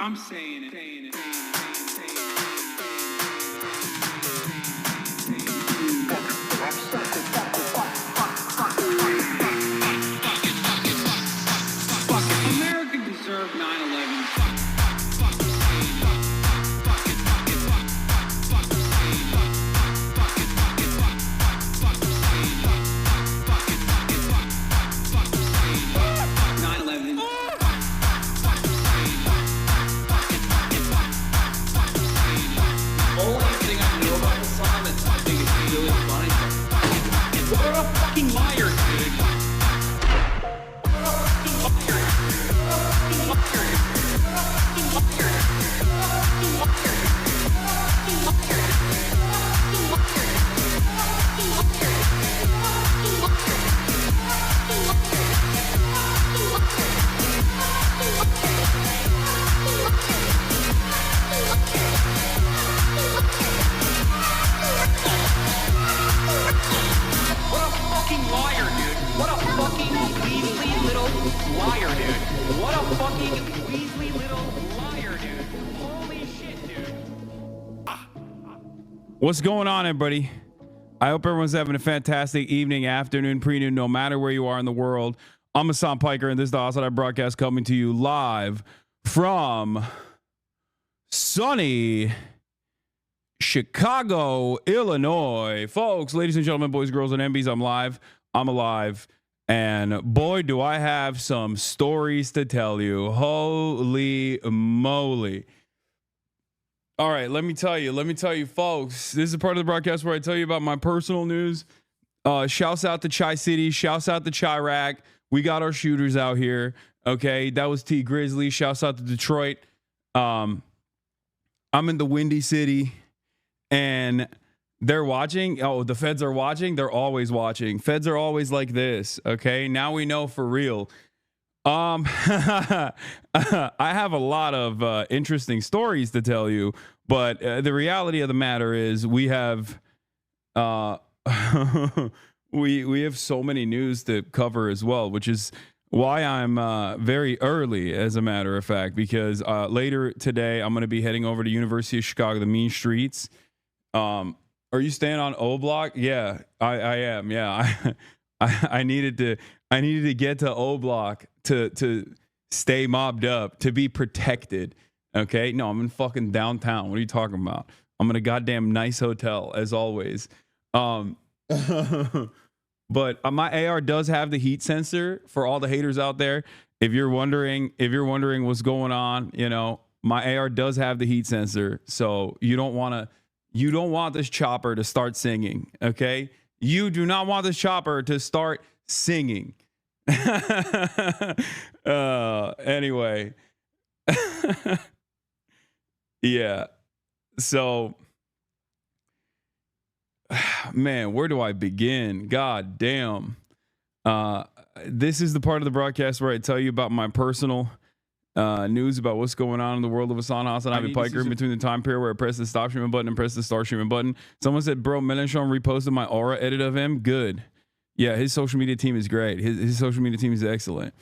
I'm saying it. America deserved 9/11. What's going on, everybody? I hope everyone's having a fantastic evening, afternoon, pre-noon, no matter where you are in the world. I'm Hasan Piker, and this is the HasanAbi broadcast coming to you live from sunny Chicago, Illinois. Folks, ladies and gentlemen, boys, girls, and MBs, I'm live. I'm alive. And boy, do I have some stories to tell you. Holy moly. All right, let me tell you, folks, this is a part of the broadcast where I tell you about my personal news. Shouts out to Chi City. Shouts out to Chirac. We got our shooters out here. Okay, that was T Grizzly. Shouts out to Detroit. I'm in the Windy City, and they're watching. Oh, the feds are watching. They're always watching. Feds are always like this. Okay, now we know for real. I have a lot of interesting stories to tell you, but the reality of the matter is we have we have so many news to cover as well, which is why I'm very early, as a matter of fact, because later today I'm going to be heading over to University of Chicago, the Mean Streets. Are you staying on O Block? Yeah, I am. Yeah, I needed to get to O Block to stay mobbed up, to be protected. Okay, no, I'm in fucking downtown. What are you talking about? I'm in a goddamn nice hotel, as always. But my AR does have the heat sensor. For all the haters out there, if you're wondering what's going on, you know, my AR does have the heat sensor. So you don't want this chopper to start singing. Okay, you do not want this chopper to start singing. Anyway. Yeah. So, man, where do I begin? God damn. This is the part of the broadcast where I tell you about my personal news about what's going on in the world of HasanAbi Piker in between the time period where I press the stop streaming button and press the start streaming button. Someone said, bro, Melanchon reposted my Aura edit of him. Good. Yeah, his social media team is great. His social media team is excellent.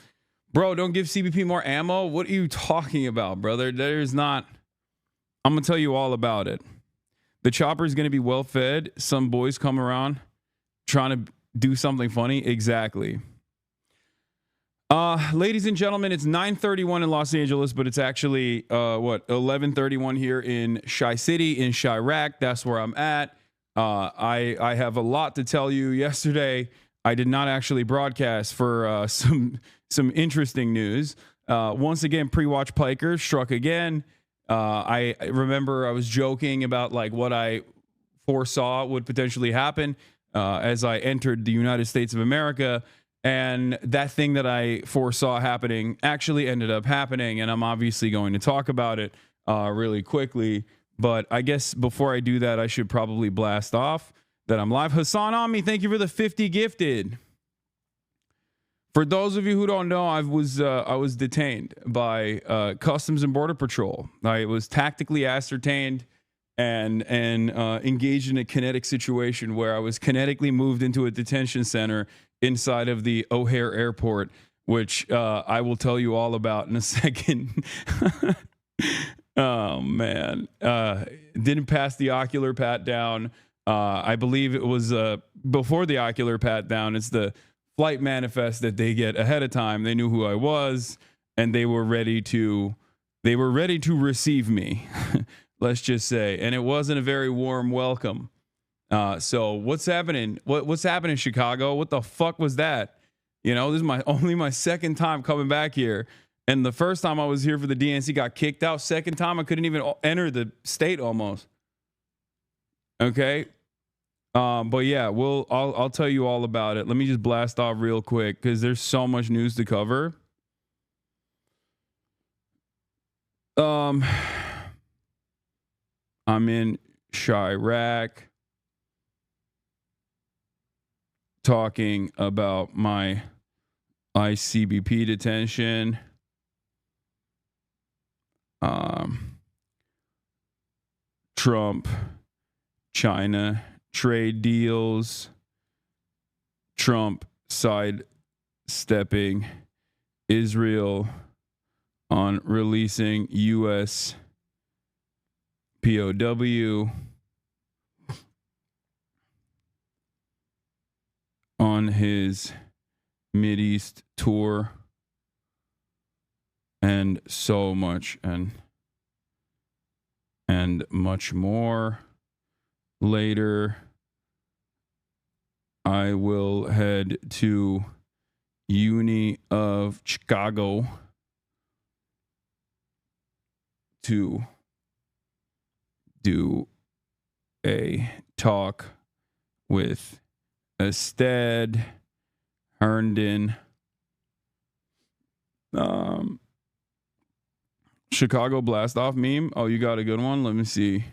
Bro, don't give CBP more ammo. What are you talking about, brother? There's not. I'm going to tell you all about it. The chopper is going to be well fed. Some boys come around trying to do something funny. Exactly. Ladies and gentlemen, it's 9:31 in Los Angeles, but it's actually 11:31 here in Chi City, in Chirac. That's where I'm at. I have a lot to tell you. Yesterday, I did not actually broadcast for some interesting news. Once again, pre-watch Piker struck again. I remember I was joking about like what I foresaw would potentially happen as I entered the United States of America. And that thing that I foresaw happening actually ended up happening. And I'm obviously going to talk about it really quickly. But I guess before I do that, I should probably blast off that I'm live. HasanAbi, thank you for the 50 gifted. For those of you who don't know, I was detained by Customs and Border Patrol. I was tactically ascertained and engaged in a kinetic situation where I was kinetically moved into a detention center inside of the O'Hare Airport, which I will tell you all about in a second. Oh man. Didn't pass the ocular pat down. I believe it was before the ocular pat down. It's the flight manifest that they get ahead of time. They knew who I was, and they were ready to receive me. Let's just say. And it wasn't a very warm welcome. So what's happening? What's happening in Chicago? What the fuck was that? You know, this is only my second time coming back here. And the first time I was here for the DNC got kicked out. Second time I couldn't even enter the state almost. Okay. But yeah, I'll tell you all about it. Let me just blast off real quick because there's so much news to cover. I'm in Chirac talking about my CBP detention. Trump, China trade deals, Trump sidestepping Israel on releasing U.S. POW, on his Mideast tour, and so much and much more. Later, I will head to Uni of Chicago to do a talk with ASTEAD, Herndon, Chicago blast off meme. Oh, you got a good one? Let me see.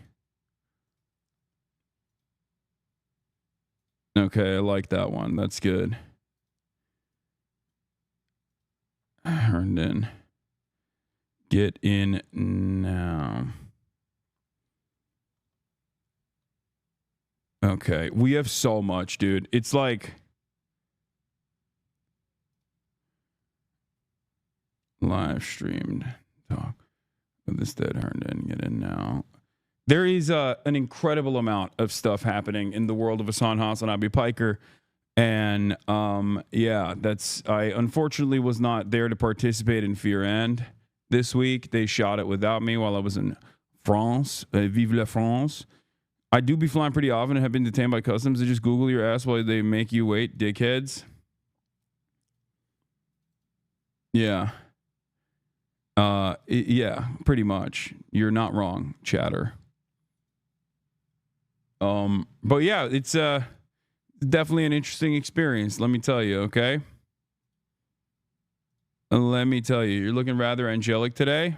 Okay, I like that one. That's good. Herndon. Get in now. Okay, we have so much, dude. It's like live streamed talk with ASTEAD Herndon. Get in now. There is an incredible amount of stuff happening in the world of HasanAbi Piker. And yeah, I unfortunately was not there to participate in Fear End this week. They shot it without me while I was in France. Vive la France. I do be flying pretty often and have been detained by customs. They just Google your ass while they make you wait, dickheads. Yeah. Yeah, pretty much. You're not wrong, chatter. But yeah, it's definitely an interesting experience, let me tell you, okay? Let me tell you, you're looking rather angelic today.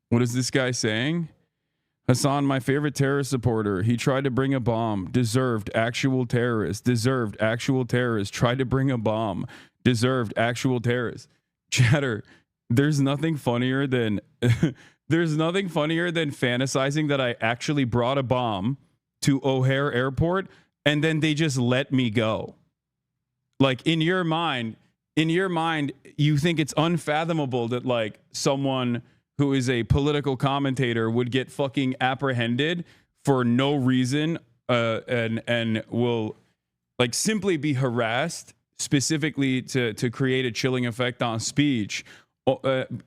What is this guy saying? Hasan, my favorite terrorist supporter. He tried to bring a bomb. Deserved. Actual terrorist. Deserved. Actual terrorist. Tried to bring a bomb. Deserved. Actual terrorist. Chatter. There's nothing funnier than fantasizing that I actually brought a bomb to O'Hare Airport and then they just let me go. Like in your mind, you think it's unfathomable that like someone who is a political commentator would get fucking apprehended for no reason and will like simply be harassed specifically to create a chilling effect on speech.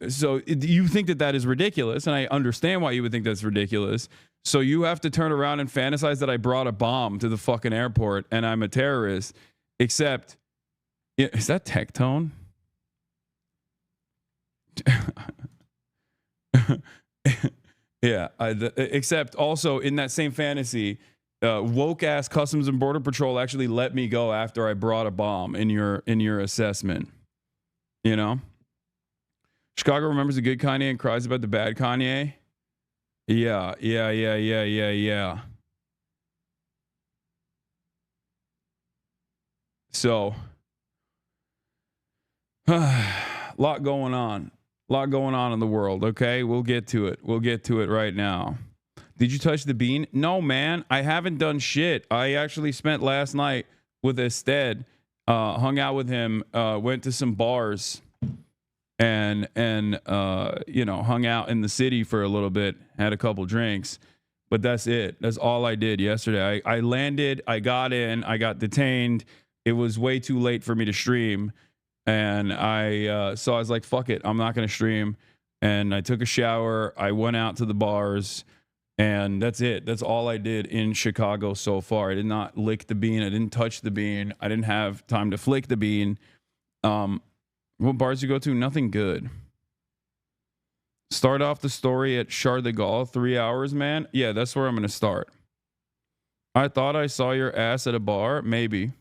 So you think that is ridiculous, and I understand why you would think that's ridiculous. So you have to turn around and fantasize that I brought a bomb to the fucking airport and I'm a terrorist. Except, is that Tectone? Yeah. Except also in that same fantasy, woke ass Customs and Border Patrol actually let me go after I brought a bomb in your assessment. You know? Chicago remembers the good Kanye and cries about the bad Kanye. Yeah. So, lot going on in the world. Okay. We'll get to it right now. Did you touch the bean? No, man, I haven't done shit. I actually spent last night with ASTEAD hung out with him, went to some bars, and you know, hung out in the city for a little bit, had a couple drinks, but that's it. That's all I did yesterday. I landed, I got in, I got detained. It was way too late for me to stream, and so I was like, fuck it, I'm not gonna stream. And I took a shower, I went out to the bars, and that's it. That's all I did in Chicago so far. I did not lick the bean, I didn't touch the bean, I didn't have time to flick the bean. What bars you go to? Nothing good. Start off the story at Charles de Gaulle, 3 hours, man. Yeah, that's where I'm going to start. I thought I saw your ass at a bar. Maybe.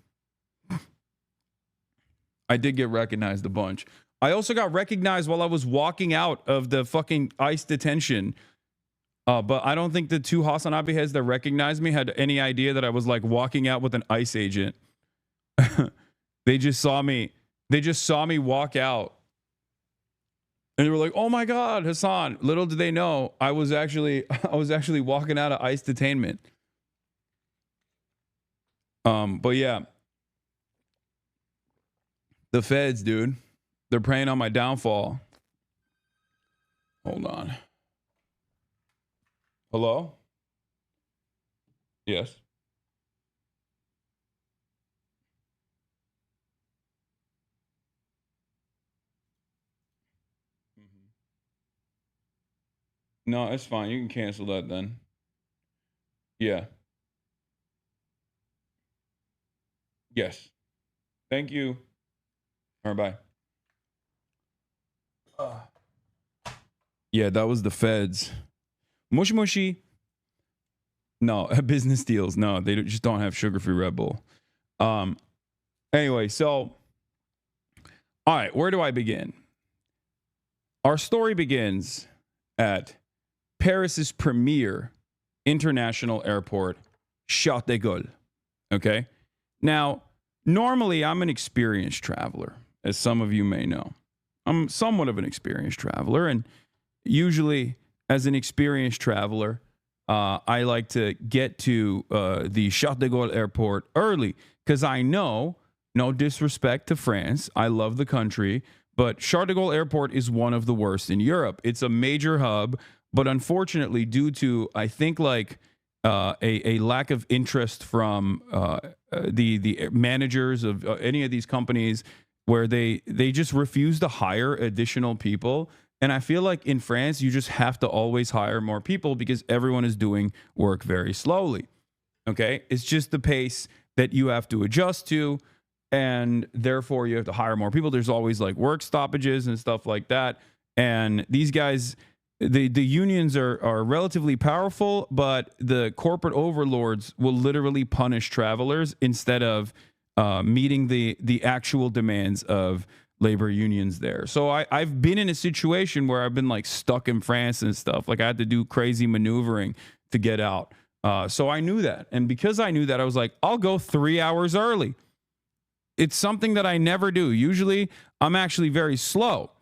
I did get recognized a bunch. I also got recognized while I was walking out of the fucking ICE detention. But I don't think the two HasanAbi heads that recognized me had any idea that I was like walking out with an ICE agent. They just saw me. They just saw me walk out, and they were like, "Oh my God, Hasan!" Little did they know I was actually walking out of ICE detainment. But yeah, the feds, dude, they're preying on my downfall. Hold on. Hello? Yes. No, it's fine. You can cancel that then. Yeah. Yes. Thank you. All right, bye. Yeah, that was the feds. Mushy mushy. No, business deals. No, they just don't have sugar-free Red Bull. Anyway, so all right, where do I begin? Our story begins at Paris's premier international airport, Charles de Gaulle. Okay? Now, normally I'm an experienced traveler, as some of you may know. I'm somewhat of an experienced traveler, and usually as an experienced traveler, I like to get to the Charles de Gaulle airport early because I know, no disrespect to France, I love the country, but Charles de Gaulle airport is one of the worst in Europe. It's a major hub, but unfortunately, due to, I think, like a lack of interest from the managers of any of these companies, where they just refuse to hire additional people. And I feel like in France, you just have to always hire more people because everyone is doing work very slowly. Okay? It's just the pace that you have to adjust to, and therefore you have to hire more people. There's always like work stoppages and stuff like that. And these guys, the unions are relatively powerful, but the corporate overlords will literally punish travelers instead of meeting the actual demands of labor unions there. So I've been in a situation where I've been like stuck in France and stuff. Like I had to do crazy maneuvering to get out. So I knew that. And because I knew that, I was like, I'll go 3 hours early. It's something that I never do. Usually I'm actually very slow.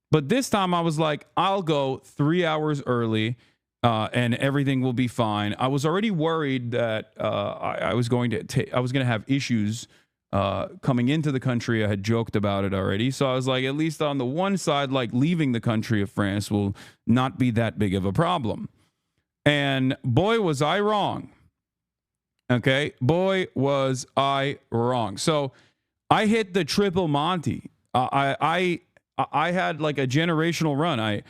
But this time I was like, I'll go 3 hours early and everything will be fine. I was already worried that I was going to have issues coming into the country. I had joked about it already. So I was like, at least on the one side, like leaving the country of France will not be that big of a problem. And boy, was I wrong. Okay. Boy, was I wrong. So I hit the triple Monty. I had like a generational run.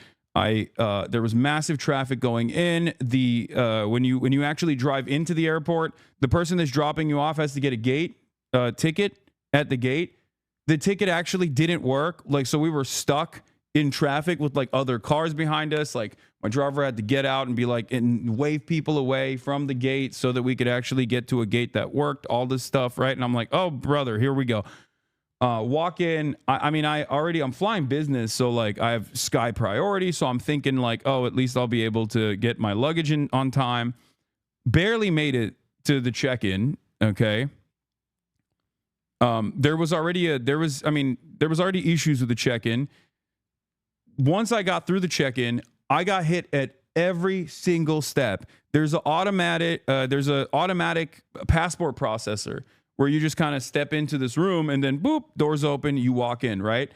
There was massive traffic going in. When you actually drive into the airport, the person that's dropping you off has to get a gate ticket at the gate. The ticket actually didn't work. Like, so we were stuck in traffic with like other cars behind us. Like my driver had to get out and be like, and wave people away from the gate so that we could actually get to a gate that worked, all this stuff. Right. And I'm like, oh brother, here we go. Walk in. I'm flying business. So like I have sky priority. So I'm thinking like, oh, at least I'll be able to get my luggage in on time. Barely made it to the check-in. Okay. There was already issues with the check-in. Once I got through the check-in, I got hit at every single step. There's an automatic passport processor where you just kind of step into this room and then boop, doors open, you walk in, right?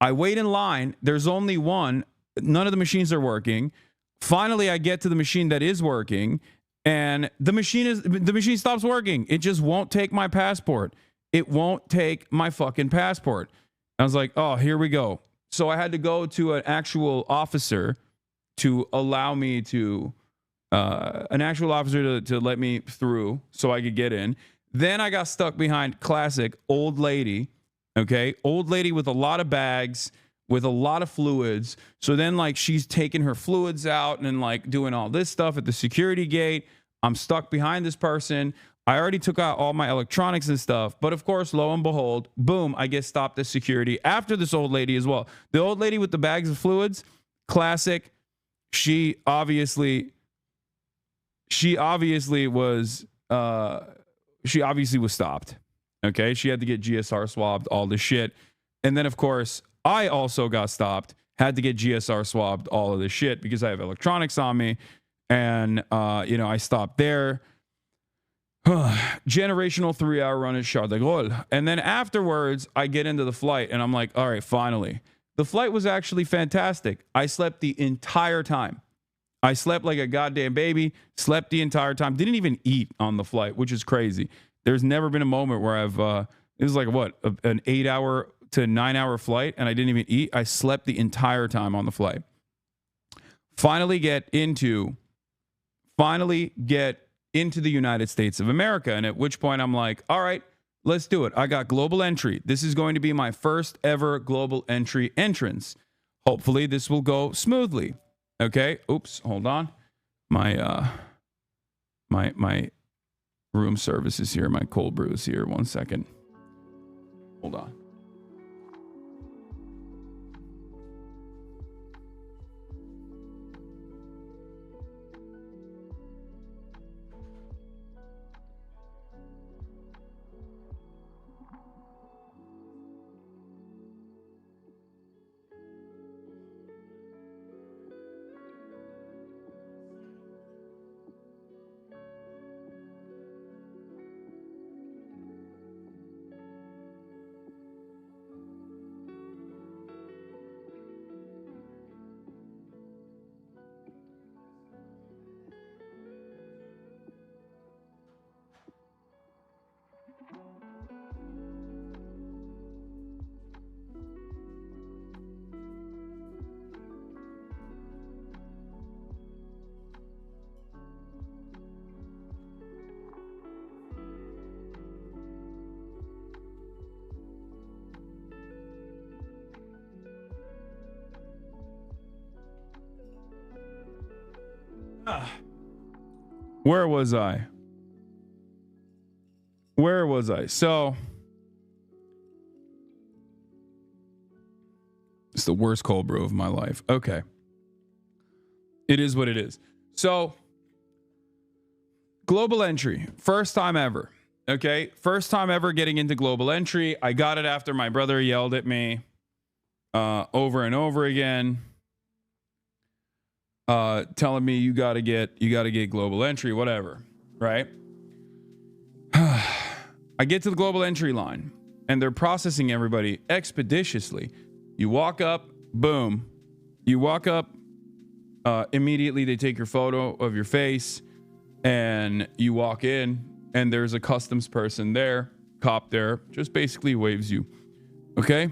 I wait in line. There's only one. None of the machines are working. Finally, I get to the machine that is working, and the machine stops working. It just won't take my passport. It won't take my fucking passport. I was like, oh, here we go. So I had to go to an actual officer to allow me to, to let me through so I could get in. Then I got stuck behind classic old lady, okay? Old lady with a lot of bags, with a lot of fluids. So then like she's taking her fluids out and like doing all this stuff at the security gate. I'm stuck behind this person. I already took out all my electronics and stuff. But of course, lo and behold, boom, I get stopped at security after this old lady as well. The old lady with the bags of fluids, classic. She obviously was stopped. Okay. She had to get GSR swabbed, all this shit. And then of course, I also got stopped, had to get GSR swabbed, all of this shit, because I have electronics on me. And, I stopped there. Generational 3-hour run at Charles de Gaulle. And then afterwards, I get into the flight and I'm like, all right, finally. The flight was actually fantastic. I slept the entire time. I slept like a goddamn baby, slept the entire time, didn't even eat on the flight, which is crazy. There's never been a moment where I've, it was like an 8-hour to 9-hour flight and I didn't even eat. I slept the entire time on the flight. Finally get into the United States of America. And at which point I'm like, all right, let's do it. I got global entry. This is going to be my first ever global entry entrance. Hopefully this will go smoothly. Okay. Oops. Hold on. My room service is here. My cold brew is here. 1 second. Hold on. Where was I? So it's the worst cold brew of my life. Okay. It is what it is. So global entry, first time ever. Okay. First time ever getting into global entry. I got it after my brother yelled at me over and over again. Telling me you gotta get global entry, whatever, right? I get to the global entry line and they're processing everybody expeditiously. You walk up, boom. You walk up, immediately they take your photo of your face and you walk in and there's a customs person there, cop there, just basically waves you. Okay?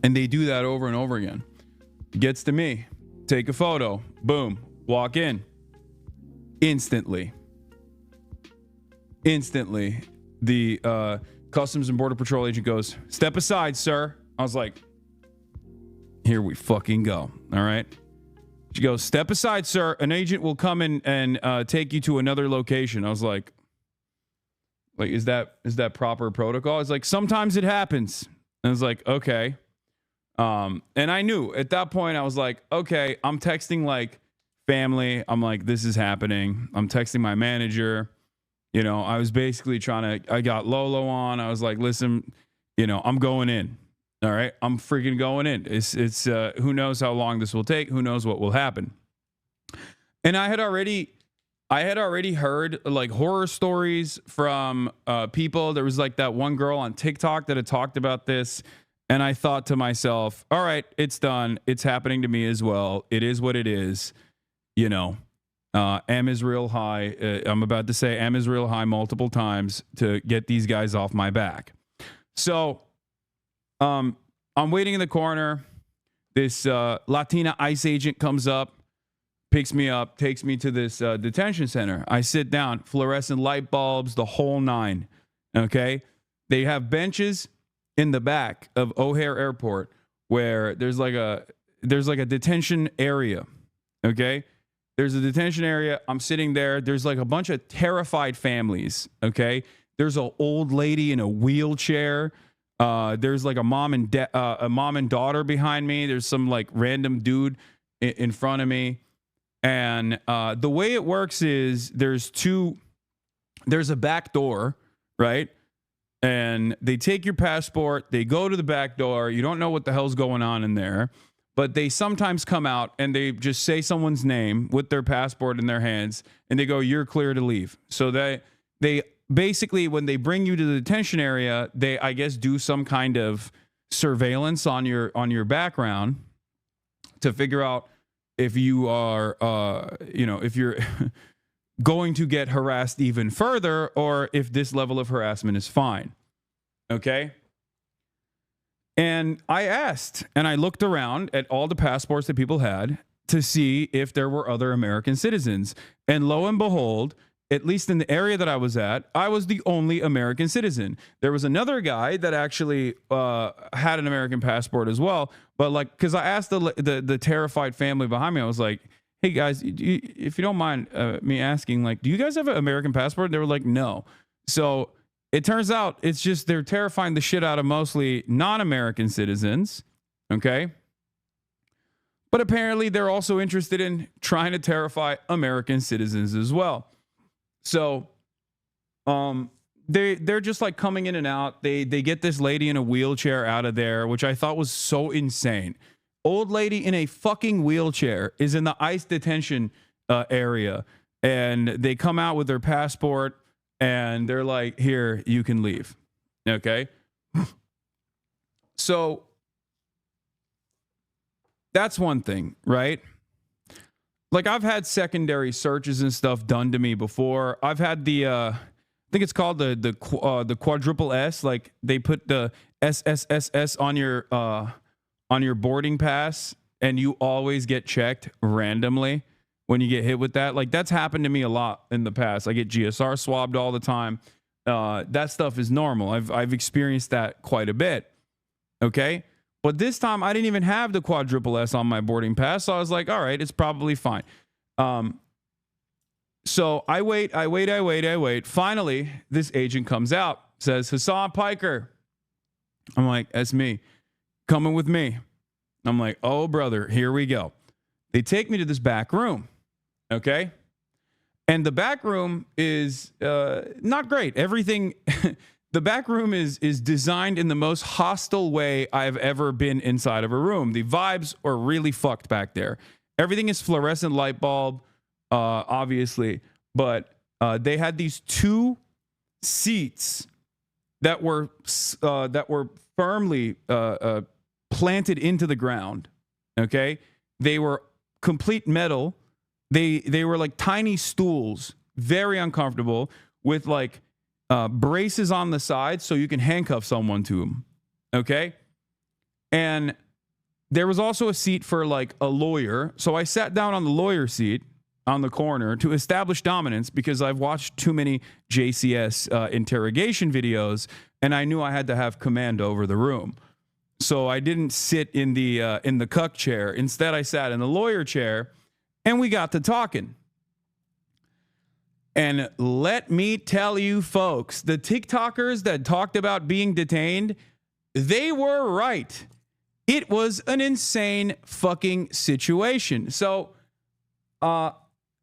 And they do that over and over again. It gets to me. Take a photo. Boom. Walk in. Instantly. The Customs and Border Patrol agent goes, "Step aside, sir." I was like, here we fucking go. All right. She goes, "Step aside, sir. An agent will come in and take you to another location." I was like, is that proper protocol? It's like, sometimes it happens. I was like, okay. And I knew at that point, I was like, okay, I'm texting like family. I'm like, this is happening. I'm texting my manager. I was basically I got Lolo on. I was like, listen, I'm going in. All right. I'm freaking going in. It's who knows how long this will take? Who knows what will happen? And I had already I had already heard like horror stories from people. There was like that one girl on TikTok that had talked about this. And I thought to myself, all right, it's done. It's happening to me as well. It is what it is. You know, am is real high. I'm about to say am is real high multiple times to get these guys off my back. So I'm waiting in the corner. This Latina ICE agent comes up, picks me up, takes me to this detention center. I sit down, fluorescent light bulbs, the whole nine. Okay. They have benches in the back of O'Hare Airport where there's like a detention area. Okay. There's a detention area. I'm sitting there. There's like a bunch of terrified families. Okay. There's an old lady in a wheelchair. There's like a mom and daughter behind me. There's some like random dude in front of me. And the way it works is there's a back door, right? And they take your passport, they go to the back door. You don't know what the hell's going on in there, but they sometimes come out and they just say someone's name with their passport in their hands and they go, "You're clear to leave." So they basically, when they bring you to the detention area, they, I guess, do some kind of surveillance on your background to figure out if you are, if you're going to get harassed even further or if this level of harassment is fine. Okay. And I asked and I looked around at all the passports that people had to see if there were other American citizens. And lo and behold, at least in the area that I was at, I was the only American citizen. There was another guy that actually had an American passport as well. But like, because I asked the terrified family behind me, I was like, "Hey guys, if you don't mind me asking, like, do you guys have an American passport?" They were like, "No." So it turns out it's just they're terrifying the shit out of mostly non-American citizens. Okay. But apparently they're also interested in trying to terrify American citizens as well. So, they're just like coming in and out. They get this lady in a wheelchair out of there, which I thought was so insane. Old lady in a fucking wheelchair is in the ICE detention area, and they come out with their passport and they're like, "Here, you can leave." Okay. So that's one thing, right? Like, I've had secondary searches and stuff done to me before. I've had the, I think it's called the quadruple S. Like, they put the SSSS on your boarding pass, and you always get checked randomly when you get hit with that. Like, that's happened to me a lot in the past. I get GSR swabbed all the time. That stuff is normal. I've experienced that quite a bit. Okay. But this time I didn't even have the quadruple S on my boarding pass. So I was like, all right, it's probably fine. So I wait. Finally, this agent comes out, says, "Hasan Piker." I'm like, "That's me. Coming with me." I'm like, "Oh, brother, here we go." They take me to this back room. Okay. And the back room is not great. Everything... The back room is designed in the most hostile way I've ever been inside of a room. The vibes are really fucked back there. Everything is fluorescent light bulb, obviously, but they had these two seats that were firmly planted into the ground. Okay, they were complete metal. They were like tiny stools, very uncomfortable, with like braces on the side so you can handcuff someone to them. Okay. And there was also a seat for like a lawyer. So I sat down on the lawyer seat on the corner to establish dominance because I've watched too many JCS interrogation videos and I knew I had to have command over the room. So I didn't sit in the cuck chair. Instead, I sat in the lawyer chair and we got to talking. And let me tell you, folks, the TikTokers that talked about being detained, they were right. It was an insane fucking situation. So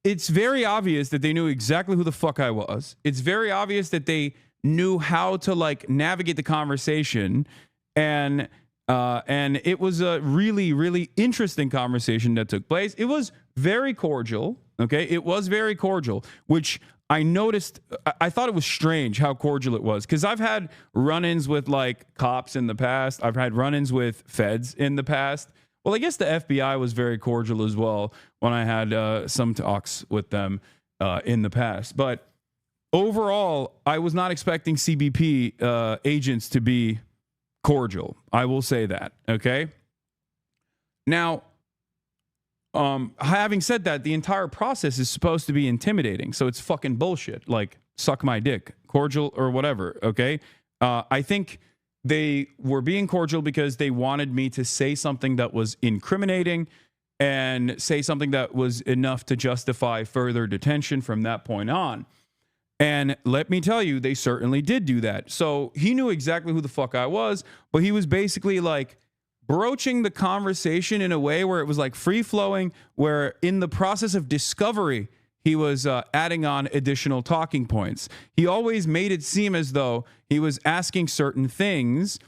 it's very obvious that they knew exactly who the fuck I was. It's very obvious that they knew how to like navigate the conversation. And And it was a really, really interesting conversation that took place. It was very cordial. Okay. It was very cordial, which I noticed. I thought it was strange how cordial it was, because I've had run-ins with like cops in the past. I've had run-ins with feds in the past. Well, I guess the FBI was very cordial as well when I had some talks with them in the past. But overall, I was not expecting CBP agents to be cordial. I will say that. Okay. Now, having said that, the entire process is supposed to be intimidating. So it's fucking bullshit. Like, suck my dick, cordial or whatever. Okay. I think they were being cordial because they wanted me to say something that was incriminating and say something that was enough to justify further detention from that point on. And let me tell you, they certainly did do that. So he knew exactly who the fuck I was, but he was basically like broaching the conversation in a way where it was like free flowing, where in the process of discovery, he was adding on additional talking points. He always made it seem as though he was asking certain things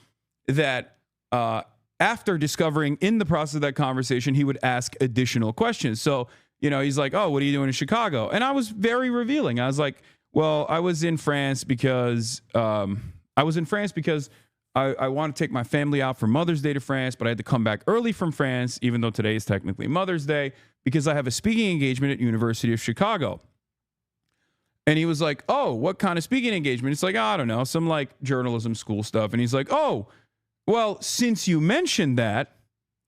that after discovering in the process of that conversation, he would ask additional questions. So, you know, he's like, oh, what are you doing in Chicago? And I was very revealing. I was like, well, I was in France because I want to take my family out for Mother's Day to France, but I had to come back early from France, even though today is technically Mother's Day, because I have a speaking engagement at University of Chicago. And he was like, oh, what kind of speaking engagement? It's like, I don't know, some like journalism school stuff. And he's like, oh, well, since you mentioned that,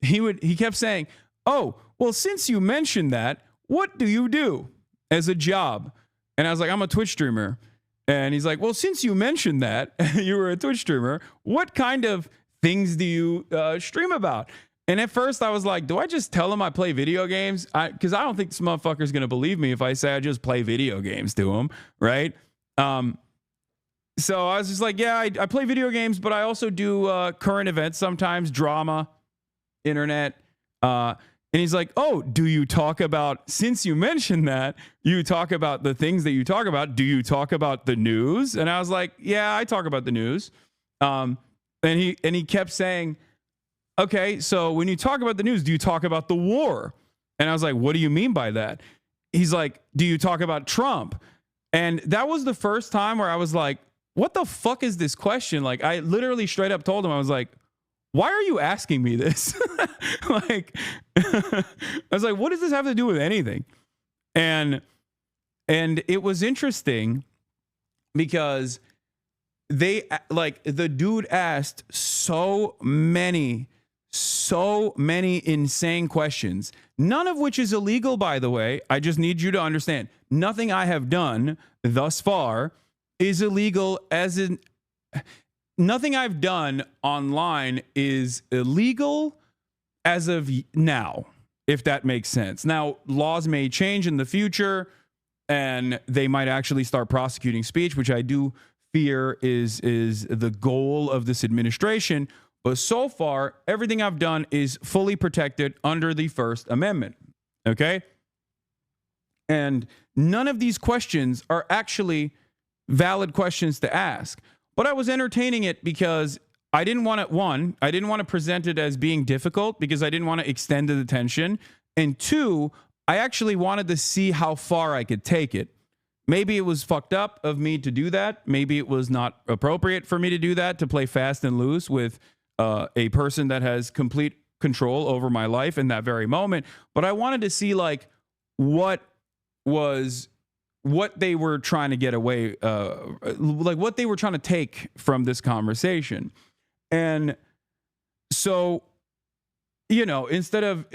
he kept saying, oh, well, since you mentioned that, what do you do as a job? And I was like, I'm a Twitch streamer. And he's like, well, since you mentioned that you were a Twitch streamer, what kind of things do you stream about? And at first I was like, do I just tell him I play video games? Because I don't think this motherfucker's going to believe me if I say I just play video games to him, right? So I was just like, yeah, I play video games, but I also do current events sometimes, drama, internet. And he's like, oh, do you talk about, since you mentioned that, you talk about the things that you talk about, do you talk about the news? And I was like, yeah, I talk about the news. And he kept saying, okay, so when you talk about the news, do you talk about the war? And I was like, what do you mean by that? He's like, do you talk about Trump? And that was the first time where I was like, what the fuck is this question? Like, I literally straight up told him, I was like, why are you asking me this? Like, I was like, what does this have to do with anything? And it was interesting because they, like, the dude asked so many insane questions, none of which is illegal, by the way. I just need you to understand, nothing I have done thus far is illegal, as in nothing I've done online is illegal as of now, if that makes sense. Now, laws may change in the future and they might actually start prosecuting speech, which I do fear is the goal of this administration. But so far, everything I've done is fully protected under the First Amendment. Okay? And none of these questions are actually valid questions to ask. But I was entertaining it because I didn't want to present it as being difficult because I didn't want to extend the detention. And two, I actually wanted to see how far I could take it. Maybe it was fucked up of me to do that. Maybe it was not appropriate for me to do that, to play fast and loose with a person that has complete control over my life in that very moment. But I wanted to see like what they were trying to get away, like what they were trying to take from this conversation. And so, you know, instead of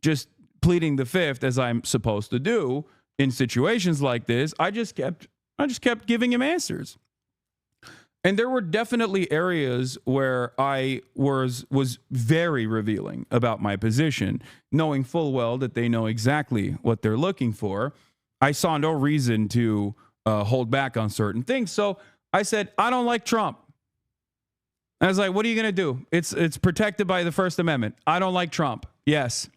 just pleading the fifth, as I'm supposed to do in situations like this, I just kept giving him answers. And there were definitely areas where I was very revealing about my position, knowing full well that they know exactly what they're looking for. I saw no reason to hold back on certain things. So I said, I don't like Trump. I was like, what are you going to do? It's protected by the First Amendment. I don't like Trump. Yes.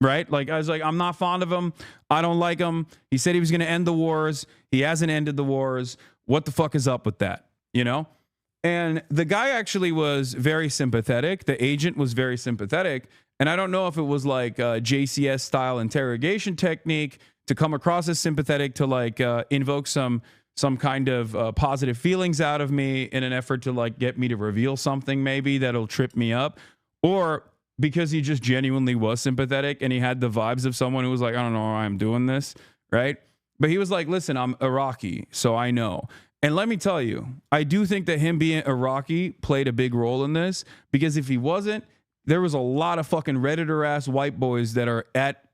Right? Like, I was like, I'm not fond of him. I don't like him. He said he was going to end the wars. He hasn't ended the wars. What the fuck is up with that? You know? And the guy actually was very sympathetic. The agent was very sympathetic. And I don't know if it was like a JCS style interrogation technique to come across as sympathetic to like invoke some kind of positive feelings out of me in an effort to like get me to reveal something maybe that'll trip me up, or because he just genuinely was sympathetic and he had the vibes of someone who was like, I don't know why I'm doing this, right? But he was like, listen, I'm Iraqi, so I know. And let me tell you, I do think that him being Iraqi played a big role in this, because if he wasn't, there was a lot of fucking Redditor ass white boys that are at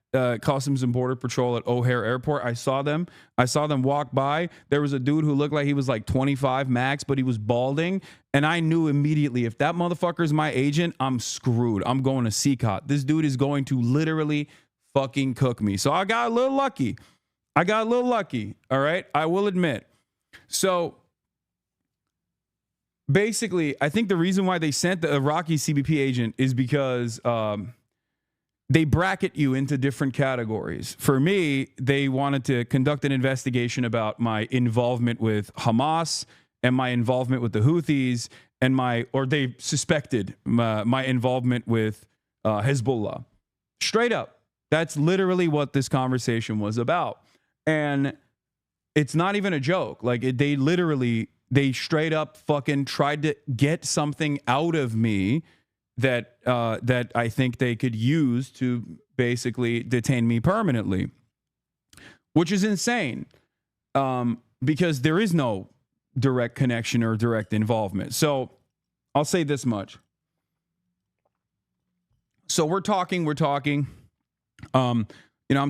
Customs and Border Patrol at O'Hare Airport. I saw them walk by. There was a dude who looked like he was like 25 max, but he was balding. And I knew immediately, if that motherfucker is my agent, I'm screwed. I'm going to CCOT. This dude is going to literally fucking cook me. So I got a little lucky. All right. I will admit. So basically, I think the reason why they sent the Iraqi CBP agent is because they bracket you into different categories. For me, they wanted to conduct an investigation about my involvement with Hamas and my involvement with the Houthis and they suspected my involvement with Hezbollah. Straight up. That's literally what this conversation was about. And it's not even a joke. Like they straight up fucking tried to get something out of me that I think they could use to basically detain me permanently, which is insane, because there is no direct connection or direct involvement. So I'll say this much. So we're talking. I'm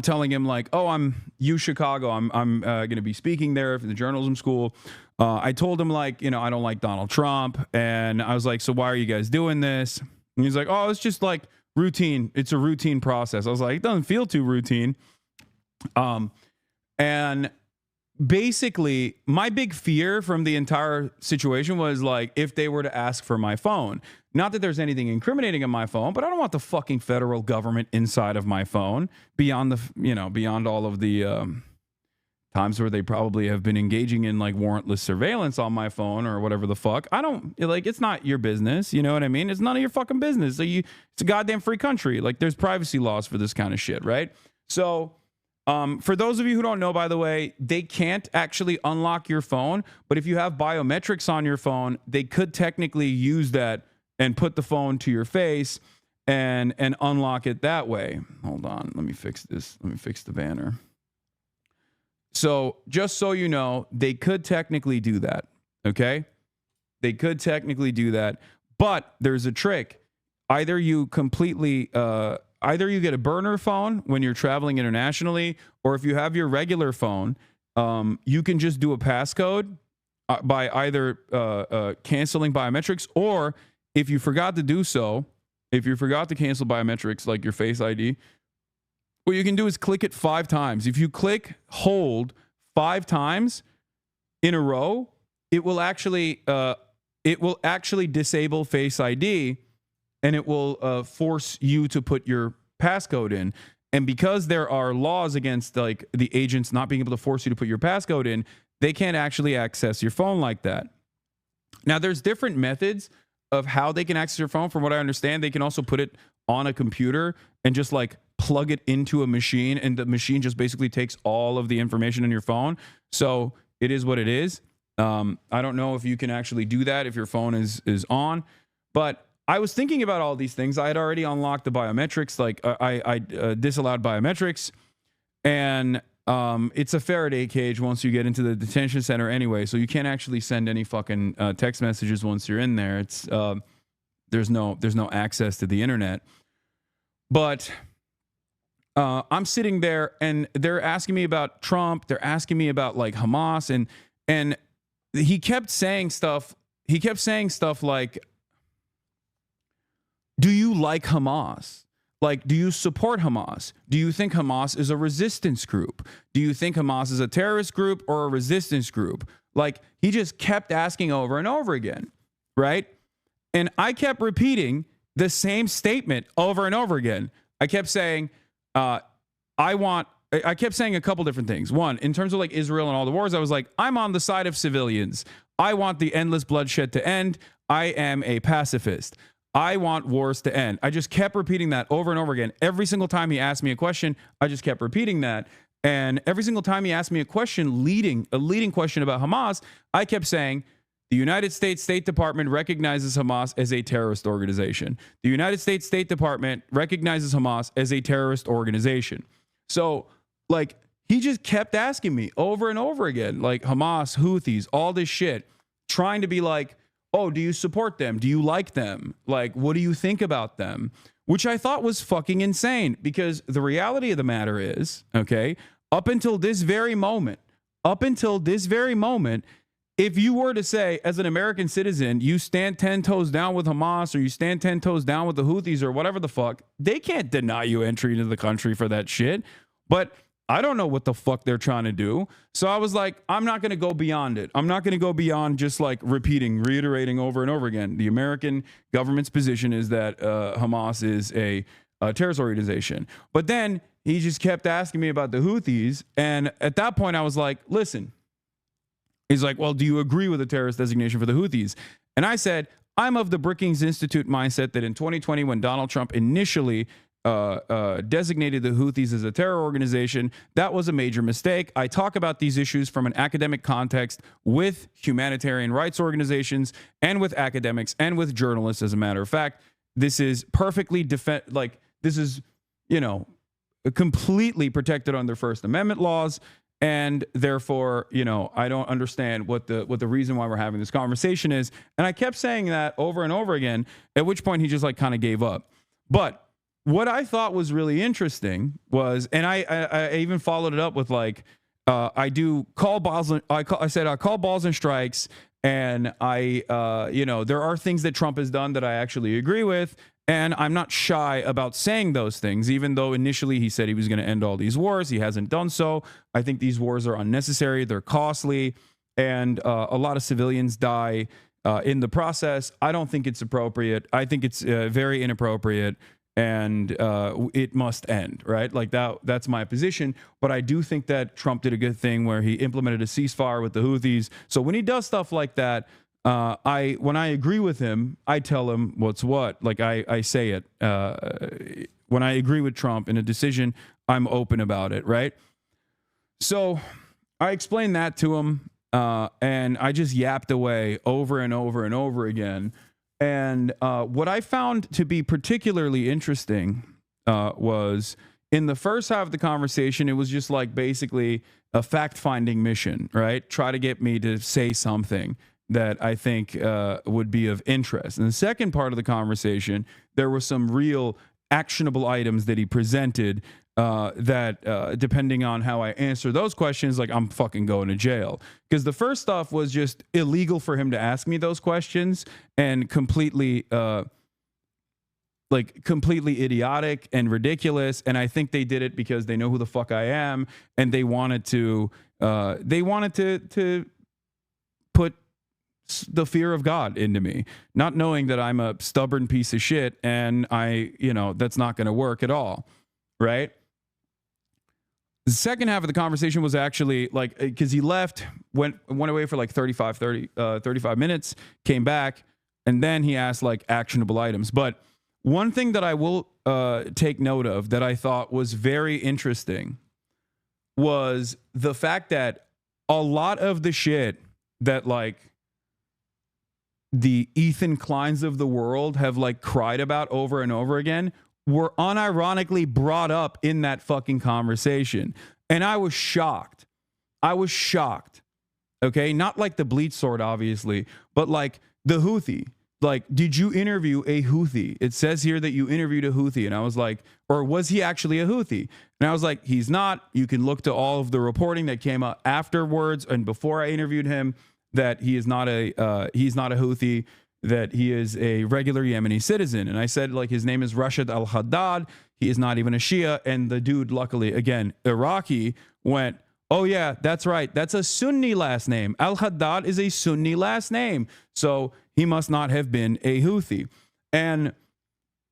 telling him like, oh, I'm UCHICAGO. I'm going to be speaking there for the journalism school. I told him like, I don't like Donald Trump. And I was like, so why are you guys doing this? And he's like, oh, it's just like routine. It's a routine process. I was like, it doesn't feel too routine. And basically my big fear from the entire situation was like, if they were to ask for my phone, not that there's anything incriminating on my phone, but I don't want the fucking federal government inside of my phone beyond all of the times where they probably have been engaging in like warrantless surveillance on my phone or whatever the fuck. I don't like, it's not your business. You know what I mean? It's none of your fucking business. So it's a goddamn free country. Like there's privacy laws for this kind of shit. Right. So, for those of you who don't know, by the way, they can't actually unlock your phone, but if you have biometrics on your phone, they could technically use that and put the phone to your face and unlock it that way. Hold on. Let me fix this. Let me fix the banner. So just so you know, they could technically do that. Okay. They could technically do that, but there's a trick. Either you get a burner phone when you're traveling internationally, or if you have your regular phone, you can just do a passcode by either canceling biometrics, or if you forgot to do so, if you forgot to cancel biometrics like your Face ID, what you can do is click it 5 times. If you hold 5 times in a row, it will actually disable Face ID. And it will force you to put your passcode in. And because there are laws against like the agents not being able to force you to put your passcode in, they can't actually access your phone like that. Now, there's different methods of how they can access your phone. From what I understand, they can also put it on a computer and just like plug it into a machine, and the machine just basically takes all of the information in your phone. So it is what it is. I don't know if you can actually do that if your phone is on, but I was thinking about all these things. I had already unlocked the biometrics. Like I disallowed biometrics, and it's a Faraday cage once you get into the detention center anyway. So you can't actually send any fucking text messages once you're in there. It's there's no access to the internet. But I'm sitting there and they're asking me about Trump. They're asking me about like Hamas, and he kept saying stuff. He kept saying stuff like, do you like Hamas? Like, do you support Hamas? Do you think Hamas is a resistance group? Do you think Hamas is a terrorist group or a resistance group? Like, he just kept asking over and over again, right? And I kept repeating the same statement over and over again. I kept saying, I kept saying a couple different things. One, in terms of like Israel and all the wars, I was like, I'm on the side of civilians. I want the endless bloodshed to end. I am a pacifist. I want wars to end. I just kept repeating that over and over again. Every single time he asked me a question, I just kept repeating that. And every single time he asked me a question, a leading question about Hamas, I kept saying, the United States State Department recognizes Hamas as a terrorist organization. The United States State Department recognizes Hamas as a terrorist organization. So, like, he just kept asking me over and over again, like, Hamas, Houthis, all this shit, trying to be like, oh, do you support them? Do you like them? Like, what do you think about them? Which I thought was fucking insane, because the reality of the matter is, okay, up until this very moment, if you were to say, as an American citizen, you stand 10 toes down with Hamas, or you stand 10 toes down with the Houthis, or whatever the fuck, they can't deny you entry into the country for that shit. But I don't know what the fuck they're trying to do. So I was like, I'm not going to go beyond it. I'm not going to go beyond just like reiterating over and over again. The American government's position is that Hamas is a terrorist organization. But then he just kept asking me about the Houthis. And at that point, I was like, listen. He's like, well, do you agree with the terrorist designation for the Houthis? And I said, I'm of the Brookings Institute mindset that in 2020, when Donald Trump initially designated the Houthis as a terror organization, that was a major mistake. I talk about these issues from an academic context with humanitarian rights organizations and with academics and with journalists. As a matter of fact, this is perfectly this is, completely protected under First Amendment laws. And therefore, I don't understand what the reason why we're having this conversation is. And I kept saying that over and over again, at which point he just like kind of gave up. But what I thought was really interesting was, and I even followed it up with like, I call balls and strikes. And there are things that Trump has done that I actually agree with. And I'm not shy about saying those things, even though initially he said he was going to end all these wars. He hasn't done so. I think these wars are unnecessary. They're costly. And a lot of civilians die in the process. I don't think it's appropriate. I think it's very inappropriate. And it must end, right? Like that's my position. But I do think that Trump did a good thing where he implemented a ceasefire with the Houthis. So when he does stuff like that, when I agree with him, I tell him what's what. Like I say it. When I agree with Trump in a decision, I'm open about it, right? So I explained that to him, and I just yapped away over and over and over again. And what I found to be particularly interesting was in the first half of the conversation, it was just like basically a fact-finding mission, right? Try to get me to say something that I think would be of interest. In the second part of the conversation, there were some real actionable items that he presented that depending on how I answer those questions, like I'm fucking going to jail. Because the first stuff was just illegal for him to ask me those questions and completely idiotic and ridiculous. And I think they did it because they know who the fuck I am and they wanted to put the fear of God into me, not knowing that I'm a stubborn piece of shit and that's not going to work at all. Right. The second half of the conversation was actually like, because he left, went away for like 35 minutes, came back, and then he asked like actionable items. But one thing that I will take note of that I thought was very interesting was the fact that a lot of the shit that like the Ethan Kleins of the world have like cried about over and over again were unironically brought up in that fucking conversation. And I was shocked. Okay. Not like the bleach sword, obviously, but like the Houthi. Like, did you interview a Houthi? It says here that you interviewed a Houthi. And I was like, or was he actually a Houthi? And I was like, he's not. You can look to all of the reporting that came out afterwards and before I interviewed him that he is not a Houthi, that he is a regular Yemeni citizen. And I said, like, his name is Rashid al-Haddad. He is not even a Shia. And the dude, luckily, again, Iraqi, went, oh, yeah, that's right. That's a Sunni last name. Al-Haddad is a Sunni last name. So he must not have been a Houthi. And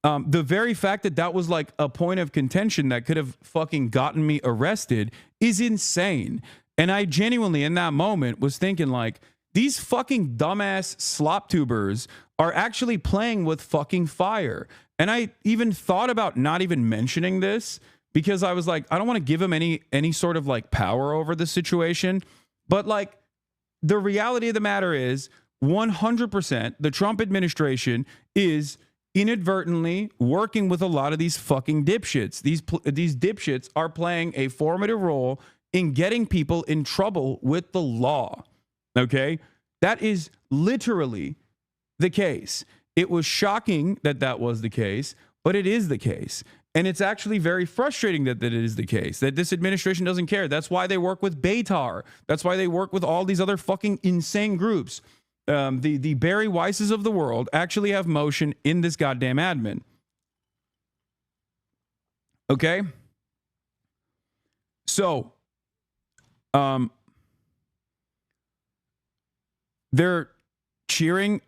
the very fact that that was like a point of contention that could have fucking gotten me arrested is insane. And I genuinely, in that moment, was thinking like, these fucking dumbass slop tubers are actually playing with fucking fire. And I even thought about not even mentioning this because I was like, I don't want to give him any sort of like power over the situation. But like, the reality of the matter is 100% the Trump administration is inadvertently working with a lot of these fucking dipshits. These dipshits are playing a formative role in getting people in trouble with the law. Okay? That is literally the case. It was shocking that that was the case, but it is the case. And it's actually very frustrating that it is the case, that this administration doesn't care. That's why they work with Beitar. That's why they work with all these other fucking insane groups. The Barry Weisses of the world actually have motion in this goddamn admin. Okay? So, they're cheering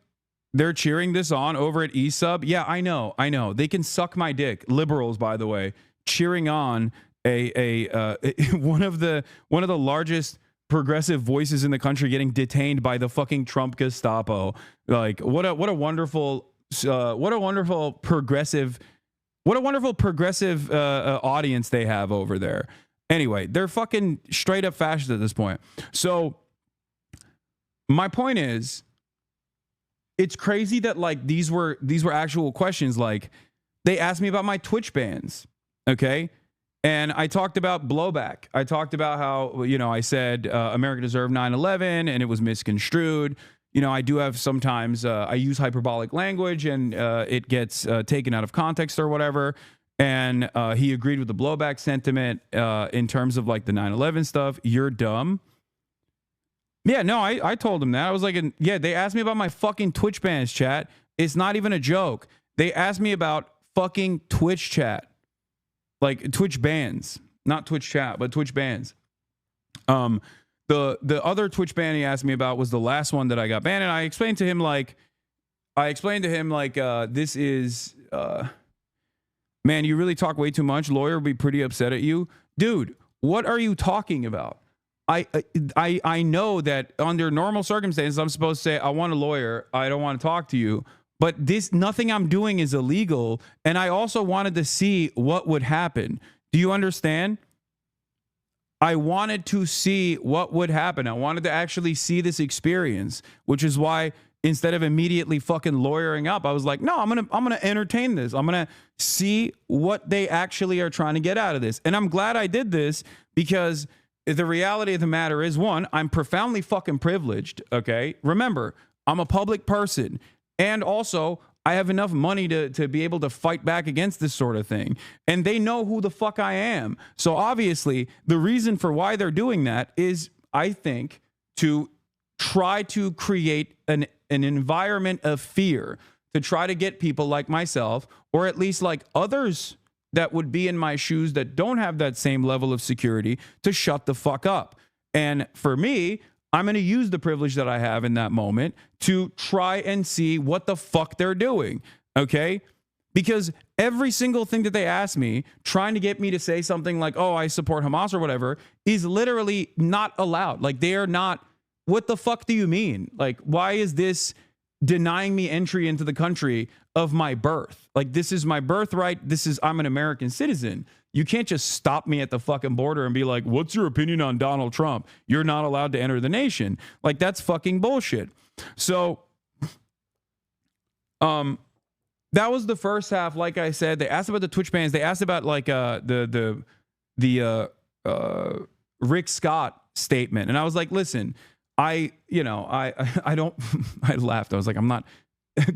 this on over at eSub. Yeah, I know. They can suck my dick. Liberals, by the way, cheering on one of the largest progressive voices in the country getting detained by the fucking Trump Gestapo. Like, what a wonderful progressive audience they have over there. Anyway, they're fucking straight up fascist at this point. So my point is, it's crazy that like these were actual questions. Like, they asked me about my Twitch bans, okay? And I talked about blowback. I talked about how, I said America deserved 9/11 and it was misconstrued. I do have sometimes, I use hyperbolic language and it gets taken out of context or whatever. And he agreed with the blowback sentiment in terms of like the 9/11 stuff. You're dumb. Yeah, no, I told him that. I was like, they asked me about my fucking Twitch bans, chat. It's not even a joke. They asked me about fucking Twitch chat. Like Twitch bans, not Twitch chat, but Twitch bans. The other Twitch ban he asked me about was the last one that I got banned, and I explained to him like, this is, man, you really talk way too much. Lawyer will be pretty upset at you, dude. What are you talking about? I know that under normal circumstances, I'm supposed to say, I want a lawyer. I don't want to talk to you. But nothing I'm doing is illegal. And I also wanted to see what would happen. Do you understand? I wanted to see what would happen. I wanted to actually see this experience, which is why instead of immediately fucking lawyering up, I was like, no, I'm going to entertain this. I'm going to see what they actually are trying to get out of this. And I'm glad I did this because the reality of the matter is, one, I'm profoundly fucking privileged. Okay. Remember, I'm a public person. And also, I have enough money to be able to fight back against this sort of thing. And they know who the fuck I am. So obviously, the reason for why they're doing that is, I think, to try to create an environment of fear, to try to get people like myself, or at least like others that would be in my shoes that don't have that same level of security, to shut the fuck up. And for me, I'm going to use the privilege that I have in that moment to try and see what the fuck they're doing, okay? Because every single thing that they ask me, trying to get me to say something like, oh, I support Hamas or whatever, is literally not allowed. Like, they are not, what the fuck do you mean? Like, why is this denying me entry into the country of my birth? Like, this is my birthright. I'm an American citizen. You can't just stop me at the fucking border and be like, what's your opinion on Donald Trump? You're not allowed to enter the nation. Like, that's fucking bullshit. So, that was the first half. Like I said, they asked about the Twitch bans. They asked about like the Rick Scott statement. And I was like, listen, I don't, I laughed. I was like, I'm not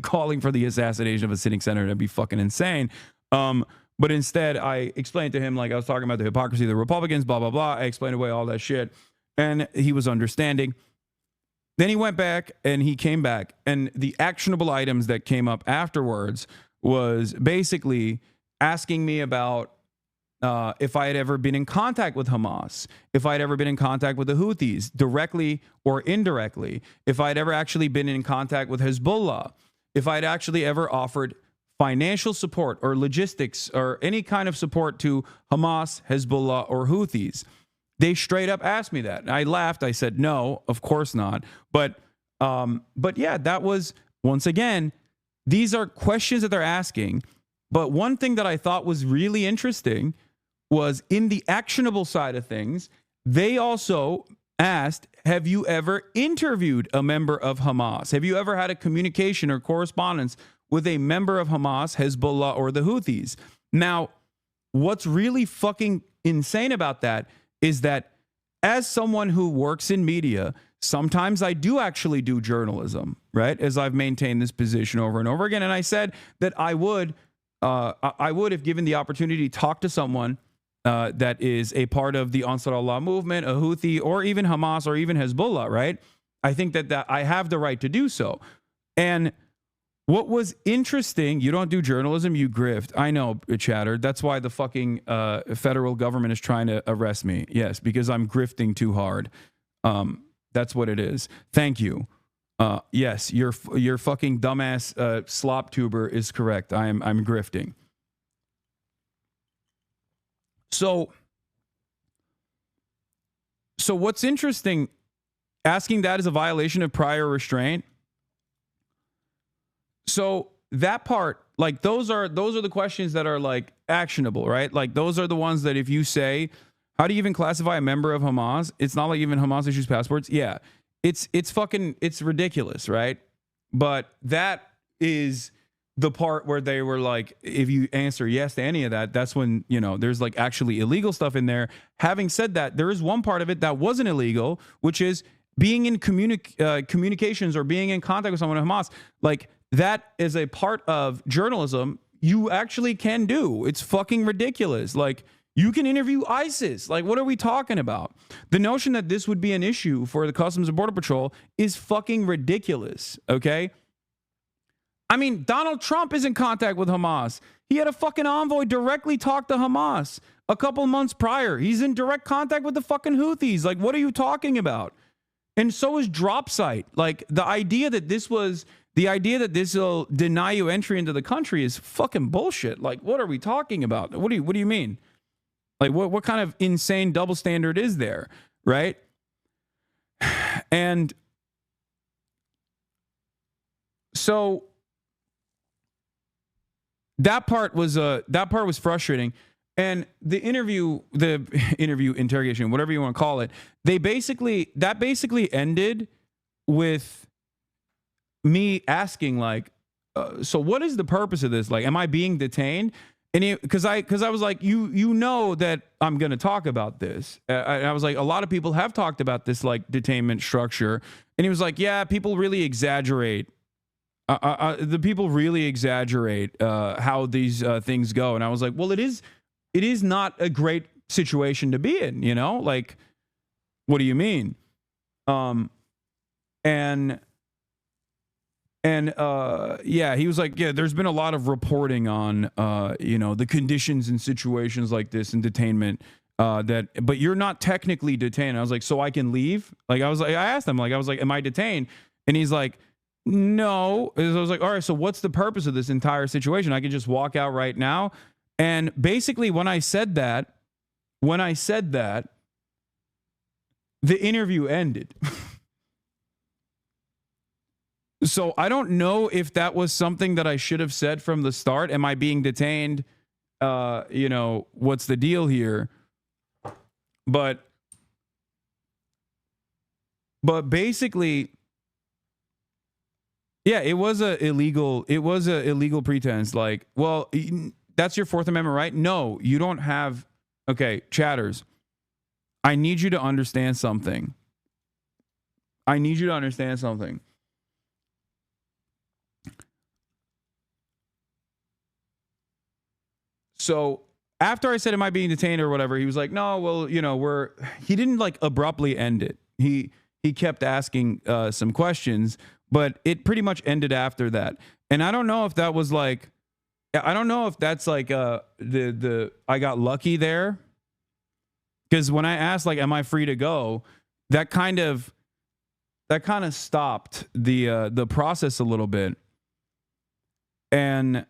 calling for the assassination of a sitting senator. That'd be fucking insane. But instead, I explained to him, like, I was talking about the hypocrisy of the Republicans, blah, blah, blah. I explained away all that shit. And he was understanding. Then he went back and he came back. And the actionable items that came up afterwards was basically asking me about if I had ever been in contact with Hamas, if I had ever been in contact with the Houthis, directly or indirectly, if I had ever actually been in contact with Hezbollah, if I had actually ever offered financial support or logistics or any kind of support to Hamas, Hezbollah, or Houthis. They straight up asked me that. And I laughed. I said, no, of course not. But But yeah, that was, once again, these are questions that they're asking. But one thing that I thought was really interesting was in the actionable side of things, they also asked, have you ever interviewed a member of Hamas? Have you ever had a communication or correspondence with a member of Hamas, Hezbollah, or the Houthis? Now, what's really fucking insane about that is that as someone who works in media, sometimes I do actually do journalism, right? As I've maintained this position over and over again. And I said that I would, if given the opportunity, talk to someone that is a part of the Ansar Allah movement, a Houthi, or even Hamas, or even Hezbollah, right? I think that I have the right to do so. And what was interesting, you don't do journalism, you grift. I know, Chatter. That's why the fucking federal government is trying to arrest me. Yes, because I'm grifting too hard. That's what it is. Thank you. Yes, your fucking dumbass slop tuber is correct. I'm grifting. So what's interesting, asking that is a violation of prior restraint. So that part, like those are the questions that are like actionable, right? Like those are the ones that if you say, how do you even classify a member of Hamas? It's not like even Hamas issues passports. Yeah, it's ridiculous, right? But that is the part where they were like, if you answer yes to any of that, that's when, you know, there's like actually illegal stuff in there. Having said that, there is one part of it that wasn't illegal, which is being in communications or being in contact with someone at Hamas. Like that is a part of journalism you actually can do. It's fucking ridiculous. Like you can interview ISIS. Like what are we talking about? The notion that this would be an issue for the Customs and Border Patrol is fucking ridiculous. Okay. I mean, Donald Trump is in contact with Hamas. He had a fucking envoy directly talk to Hamas a couple months prior. He's in direct contact with the fucking Houthis. Like, what are you talking about? And so is Dropsite. Like, the idea that this will deny you entry into the country is fucking bullshit. Like, what are we talking about? What do you mean? Like, what kind of insane double standard is there, right? And so that part was frustrating. And the interview, interrogation, whatever you want to call it, that basically ended with me asking, like, so what is the purpose of this? Like, am I being detained? And because I was like, you know that I'm going to talk about this. I was like, a lot of people have talked about this like detainment structure. And he was like, yeah, people really exaggerate. The people really exaggerate how these things go. And I was like, well, it is not a great situation to be in, you know? Like, what do you mean? Yeah, he was like, yeah, there's been a lot of reporting on, the conditions and situations like this in detainment, but you're not technically detained. I was like, so I can leave? Like, I asked him, like, am I detained? And he's like, no. I was like, all right, so what's the purpose of this entire situation? I can just walk out right now. And basically when I said that, the interview ended. So I don't know if that was something that I should have said from the start. Am I being detained? What's the deal here? But basically, yeah, it was a illegal pretense. Like, well, that's your Fourth Amendment right? No, you don't have. Okay, chatters, I need you to understand something. So after I said, am I being detained or whatever, he was like, no, well, he didn't like abruptly end it. He kept asking some questions, but it pretty much ended after that. And I don't know if that was like, I don't know if that's like I got lucky there. Because when I asked, like, am I free to go, that kind of stopped the process a little bit. And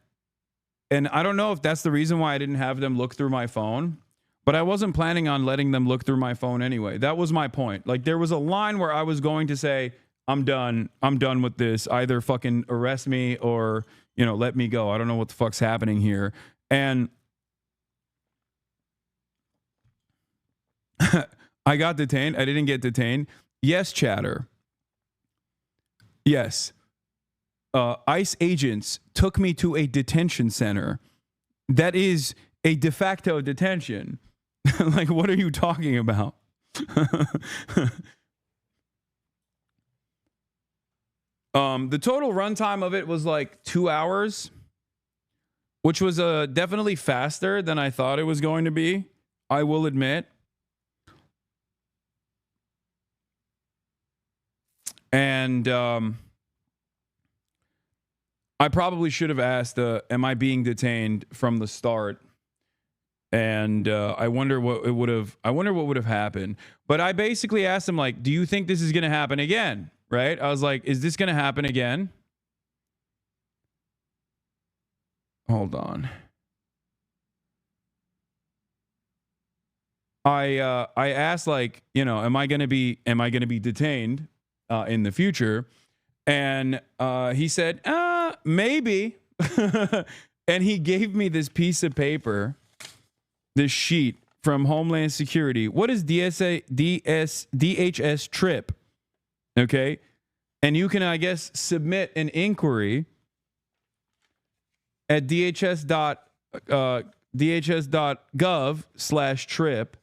I don't know if that's the reason why I didn't have them look through my phone, but I wasn't planning on letting them look through my phone anyway. That was my point. Like, there was a line where I was going to say, I'm done. I'm done with this. Either fucking arrest me or, you know, let me go. I don't know what the fuck's happening here. And I got detained. I didn't get detained. Yes, chatter. Yes. ICE agents took me to a detention center. That is a de facto detention. Like, what are you talking about? The total runtime of it was like 2 hours, which was definitely faster than I thought it was going to be, I will admit. And I probably should have asked, am I being detained from the start? And I wonder what would have happened. But I basically asked him, like, do you think this is going to happen again? Right? I was like, is this going to happen again? Hold on. I asked, like, you know, am I going to be detained in the future? And he said, maybe. And he gave me this piece of paper, this sheet from Homeland Security. What is DHS trip? Okay. And you can, I guess, submit an inquiry at dhs.gov/trip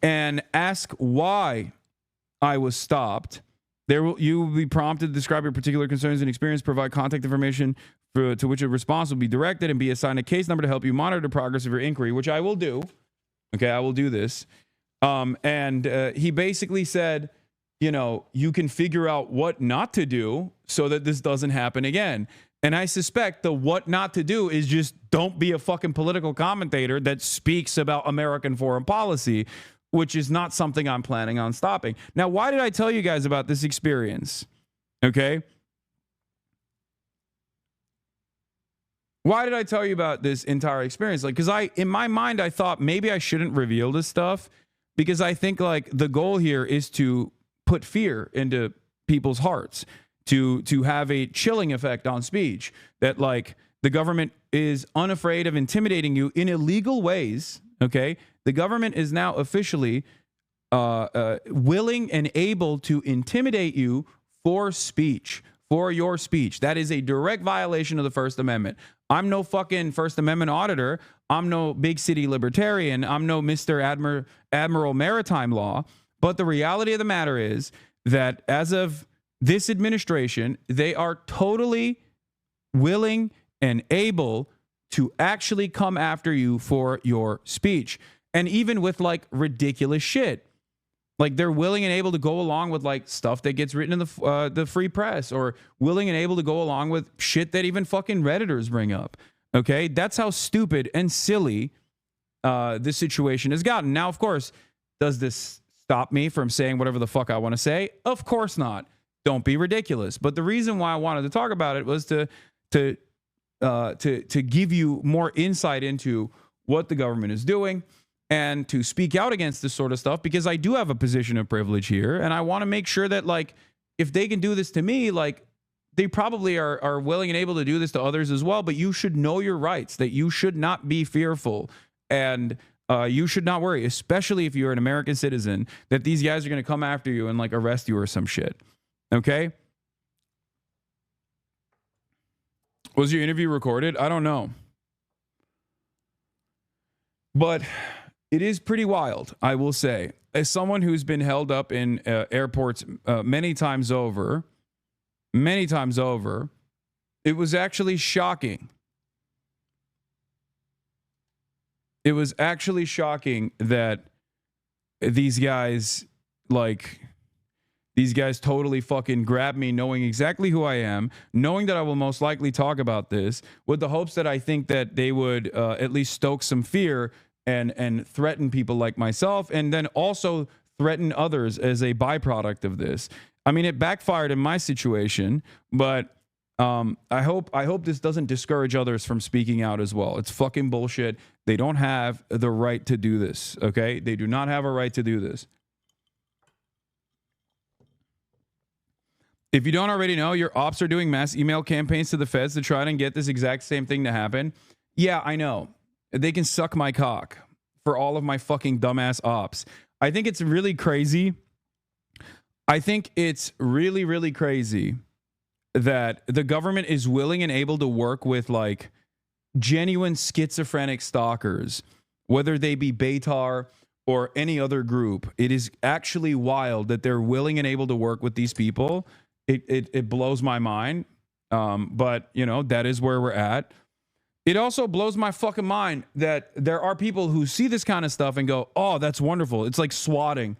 and ask why I was stopped. You will be prompted to describe your particular concerns and experience, provide contact information to which a response will be directed, and be assigned a case number to help you monitor the progress of your inquiry, which I will do. Okay, I will do this. And he basically said, you know, you can figure out what not to do so that this doesn't happen again. And I suspect the what not to do is just don't be a fucking political commentator that speaks about American foreign policy, which is not something I'm planning on stopping. Now, why did I tell you guys about this experience? Okay. Why did I tell you about this entire experience? Like, because in my mind, I thought maybe I shouldn't reveal this stuff because I think, like, the goal here is to put fear into people's hearts, to have a chilling effect on speech, that, like, the government is unafraid of intimidating you in illegal ways. Okay. The government is now officially willing and able to intimidate you for speech, for your speech. That is a direct violation of the First Amendment. I'm no fucking First Amendment auditor. I'm no big city libertarian. I'm no Mr. Admiral Maritime Law. But the reality of the matter is that as of this administration, they are totally willing and able to actually come after you for your speech. And even with, like, ridiculous shit. Like, they're willing and able to go along with, like, stuff that gets written in the free press, or willing and able to go along with shit that even fucking Redditors bring up. Okay? That's how stupid and silly this situation has gotten. Now, of course, does this stop me from saying whatever the fuck I want to say? Of course not. Don't be ridiculous. But the reason why I wanted to talk about it was to give you more insight into what the government is doing, and to speak out against this sort of stuff, because I do have a position of privilege here, and I want to make sure that, like, if they can do this to me, like, they probably are willing and able to do this to others as well. But you should know your rights, that you should not be fearful, and you should not worry, especially if you're an American citizen, that these guys are going to come after you and, like, arrest you or some shit. Okay? Was your interview recorded? I don't know. But it is pretty wild, I will say. As someone who's been held up in airports many times over, it was actually shocking. It was actually shocking that these guys totally fucking grabbed me, knowing exactly who I am, knowing that I will most likely talk about this, with the hopes that I think that they would at least stoke some fear and threaten people like myself, and then also threaten others as a byproduct of this. I mean, it backfired in my situation, but I hope this doesn't discourage others from speaking out as well. It's fucking bullshit. They don't have the right to do this, okay? They do not have a right to do this. If you don't already know, your ops are doing mass email campaigns to the feds to try and get this exact same thing to happen. Yeah, I know. They can suck my cock for all of my fucking dumbass ops. I think it's really crazy. I think it's really, really crazy that the government is willing and able to work with like genuine schizophrenic stalkers, whether they be Beitar or any other group. It is actually wild that they're willing and able to work with these people. It blows my mind. But, you know, that is where we're at. It also blows my fucking mind that there are people who see this kind of stuff and go, oh, that's wonderful. It's like swatting.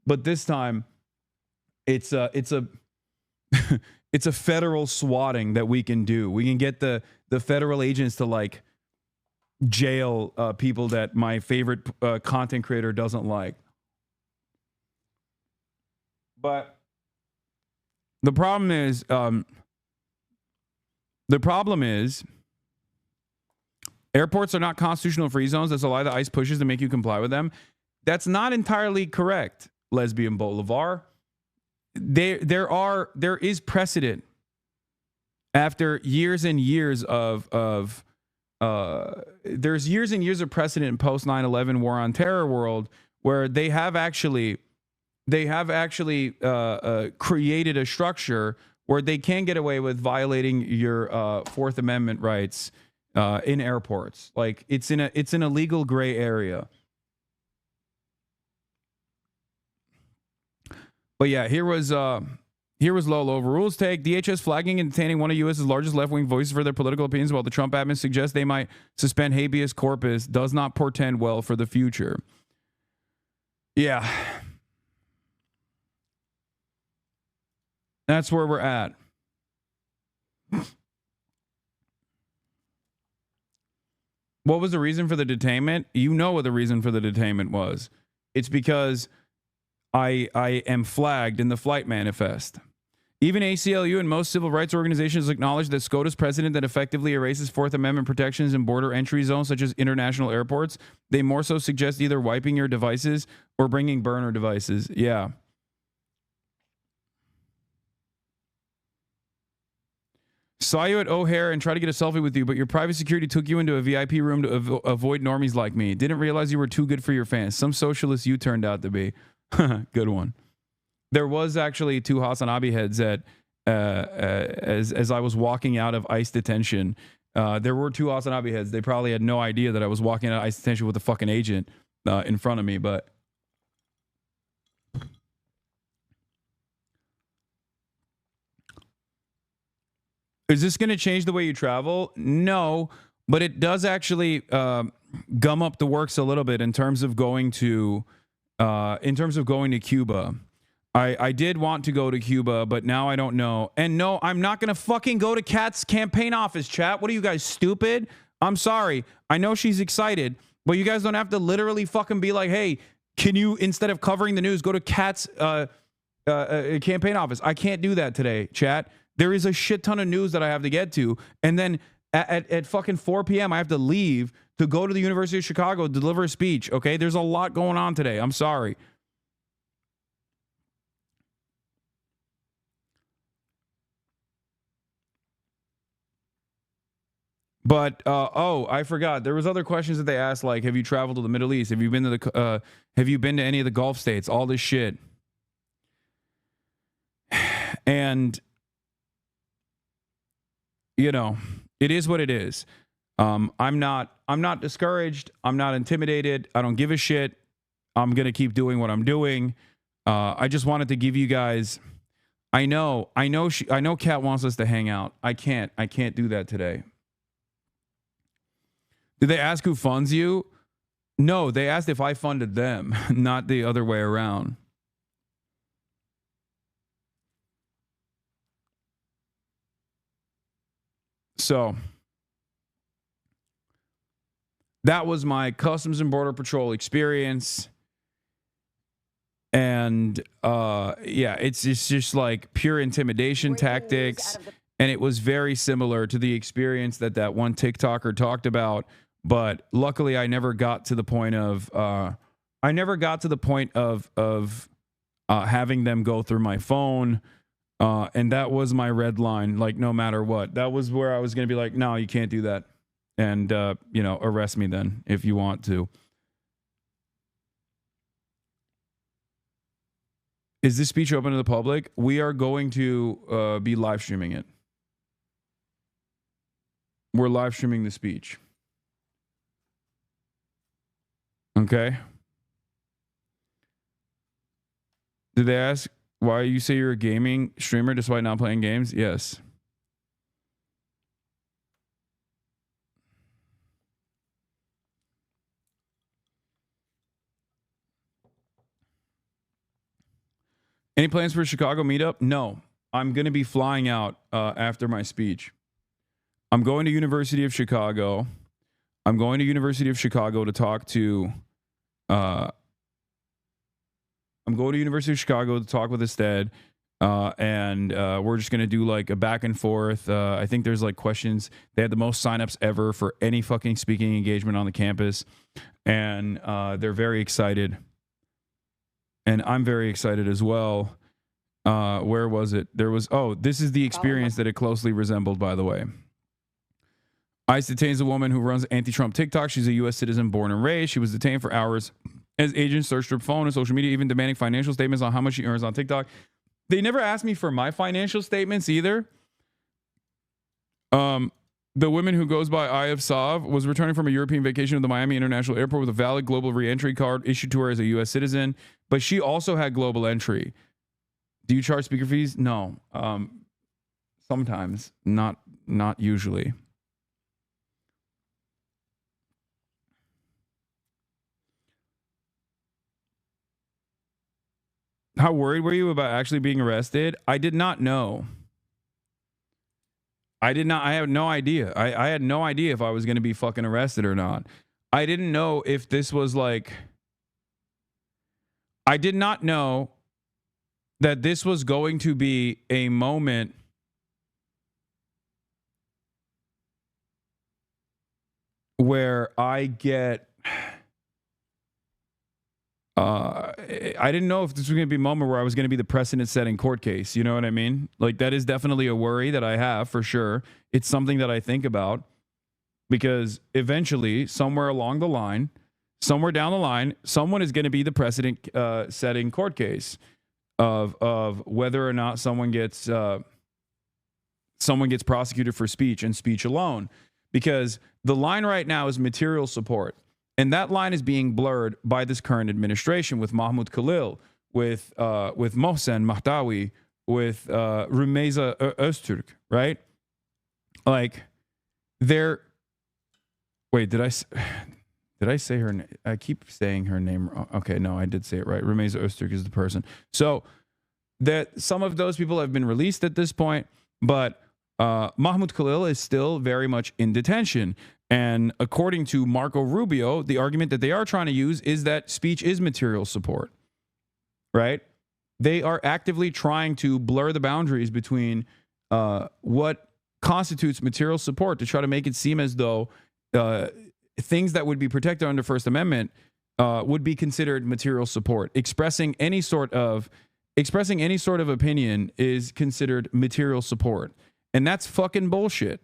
But this time, it's a it's a federal swatting that we can do. We can get the federal agents to like jail people that my favorite content creator doesn't like. But the problem is airports are not constitutional free zones. That's a lie that ICE pushes to make you comply with them. That's not entirely correct, Lesbian Bolivar. There is precedent after years and years of there's years and years of precedent in post 9/11 war on terror world where they have actually created a structure where they can get away with violating your Fourth Amendment rights in airports. Like it's in a legal gray area. But yeah, here was Lolo. Overrules take DHS flagging and detaining one of U.S.'s largest left-wing voices for their political opinions, while the Trump admin suggests they might suspend habeas corpus, does not portend well for the future. Yeah. That's where we're at. What was the reason for the detainment? You know what the reason for the detainment was. It's because I am flagged in the flight manifest. Even ACLU and most civil rights organizations acknowledge that SCOTUS precedent that effectively erases Fourth Amendment protections in border entry zones such as international airports. They more so suggest either wiping your devices or bringing burner devices. Yeah. Saw you at O'Hare and tried to get a selfie with you, but your private security took you into a VIP room to avoid normies like me. Didn't realize you were too good for your fans. Some socialist you turned out to be. Good one. There was actually 2 HasanAbi heads at as I was walking out of ICE detention. There were 2 HasanAbi heads. They probably had no idea that I was walking out of ICE detention with a fucking agent in front of me, but is this going to change the way you travel? No, but it does actually gum up the works a little bit in terms of going to Cuba. I did want to go to Cuba, but now I don't know. And no, I'm not going to fucking go to Kat's campaign office, chat. What are you guys, stupid? I'm sorry. I know she's excited, but you guys don't have to literally fucking be like, hey, can you, instead of covering the news, go to Kat's campaign office? I can't do that today, chat. There is a shit ton of news that I have to get to. And then at fucking 4 p.m., I have to leave to go to the University of Chicago to deliver a speech, okay? There's a lot going on today. I'm sorry. But, oh, I forgot. There was other questions that they asked, like, have you traveled to the Middle East? Have you been to any of the Gulf states? All this shit. And, you know, it is what it is. I'm not discouraged. I'm not intimidated. I don't give a shit. I'm going to keep doing what I'm doing. I just wanted to give you guys, I know Kat wants us to hang out. I can't do that today. Did they ask who funds you? No, they asked if I funded them, not the other way around. So that was my Customs and Border Patrol experience. And yeah, it's just like pure intimidation tactics. And it was very similar to the experience that one TikToker talked about. But luckily, I never got to the point of having them go through my phone. And that was my red line, like no matter what. That was where I was going to be like, no, you can't do that. And, you know, arrest me then if you want to. Is this speech open to the public? We are going to be live streaming it. We're live streaming the speech. Okay. Did they ask why you say you're a gaming streamer despite not playing games? Yes. Any plans for a Chicago meetup? No. I'm going to be flying out after my speech. I'm going to University of Chicago. I'm going to University of Chicago to talk to I'm going to University of Chicago to talk with ASTEAD, and we're just going to do like a back and forth. I think there's like questions. They had the most signups ever for any fucking speaking engagement on the campus, and they're very excited. And I'm very excited as well. Where was it? There was, this is the experience that it closely resembled, by the way. ICE detains a woman who runs anti-Trump TikTok. She's a U.S. citizen born and raised. She was detained for hours as agents searched her phone and social media, even demanding financial statements on how much she earns on TikTok. They never asked me for my financial statements either. The woman who goes by Eye of Sav was returning from a European vacation at the Miami International Airport with a valid global re-entry card issued to her as a U.S. citizen, but she also had global entry. Do you charge speaker fees? No. Sometimes, not usually. How worried were you about actually being arrested? I did not know. I had no idea. I had no idea if I was going to be fucking arrested or not. I didn't know if this was like... I did not know that this was going to be a moment where I get... I didn't know if this was going to be a moment where I was going to be the precedent-setting court case. You know what I mean? Like, that is definitely a worry that I have, for sure. It's something that I think about because eventually, somewhere along the line, somewhere down the line, someone is going to be the precedent-setting court case of whether or not someone gets prosecuted for speech and speech alone. Because the line right now is material support. And that line is being blurred by this current administration with Mahmoud Khalil, with Mohsen Mahdawi, with Rumeysa Öztürk, right? Like, they're... Wait, did I say her name? I keep saying her name wrong. Okay, no, I did say it right. Rumeysa Öztürk is the person. So, that some of those people have been released at this point, but Mahmoud Khalil is still very much in detention. And according to Marco Rubio, the argument that they are trying to use is that speech is material support, right? They are actively trying to blur the boundaries between what constitutes material support to try to make it seem as though things that would be protected under First Amendment would be considered material support. Expressing any sort of opinion is considered material support. And that's fucking bullshit.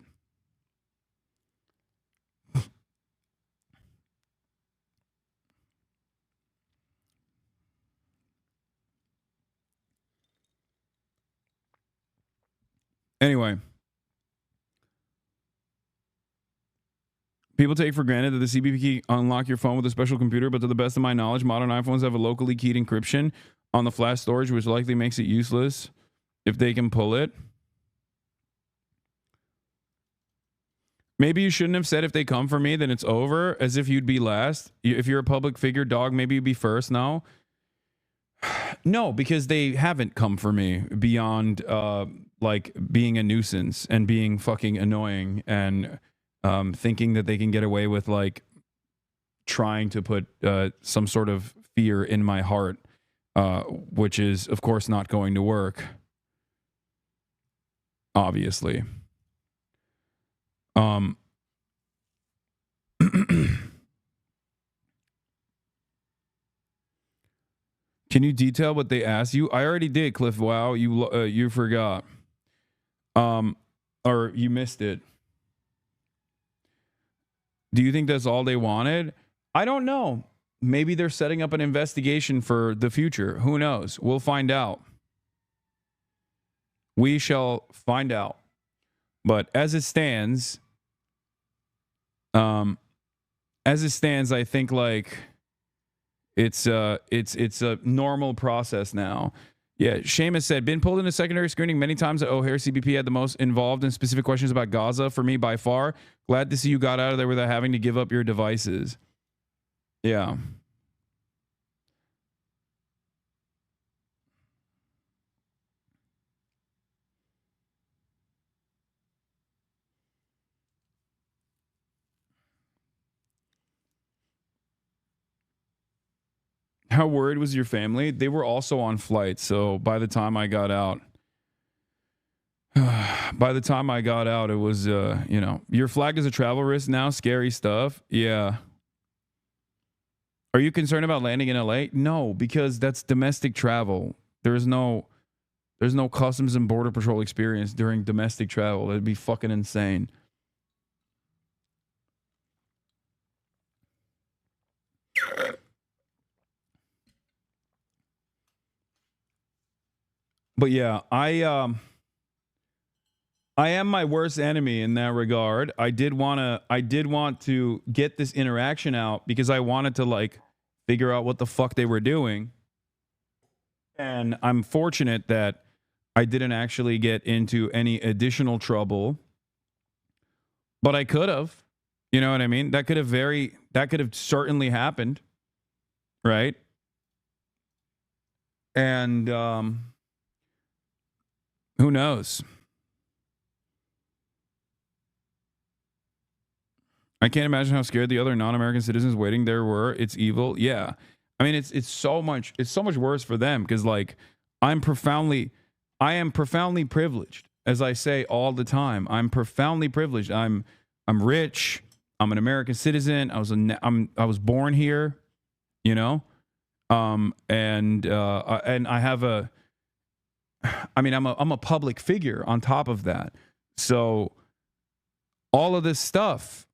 Anyway, people take for granted that the CBP can unlock your phone with a special computer, but to the best of my knowledge, modern iPhones have a locally keyed encryption on the flash storage, which likely makes it useless if they can pull it. Maybe you shouldn't have said if they come for me, then it's over, as if you'd be last. If you're a public figure, dog, maybe you'd be first now. No, because they haven't come for me beyond like being a nuisance and being fucking annoying and thinking that they can get away with like trying to put some sort of fear in my heart, which is of course not going to work. Obviously. Can you detail what they asked you? I already did, Cliff. Wow, you forgot. Or you missed it. Do you think that's all they wanted? I don't know. Maybe they're setting up an investigation for the future. Who knows? We'll find out. We shall find out. But as it stands, I think like it's a normal process now. Yeah, Seamus said, been pulled into secondary screening many times at O'Hare. CBP had the most involved in specific questions about Gaza for me by far. Glad to see you got out of there without having to give up your devices. Yeah. How worried was your family? They were also on flight. So by the time I got out, it was, you're flagged as a travel risk now. Scary stuff. Yeah. Are you concerned about landing in LA? No, because that's domestic travel. There's no customs and border patrol experience during domestic travel. That'd be fucking insane. But yeah, I am my worst enemy in that regard. I did want to get this interaction out because I wanted to like figure out what the fuck they were doing. And I'm fortunate that I didn't actually get into any additional trouble. But I could have. You know what I mean? That could have certainly happened. Right? And who knows? I can't imagine how scared the other non-American citizens waiting there were. It's evil. Yeah. I mean, it's so much worse for them because like I am profoundly privileged. As I say all the time, I'm profoundly privileged. I'm rich. I'm an American citizen. I was born here, you know? And I have I'm a public figure on top of that. So all of this stuff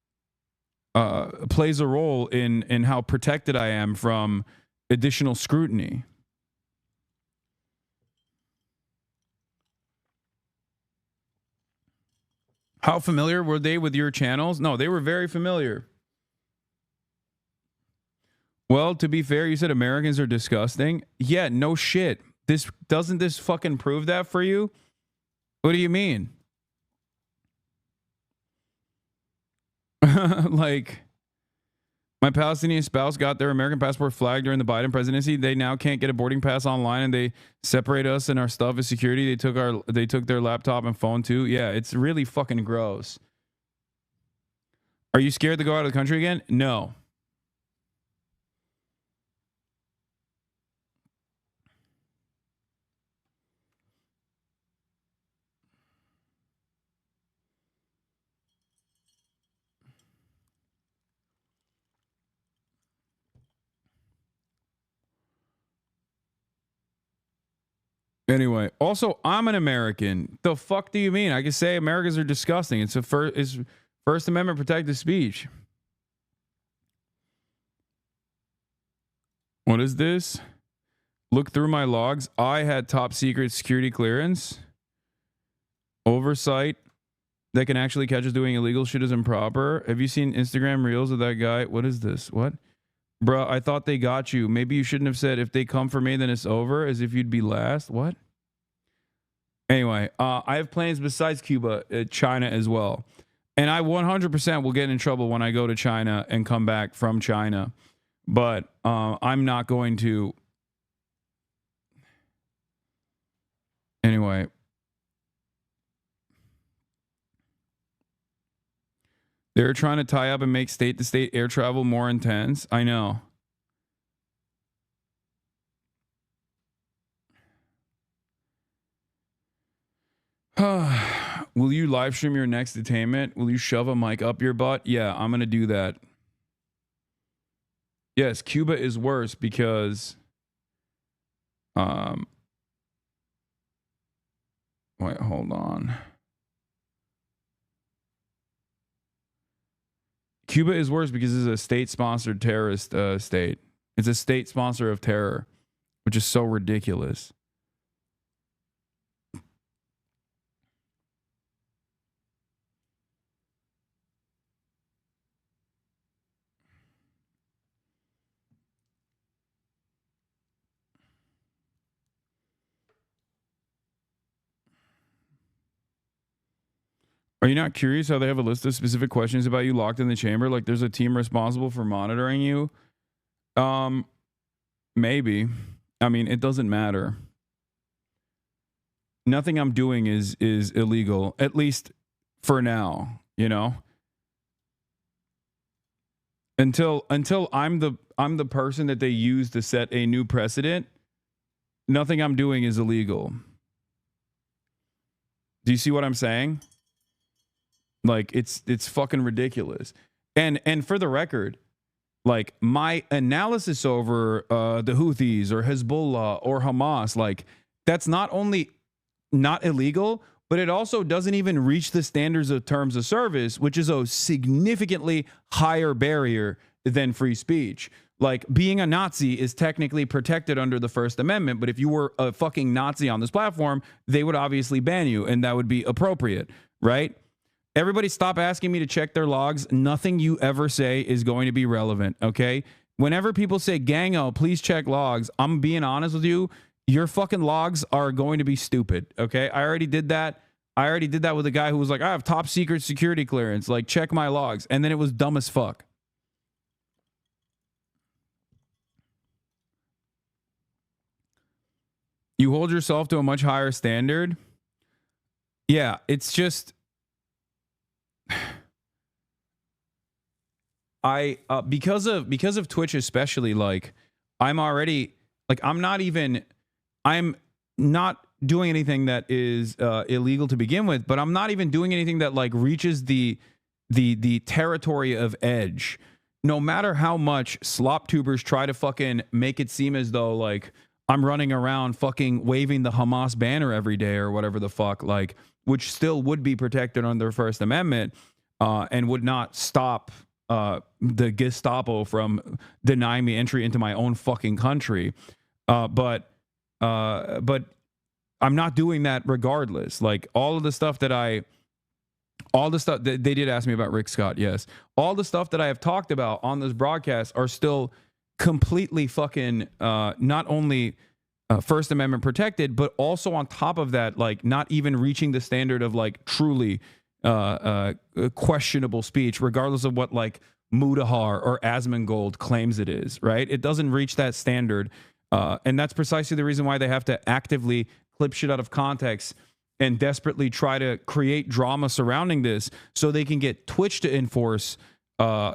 plays a role in how protected I am from additional scrutiny. How familiar were they with your channels? No, they were very familiar. Well, to be fair, you said Americans are disgusting. Yeah, no shit. Doesn't this fucking prove that for you? What do you mean? Like, my Palestinian spouse got their American passport flagged during the Biden presidency. They now can't get a boarding pass online, and they separate us and our stuff as security. They took their laptop and phone too. Yeah, it's really fucking gross. Are you scared to go out of the country again? No. Anyway, also, I'm an American. The fuck do you mean? I can say Americans are disgusting. It's First Amendment protected speech. What is this? Look through my logs. I had top secret security clearance. Oversight that can actually catch us doing illegal shit is improper. Have you seen Instagram reels of that guy? What is this? What? Bruh, I thought they got you. Maybe you shouldn't have said if they come for me, then it's over, as if you'd be last. What? Anyway, I have plans besides Cuba, China as well. And I 100% will get in trouble when I go to China and come back from China. But I'm not going to. Anyway. They're trying to tie up and make state-to-state air travel more intense. I know. Will you live stream your next detainment? Will you shove a mic up your butt? Yeah, I'm going to do that. Yes, Cuba is worse because Wait, hold on. Cuba is worse because it's a state-sponsored terrorist state. It's a state sponsor of terror, which is so ridiculous. Are you not curious how they have a list of specific questions about you locked in the chamber? Like there's a team responsible for monitoring you? Maybe. I mean, it doesn't matter. Nothing I'm doing is illegal, at least for now, you know? Until I'm the person that they use to set a new precedent, nothing I'm doing is illegal. Do you see what I'm saying? Like it's fucking ridiculous. And for the record, like my analysis over the Houthis or Hezbollah or Hamas, like that's not only not illegal, but it also doesn't even reach the standards of terms of service, which is a significantly higher barrier than free speech. Like being a Nazi is technically protected under the First Amendment, but if you were a fucking Nazi on this platform, they would obviously ban you, and that would be appropriate, right? Everybody stop asking me to check their logs. Nothing you ever say is going to be relevant, okay? Whenever people say, Gango, please check logs, I'm being honest with you, your fucking logs are going to be stupid, okay? I already did that. I already did that with a guy who was like, I have top secret security clearance. Like, check my logs. And then it was dumb as fuck. You hold yourself to a much higher standard. Yeah, it's just... because of Twitch especially, like I'm not doing anything that is illegal to begin with, but I'm not even doing anything that like reaches the territory of edge. No matter how much slop tubers try to fucking make it seem as though like I'm running around fucking waving the Hamas banner every day or whatever the fuck, like, which still would be protected under First Amendment and would not stop the Gestapo from denying me entry into my own fucking country. But I'm not doing that regardless. Like all the stuff that they did ask me about Rick Scott. Yes. All the stuff that I have talked about on this broadcast are still completely fucking not only First Amendment protected, but also on top of that, like not even reaching the standard of like truly questionable speech, regardless of what like Mudahar or Asmongold claims it is, right? It doesn't reach that standard. And that's precisely the reason why they have to actively clip shit out of context and desperately try to create drama surrounding this so they can get Twitch to enforce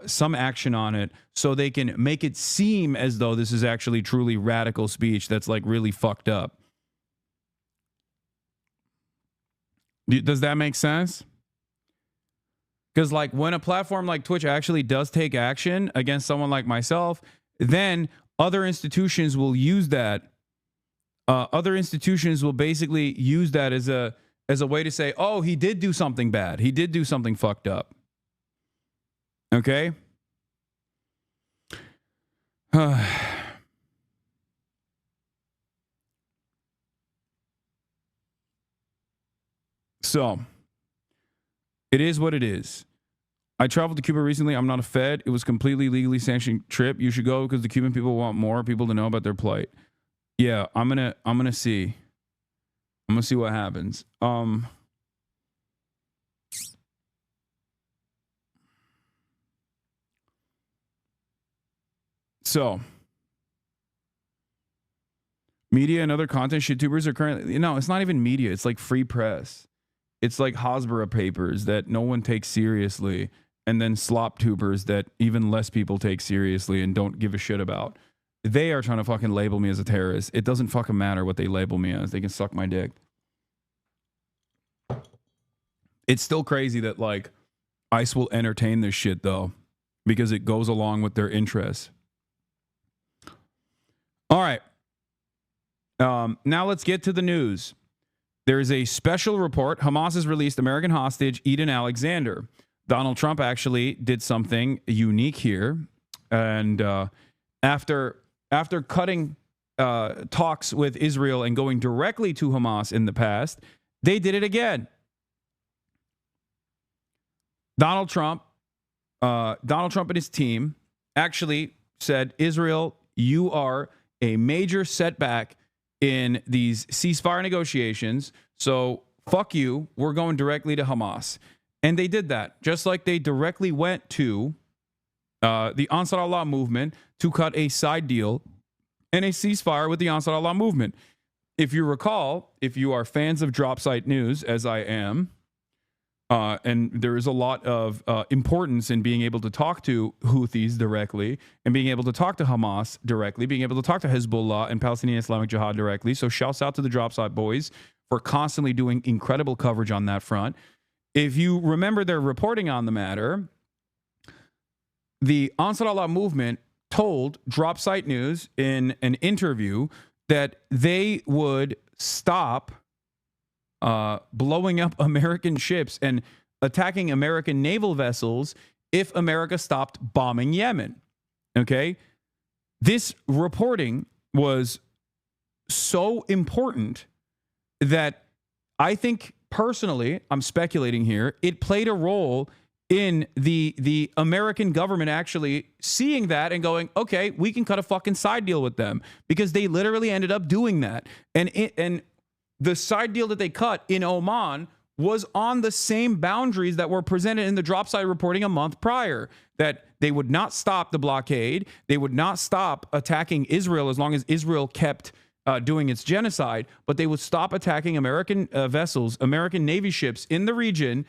some action on it, so they can make it seem as though this is actually truly radical speech that's like really fucked up. Does that make sense? Because like when a platform like Twitch actually does take action against someone like myself, then other institutions will use that. Other institutions will basically use that as a way to say, oh, he did do something bad. He did do something fucked up. Okay? So, it is what it is. I traveled to Cuba recently. I'm not a Fed. It was completely legally sanctioned trip. You should go because the Cuban people want more people to know about their plight. Yeah, I'm gonna see. I'm gonna see what happens. So, media and other content YouTubers are currently, no, it's not even media. It's like free press. It's like Hasbara papers that no one takes seriously, and then slop tubers that even less people take seriously and don't give a shit about. They are trying to fucking label me as a terrorist. It doesn't fucking matter what they label me as. They can suck my dick. It's still crazy that like ICE will entertain this shit though, because it goes along with their interests. All right. Now let's get to the news. There is a special report. Hamas has released American hostage Eden Alexander. Donald Trump actually did something unique here. And after cutting talks with Israel and going directly to Hamas in the past, they did it again. Donald Trump and his team actually said, Israel, you are a major setback in these ceasefire negotiations. So fuck you. We're going directly to Hamas. And they did that, just like they directly went to the Ansar Allah movement to cut a side deal and a ceasefire with the Ansar Allah movement. If you recall, if you are fans of Drop Site News, as I am, and there is a lot of importance in being able to talk to Houthis directly and being able to talk to Hamas directly, being able to talk to Hezbollah and Palestinian Islamic Jihad directly. So shouts out to the Drop Site boys for constantly doing incredible coverage on that front. If you remember their reporting on the matter, the Ansar Allah movement told Drop Site News in an interview that they would stop blowing up American ships and attacking American naval vessels if America stopped bombing Yemen. Okay? This reporting was so important that I think personally, I'm speculating here, it played a role in the American government actually seeing that and going, okay, we can cut a fucking side deal with them, because they literally ended up doing that. And the side deal that they cut in Oman was on the same boundaries that were presented in the Drop Site reporting a month prior, that they would not stop the blockade. They would not stop attacking Israel as long as Israel kept doing its genocide, but they would stop attacking American vessels, American Navy ships in the region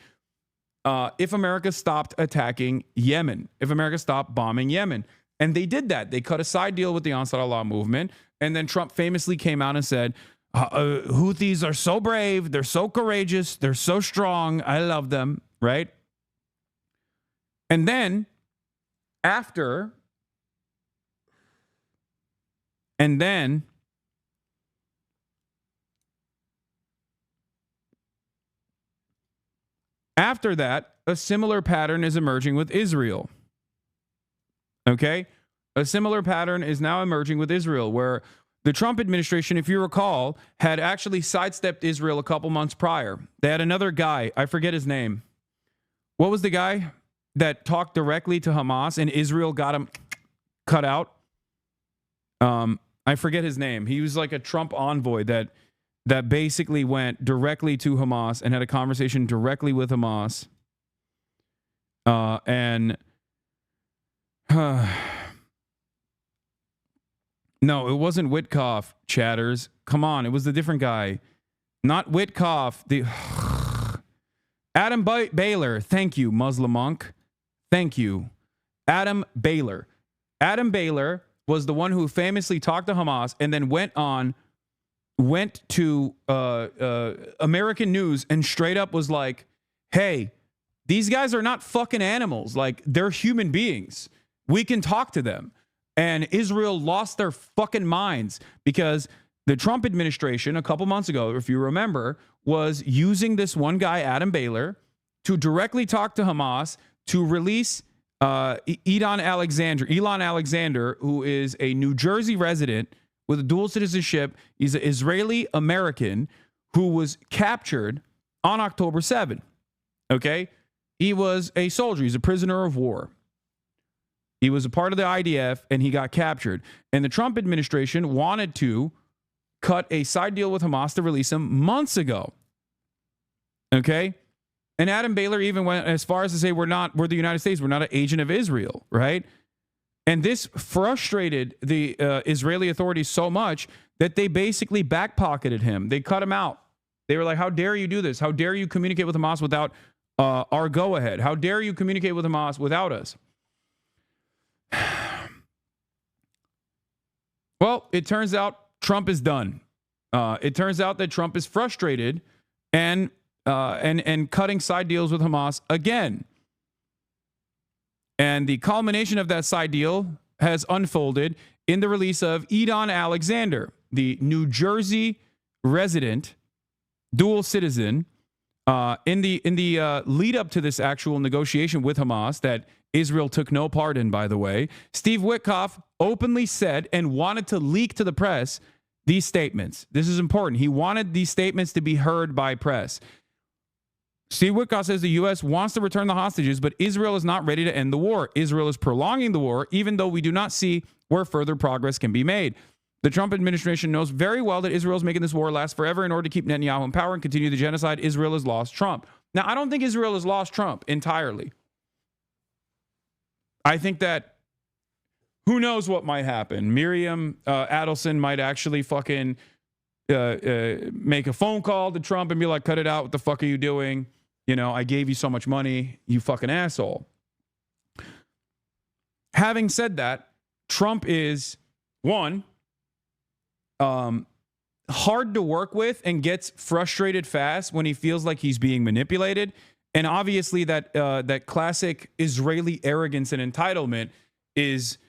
if America stopped attacking Yemen, if America stopped bombing Yemen. And they did that. They cut a side deal with the Ansar Allah movement. And then Trump famously came out and said, Houthis are so brave. They're so courageous. They're so strong. I love them. Right? And then after that, a similar pattern is emerging with Israel. Okay? A similar pattern is now emerging with Israel, where the Trump administration, if you recall, had actually sidestepped Israel a couple months prior. They had another guy, I forget his name. What was the guy that talked directly to Hamas and Israel got him cut out? I forget his name. He was like a Trump envoy that basically went directly to Hamas and had a conversation directly with Hamas. No, it wasn't Witkoff, chatters. Come on, it was the different guy. Not Witkoff. Adam Baylor. Thank you, Muslim monk. Thank you. Adam Baylor. Adam Baylor was the one who famously talked to Hamas and then went to American news and straight up was like, hey, these guys are not fucking animals. Like, they're human beings. We can talk to them. And Israel lost their fucking minds because the Trump administration a couple months ago, if you remember, was using this one guy, Adam Baylor, to directly talk to Hamas to release Elon Alexander, who is a New Jersey resident with a dual citizenship. He's an Israeli American who was captured on October 7th. Okay? He was a soldier. He's a prisoner of war. He was a part of the IDF and he got captured. And the Trump administration wanted to cut a side deal with Hamas to release him months ago. Okay? And Adam Baylor even went as far as to say, we're the United States. We're not an agent of Israel, right? And this frustrated the Israeli authorities so much that they basically backpocketed him. They cut him out. They were like, how dare you do this? How dare you communicate with Hamas without our go-ahead? How dare you communicate with Hamas without us? Well, it turns out Trump is done. It turns out that Trump is frustrated and cutting side deals with Hamas again. And the culmination of that side deal has unfolded in the release of Eden Alexander, the New Jersey resident, dual citizen, in the lead up to this actual negotiation with Hamas that Israel took no part in, by the way, Steve Witkoff openly said and wanted to leak to the press these statements. This is important. He wanted these statements to be heard by press. Steve Witkoff says the U.S. wants to return the hostages, but Israel is not ready to end the war. Israel is prolonging the war, even though we do not see where further progress can be made. The Trump administration knows very well that Israel is making this war last forever in order to keep Netanyahu in power and continue the genocide. Israel has lost Trump. Now, I don't think Israel has lost Trump entirely. I think that who knows what might happen. Miriam Adelson might actually fucking make a phone call to Trump and be like, cut it out. What the fuck are you doing? You know, I gave you so much money, you fucking asshole. Having said that, Trump is, one, hard to work with and gets frustrated fast when he feels like he's being manipulated. And obviously that classic Israeli arrogance and entitlement is,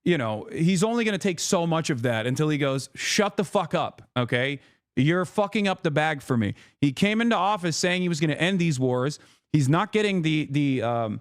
you know, he's only going to take so much of that until he goes, shut the fuck up, okay? You're fucking up the bag for me. He came into office saying he was going to end these wars. He's not getting the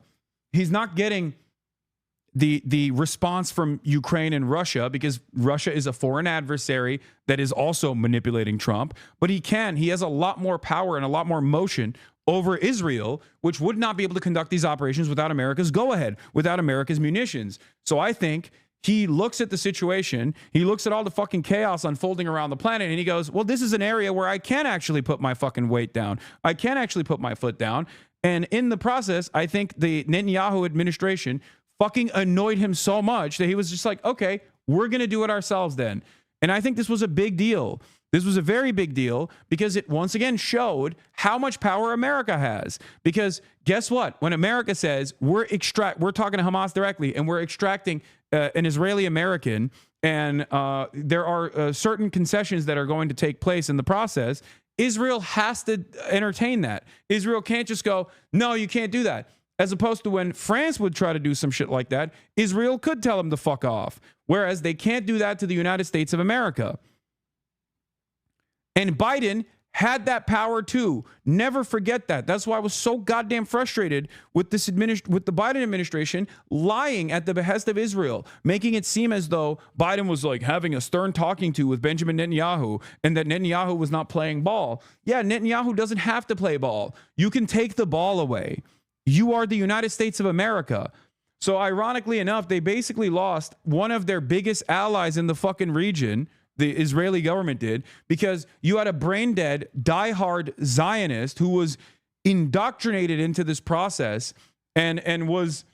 response from Ukraine and Russia because Russia is a foreign adversary that is also manipulating Trump. But he has a lot more power and a lot more motion over Israel, which would not be able to conduct these operations without America's go-ahead, without America's munitions. So I think he looks at the situation, he looks at all the fucking chaos unfolding around the planet, and he goes, well, this is an area where I can actually put my fucking weight down. I can actually put my foot down. And in the process, I think the Netanyahu administration fucking annoyed him so much that he was just like, okay, we're going to do it ourselves then. And I think this was a big deal. This was a very big deal because it once again showed how much power America has. Because guess what? When America says we're talking to Hamas directly and we're extracting an Israeli American, and there are certain concessions that are going to take place in the process, Israel has to entertain that. Israel can't just go, no, you can't do that. As opposed to when France would try to do some shit like that, Israel could tell them to fuck off. Whereas they can't do that to the United States of America. And Biden had that power too. Never forget that. That's why I was so goddamn frustrated with the Biden administration lying at the behest of Israel, making it seem as though Biden was like having a stern talking to with Benjamin Netanyahu and that Netanyahu was not playing ball. Yeah, Netanyahu doesn't have to play ball. You can take the ball away. You are the United States of America. So ironically enough, they basically lost one of their biggest allies in the fucking region, the Israeli government did, because you had a brain-dead, diehard Zionist who was indoctrinated into this process and was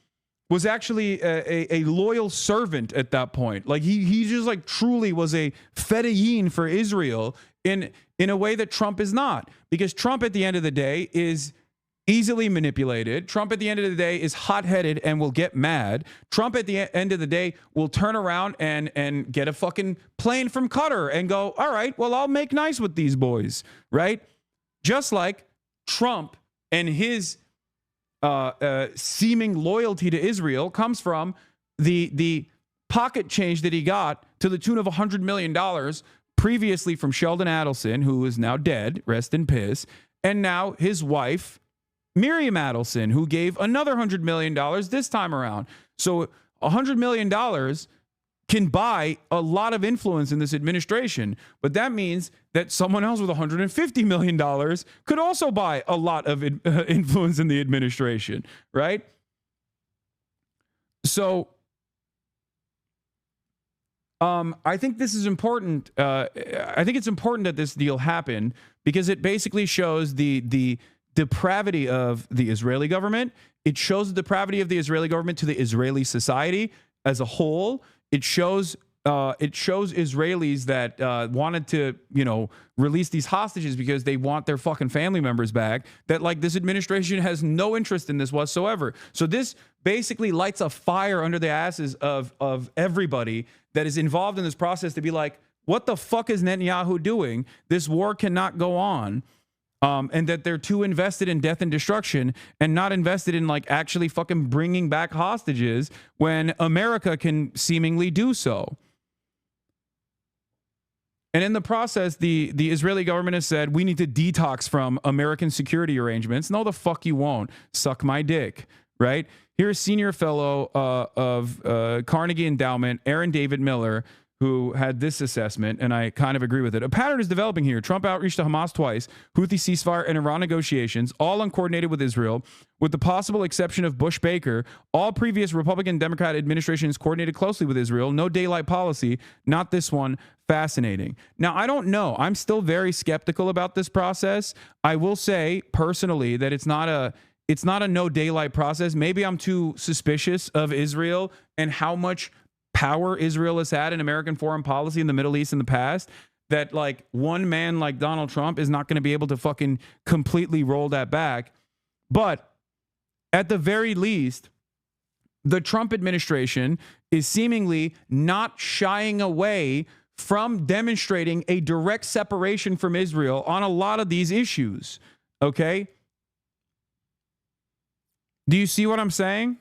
actually a loyal servant at that point. Like he just like truly was a fedayeen for Israel in a way that Trump is not. Because Trump at the end of the day is easily manipulated. Trump at the end of the day is hot-headed and will get mad. Trump at the end of the day will turn around and get a fucking plane from Qatar and go, all right, well, I'll make nice with these boys, right? Just like Trump and his seeming loyalty to Israel comes from the pocket change that he got to the tune of $100 million previously from Sheldon Adelson, who is now dead, rest in piss, and now his wife, Miriam Adelson, who gave another $100 million this time around. So $100 million can buy a lot of influence in this administration, but that means that someone else with $150 million could also buy a lot of influence in the administration, right? So I think this is important. I think it's important that this deal happened because it basically shows the depravity of the Israeli government. It shows the depravity of the Israeli government to the Israeli society as a whole. It shows Israelis that wanted to, release these hostages because they want their fucking family members back, that like this administration has no interest in this whatsoever. So this basically lights a fire under the asses of everybody that is involved in this process to be like, what the fuck is Netanyahu doing? This war cannot go on. And that they're too invested in death and destruction and not invested in like actually fucking bringing back hostages when America can seemingly do so. And in the process, the Israeli government has said, we need to detox from American security arrangements. No, the fuck you won't. Suck my dick, right? Here's senior fellow of Carnegie Endowment, Aaron David Miller, who had this assessment, and I kind of agree with it. A pattern is developing here. Trump outreach to Hamas twice, Houthi ceasefire and Iran negotiations, all uncoordinated with Israel, with the possible exception of Bush-Baker. All previous Republican Democrat administrations coordinated closely with Israel. No daylight policy. Not this one. Fascinating. Now, I don't know. I'm still very skeptical about this process. I will say personally that it's not a no daylight process. Maybe I'm too suspicious of Israel and how much power Israel has had in American foreign policy in the Middle East in the past, that like one man like Donald Trump is not going to be able to fucking completely roll that back. But at the very least, the Trump administration is seemingly not shying away from demonstrating a direct separation from Israel on a lot of these issues. Okay? Do you see what I'm saying?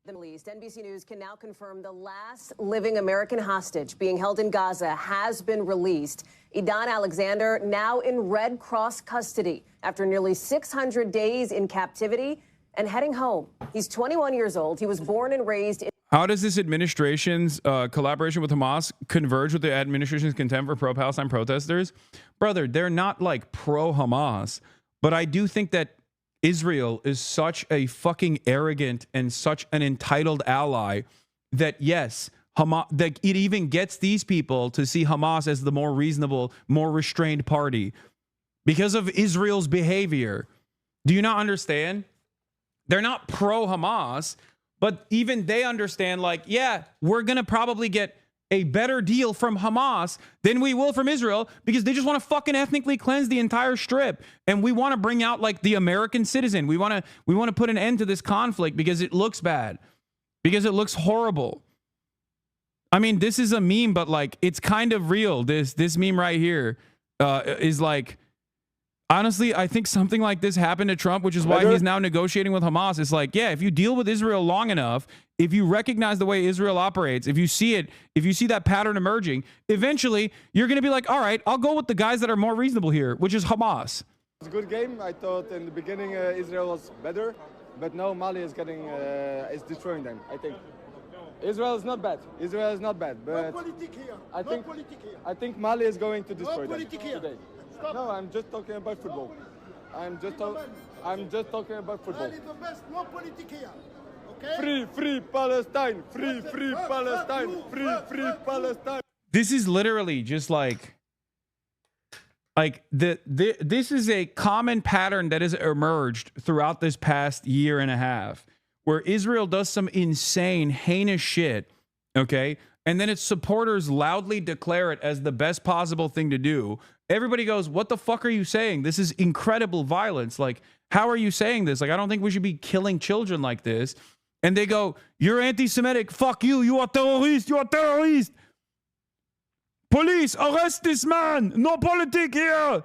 The Middle East. NBC News can now confirm the last living American hostage being held in Gaza has been released. Idan Alexander now in Red Cross custody after nearly 600 days in captivity and heading home. He's 21 years old. He was born and raised in... How does this administration's collaboration with Hamas converge with the administration's contempt for pro-Palestine protesters? Brother, they're not like pro-Hamas, but I do think that Israel is such a fucking arrogant and such an entitled ally that, yes, Hamas, that it even gets these people to see Hamas as the more reasonable, more restrained party because of Israel's behavior. Do you not understand? They're not pro-Hamas, but even they understand, like, yeah, we're going to probably get a better deal from Hamas than we will from Israel because they just want to fucking ethnically cleanse the entire strip. And we want to bring out like the American citizen. We want to put an end to this conflict because it looks bad, because it looks horrible. I mean, this is a meme, but like it's kind of real. This meme right here is like, honestly, I think something like this happened to Trump, which is why he's now negotiating with Hamas. It's like, yeah, if you deal with Israel long enough, if you recognize the way Israel operates, if you see it, if you see that pattern emerging, eventually you're going to be like, all right, I'll go with the guys that are more reasonable here, which is Hamas. It's a good game. I thought in the beginning Israel was better, but now Mali is is destroying them, I think. Israel is not bad. Israel is not bad, but I think Mali is going to destroy them today. No, I'm just talking about football. I'm just talking about football. No politic here. Okay? Free Palestine. Free Palestine. Free Palestine. This is literally just like this is a common pattern that has emerged throughout this past year and a half, where Israel does some insane, heinous shit, okay? And then its supporters loudly declare it as the best possible thing to do. Everybody goes, what the fuck are you saying? This is incredible violence. Like, how are you saying this? Like, I don't think we should be killing children like this. And they go, you're anti-Semitic. Fuck you. You are terrorist. You are terrorist. Police, arrest this man. No politic here.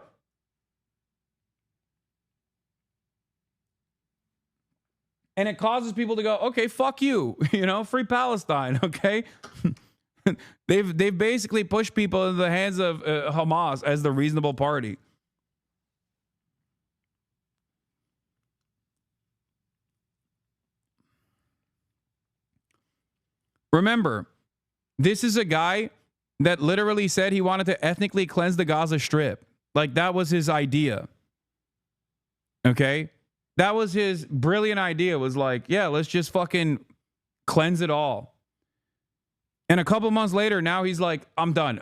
And it causes people to go, okay, fuck you. You know, free Palestine, okay? They've basically pushed people into the hands of Hamas as the reasonable party. Remember, this is a guy that literally said he wanted to ethnically cleanse the Gaza Strip. Like, that was his idea. Okay? That was his brilliant idea, was like, yeah, let's just fucking cleanse it all. And a couple months later, now he's like, I'm done.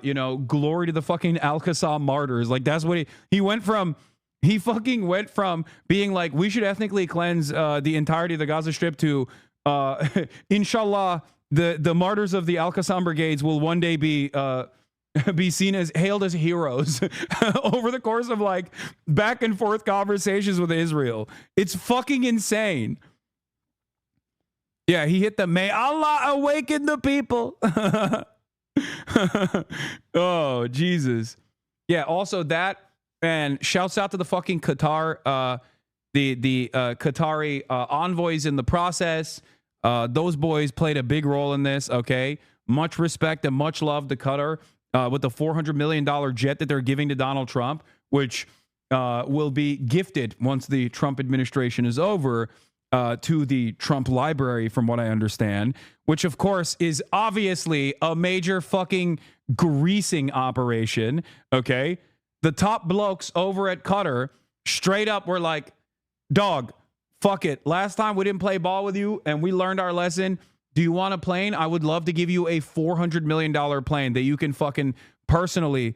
You know, glory to the fucking Al-Qassam martyrs. Like, that's what he went from. He fucking went from being like, we should ethnically cleanse the entirety of the Gaza Strip to, inshallah, the martyrs of the Al-Qassam brigades will one day be seen as, hailed as heroes over the course of like back and forth conversations with Israel. It's fucking insane. Yeah, he hit the may Allah awaken the people. Oh, Jesus. Yeah, also that, and shouts out to the fucking Qatar, the Qatari envoys in the process. Those boys played a big role in this, okay? Much respect and much love to Qatar with the $400 million jet that they're giving to Donald Trump, which will be gifted once the Trump administration is over to the Trump library, from what I understand, which, of course, is obviously a major fucking greasing operation. Okay. The top blokes over at Qatar straight up were like, dog, fuck it. Last time we didn't play ball with you and we learned our lesson. Do you want a plane? I would love to give you a $400 million plane that you can fucking personally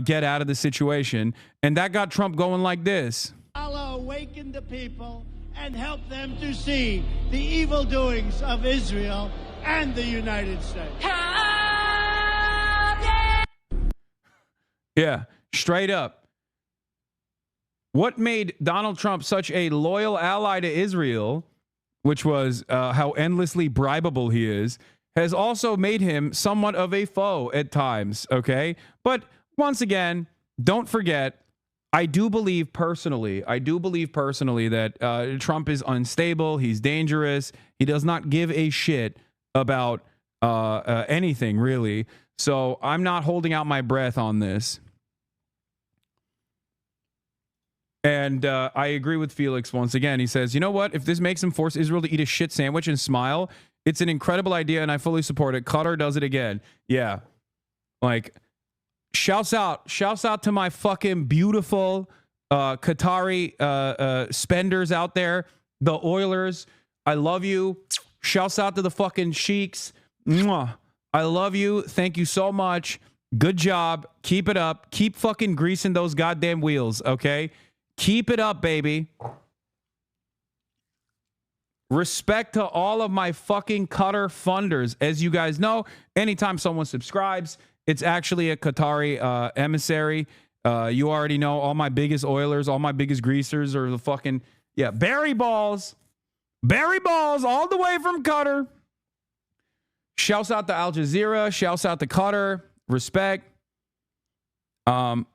get out of the situation. And that got Trump going like this. Allah awaken the people and help them to see the evil doings of Israel and the United States. Yeah, straight up. What made Donald Trump such a loyal ally to Israel, which was how endlessly bribable he is, has also made him somewhat of a foe at times, okay? But once again, don't forget, I do believe personally that Trump is unstable, he's dangerous, he does not give a shit about anything, really. So I'm not holding out my breath on this. And I agree with Felix once again. He says, you know what? If this makes him force Israel to eat a shit sandwich and smile, it's an incredible idea and I fully support it. Qatar does it again. Yeah. Like, shouts out to my fucking beautiful Qatari spenders out there. The Oilers. I love you. Shouts out to the fucking Sheiks. Mwah. I love you. Thank you so much. Good job. Keep it up. Keep fucking greasing those goddamn wheels, okay? Keep it up, baby. Respect to all of my fucking Qatar funders. As you guys know, anytime someone subscribes, it's actually a Qatari emissary. You already know all my biggest Oilers, all my biggest greasers are the fucking, yeah, Barry Balls all the way from Qatar. Shouts out to Al Jazeera. Shouts out to Qatar. Respect. You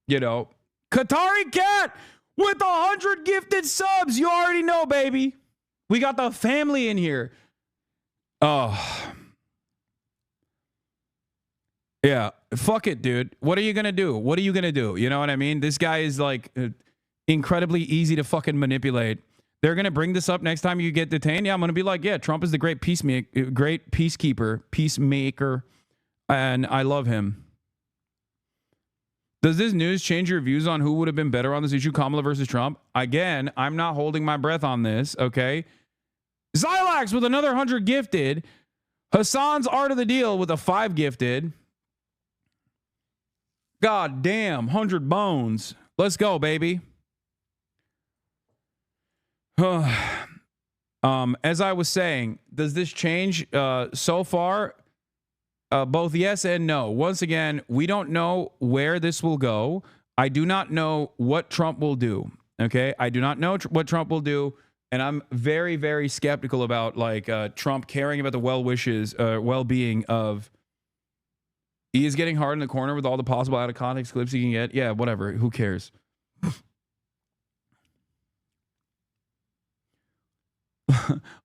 know, Qatari Cat with 100 gifted subs. You already know, baby. We got the family in here. Oh. Yeah. Fuck it, dude. What are you going to do? What are you going to do? You know what I mean? This guy is like incredibly easy to fucking manipulate. They're going to bring this up next time you get detained. Yeah, I'm going to be like, yeah, Trump is the great peacemaker, and I love him. Does this news change your views on who would have been better on this issue, Kamala versus Trump? Again, I'm not holding my breath on this, okay? Zylax with another 100 gifted. Hasan's Art of the Deal with a 5 gifted. God damn, 100 bones. Let's go, baby. As I was saying, does this change so far? Both yes and no. Once again, we don't know where this will go. I do not know what Trump will do. Okay, I do not know what Trump will do, and I'm very, very skeptical about like Trump caring about the well-being of. He is getting hard in the corner with all the possible out of context clips he can get. Yeah, whatever. Who cares?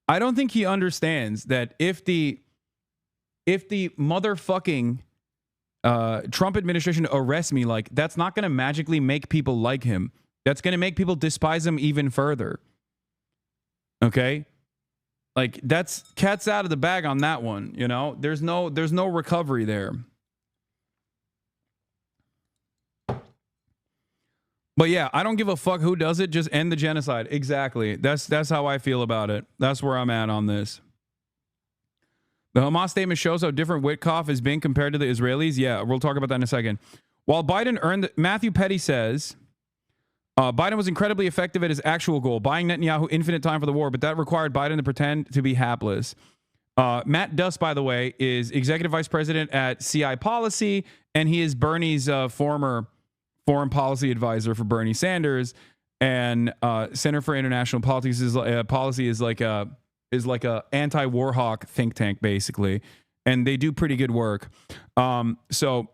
I don't think he understands that if the motherfucking Trump administration arrests me, like, that's not going to magically make people like him. That's going to make people despise him even further. Okay? Like, that's cat's out of the bag on that one, you know? There's no recovery there. But yeah, I don't give a fuck who does it. Just end the genocide. Exactly. That's how I feel about it. That's where I'm at on this. The Hamas statement shows how different Witkoff is being compared to the Israelis. Yeah, we'll talk about that in a second. While Biden earned, Matthew Petty says, Biden was incredibly effective at his actual goal, buying Netanyahu infinite time for the war, but that required Biden to pretend to be hapless. Matt Duss, by the way, is executive vice president at CI Policy, and he is Bernie's former foreign policy advisor for Bernie Sanders, and Center for International Politics is policy is like a anti-war hawk think tank, basically, and they do pretty good work. So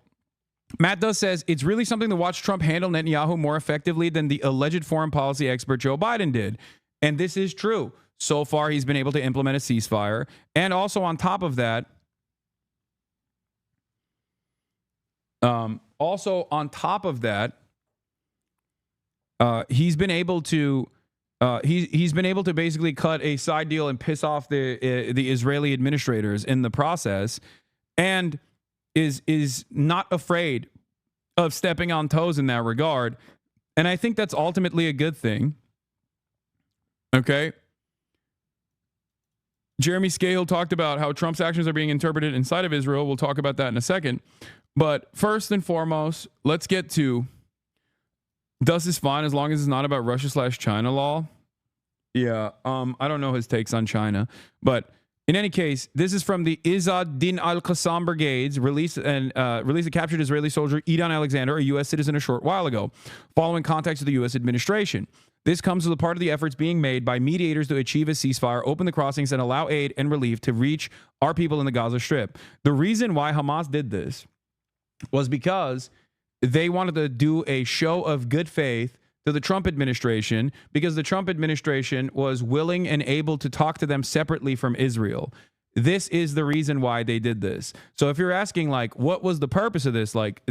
Matt Duss says it's really something to watch Trump handle Netanyahu more effectively than the alleged foreign policy expert Joe Biden did, and this is true. So far, he's been able to implement a ceasefire, and also on top of that, Also, on top of that, he's been able to he's been able to basically cut a side deal and piss off the Israeli administrators in the process, and is not afraid of stepping on toes in that regard. And I think that's ultimately a good thing. Okay. Jeremy Scahill talked about how Trump's actions are being interpreted inside of Israel. We'll talk about that in a second. But first and foremost, let's get to, does this fine as long as it's not about Russia/China law? Yeah, I don't know his takes on China. But in any case, this is from the Izzad Din al-Qassam Brigades, released a captured Israeli soldier, Idan Alexander, a U.S. citizen, a short while ago, following contacts with the U.S. administration. This comes as a part of the efforts being made by mediators to achieve a ceasefire, open the crossings, and allow aid and relief to reach our people in the Gaza Strip. The reason why Hamas did this was because they wanted to do a show of good faith to the Trump administration, because the Trump administration was willing and able to talk to them separately from Israel. This is the reason why they did this. So if you're asking, like, what was the purpose of this? Like,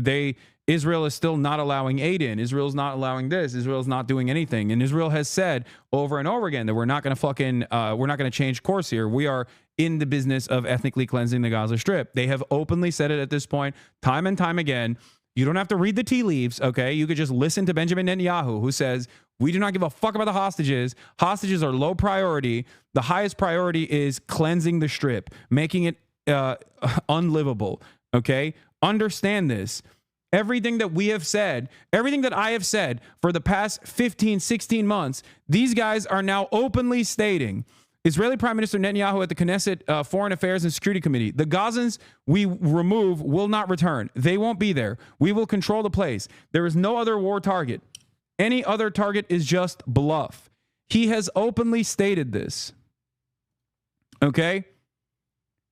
Israel is still not allowing aid in. Israel's not allowing this. Israel's not doing anything. And Israel has said over and over again that we're not going to change course here. We are in the business of ethnically cleansing the Gaza Strip. They have openly said it at this point, time and time again. You don't have to read the tea leaves, okay? You could just listen to Benjamin Netanyahu, who says, we do not give a fuck about the hostages. Hostages are low priority. The highest priority is cleansing the Strip, making it unlivable, okay? Understand this. Everything that we have said, everything that I have said for the past 15, 16 months, these guys are now openly stating. Israeli Prime Minister Netanyahu at the Knesset Foreign Affairs and Security Committee. The Gazans we remove will not return. They won't be there. We will control the place. There is no other war target. Any other target is just bluff. He has openly stated this. Okay?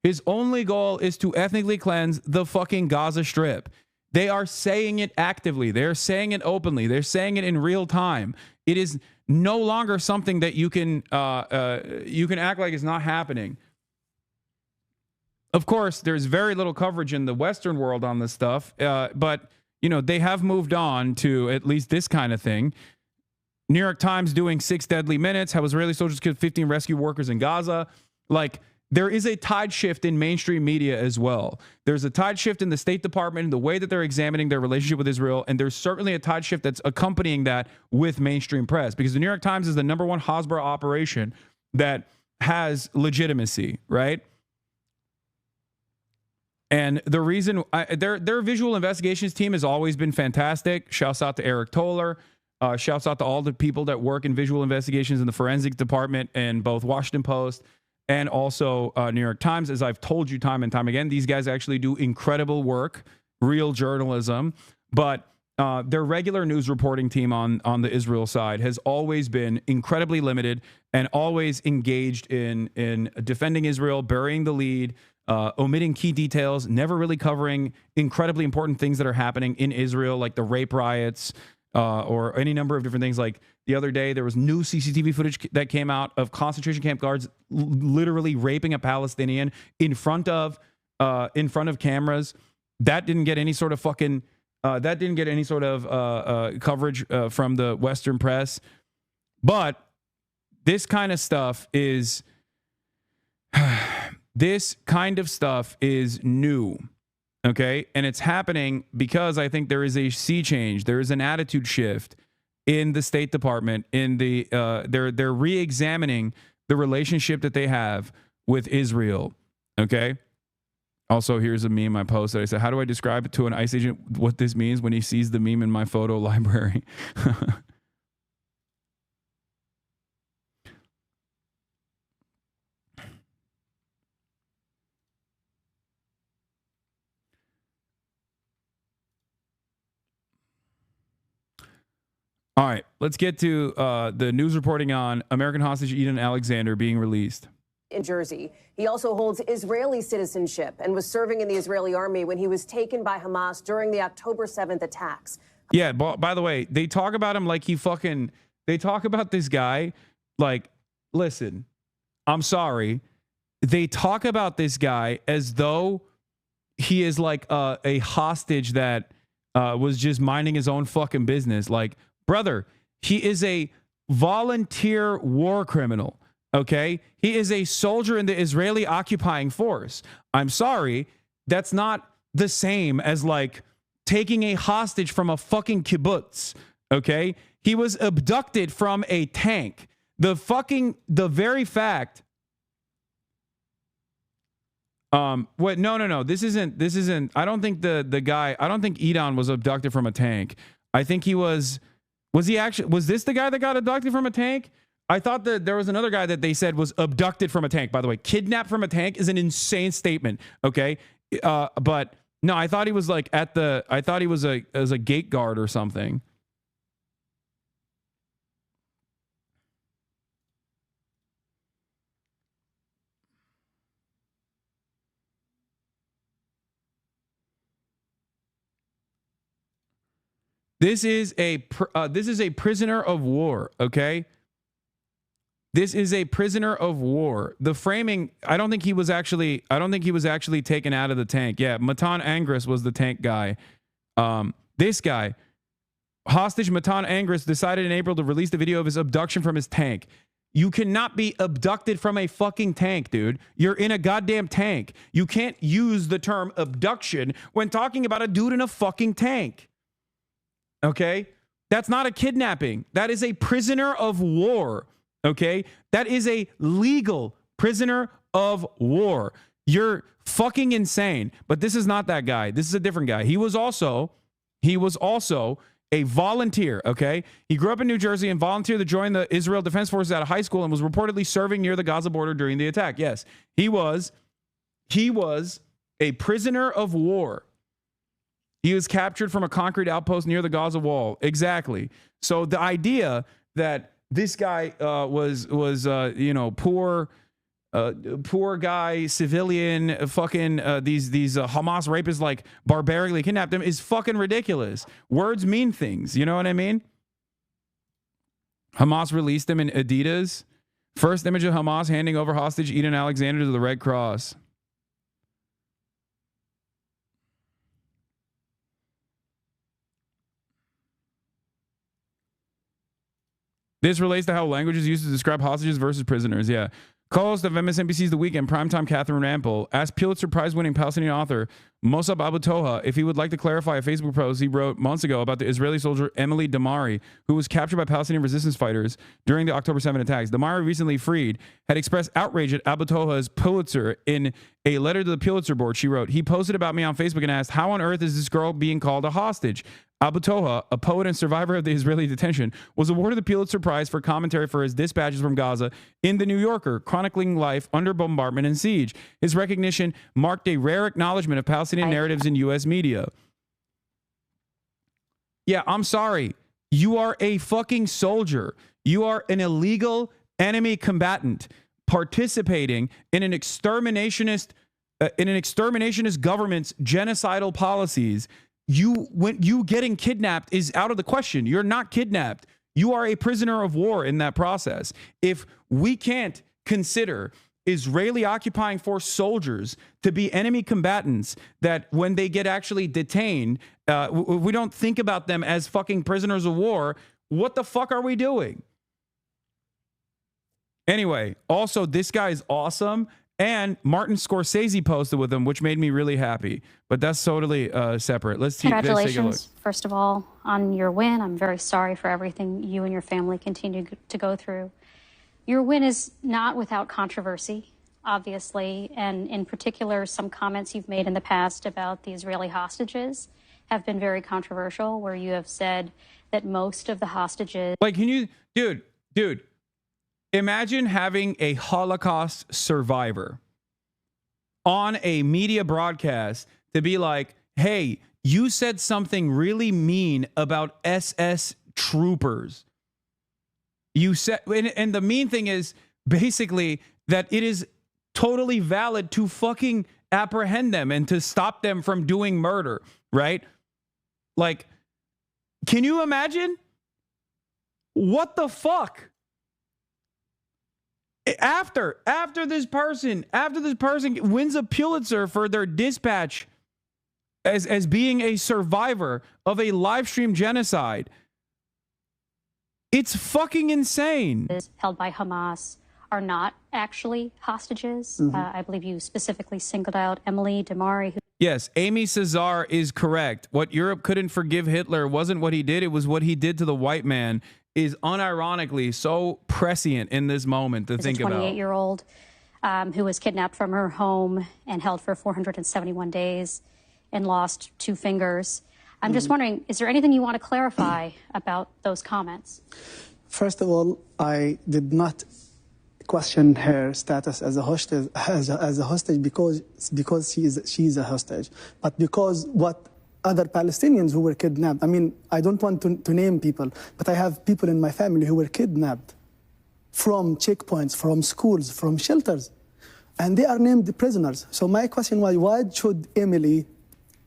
His only goal is to ethnically cleanse the fucking Gaza Strip. They are saying it actively. They're saying it openly. They're saying it in real time. It is no longer something that you can act like is not happening. Of course, there's very little coverage in the Western world on this stuff, but you know, they have moved on to at least this kind of thing. New York Times doing 6 deadly minutes, how Israeli soldiers killed 15 rescue workers in Gaza. Like, there is a tide shift in mainstream media as well. There's a tide shift in the State Department, the way that they're examining their relationship with Israel, and there's certainly a tide shift that's accompanying that with mainstream press, because the New York Times is the #1 Hasbara operation that has legitimacy, right? And the reason their visual investigations team has always been fantastic. Shouts out to Eric Toller. Shouts out to all the people that work in visual investigations in the forensic department in both Washington Post and also New York Times. As I've told you time and time again, these guys actually do incredible work, real journalism. But their regular news reporting team on the Israel side has always been incredibly limited and always engaged in defending Israel, burying the lead, omitting key details, never really covering incredibly important things that are happening in Israel, like the rape riots, or any number of different things. Like the other day, there was new CCTV footage that came out of concentration camp guards literally raping a Palestinian in front of cameras. That didn't get any sort of fucking coverage from the Western press. But this kind of stuff is new. Okay. And it's happening because I think there is a sea change. There is an attitude shift in the State Department. They're re-examining the relationship that they have with Israel. Okay. Also, here's a meme I posted. I said, how do I describe it to an ICE agent what this means when he sees the meme in my photo library? All right, let's get to the news reporting on American hostage Eden Alexander being released. In Jersey. He also holds Israeli citizenship and was serving in the Israeli army when he was taken by Hamas during the October 7th attacks. Yeah, by the way, they talk about him like they talk about this guy like, listen, I'm sorry. They talk about this guy as though he is like a hostage that was just minding his own fucking business. Like, brother, he is a volunteer war criminal. Okay, he is a soldier in the Israeli occupying force. I'm sorry, that's not the same as like taking a hostage from a fucking kibbutz. Okay, he was abducted from a tank. The very fact. What? No. This isn't. I don't think the guy. I don't think Edon was abducted from a tank. I think he was. Was he actually? Was this the guy that got abducted from a tank? I thought that there was another guy that they said was abducted from a tank. By the way, kidnapped from a tank is an insane statement. Okay, but no, I thought he was like at the. I thought he was as a gate guard or something. This is a prisoner of war. Okay. This is a prisoner of war. The framing, I don't think he was actually taken out of the tank. Yeah, Matan Angris was the tank guy. This guy, hostage Matan Angris, decided in April to release the video of his abduction from his tank. You cannot be abducted from a fucking tank, dude. You're in a goddamn tank. You can't use the term abduction when talking about a dude in a fucking tank. Okay? That's not a kidnapping. That is a prisoner of war. Okay, that is a legal prisoner of war. You're fucking insane. But this is not that guy. This is a different guy. He was also a volunteer. Okay, he grew up in New Jersey and volunteered to join the Israel Defense Forces out of high school and was reportedly serving near the Gaza border during the attack. Yes, he was a prisoner of war. He was captured from a concrete outpost near the Gaza wall. Exactly. So the idea that this guy was poor guy, civilian, fucking these Hamas rapists like barbarically kidnapped him is fucking ridiculous. Words mean things, you know what I mean? Hamas released him in Adidas. First image of Hamas handing over hostage Eden Alexander to the Red Cross. This relates to how language is used to describe hostages versus prisoners. Yeah. Co-host of MSNBC's The Weekend, primetime Catherine Rampel, asked Pulitzer Prize-winning Palestinian author Mossab Abu Toha if he would like to clarify a Facebook post he wrote months ago about the Israeli soldier Emily Damari, who was captured by Palestinian resistance fighters during the October 7 attacks. Damari, recently freed, had expressed outrage at Abu Toha's Pulitzer. In a letter to the Pulitzer board, she wrote, "He posted about me on Facebook and asked, how on earth is this girl being called a hostage? Abu Toha, a poet and survivor of the Israeli detention, was awarded the Pulitzer Prize for commentary for his dispatches from Gaza in The New Yorker, chronicling life under bombardment and siege. His recognition marked a rare acknowledgement of Palestinian narratives in U.S. media." Yeah, I'm sorry. You are a fucking soldier. You are an illegal enemy combatant participating in an exterminationist government's genocidal policies. When you getting kidnapped is out of the question. You're not kidnapped. You are a prisoner of war in that process. If we can't consider Israeli occupying force soldiers to be enemy combatants, that when they get actually detained, we don't think about them as fucking prisoners of war, what the fuck are we doing? Anyway, also, this guy's awesome. And Martin Scorsese posted with him, which made me really happy. But that's totally separate. Let's take a look. Congratulations, first of all, on your win. I'm very sorry for everything you and your family continue to go through. Your win is not without controversy, obviously, and in particular, some comments you've made in the past about the Israeli hostages have been very controversial, where you have said that most of the hostages... Like, can you... Dude, imagine having a Holocaust survivor on a media broadcast to be like, hey, you said something really mean about SS troopers. You said, and the mean thing is basically that it is totally valid to fucking apprehend them and to stop them from doing murder, right? Like, can you imagine? What the fuck? After this person wins a Pulitzer for their dispatch as being a survivor of a live stream genocide. It's fucking insane. Held by Hamas are not actually hostages. I believe you specifically singled out Emily Damari. Yes, Amy Cesar is correct. What Europe couldn't forgive Hitler wasn't what he did. It was what he did to the white man is unironically so prescient in this moment to think about. A 28-year-old who was kidnapped from her home and held for 471 days and lost 2 fingers. I'm just wondering, is there anything you want to clarify about those comments? First of all, I did not question her status as a hostage, because she's a hostage, but because what other Palestinians who were kidnapped. I mean, I don't want to name people, but I have people in my family who were kidnapped from checkpoints, from schools, from shelters, and they are named prisoners. So my question was, why should Emily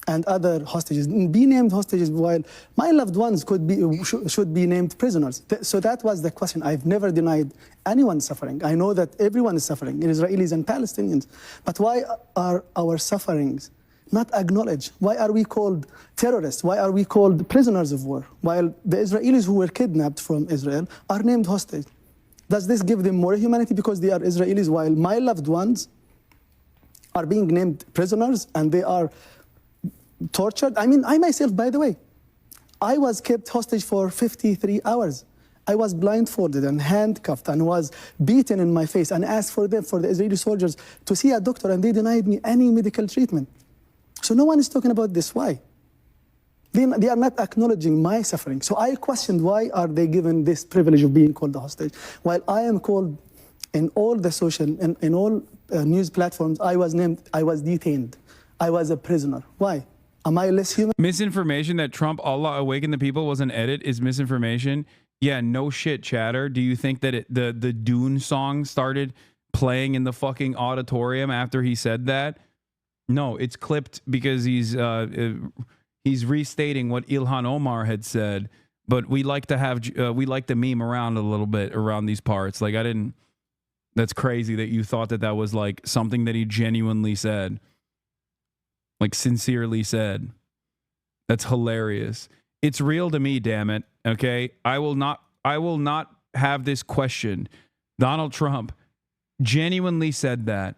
and other hostages be named hostages while my loved ones should be named prisoners? So that was the question. I've never denied anyone suffering. I know that everyone is suffering, Israelis and Palestinians. But why are our sufferings not acknowledged? Why are we called terrorists? Why are we called prisoners of war? While the Israelis who were kidnapped from Israel are named hostage. Does this give them more humanity because they are Israelis, while my loved ones are being named prisoners and they are tortured? I mean, I myself, by the way, I was kept hostage for 53 hours. I was blindfolded and handcuffed and was beaten in my face and asked for the Israeli soldiers to see a doctor, and they denied me any medical treatment. So no one is talking about this. Why? They are not acknowledging my suffering. So I questioned, why are they given this privilege of being called a hostage? While I am called in all the social, in all news platforms, I was detained. I was a prisoner. Why? Am I less human? Misinformation that Trump, Allah awaken the people, was an edit is misinformation. Yeah, no shit, chatter. Do you think that the Dune song started playing in the fucking auditorium after he said that? No, it's clipped because he's restating what Ilhan Omar had said. But we like to meme around a little bit around these parts. Like, that's crazy that you thought that was like something that he genuinely said. Like, sincerely said. That's hilarious. It's real to me, damn it. Okay? I will not have this questioned. Donald Trump genuinely said that.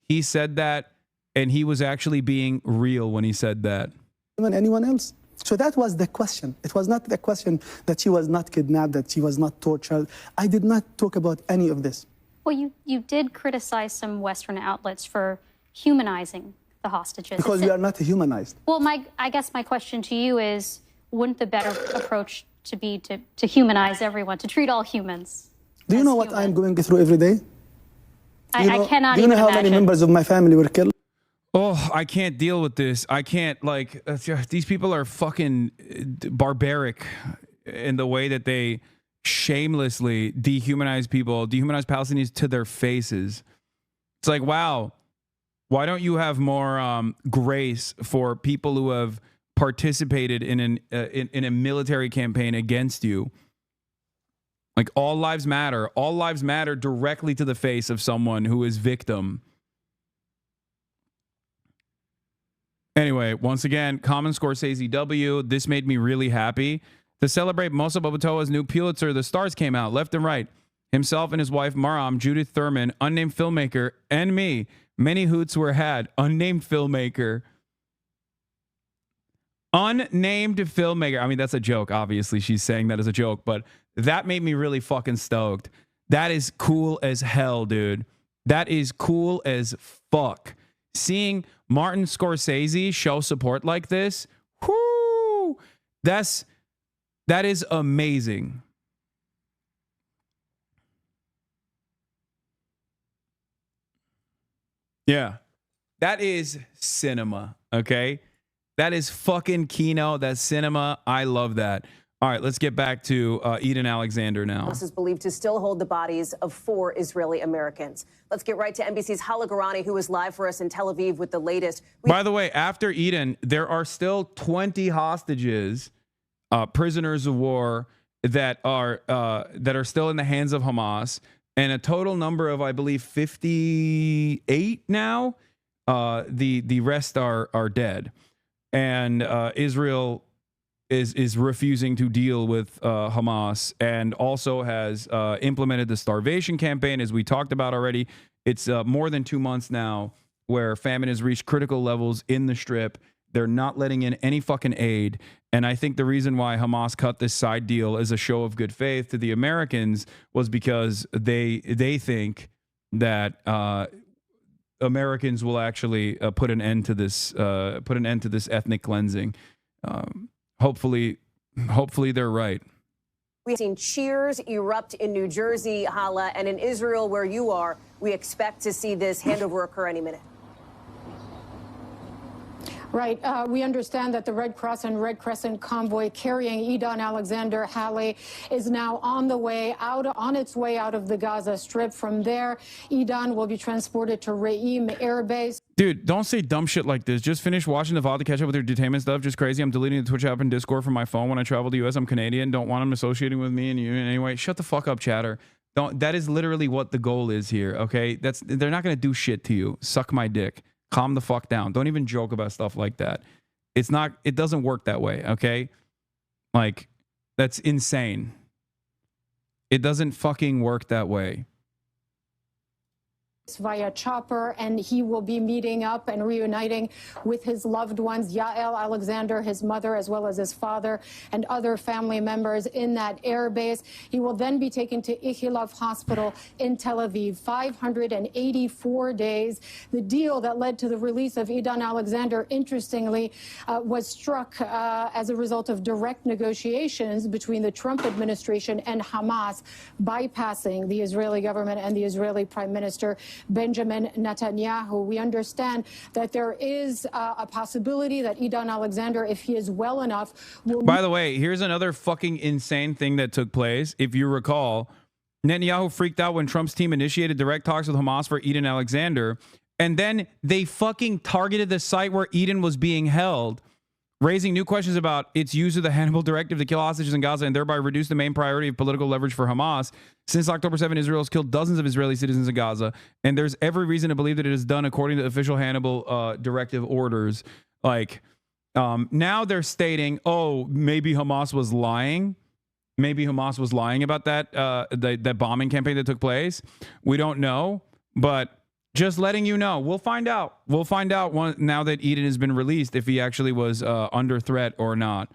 He said that, and he was actually being real when he said that. Anyone else? So that was the question. It was not the question that she was not kidnapped, that she was not tortured. I did not talk about any of this. Well, you did criticize some Western outlets for humanizing the hostages. Because we are not humanized. Well, I guess my question to you is, wouldn't the better approach to be to humanize everyone, to treat all humans? Do you know what I'm going through every day? I cannot. Do you know how many members of my family were killed? Oh, I can't deal with this. I can't, like, these people are fucking barbaric in the way that they shamelessly dehumanize people, dehumanize Palestinians to their faces. It's like, wow, why don't you have more grace for people who have participated in a military campaign against you? Like, all lives matter. All lives matter directly to the face of someone who is victim. Anyway, once again, Common Scorsese W. This made me really happy. To celebrate Mosa Bobotoa's new Pulitzer, the stars came out left and right. Himself and his wife, Maram, Judith Thurman, unnamed filmmaker, and me. Many hoots were had. Unnamed filmmaker. Unnamed filmmaker. I mean, that's a joke. Obviously, she's saying that as a joke, but that made me really fucking stoked. That is cool as hell, dude. That is cool as fuck. Seeing Martin Scorsese show support like this, whoo, that is amazing. Yeah, that is cinema. Okay, that is fucking kino. That's cinema. I love that. All right, let's get back to Eden Alexander now. Hamas is believed to still hold the bodies of 4 Israeli Americans. Let's get right to NBC's Hala Garani, who is live for us in Tel Aviv with the latest. By the way, after Eden, there are still 20 hostages, prisoners of war that are still in the hands of Hamas, and a total number of, I believe, 58 now. The rest are dead. and Israel is refusing to deal with Hamas, and also has implemented the starvation campaign, as we talked about already. It's more than 2 months now where famine has reached critical levels in the Strip. They're not letting in any fucking aid. And I think the reason why Hamas cut this side deal as a show of good faith to the Americans was because they think that Americans will actually put an end to this ethnic cleansing. Hopefully they're right. We've seen cheers erupt in New Jersey, Hala, and in Israel, where you are, we expect to see this handover occur any minute. Right. We understand that the Red Cross and Red Crescent convoy carrying Idan Alexander Halle is now on its way out of the Gaza Strip. From there, Idan will be transported to Re'im Air Base. Dude, don't say dumb shit like this. Just finish watching the VOD to catch up with your detainment stuff. Just crazy. I'm deleting the Twitch app and Discord from my phone when I travel to the U.S. I'm Canadian. Don't want them associating with me and you in any way. Shut the fuck up, chatter. That is literally what the goal is here, okay? They're not going to do shit to you. Suck my dick. Calm the fuck down. Don't even joke about stuff like that. It doesn't work that way, okay? Like, that's insane. It doesn't fucking work that way. Via chopper, and he will be meeting up and reuniting with his loved ones, Yael Alexander, his mother, as well as his father and other family members in that air base. He will then be taken to Ichilov Hospital in Tel Aviv. 584 days. The deal that led to the release of Idan Alexander, interestingly, was struck as a result of direct negotiations between the Trump administration and Hamas, bypassing the Israeli government and the Israeli Prime Minister Benjamin Netanyahu. We understand that there is a possibility that Idan Alexander, if he is well enough, will... By the way, here's another fucking insane thing that took place. If you recall, Netanyahu freaked out when Trump's team initiated direct talks with Hamas for Idan Alexander, and then they fucking targeted the site where Idan was being held, raising new questions about its use of the Hannibal Directive to kill hostages in Gaza and thereby reduce the main priority of political leverage for Hamas. Since October 7, Israel has killed dozens of Israeli citizens in Gaza, and there's every reason to believe that it is done according to official Hannibal Directive orders. Like, now they're stating, oh, maybe Hamas was lying. Maybe Hamas was lying about that, that bombing campaign that took place. We don't know, but just letting you know. We'll find out. We'll find out now that Idan has been released if he actually was under threat or not.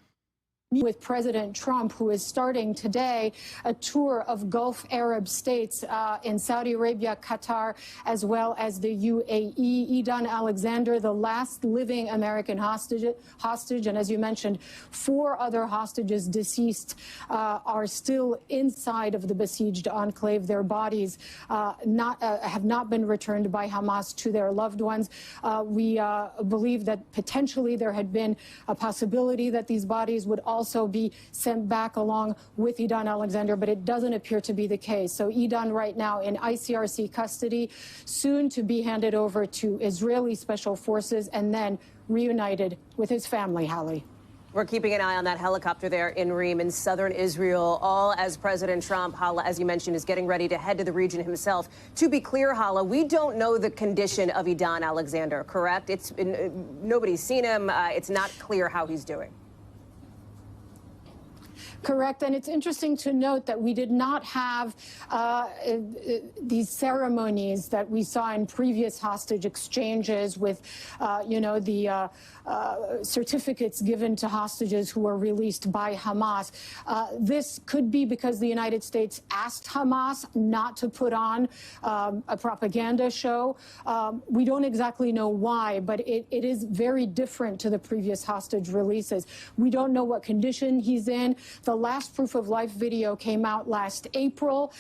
With President Trump, who is starting today a tour of Gulf Arab states in Saudi Arabia, Qatar, as well as the UAE. Idan Alexander, the last living American hostage, and as you mentioned, 4 other hostages deceased are still inside of the besieged enclave. Their bodies have not been returned by Hamas to their loved ones. We believe that potentially there had been a possibility that these bodies would also be sent back along with Idan Alexander, but it doesn't appear to be the case. So Idan right now in ICRC custody, soon to be handed over to Israeli special forces and then reunited with his family, Hallie. We're keeping an eye on that helicopter there in Reem in southern Israel, all as President Trump, Hala, as you mentioned, is getting ready to head to the region himself. To be clear, Hala, we don't know the condition of Idan Alexander, correct? Nobody's seen him. It's not clear how he's doing. Correct. And it's interesting to note that we did not have these ceremonies that we saw in previous hostage exchanges with, the certificates given to hostages who were released by Hamas. This could be because the United States asked Hamas not to put on a propaganda show. We don't exactly know why, but it is very different to the previous hostage releases. We don't know what condition he's in. The last proof of life video came out last April.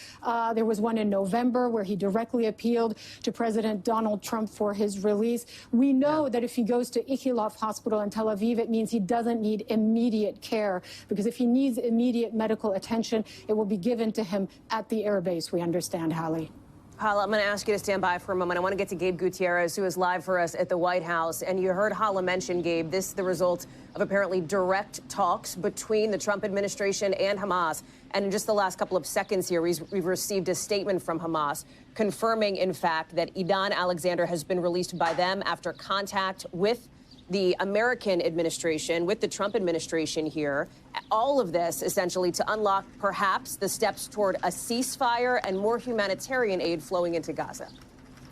There was one in November where he directly appealed to President Donald Trump for his release. We know that if he goes to Ichilov Hospital in Tel Aviv, it means he doesn't need immediate care, because if he needs immediate medical attention, it will be given to him at the airbase, we understand, Hallie. Hala, I'm going to ask you to stand by for a moment. I want to get to Gabe Gutierrez, who is live for us at the White House. And you heard Hala mention, Gabe, this is the result of apparently direct talks between the Trump administration and Hamas. And in just the last couple of seconds here, we've received a statement from Hamas confirming, in fact, that Idan Alexander has been released by them after contact with the American administration with the Trump administration here. All of this essentially to unlock perhaps the steps toward a ceasefire and more humanitarian aid flowing into Gaza.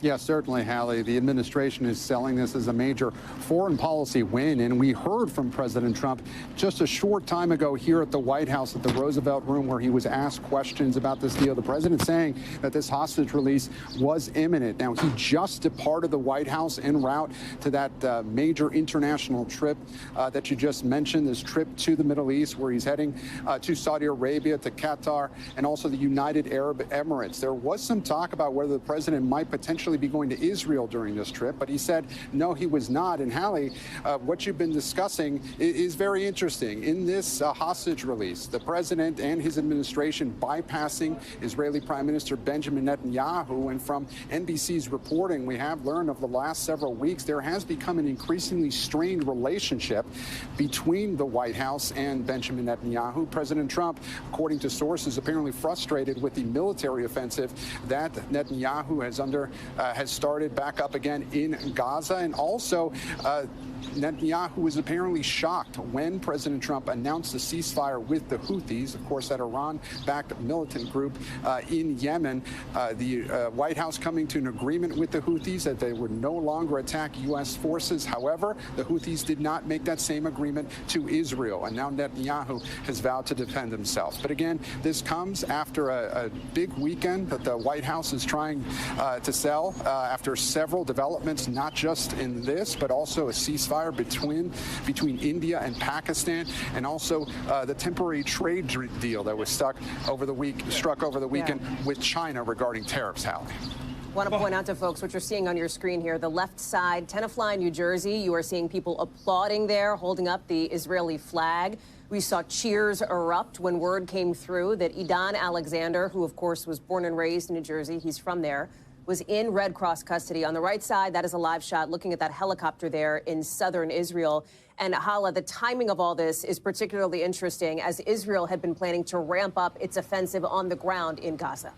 Yes, certainly, Hallie. The administration is selling this as a major foreign policy win. And we heard from President Trump just a short time ago here at the White House at the Roosevelt Room, where he was asked questions about this deal. The president saying that this hostage release was imminent. Now, he just departed the White House en route to that major international trip that you just mentioned, this trip to the Middle East, where he's heading to Saudi Arabia, to Qatar, and also the United Arab Emirates. There was some talk about whether the president might potentially be going to Israel during this trip, but he said no, he was not. And Hallie, what you've been discussing is very interesting. In this hostage release, the president and his administration bypassing Israeli Prime Minister Benjamin Netanyahu, and from NBC's reporting, we have learned over the last several weeks there has become an increasingly strained relationship between the White House and Benjamin Netanyahu. President Trump, according to sources, apparently frustrated with the military offensive that Netanyahu has started back up again in Gaza. And also, Netanyahu was apparently shocked when President Trump announced a ceasefire with the Houthis, of course, that Iran-backed militant group in Yemen. The White House coming to an agreement with the Houthis that they would no longer attack U.S. forces. However, the Houthis did not make that same agreement to Israel, and now Netanyahu has vowed to defend himself. But again, this comes after a big weekend that the White House is trying to sell after several developments, not just in this, but also a ceasefire between India and Pakistan, and also the temporary trade deal that was struck over the weekend with China regarding tariffs, Hallie. Want to point out to folks what you're seeing on your screen here. The left side, Tenafly, New Jersey, you are seeing people applauding there, holding up the Israeli flag. We saw cheers erupt when word came through that Idan Alexander, who of course was born and raised in New Jersey, he's from there, was in Red Cross custody. On the right side, that is a live shot looking at that helicopter there in southern Israel. And Hala, the timing of all this is particularly interesting, as Israel had been planning to ramp up its offensive on the ground in Gaza.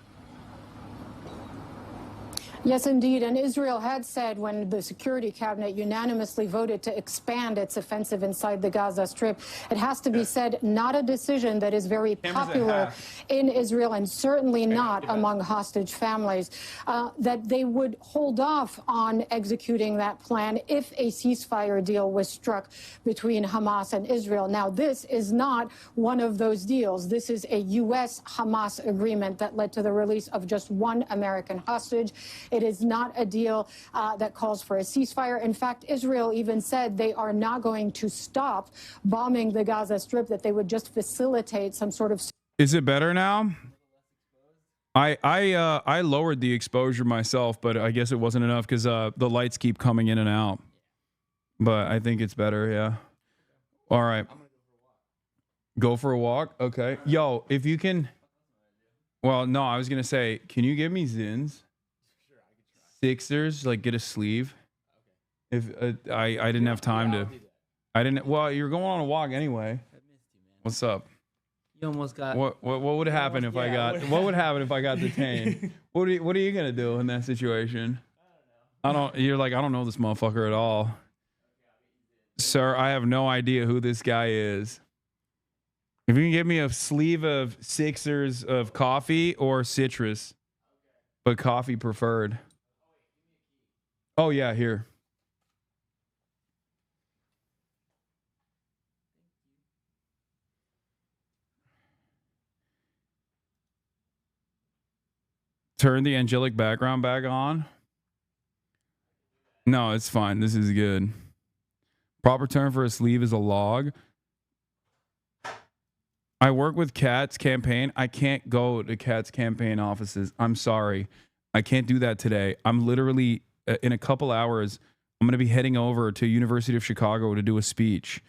Yes, indeed. And Israel had said when the Security Cabinet unanimously voted to expand its offensive inside the Gaza Strip, it has to be said, not a decision that is very popular in Israel, and certainly not among hostage families, that they would hold off on executing that plan if a ceasefire deal was struck between Hamas and Israel. Now, this is not one of those deals. This is a U.S.-Hamas agreement that led to the release of just one American hostage. It is not a deal that calls for a ceasefire. In fact, Israel even said they are not going to stop bombing the Gaza Strip, that they would just facilitate some sort of... Is it better now? I lowered the exposure myself, but I guess it wasn't enough because the lights keep coming in and out. But I think it's better, yeah. All right. Go for a walk? Okay. Yo, if you can... Well, no, I was going to say, can you give me Zins? Sixers, like get a sleeve. If I didn't have time to, well, you're going on a walk anyway. What's up? You almost got. What would happen if I got? What would happen if I got detained? What are you gonna do in that situation? I don't. You're like, I don't know this motherfucker at all, sir. I have no idea who this guy is. If you can give me a sleeve of Sixers of coffee or citrus, but coffee preferred. Oh, yeah, here. Turn the angelic background back on. No, it's fine. This is good. Proper term for a sleeve is a log. I work with Cat's campaign. I can't go to Cat's campaign offices. I'm sorry. I can't do that today. I'm literally... in a couple hours, I'm going to be heading over to University of Chicago to do a speech.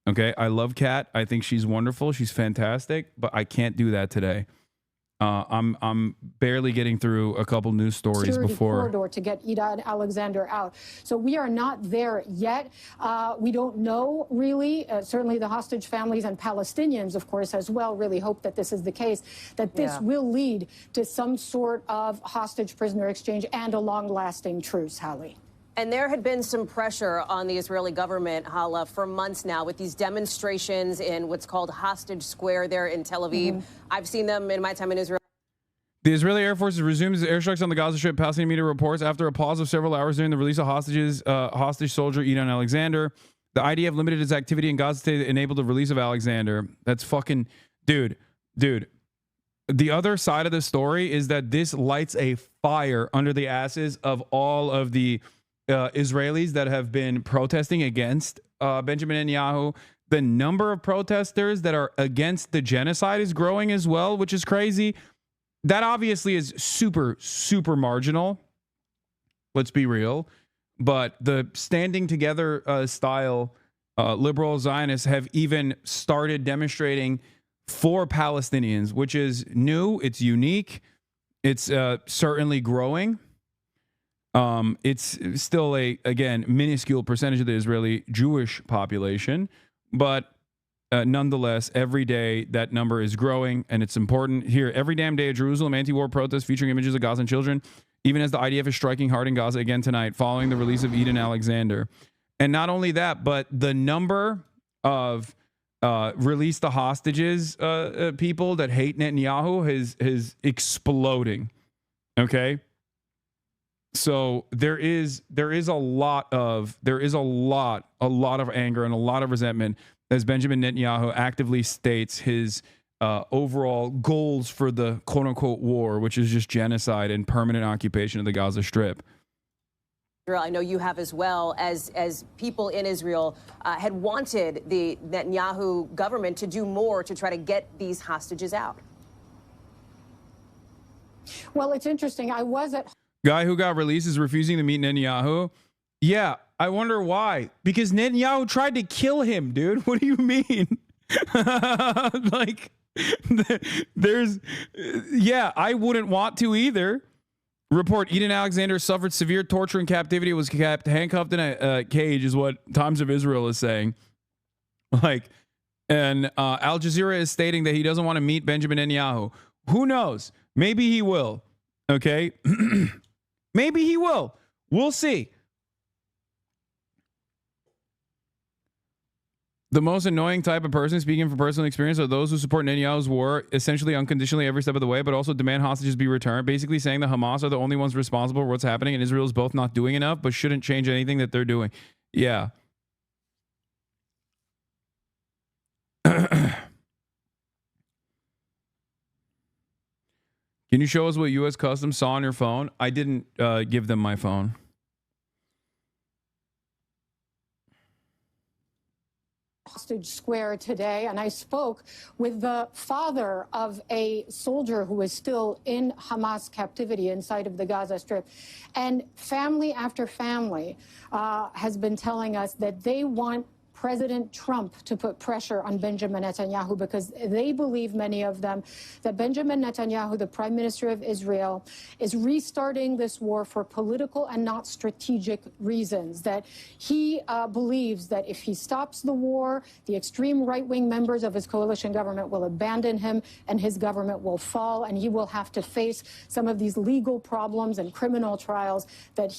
Okay, I love Kat. I think she's wonderful. She's fantastic, but I can't do that today. I'm barely getting through a couple news stories before corridor to get Idan Alexander out. So we are not there yet. We don't know really. Certainly the hostage families and Palestinians, of course, as well, really hope that this is the case, that this will lead to some sort of hostage prisoner exchange and a long-lasting truce, Hallie. And there had been some pressure on the Israeli government, Hala, for months now with these demonstrations in what's called Hostage Square there in Tel Aviv. I've seen them in my time in Israel. The Israeli Air Force resumes airstrikes on the Gaza Strip. Palestinian media reports after a pause of several hours during the release of hostage soldier Idan Alexander. The IDF limited its activity in Gaza to enable the release of Alexander. That's fucking dude. The other side of the story is that this lights a fire under the asses of all of the Israelis that have been protesting against Benjamin Netanyahu. The number of protesters that are against the genocide is growing as well, which is crazy. That obviously is super, super marginal. Let's be real. But the standing together style liberal Zionists have even started demonstrating for Palestinians, which is new. It's unique. It's certainly growing. It's still again, minuscule percentage of the Israeli Jewish population. But nonetheless, every day that number is growing, and it's important. Here, every damn day at Jerusalem, anti-war protests featuring images of Gazan children, even as the IDF is striking hard in Gaza again tonight following the release of Idan Alexander. And not only that, but the number of release the hostages people that hate Netanyahu is exploding. Okay? So there is a lot of anger and a lot of resentment as Benjamin Netanyahu actively states his overall goals for the quote unquote war, which is just genocide and permanent occupation of the Gaza Strip. I know you have as well, as people in Israel had wanted the Netanyahu government to do more to try to get these hostages out. Well, it's interesting. I was at Guy who got released is refusing to meet Netanyahu. Yeah, I wonder why. Because Netanyahu tried to kill him, dude. What do you mean? Like, yeah, I wouldn't want to either. Report, Idan Alexander suffered severe torture in captivity, was kept handcuffed in a cage, is what Times of Israel is saying. Like, and Al Jazeera is stating that he doesn't want to meet Benjamin Netanyahu. Who knows? Maybe he will. Okay? Maybe he will. We'll see. The most annoying type of person, speaking from personal experience, are those who support Netanyahu's war essentially unconditionally every step of the way, but also demand hostages be returned, basically saying the Hamas are the only ones responsible for what's happening, and Israel is both not doing enough, but shouldn't change anything that they're doing. Yeah. Can you show us what U.S. Customs saw on your phone? I didn't give them my phone. Hostage Square today, and I spoke with the father of a soldier who is still in Hamas captivity inside of the Gaza Strip. And family after family has been telling us that they want President Trump to put pressure on Benjamin Netanyahu because they believe, many of them, that Benjamin Netanyahu, the Prime Minister of Israel, is restarting this war for political and not strategic reasons, that he believes that if he stops the war, the extreme right-wing members of his coalition government will abandon him and his government will fall, and he will have to face some of these legal problems and criminal trials that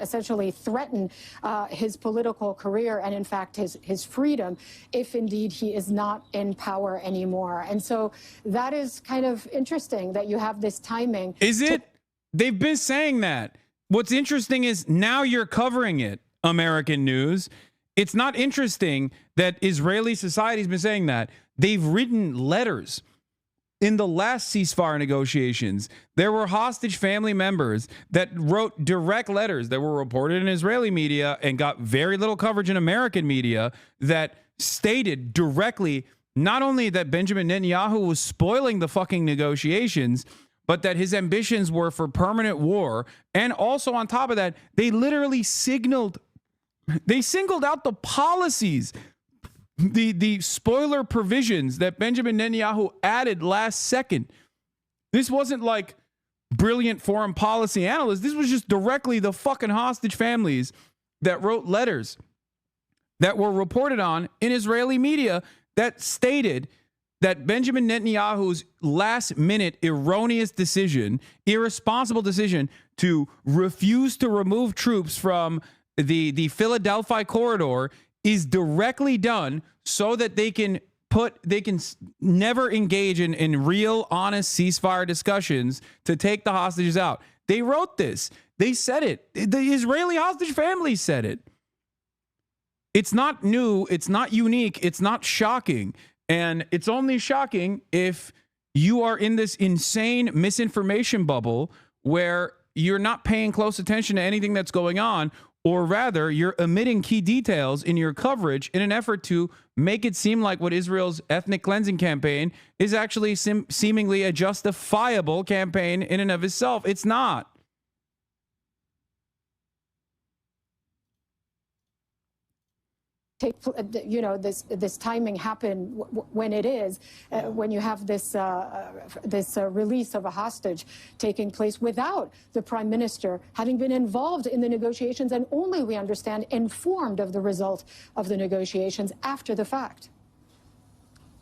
essentially threaten his political career and, in fact, his freedom, if indeed he is not in power anymore. And so that is kind of interesting that you have this timing. Is it? They've been saying that. What's interesting is now you're covering it, American news. It's not interesting that Israeli society's been saying that. They've written letters. In the last ceasefire negotiations, there were hostage family members that wrote direct letters that were reported in Israeli media and got very little coverage in American media that stated directly not only that Benjamin Netanyahu was spoiling the fucking negotiations, but that his ambitions were for permanent war. And also on top of that, they literally singled out the policies, the spoiler provisions that Benjamin Netanyahu added last second. This wasn't like brilliant foreign policy analysts. This was just directly the fucking hostage families that wrote letters that were reported on in Israeli media that stated that Benjamin Netanyahu's last minute erroneous decision, irresponsible decision to refuse to remove troops from the Philadelphia corridor is directly done so that they can never engage in real, honest ceasefire discussions to take the hostages out. They wrote this. They said it. The Israeli hostage family said it. It's not new. It's not unique. It's not shocking. And it's only shocking if you are in this insane misinformation bubble where you're not paying close attention to anything that's going on, or rather you're omitting key details in your coverage in an effort to make it seem like what Israel's ethnic cleansing campaign is actually seemingly a justifiable campaign in and of itself. It's not. This timing happen when it is, when you have this release of a hostage taking place without the prime minister having been involved in the negotiations and only, we understand, informed of the result of the negotiations after the fact.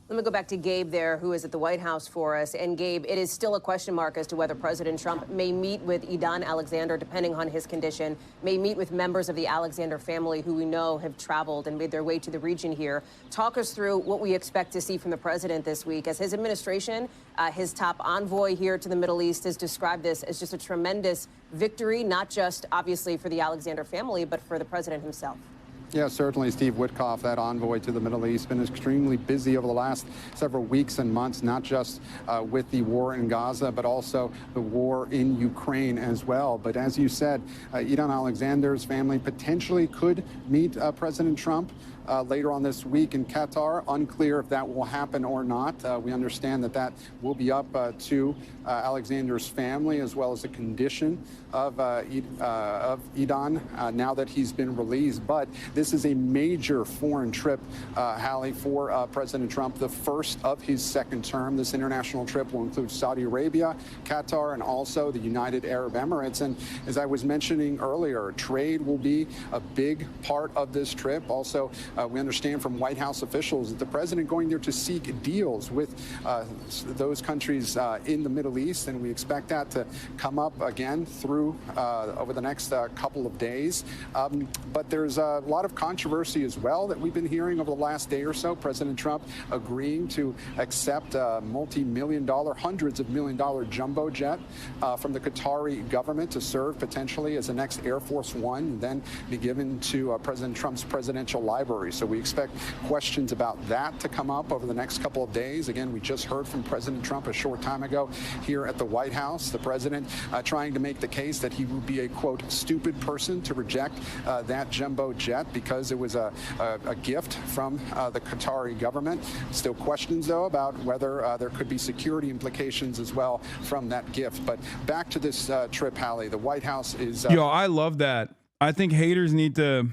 Let me go back to Gabe there, who is at the White House for us. And Gabe, it is still a question mark as to whether President Trump may meet with Idan Alexander, depending on his condition, may meet with members of the Alexander family who we know have traveled and made their way to the region here. Talk us through what we expect to see from the president this week, as his administration, his top envoy here to the Middle East, has described this as just a tremendous victory, not just obviously for the Alexander family, but for the president himself. Yeah, certainly. Steve Witkoff, that envoy to the Middle East, been extremely busy over the last several weeks and months, not just with the war in Gaza, but also the war in Ukraine as well. But as you said, Idan Alexander's family potentially could meet President Trump later on this week in Qatar. Unclear if that will happen or not. We understand that that will be up to Alexander's family, as well as the condition of Idan now that he's been released. But this is a major foreign trip, Hallie, for President Trump, the first of his second term. This international trip will include Saudi Arabia, Qatar, and also the United Arab Emirates. And as I was mentioning earlier, trade will be a big part of this trip. Also, we understand from White House officials that the president going there to seek deals with those countries in the Middle East, and we expect that to come up again through over the next couple of days. But there's a lot of controversy as well that we've been hearing over the last day or so. President Trump agreeing to accept a multi-million-dollar, hundreds of million-dollar jumbo jet from the Qatari government to serve potentially as the next Air Force One, and then be given to President Trump's presidential library. So we expect questions about that to come up over the next couple of days. Again, we just heard from President Trump a short time ago here at the White House. The president trying to make the case that he would be a, quote, stupid person to reject that jumbo jet because it was a gift from the Qatari government. Still questions, though, about whether there could be security implications as well from that gift. But back to this trip, Hallie, the White House is... Yo, I love that. I think haters need to...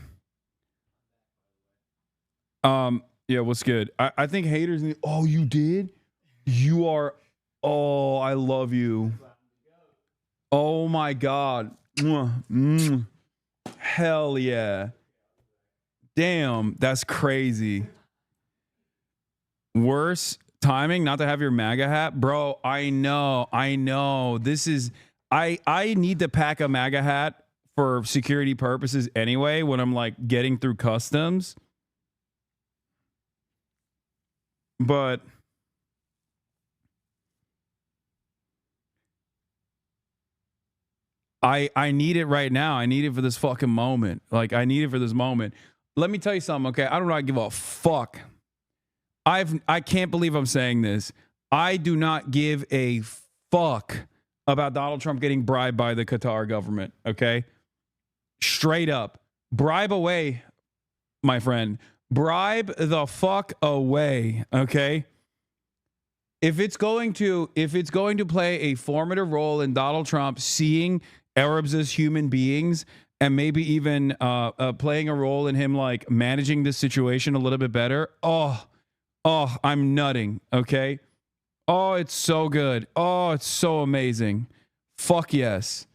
Yeah, what's good? I think haters need... Oh, you did? You are... Oh, I love you. Oh, my God. Hell yeah. Damn, that's crazy. Worse timing not to have your MAGA hat? Bro, I know. This is... I need to pack a MAGA hat for security purposes anyway when I'm, like, getting through customs. But I need it right now. I need it for this fucking moment. Like, I need it for this moment. Let me tell you something, okay? I do not give a fuck. I can't believe I'm saying this. I do not give a fuck about Donald Trump getting bribed by the Qatar government, okay? Straight up. Bribe away, my friend. Bribe the fuck away, okay? If it's going to play a formative role in Donald Trump seeing Arabs as human beings and maybe even playing a role in him like managing this situation a little bit better, I'm nutting, okay? Oh, it's so good. Oh, it's so amazing. Fuck yes.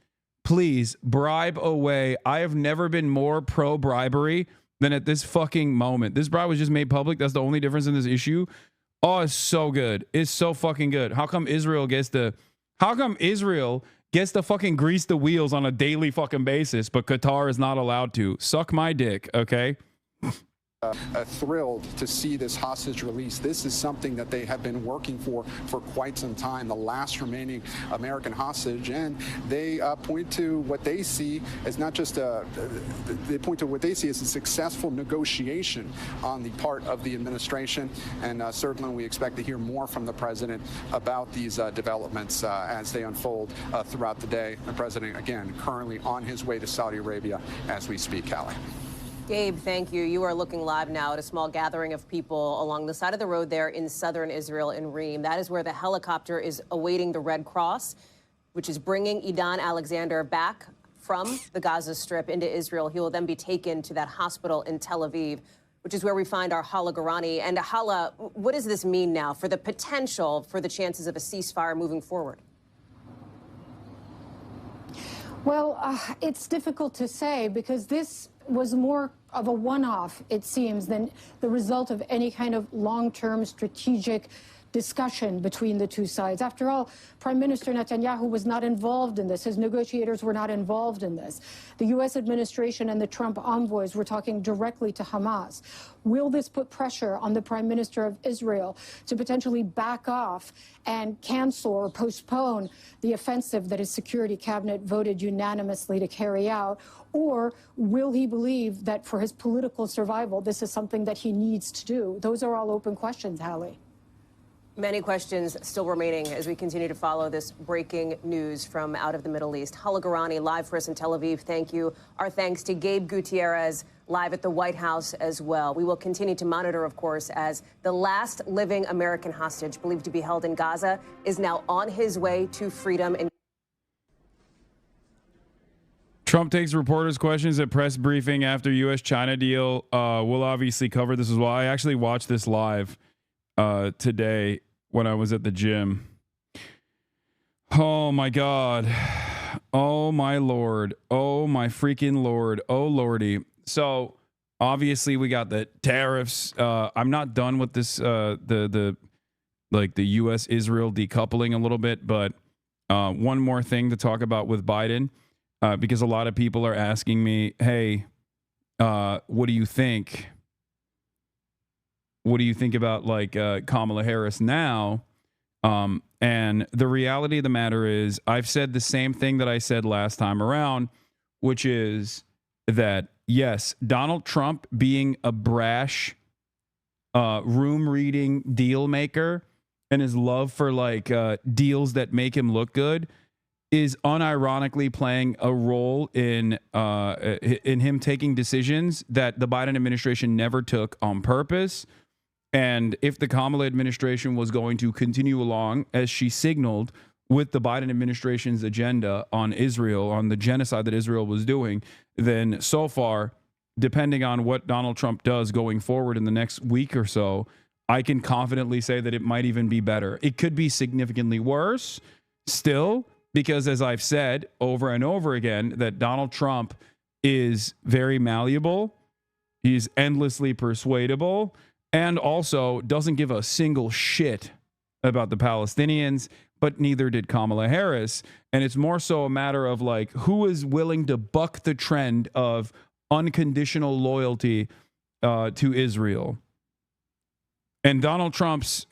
Please bribe away. I have never been more pro bribery than at this fucking moment. This bribe was just made public. That's the only difference in this issue. Oh, it's so good. It's so fucking good. How come Israel gets to fucking grease the wheels on a daily fucking basis, but Qatar is not allowed to? Suck my dick, okay? Thrilled to see this hostage release. This is something that they have been working for quite some time, the last remaining American hostage, and they point to what they see as not just they point to what they see as a successful negotiation on the part of the administration, and certainly we expect to hear more from the president about these developments as they unfold throughout the day. The president, again, currently on his way to Saudi Arabia as we speak, Callie. Gabe, thank you. You are looking live now at a small gathering of people along the side of the road there in southern Israel in Reem. That is where the helicopter is awaiting the Red Cross, which is bringing Idan Alexander back from the Gaza Strip into Israel. He will then be taken to that hospital in Tel Aviv, which is where we find our Hala Garani. And Hala, what does this mean now for the potential for the chances of a ceasefire moving forward? Well, it's difficult to say because this was more of a one-off, it seems, than the result of any kind of long-term strategic discussion between the two sides. After all, Prime Minister Netanyahu was not involved in this. His negotiators were not involved in this. The U.S. administration and the Trump envoys were talking directly to Hamas. Will this put pressure on the Prime Minister of Israel to potentially back off and cancel or postpone the offensive that his security cabinet voted unanimously to carry out? Or will he believe that for his political survival, this is something that he needs to do? Those are all open questions, Hallie. Many questions still remaining as we continue to follow this breaking news from out of the Middle East. Hala Garani, live for us in Tel Aviv. Thank you. Our thanks to Gabe Gutierrez, live at the White House as well. We will continue to monitor, of course, as the last living American hostage believed to be held in Gaza is now on his way to freedom. Trump takes reporters' questions at press briefing after U.S.-China deal. We'll obviously cover this as well. I actually watched this live today when I was at the gym. Oh my God. Oh my Lord. Oh my freaking Lord. Oh Lordy. So obviously we got the tariffs. I'm not done with this, the U.S.-Israel decoupling a little bit, but one more thing to talk about with Biden, because a lot of people are asking me, hey, what do you think? What do you think about Kamala Harris now? And the reality of the matter is I've said the same thing that I said last time around, which is that, yes, Donald Trump being a brash, room reading deal maker and his love for deals that make him look good is unironically playing a role in him taking decisions that the Biden administration never took on purpose. And if the Kamala administration was going to continue along, as she signaled, with the Biden administration's agenda on Israel, on the genocide that Israel was doing, then so far, depending on what Donald Trump does going forward in the next week or so, I can confidently say that it might even be better. It could be significantly worse still, because as I've said over and over again, that Donald Trump is very malleable. He's endlessly persuadable. And also doesn't give a single shit about the Palestinians, but neither did Kamala Harris. And it's more so a matter of who is willing to buck the trend of unconditional loyalty to Israel. And Donald Trump's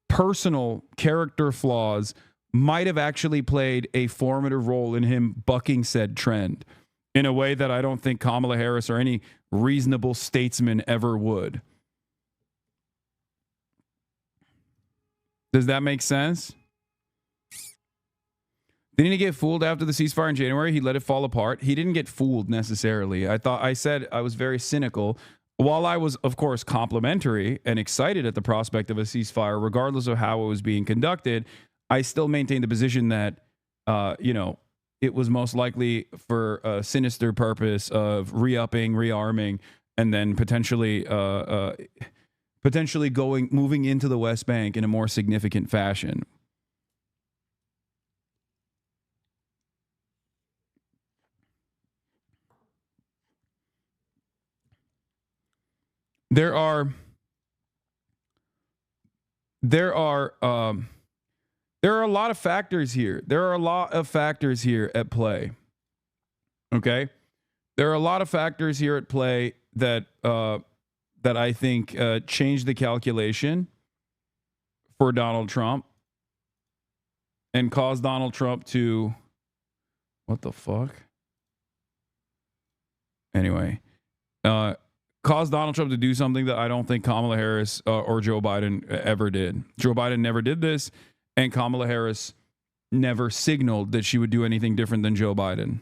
personal character flaws might have actually played a formative role in him bucking said trend in a way that I don't think Kamala Harris or any reasonable statesman ever would. Does that make sense? Didn't he get fooled after the ceasefire in January? He let it fall apart. He didn't get fooled necessarily. I said I was very cynical. While I was, of course, complimentary and excited at the prospect of a ceasefire, regardless of how it was being conducted, I still maintained the position that, it was most likely for a sinister purpose of re-upping, rearming, and then potentially moving into the West Bank in a more significant fashion. There are there are a lot of factors here. There are a lot of factors here at play. Okay, there are a lot of factors here at play that that I think change the calculation for Donald Trump and cause Donald Trump to, what the fuck? Anyway, cause Donald Trump to do something that I don't think Kamala Harris or Joe Biden ever did. Joe Biden never did this, and Kamala Harris never signaled that she would do anything different than Joe Biden.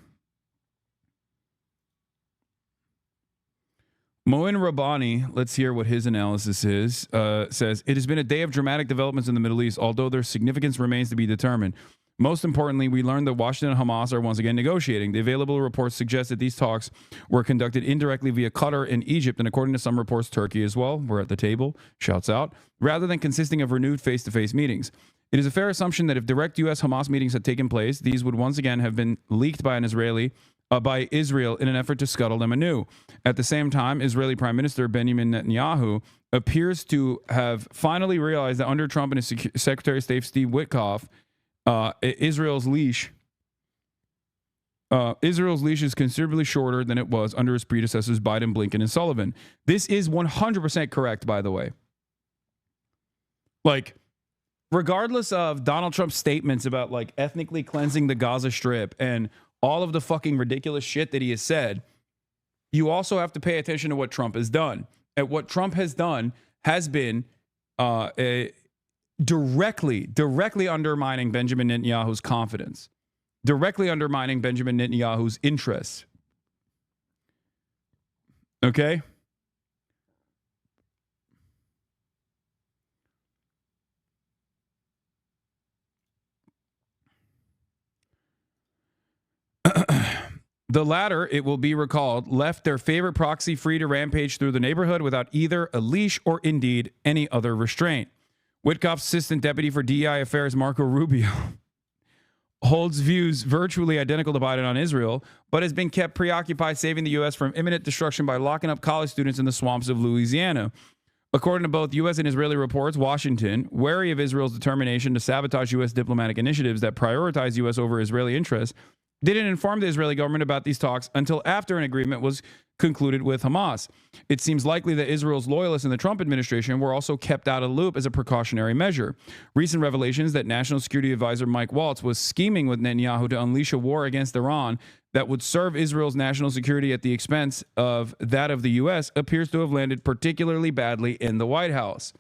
Moin Rabbani, let's hear what his analysis is, says, it has been a day of dramatic developments in the Middle East, although their significance remains to be determined. Most importantly, we learned that Washington and Hamas are once again negotiating. The available reports suggest that these talks were conducted indirectly via Qatar and Egypt, and according to some reports, Turkey as well. We're at the table, shouts out, rather than consisting of renewed face-to-face meetings. It is a fair assumption that if direct U.S.-Hamas meetings had taken place, these would once again have been leaked by by Israel in an effort to scuttle them anew. At the same time, Israeli Prime Minister Benjamin Netanyahu appears to have finally realized that under Trump and his Secretary of State Steve Witkoff, Israel's leash is considerably shorter than it was under his predecessors Biden, Blinken, and Sullivan. This is 100% correct, by the way. Like, regardless of Donald Trump's statements about like ethnically cleansing the Gaza Strip and all of the fucking ridiculous shit that he has said, you also have to pay attention to what Trump has done. And what Trump has done has been directly undermining Benjamin Netanyahu's confidence, directly undermining Benjamin Netanyahu's interests. Okay? The latter, it will be recalled, left their favorite proxy free to rampage through the neighborhood without either a leash or indeed any other restraint. Witkoff's Assistant Deputy for DEI Affairs, Marco Rubio, holds views virtually identical to Biden on Israel, but has been kept preoccupied saving the U.S. from imminent destruction by locking up college students in the swamps of Louisiana. According to both U.S. and Israeli reports, Washington, wary of Israel's determination to sabotage U.S. diplomatic initiatives that prioritize U.S. over Israeli interests, didn't inform the Israeli government about these talks until after an agreement was concluded with Hamas. It seems likely that Israel's loyalists in the Trump administration were also kept out of the loop as a precautionary measure. Recent revelations that National Security Advisor Mike Waltz was scheming with Netanyahu to unleash a war against Iran that would serve Israel's national security at the expense of that of the U.S. appears to have landed particularly badly in the White House.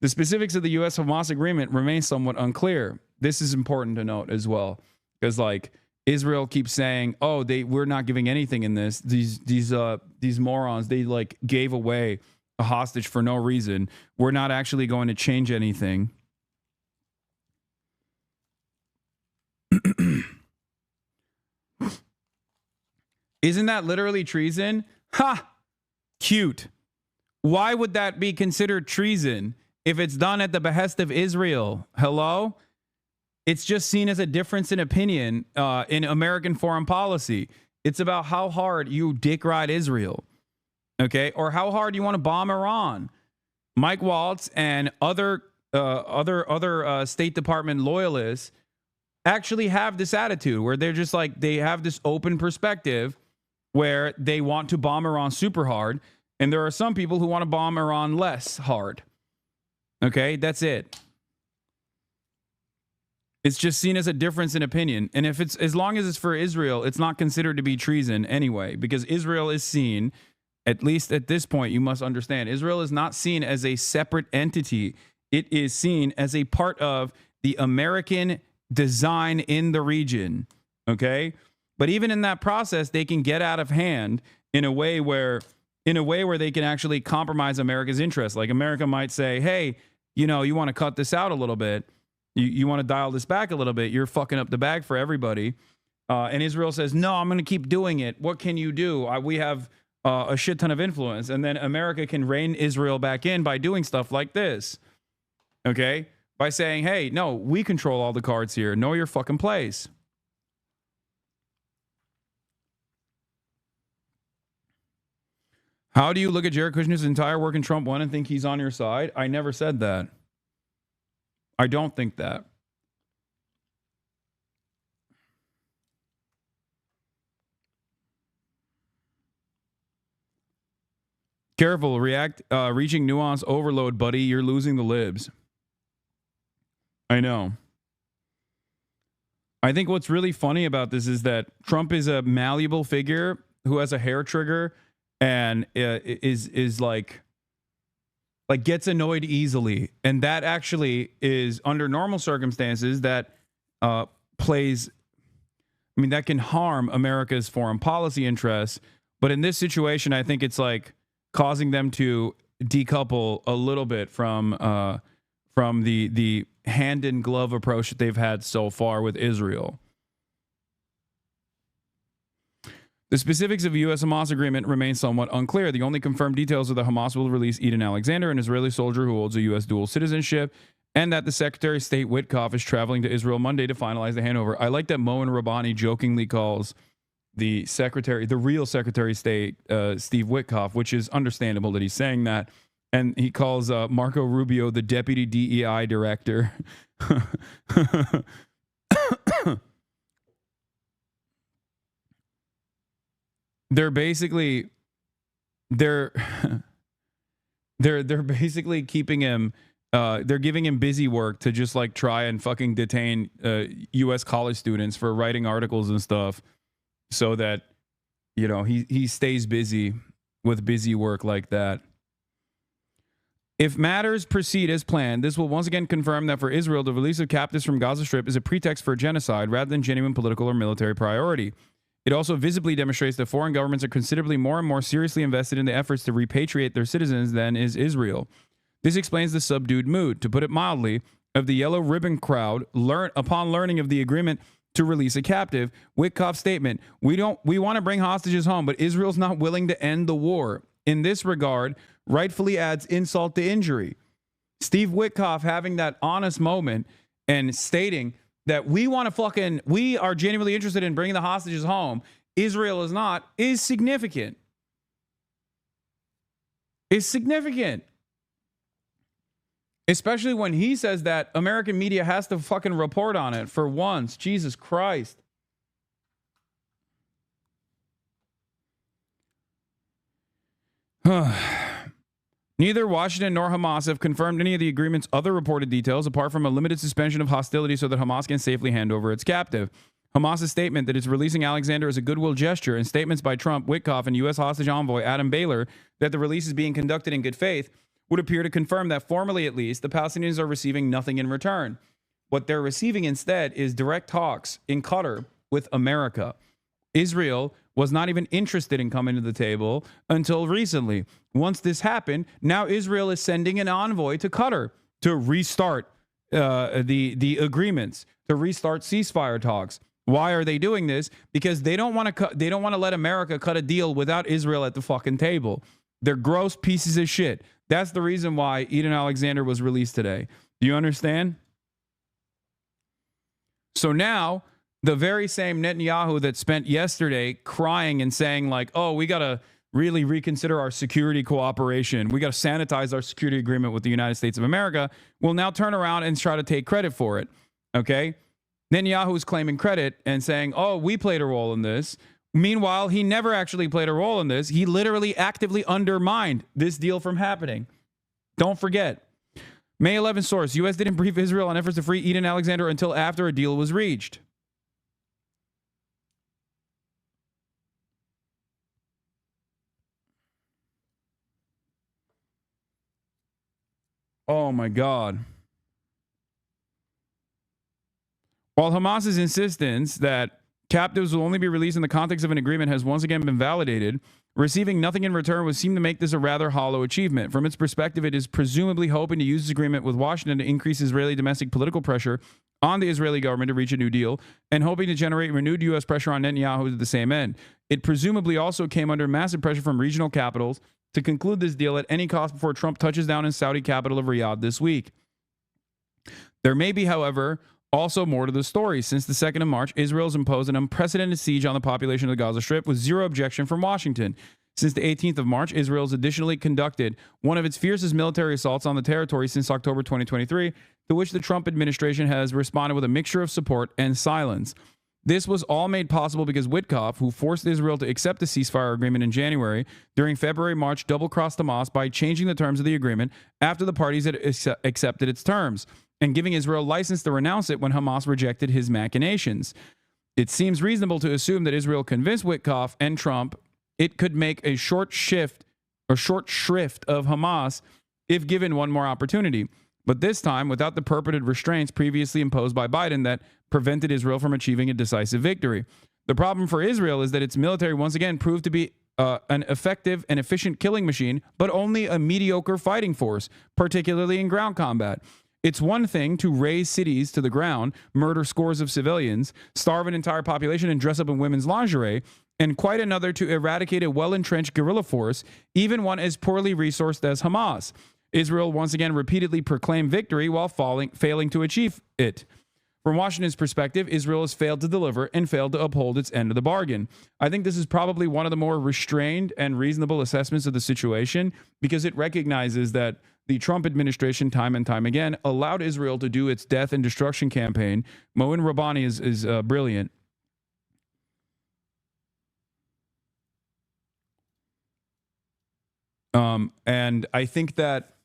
The specifics of the U.S.-Hamas agreement remain somewhat unclear. This is important to note as well, because like, Israel keeps saying, "Oh, we're not giving anything in this. These morons, they like gave away a hostage for no reason. We're not actually going to change anything." Isn't that literally treason? Ha! Cute. Why would that be considered treason if it's done at the behest of Israel? Hello? It's just seen as a difference in opinion in American foreign policy. It's about how hard you dick ride Israel, okay, or how hard you want to bomb Iran. Mike Waltz and other State Department loyalists actually have this attitude where they're just like, they have this open perspective where they want to bomb Iran super hard, and there are some people who want to bomb Iran less hard. Okay, that's it. It's just seen as a difference in opinion. And if it's, as long as it's for Israel, it's not considered to be treason anyway, because Israel is seen, at least at this point, you must understand, Israel is not seen as a separate entity. It is seen as a part of the American design in the region. Okay. But even in that process, they can get out of hand in a way where they can actually compromise America's interests. Like America might say, hey, you know, you want to cut this out a little bit. You want to dial this back a little bit. You're fucking up the bag for everybody. And Israel says, no, I'm going to keep doing it. What can you do? We have a shit ton of influence. And then America can rein Israel back in by doing stuff like this. Okay? By saying, hey, no, we control all the cards here. Know your fucking place. How do you look at Jared Kushner's entire work in Trump 1 and think he's on your side? I never said that. I don't think that. Careful, reaching nuance overload, buddy. You're losing the libs. I know. I think what's really funny about this is that Trump is a malleable figure who has a hair trigger and is like gets annoyed easily, and that actually is under normal circumstances that plays. I mean, that can harm America's foreign policy interests, but in this situation, I think it's like causing them to decouple a little bit from the hand in glove approach that they've had so far with Israel. The specifics of a U.S.-Hamas agreement remain somewhat unclear. The only confirmed details are that Hamas will release Eden Alexander, an Israeli soldier who holds a U.S. dual citizenship, and that the Secretary of State Witkoff is traveling to Israel Monday to finalize the handover. I like that Moen Rabbani jokingly calls the real Secretary of State, Steve Witkoff, which is understandable that he's saying that. And he calls Marco Rubio the Deputy DEI Director. They're basically basically keeping him. They're giving him busy work to just like try and fucking detain U.S. college students for writing articles and stuff, so that he stays busy with busy work like that. If matters proceed as planned, this will once again confirm that for Israel, the release of captives from Gaza Strip is a pretext for genocide rather than genuine political or military priority. It also visibly demonstrates that foreign governments are considerably more and more seriously invested in the efforts to repatriate their citizens than is Israel. This explains the subdued mood, to put it mildly, of the yellow ribbon crowd upon learning of the agreement to release a captive. Witkoff's statement, we want to bring hostages home, but Israel's not willing to end the war. In this regard, rightfully adds insult to injury. Steve Witkoff having that honest moment and stating that we are genuinely interested in bringing the hostages home, Israel is not, is significant. Is significant. Especially when he says that American media has to fucking report on it for once. Jesus Christ. Neither Washington nor Hamas have confirmed any of the agreement's other reported details, apart from a limited suspension of hostility so that Hamas can safely hand over its captive. Hamas's statement that it's releasing Alexander as a goodwill gesture, and statements by Trump, Witkoff, and U.S. hostage envoy Adam Baylor that the release is being conducted in good faith would appear to confirm that, formally at least, the Palestinians are receiving nothing in return. What they're receiving instead is direct talks in Qatar with America. Israel was not even interested in coming to the table until recently. Once this happened, now Israel is sending an envoy to Qatar to restart the agreements, to restart ceasefire talks. Why are they doing this? Because they don't want to let America cut a deal without Israel at the fucking table. They're gross pieces of shit. That's the reason why Eden Alexander was released today. Do you understand? So now, the very same Netanyahu that spent yesterday crying and saying like, oh, we got to really reconsider our security cooperation, we got to sanitize our security agreement with the United States of America, will now turn around and try to take credit for it. Okay? Netanyahu is claiming credit and saying, oh, we played a role in this. Meanwhile, he never actually played a role in this. He literally actively undermined this deal from happening. Don't forget. May 11th source, U.S. didn't brief Israel on efforts to free Eden Alexander until after a deal was reached. Oh my God. While Hamas's insistence that captives will only be released in the context of an agreement has once again been validated, receiving nothing in return would seem to make this a rather hollow achievement. From its perspective, it is presumably hoping to use this agreement with Washington to increase Israeli domestic political pressure on the Israeli government to reach a new deal, and hoping to generate renewed U.S. pressure on Netanyahu to the same end. It presumably also came under massive pressure from regional capitals to conclude this deal at any cost before Trump touches down in Saudi capital of Riyadh this week. There may be, however, also more to the story. Since the 2nd of March, Israel has imposed an unprecedented siege on the population of the Gaza Strip with zero objection from Washington. Since the 18th of March, Israel has additionally conducted one of its fiercest military assaults on the territory since October 2023, to which the Trump administration has responded with a mixture of support and silence. This was all made possible because Witkoff, who forced Israel to accept the ceasefire agreement in January, during February-March double-crossed Hamas by changing the terms of the agreement after the parties had accepted its terms, and giving Israel license to renounce it when Hamas rejected his machinations. It seems reasonable to assume that Israel convinced Witkoff and Trump it could make a short shrift of Hamas if given one more opportunity, but this time without the purported restraints previously imposed by Biden that prevented Israel from achieving a decisive victory. The problem for Israel is that its military once again proved to be an effective and efficient killing machine, but only a mediocre fighting force, particularly in ground combat. It's one thing to raze cities to the ground, murder scores of civilians, starve an entire population, and dress up in women's lingerie, and quite another to eradicate a well-entrenched guerrilla force, even one as poorly resourced as Hamas. Israel once again repeatedly proclaimed victory while failing to achieve it. From Washington's perspective, Israel has failed to deliver and failed to uphold its end of the bargain. I think this is probably one of the more restrained and reasonable assessments of the situation, because it recognizes that the Trump administration, time and time again, allowed Israel to do its death and destruction campaign. Moin Rabbani is brilliant. And I think that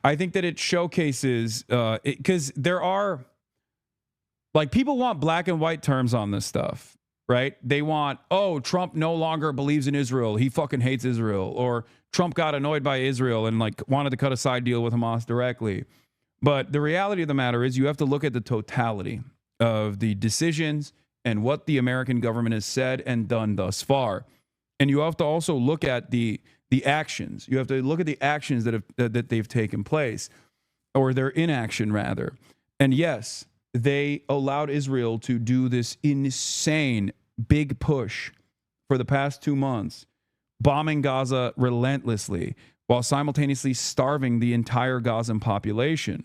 it showcases, because there are, like, people want black and white terms on this stuff, right? They want, oh, Trump no longer believes in Israel. He fucking hates Israel. Or Trump got annoyed by Israel and like wanted to cut a side deal with Hamas directly. But the reality of the matter is you have to look at the totality of the decisions and what the American government has said and done thus far. And you have to also look at the actions. You have to look at the actions that they've taken place, or their inaction rather. And yes, they allowed Israel to do this insane big push for the past 2 months, bombing Gaza relentlessly while simultaneously starving the entire Gazan population.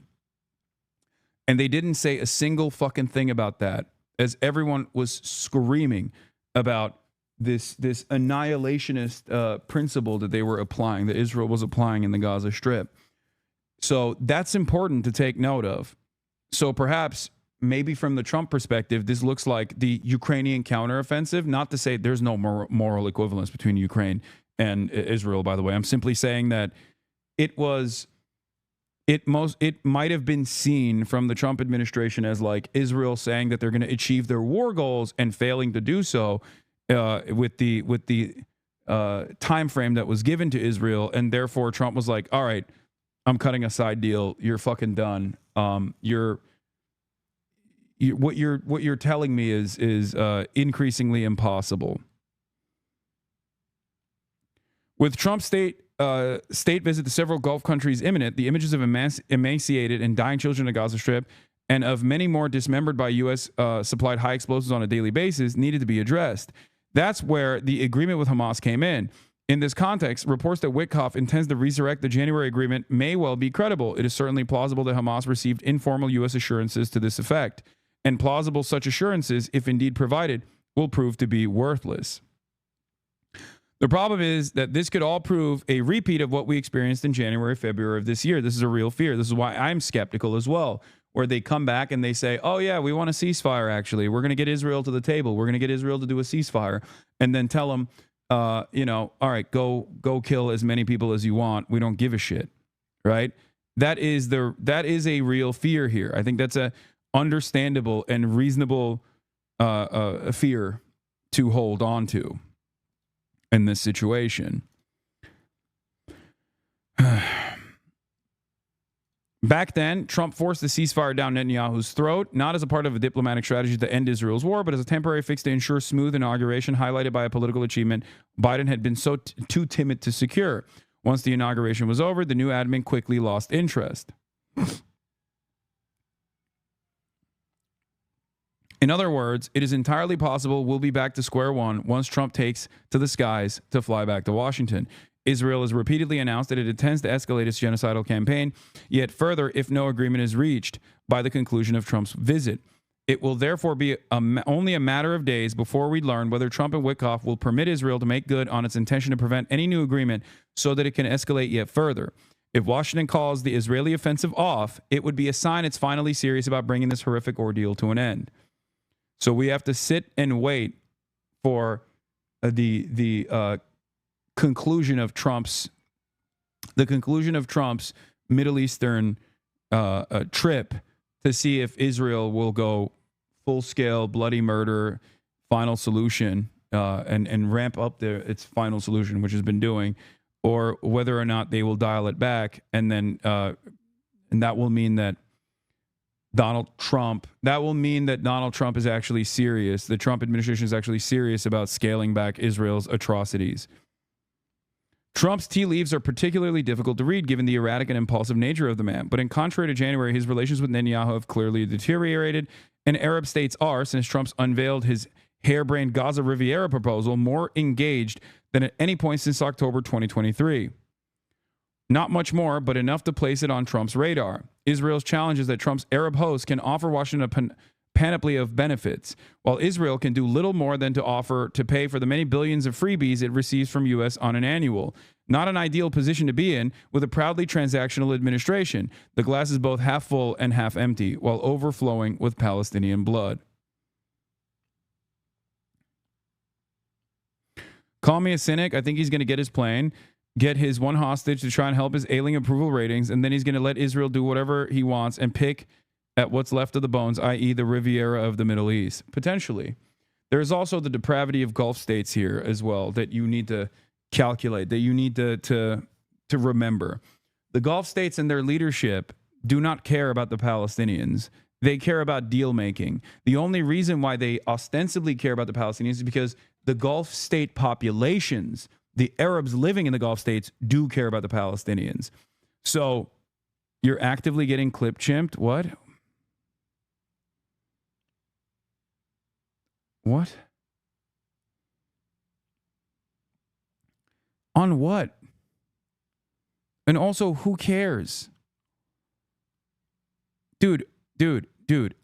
And they didn't say a single fucking thing about that, as everyone was screaming about this annihilationist principle that they were applying, that Israel was applying in the Gaza Strip. So that's important to take note of. So perhaps, maybe from the Trump perspective, this looks like the Ukrainian counteroffensive. Not to say there's no moral equivalence between Ukraine and Israel, by the way. I'm simply saying that it might have been seen from the Trump administration as like Israel saying that they're going to achieve their war goals and failing to do so with the time frame that was given to Israel, and therefore Trump was like, all right, I'm cutting a side deal. You're fucking done. What you're telling me is increasingly impossible. With Trump's state visit to several Gulf countries imminent, the images of emaciated and dying children in the Gaza Strip and of many more dismembered by U.S. Supplied high explosives on a daily basis needed to be addressed. That's where the agreement with Hamas came in. In this context, reports that Witkoff intends to resurrect the January agreement may well be credible. It is certainly plausible that Hamas received informal U.S. assurances to this effect, and plausible such assurances, if indeed provided, will prove to be worthless. The problem is that this could all prove a repeat of what we experienced in January, February of this year. This is a real fear. This is why I'm skeptical as well, where they come back and they say, oh yeah, we want a ceasefire actually. We're going to get Israel to the table. We're going to get Israel to do a ceasefire, and then tell them, all right, go kill as many people as you want. We don't give a shit, right? That is a real fear here. I think that's a understandable and reasonable fear to hold on to in this situation. Back then, Trump forced the ceasefire down Netanyahu's throat, not as a part of a diplomatic strategy to end Israel's war, but as a temporary fix to ensure smooth inauguration, highlighted by a political achievement Biden had been too timid to secure. Once the inauguration was over, the new admin quickly lost interest. In other words, it is entirely possible we'll be back to square one once Trump takes to the skies to fly back to Washington. Israel has repeatedly announced that it intends to escalate its genocidal campaign, yet further if no agreement is reached by the conclusion of Trump's visit. It will therefore be only a matter of days before we learn whether Trump and Witkoff will permit Israel to make good on its intention to prevent any new agreement so that it can escalate yet further. If Washington calls the Israeli offensive off, it would be a sign it's finally serious about bringing this horrific ordeal to an end. So we have to sit and wait for the conclusion of Trump's Middle Eastern trip to see if Israel will go full-scale bloody murder, final solution, and ramp up its final solution, which has been doing, or whether or not they will dial it back, and then and that will mean that Donald Trump is actually serious. The Trump administration is actually serious about scaling back Israel's atrocities. Trump's tea leaves are particularly difficult to read given the erratic and impulsive nature of the man. But in contrary to January, his relations with Netanyahu have clearly deteriorated, and Arab states are, since Trump's unveiled his harebrained Gaza Riviera proposal, more engaged than at any point since October 2023. Not much more, but enough to place it on Trump's radar. Israel's challenge is that Trump's Arab host can offer Washington a panoply of benefits, while Israel can do little more than to offer to pay for the many billions of freebies it receives from U.S. on an annual. Not an ideal position to be in with a proudly transactional administration. The glass is both half full and half empty, while overflowing with Palestinian blood. Call me a cynic. I think he's going to get his plane, get his one hostage to try and help his ailing approval ratings, and then he's going to let Israel do whatever he wants and pick at what's left of the bones, i.e. the Riviera of the Middle East. Potentially. There's also the depravity of Gulf states here as well that you need to calculate, that you need to remember. The Gulf states and their leadership do not care about the Palestinians. They care about deal making. The only reason why they ostensibly care about the Palestinians is because the Gulf state populations, the Arabs living in the Gulf states, do care about the Palestinians. So you're actively getting clip-chimped? What? What? On what? And also, who cares? Dude,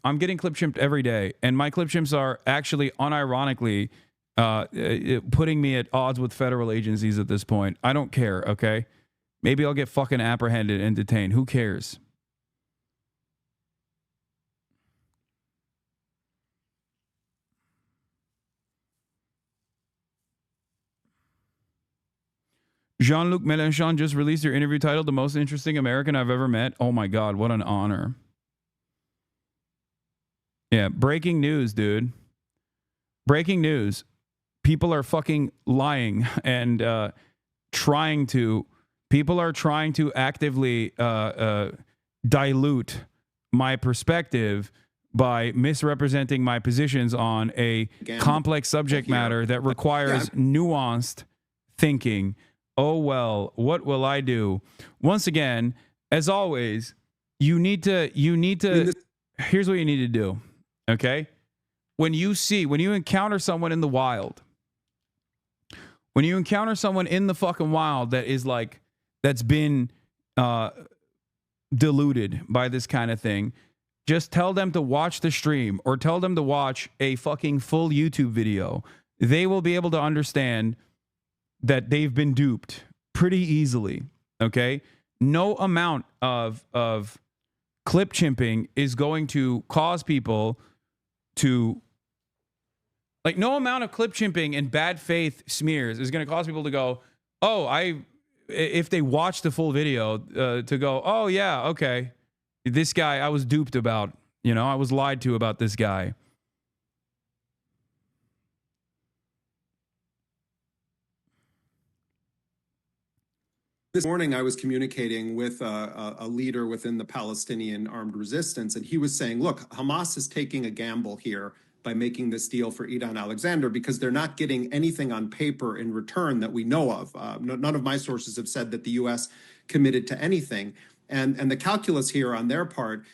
I'm getting clip-chimped every day, and my clip-chimps are actually unironically putting me at odds with federal agencies at this point. I don't care, okay? Maybe I'll get fucking apprehended and detained. Who cares? Jean-Luc Mélenchon just released your interview titled The Most Interesting American I've Ever Met. Oh my God, what an honor. Yeah, breaking news, dude. Breaking news. People are fucking lying and people are trying to actively dilute my perspective by misrepresenting my positions on a complex subject matter that requires nuanced thinking. Oh, well, what will I do? Once again, as always, you need to, here's what you need to do. Okay. When you encounter someone in the wild, when you encounter someone in the fucking wild that is like, that's been deluded by this kind of thing, just tell them to watch the stream or tell them to watch a fucking full YouTube video. They will be able to understand that they've been duped pretty easily, okay? No amount of clip chimping is going to cause people to, like, no amount of clip chimping and bad faith smears is going to cause people to go, oh, if they watch the full video, to go, oh, yeah, okay, this guy I was duped about, I was lied to about this guy. This morning, I was communicating with a leader within the Palestinian armed resistance, and he was saying, look, Hamas is taking a gamble here by making this deal for Idan Alexander because they're not getting anything on paper in return that we know of. None of my sources have said that the U.S. committed to anything. And the calculus here on their part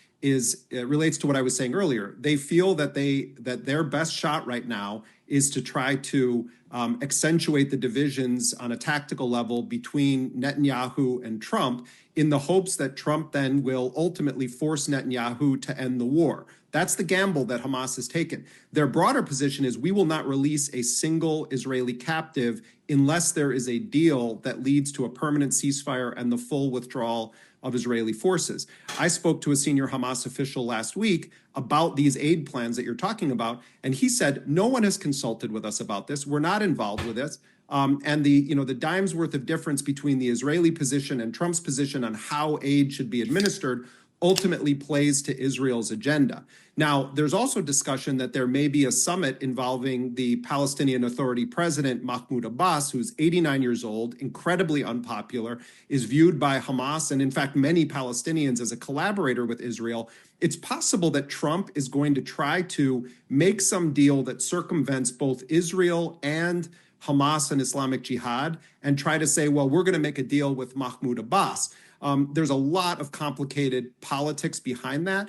relates to what I was saying earlier. They feel that their best shot right now is to try to accentuate the divisions on a tactical level between Netanyahu and Trump in the hopes that Trump then will ultimately force Netanyahu to end the war. That's the gamble that Hamas has taken. Their broader position is we will not release a single Israeli captive unless there is a deal that leads to a permanent ceasefire and the full withdrawal of Israeli forces. I spoke to a senior Hamas official last week about these aid plans that you're talking about, and he said, no one has consulted with us about this. We're not involved with this. And the dime's worth of difference between the Israeli position and Trump's position on how aid should be administered ultimately plays to Israel's agenda. Now, there's also discussion that there may be a summit involving the Palestinian Authority president, Mahmoud Abbas, who's 89 years old, incredibly unpopular, is viewed by Hamas and, in fact, many Palestinians as a collaborator with Israel. It's possible that Trump is going to try to make some deal that circumvents both Israel and Hamas and Islamic Jihad and try to say, well, we're going to make a deal with Mahmoud Abbas. There's a lot of complicated politics behind that.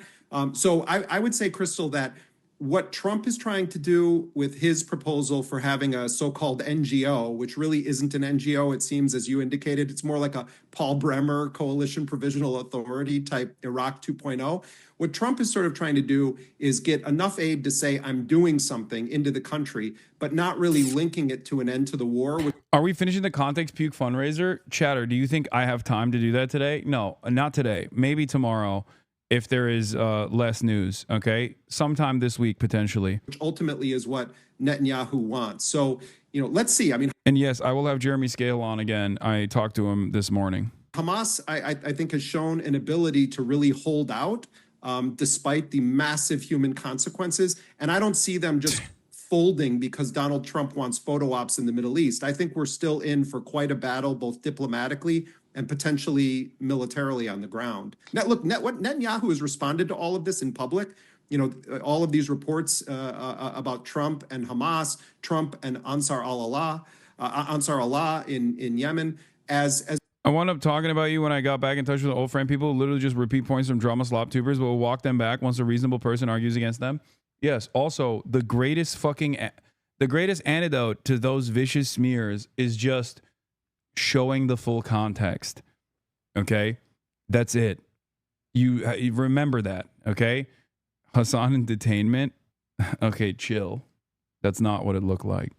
So I would say, Crystal, that what Trump is trying to do with his proposal for having a so-called NGO, which really isn't an NGO, it seems, as you indicated, it's more like a Paul Bremer Coalition Provisional Authority type Iraq 2.0. What Trump is sort of trying to do is get enough aid to say, I'm doing something into the country, but not really linking it to an end to the war. Are we finishing the Context Puke fundraiser? Chatter, do you think I have time to do that today? No, not today. Maybe tomorrow if there is less news, okay? Sometime this week, potentially. Which ultimately is what Netanyahu wants. So, let's see. I mean, and yes, I will have Jeremy Scale on again. I talked to him this morning. Hamas, I think, has shown an ability to really hold out despite the massive human consequences. And I don't see them just folding because Donald Trump wants photo ops in the Middle East. I think we're still in for quite a battle, both diplomatically and potentially militarily on the ground. Now, look, what Netanyahu has responded to all of this in public, all of these reports about Trump and Hamas, Trump and Ansar Allah in Yemen, as I wound up talking about you when I got back in touch with the old friend people who literally just repeat points from drama slop tubers, but will walk them back once a reasonable person argues against them. Yes. Also, the greatest antidote to those vicious smears is just showing the full context. Okay. That's it. You remember that. Okay. Hasan in detainment. Okay. Chill. That's not what it looked like.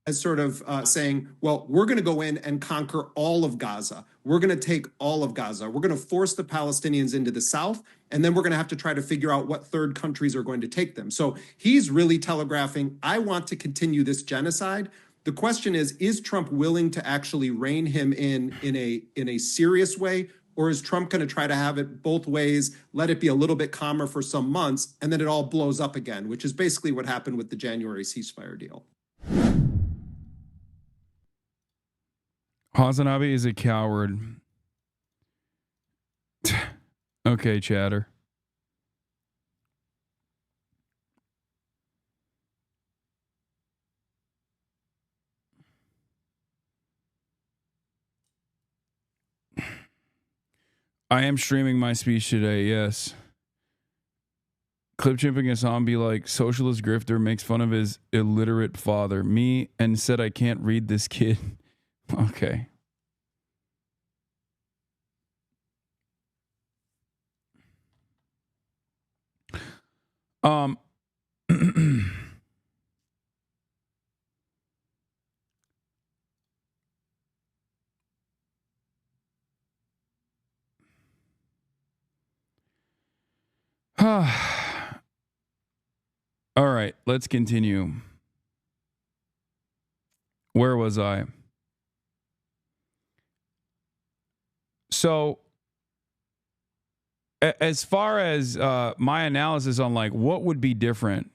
As sort of saying, well, we're going to go in and conquer all of Gaza. We're going to take all of Gaza. We're going to force the Palestinians into the south, and then we're going to have to try to figure out what third countries are going to take them. So he's really telegraphing, I want to continue this genocide. The question is Trump willing to actually rein him in a serious way, or is Trump going to try to have it both ways, let it be a little bit calmer for some months, and then it all blows up again, which is basically what happened with the January ceasefire deal. HasanAbi is a coward. Okay, chatter. I am streaming my speech today, yes. Clip chimping Hasan be like, socialist grifter makes fun of his illiterate father. Me and said I can't read this kid. Okay. All right, let's continue. Where was I? So, as far as my analysis on like what would be different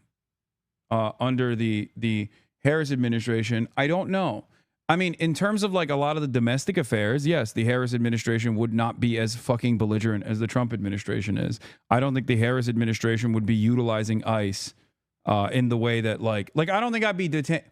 under the Harris administration, I don't know. I mean, in terms of like a lot of the domestic affairs, yes, the Harris administration would not be as fucking belligerent as the Trump administration is. I don't think the Harris administration would be utilizing ICE in the way that like I don't think I'd be detained.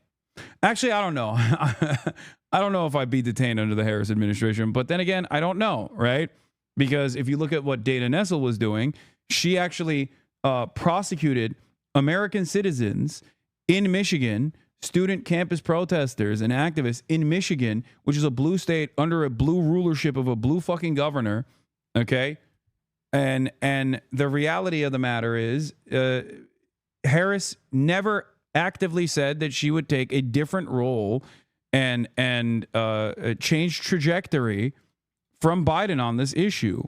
Actually, I don't know. I don't know if I'd be detained under the Harris administration, but then again, I don't know, right? Because if you look at what Dana Nessel was doing, she actually prosecuted American citizens in Michigan, student campus protesters and activists in Michigan, which is a blue state under a blue rulership of a blue fucking governor, okay? And the reality of the matter is Harris never actively said that she would take a different role and change trajectory from Biden on this issue,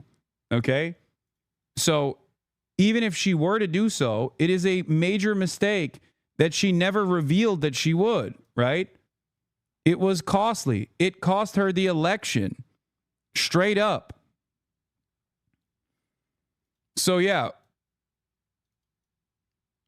okay? So even if she were to do so, it is a major mistake that she never revealed that she would, right? It was costly. It cost her the election, straight up. So, yeah.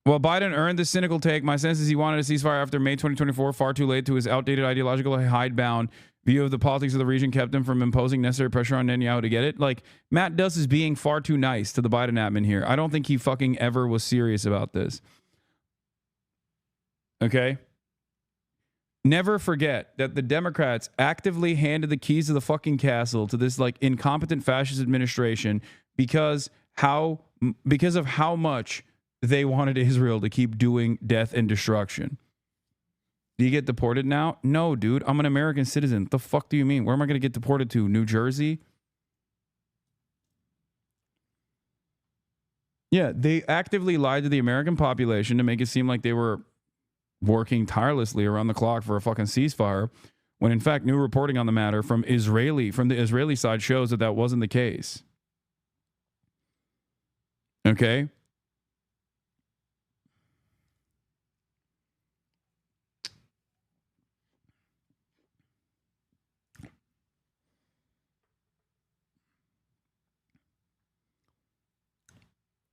Well, Biden earned the cynical take. My sense is he wanted a ceasefire after May 2024, far too late to his outdated ideological hidebound view of the politics of the region kept him from imposing necessary pressure on Netanyahu to get it. Like, Matt Duss is being far too nice to the Biden admin here. I don't think he fucking ever was serious about this. Okay? Never forget that the Democrats actively handed the keys to the fucking castle to this, like, incompetent fascist administration because of how much they wanted Israel to keep doing death and destruction. Do you get deported now? No, dude. I'm an American citizen. The fuck do you mean? Where am I going to get deported to? New Jersey? Yeah, they actively lied to the American population to make it seem like they were working tirelessly around the clock for a fucking ceasefire, when in fact new reporting on the matter from the Israeli side shows that that wasn't the case. Okay?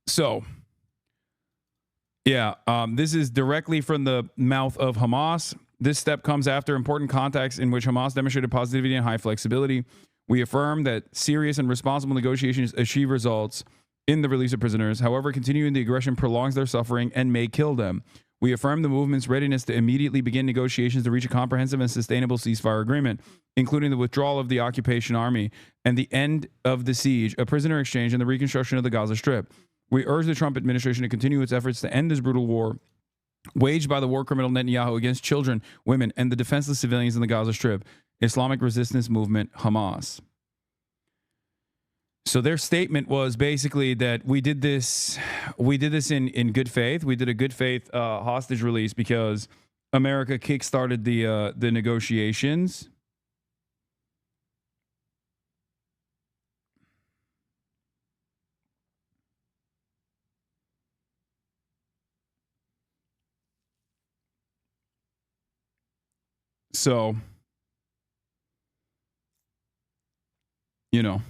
So, yeah, this is directly from the mouth of Hamas. This step comes after important contacts in which Hamas demonstrated positivity and high flexibility. We affirm that serious and responsible negotiations achieve results in the release of prisoners. However, continuing the aggression prolongs their suffering and may kill them. We affirm the movement's readiness to immediately begin negotiations to reach a comprehensive and sustainable ceasefire agreement, including the withdrawal of the occupation army and the end of the siege, a prisoner exchange, and the reconstruction of the Gaza Strip. We urge the Trump administration to continue its efforts to end this brutal war waged by the war criminal Netanyahu against children, women, and the defenseless civilians in the Gaza Strip, Islamic resistance movement, Hamas. So their statement was basically that we did this in good faith. We did a good faith hostage release because America kickstarted the negotiations. So, you know,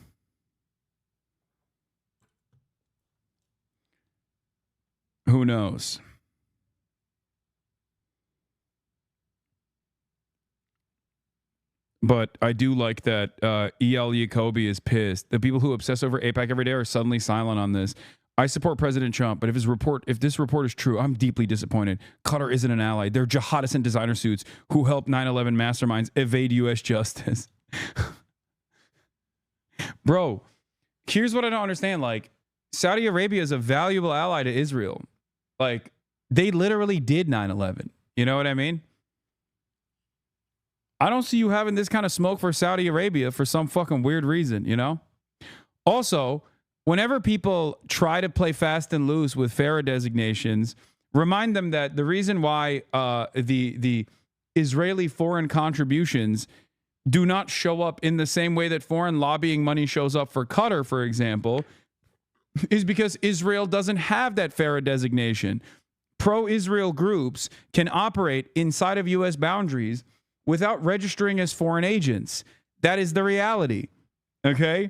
who knows? But I do like that E.L. Jacoby is pissed. The people who obsess over AIPAC every day are suddenly silent on this. I support President Trump, but if this report is true, I'm deeply disappointed. Qatar isn't an ally. They're jihadists in designer suits who helped 9/11 masterminds evade U.S. justice. Bro, here's what I don't understand. Like, Saudi Arabia is a valuable ally to Israel. Like, they literally did 9/11. You know what I mean? I don't see you having this kind of smoke for Saudi Arabia for some fucking weird reason, you know? Also, whenever people try to play fast and loose with FARA designations, remind them that the reason why the Israeli foreign contributions do not show up in the same way that foreign lobbying money shows up for Qatar, for example, is because Israel doesn't have that FARA designation. Pro-Israel groups can operate inside of U.S. boundaries without registering as foreign agents. That is the reality, okay?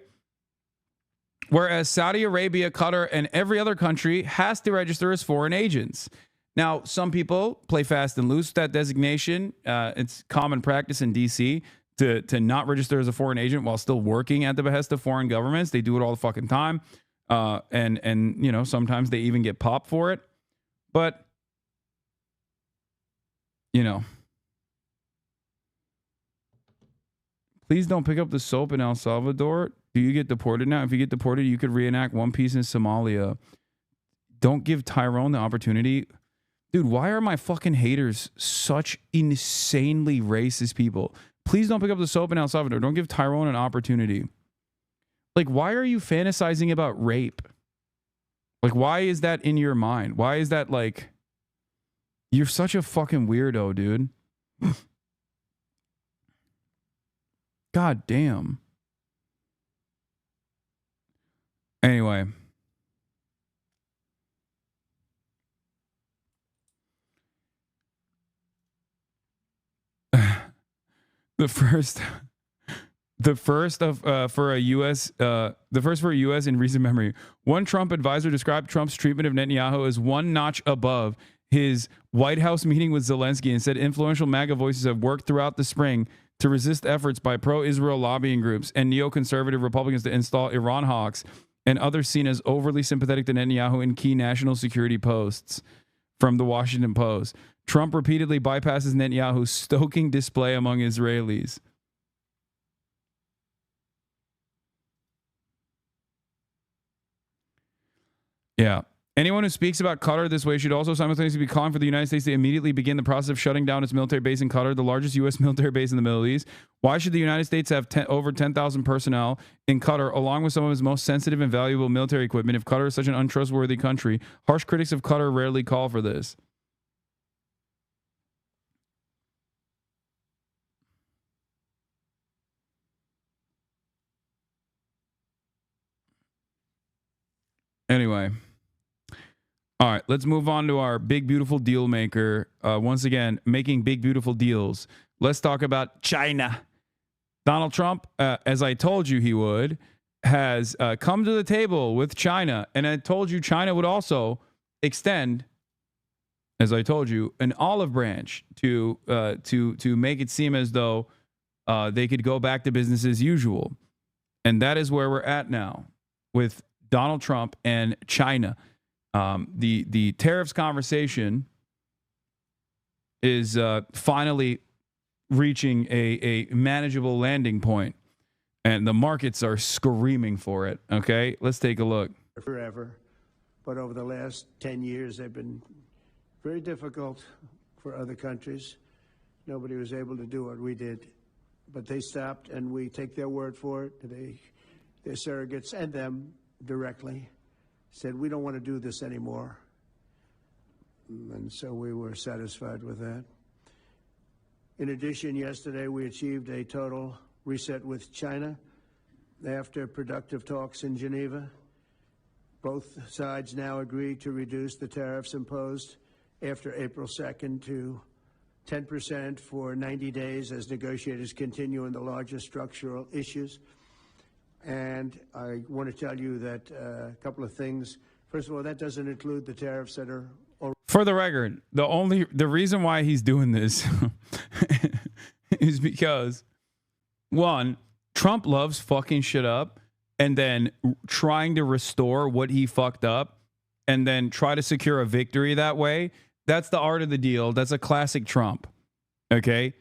Whereas Saudi Arabia, Qatar, and every other country has to register as foreign agents. Now, some people play fast and loose with that designation. It's common practice in D.C. to not register as a foreign agent while still working at the behest of foreign governments. They do it all the fucking time. And you know, sometimes they even get popped for it. But, you know, please don't pick up the soap in El Salvador. Do you get deported now? If you get deported, you could reenact One Piece in Somalia. Don't give Tyrone the opportunity. Dude, why are my fucking haters such insanely racist people? Please don't pick up the soap in El Salvador. Don't give Tyrone an opportunity. Like, why are you fantasizing about rape? Like, why is that in your mind? Why is that like... You're such a fucking weirdo, dude. God damn. Anyway. The first for a U.S. In recent memory. One Trump advisor described Trump's treatment of Netanyahu as one notch above his White House meeting with Zelensky and said influential MAGA voices have worked throughout the spring to resist efforts by pro-Israel lobbying groups and neoconservative Republicans to install Iran hawks and others seen as overly sympathetic to Netanyahu in key national security posts. From the Washington Post. Trump repeatedly bypasses Netanyahu's stoking display among Israelis. Yeah. Anyone who speaks about Qatar this way should also simultaneously be calling for the United States to immediately begin the process of shutting down its military base in Qatar, the largest U.S. military base in the Middle East. Why should the United States have over 10,000 personnel in Qatar, along with some of its most sensitive and valuable military equipment, if Qatar is such an untrustworthy country? Harsh critics of Qatar rarely call for this. Anyway. All right, let's move on to our big, beautiful deal maker. Once again, making big, beautiful deals. Let's talk about China. Donald Trump, as I told you he would, has come to the table with China. And I told you China would also extend, as I told you, an olive branch to make it seem as though they could go back to business as usual. And that is where we're at now with Donald Trump and China. The tariffs conversation is finally reaching a manageable landing point, and the markets are screaming for it. Okay, let's take a look. Forever, but over the last 10 years, they've been very difficult for other countries. Nobody was able to do what we did, but they stopped, and we take their word for it. Their surrogates and them directly said, we don't want to do this anymore. And so we were satisfied with that. In addition, yesterday we achieved a total reset with China after productive talks in Geneva. Both sides now agreed to reduce the tariffs imposed after April 2nd to 10% for 90 days as negotiators continue on the largest structural issues. And I want to tell you that a couple of things. First of all, that doesn't include the tariffs that are already. For the record, the reason why he's doing this is because, one, Trump loves fucking shit up and then trying to restore what he fucked up and then try to secure a victory that way. That's the art of the deal. That's a classic Trump. Okay?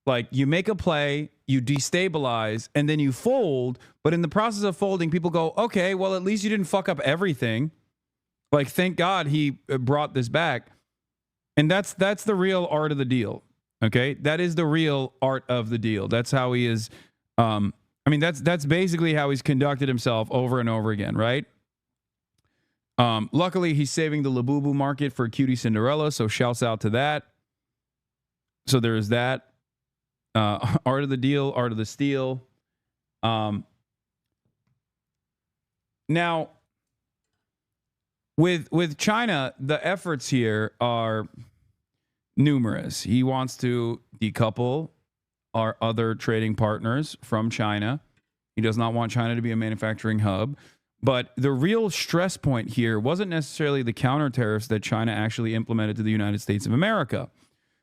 Like, you make a play, you destabilize, and then you fold. But in the process of folding, people go, okay, well, at least you didn't fuck up everything. Like, thank God he brought this back. And that's the real art of the deal. Okay? That is the real art of the deal. That's how he is. That's basically how he's conducted himself over and over again, right? Luckily, he's saving the Labubu market for Cutie Cinderella, so shouts out to that. So there's that. Art of the deal, art of the steal. Now, with China, the efforts here are numerous. He wants to decouple our other trading partners from China. He does not want China to be a manufacturing hub. But the real stress point here wasn't necessarily the counter tariffs that China actually implemented to the United States of America.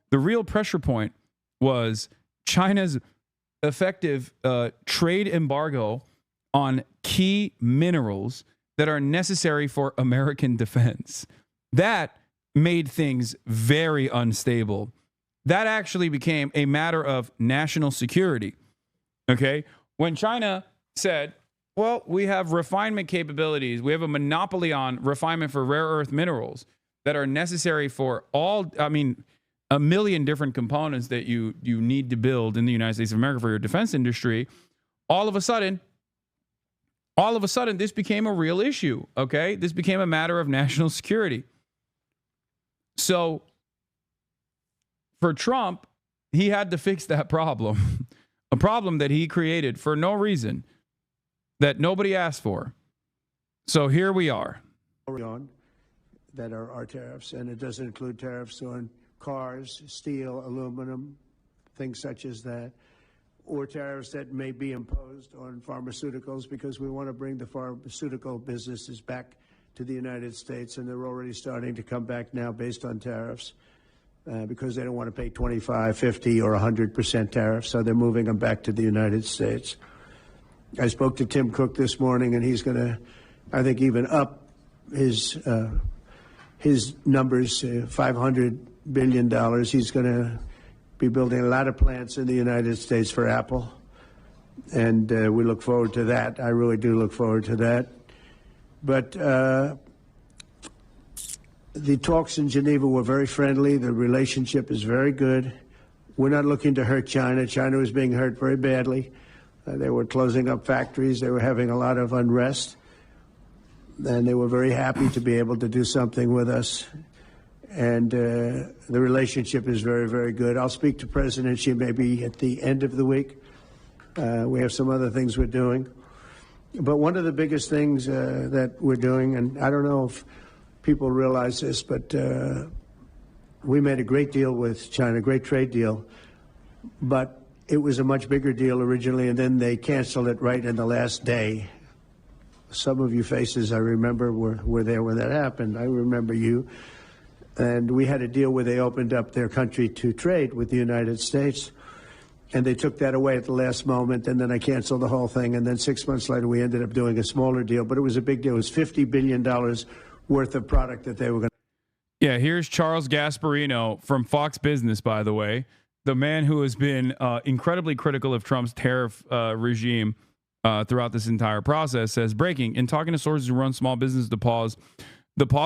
The real pressure point was China's effective trade embargo on key minerals that are necessary for American defense. That made things very unstable. That actually became a matter of national security. Okay? When China said, well, we have refinement capabilities, we have a monopoly on refinement for rare earth minerals, that are necessary for all, I mean, a million different components that you need to build in the United States of America for your defense industry, all of a sudden, this became a real issue, okay? This became a matter of national security. So for Trump, he had to fix that problem, a problem that he created for no reason, that nobody asked for. So here we are. That are our tariffs, and it doesn't include tariffs on cars, steel, aluminum, things such as that, or tariffs that may be imposed on pharmaceuticals, because we want to bring the pharmaceutical businesses back to the United States, and they're already starting to come back now based on tariffs, because they don't want to pay 25, 50, or 100% tariffs, so they're moving them back to the United States. I spoke to Tim Cook this morning, and he's going to, I think, even up his numbers, $500 billion. He's going to be building a lot of plants in the United States for Apple, and we look forward to that. I really do look forward to that. But the talks in Geneva were very friendly. The relationship is very good. We're not looking to hurt China. China was being hurt very badly. They were closing up factories. They were having a lot of unrest. And they were very happy to be able to do something with us. And the relationship is very, very good. I'll speak to President Xi maybe at the end of the week. We have some other things we're doing. But one of the biggest things that we're doing, and I don't know if people realize this, but we made a great deal with China, great trade deal. But it was a much bigger deal originally, and then they canceled it right in the last day. Some of you faces I remember were there when that happened. I remember you. And we had a deal where they opened up their country to trade with the United States. And they took that away at the last moment. And then I canceled the whole thing. And then 6 months later, we ended up doing a smaller deal. But it was a big deal. It was $50 billion worth of product that they were going to. Yeah, here's Charles Gasparino from Fox Business, by the way, the man who has been incredibly critical of Trump's tariff regime throughout this entire process, says, breaking, in talking to sources who run small business, the pause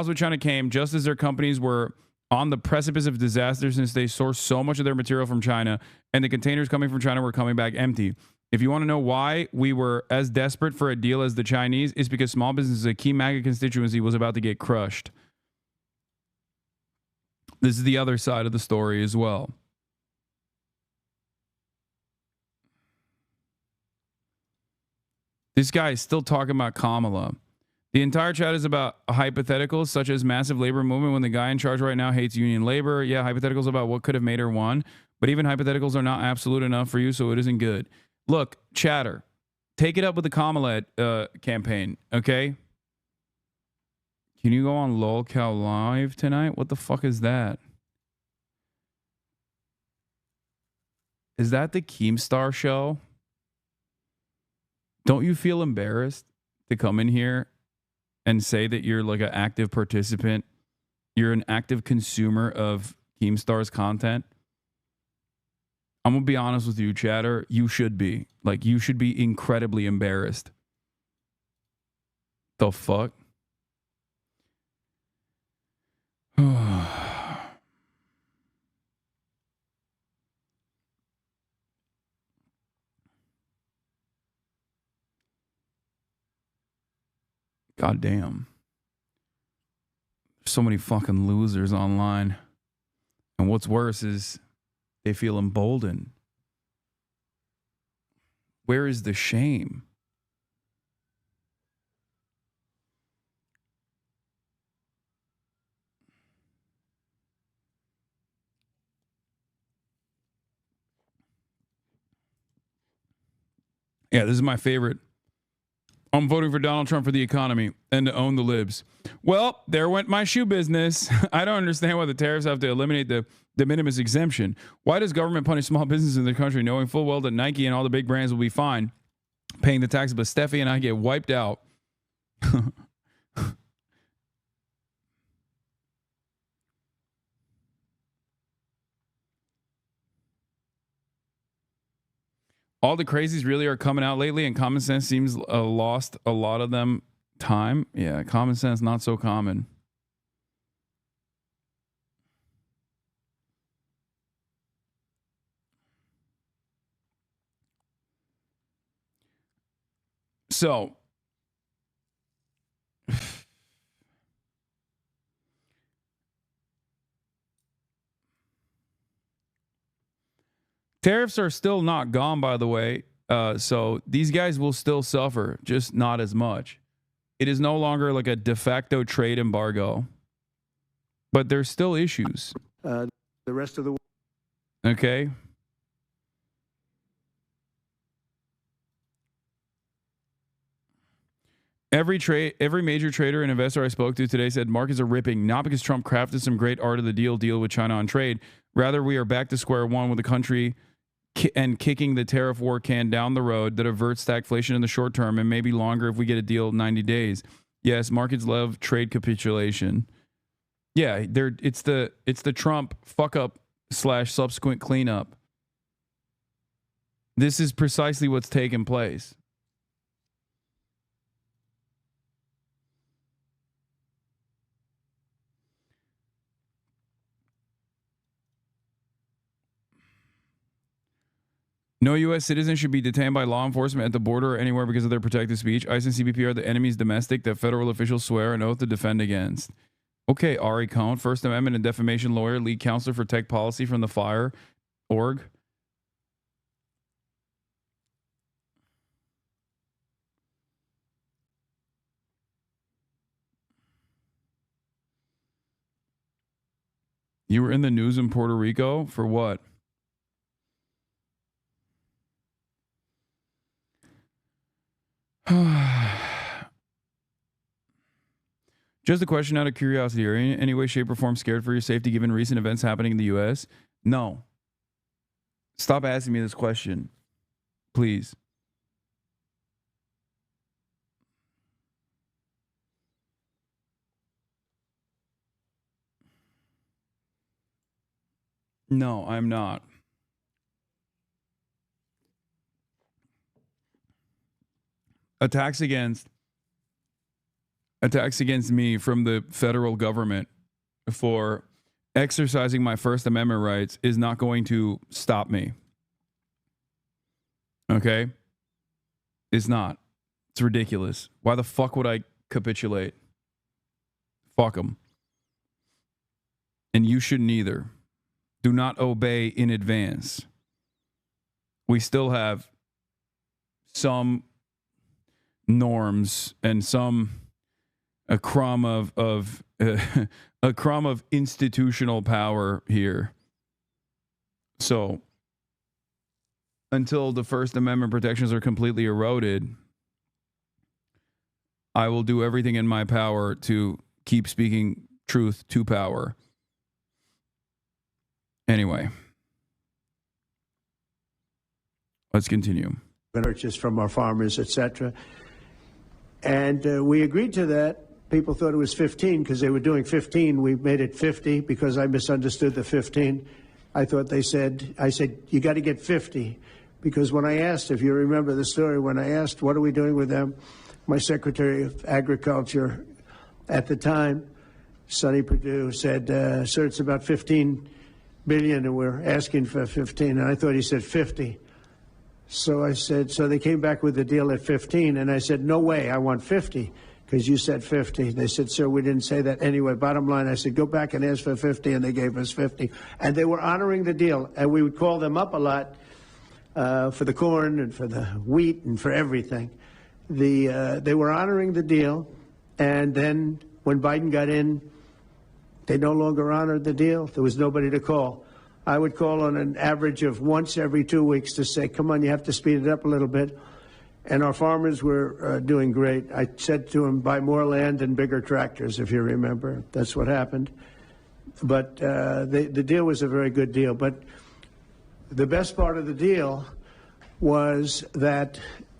with China came just as their companies were on the precipice of disaster, since they sourced so much of their material from China, and the containers coming from China were coming back empty. If you want to know why we were as desperate for a deal as the Chinese, it's because small business, a key MAGA constituency, was about to get crushed. This is the other side of the story as well. This guy is still talking about Kamala. The entire chat is about hypotheticals, such as massive labor movement when the guy in charge right now hates union labor. Yeah, hypotheticals about what could have made her won. But even hypotheticals are not absolute enough for you, so it isn't good. Look, chatter, take it up with the Kamala campaign, okay? Can you go on LOLCOW Live tonight? What the fuck is that? Is that the Keemstar show? Don't you feel embarrassed to come in here and say that you're like an active participant? You're an active consumer of Keemstar's content? I'm going to be honest with you, chatter. You should be. Like, you should be incredibly embarrassed. The fuck? God damn. So many fucking losers online. And what's worse is they feel emboldened. Where is the shame? Yeah, this is my favorite. I'm voting for Donald Trump for the economy and to own the libs. Well, there went my shoe business. I don't understand why the tariffs have to eliminate the de minimis exemption. Why does government punish small businesses in the country, knowing full well that Nike and all the big brands will be fine paying the taxes, but Steffi and I get wiped out? All the crazies really are coming out lately, and common sense seems lost a lot of them time. Yeah, common sense not so common. So, tariffs are still not gone, by the way. So these guys will still suffer, just not as much. It is no longer like a de facto trade embargo, but there's still issues. The rest of the world. Okay. Every major trader and investor I spoke to today said markets are ripping, not because Trump crafted some great art of the deal with China on trade. Rather, we are back to square one with the country and kicking the tariff war can down the road that averts stagflation in the short term and maybe longer if we get a deal in 90 days. Yes, markets love trade capitulation. Yeah, it's the Trump fuck up / subsequent cleanup. This is precisely what's taken place. No U.S. citizen should be detained by law enforcement at the border or anywhere because of their protected speech. ICE and CBP are the enemies domestic that federal officials swear an oath to defend against. Okay, Ari Cohn, First Amendment and defamation lawyer, lead counselor for tech policy from the FIRE org. You were in the news in Puerto Rico for what? Just a question out of curiosity. Are you in any way, shape, or form scared for your safety given recent events happening in the U.S.? No. Stop asking me this question, please. No, I'm not. Attacks against me from the federal government for exercising my First Amendment rights is not going to stop me. Okay? It's not. It's ridiculous. Why the fuck would I capitulate? Fuck them. And you shouldn't either. Do not obey in advance. We still have some norms and a crumb of institutional power here. So until the First Amendment protections are completely eroded, I will do everything in my power to keep speaking truth to power. Anyway, let's continue. Purchase from our farmers, etc. And we agreed to that. People thought it was 15 because they were doing 15. We made it 50 because I misunderstood the 15. I said, you got to get 50. Because when I asked, if you remember the story, when I asked, what are we doing with them? My Secretary of Agriculture at the time, Sonny Perdue, said, sir, it's about 15 billion and we're asking for 15. And I thought he said 50. So I said, so they came back with the deal at 15. And I said, no way, I want 50 because you said 50. They said, sir, we didn't say that. Anyway, bottom line, I said, go back and ask for 50. And they gave us 50. And they were honoring the deal. And we would call them up a lot for the corn and for the wheat and for everything. They were honoring the deal. And then when Biden got in, they no longer honored the deal. There was nobody to call. I would call on an average of once every 2 weeks to say, come on, you have to speed it up a little bit. And our farmers were doing great. I said to them, buy more land and bigger tractors, if you remember. That's what happened. But the deal was a very good deal. But the best part of the deal was that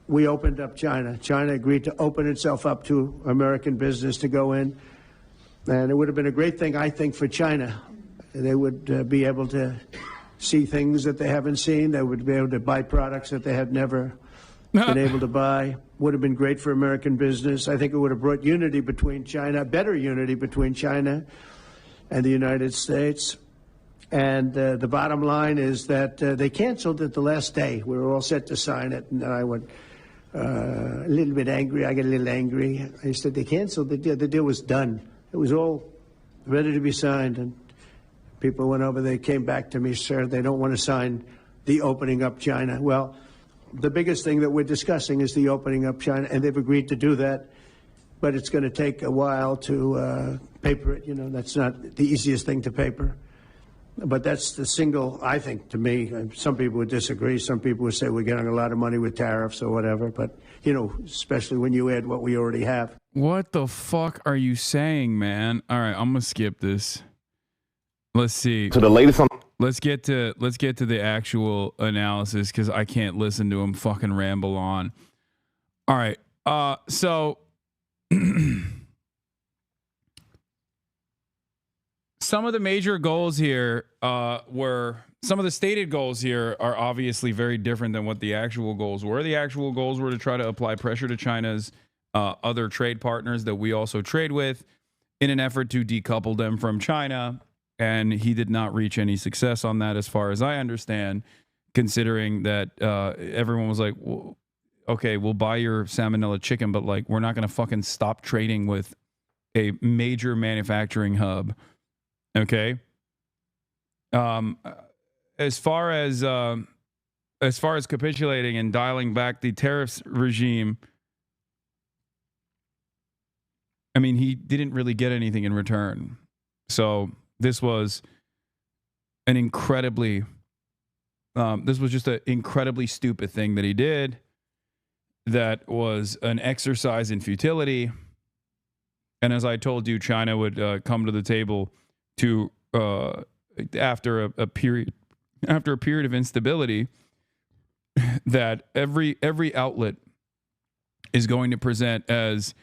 we opened up China. China agreed to open itself up to American business to go in. And it would have been a great thing, I think, for China. They would be able to see things that they haven't seen. They would be able to buy products that they had never been able to buy. Would have been great for American business. I think it would have brought unity between China, better unity between China and the United States. And the bottom line is that they canceled it the last day. We were all set to sign it. And a little bit angry. I got a little angry. I said they canceled the deal. The deal was done. It was all ready to be signed. And people went over. They came back to me, sir. They don't want to sign the opening up China. Well, the biggest thing that we're discussing is the opening up China, and they've agreed to do that. But it's going to take a while to paper it. You know, that's not the easiest thing to paper. But that's the single, I think, to me, some people would disagree. Some people would say we're getting a lot of money with tariffs or whatever. But, you know, especially when you add what we already have. What the fuck are you saying, man? All right, I'm going to skip this. Let's see. To the latest on. Let's get to the actual analysis because I can't listen to him fucking ramble on. All right. So some of the major goals here some of the stated goals here are obviously very different than what the actual goals were. The actual goals were to try to apply pressure to China's other trade partners that we also trade with in an effort to decouple them from China. And he did not reach any success on that, as far as I understand, considering that everyone was like, well, okay, we'll buy your salmonella chicken, but like, we're not going to fucking stop trading with a major manufacturing hub. Okay. As far as capitulating and dialing back the tariffs regime, I mean, he didn't really get anything in return. So this was an incredibly, this was just an incredibly stupid thing that he did. That was an exercise in futility. And as I told you, China would come to the table to after a period of instability that every outlet is going to present as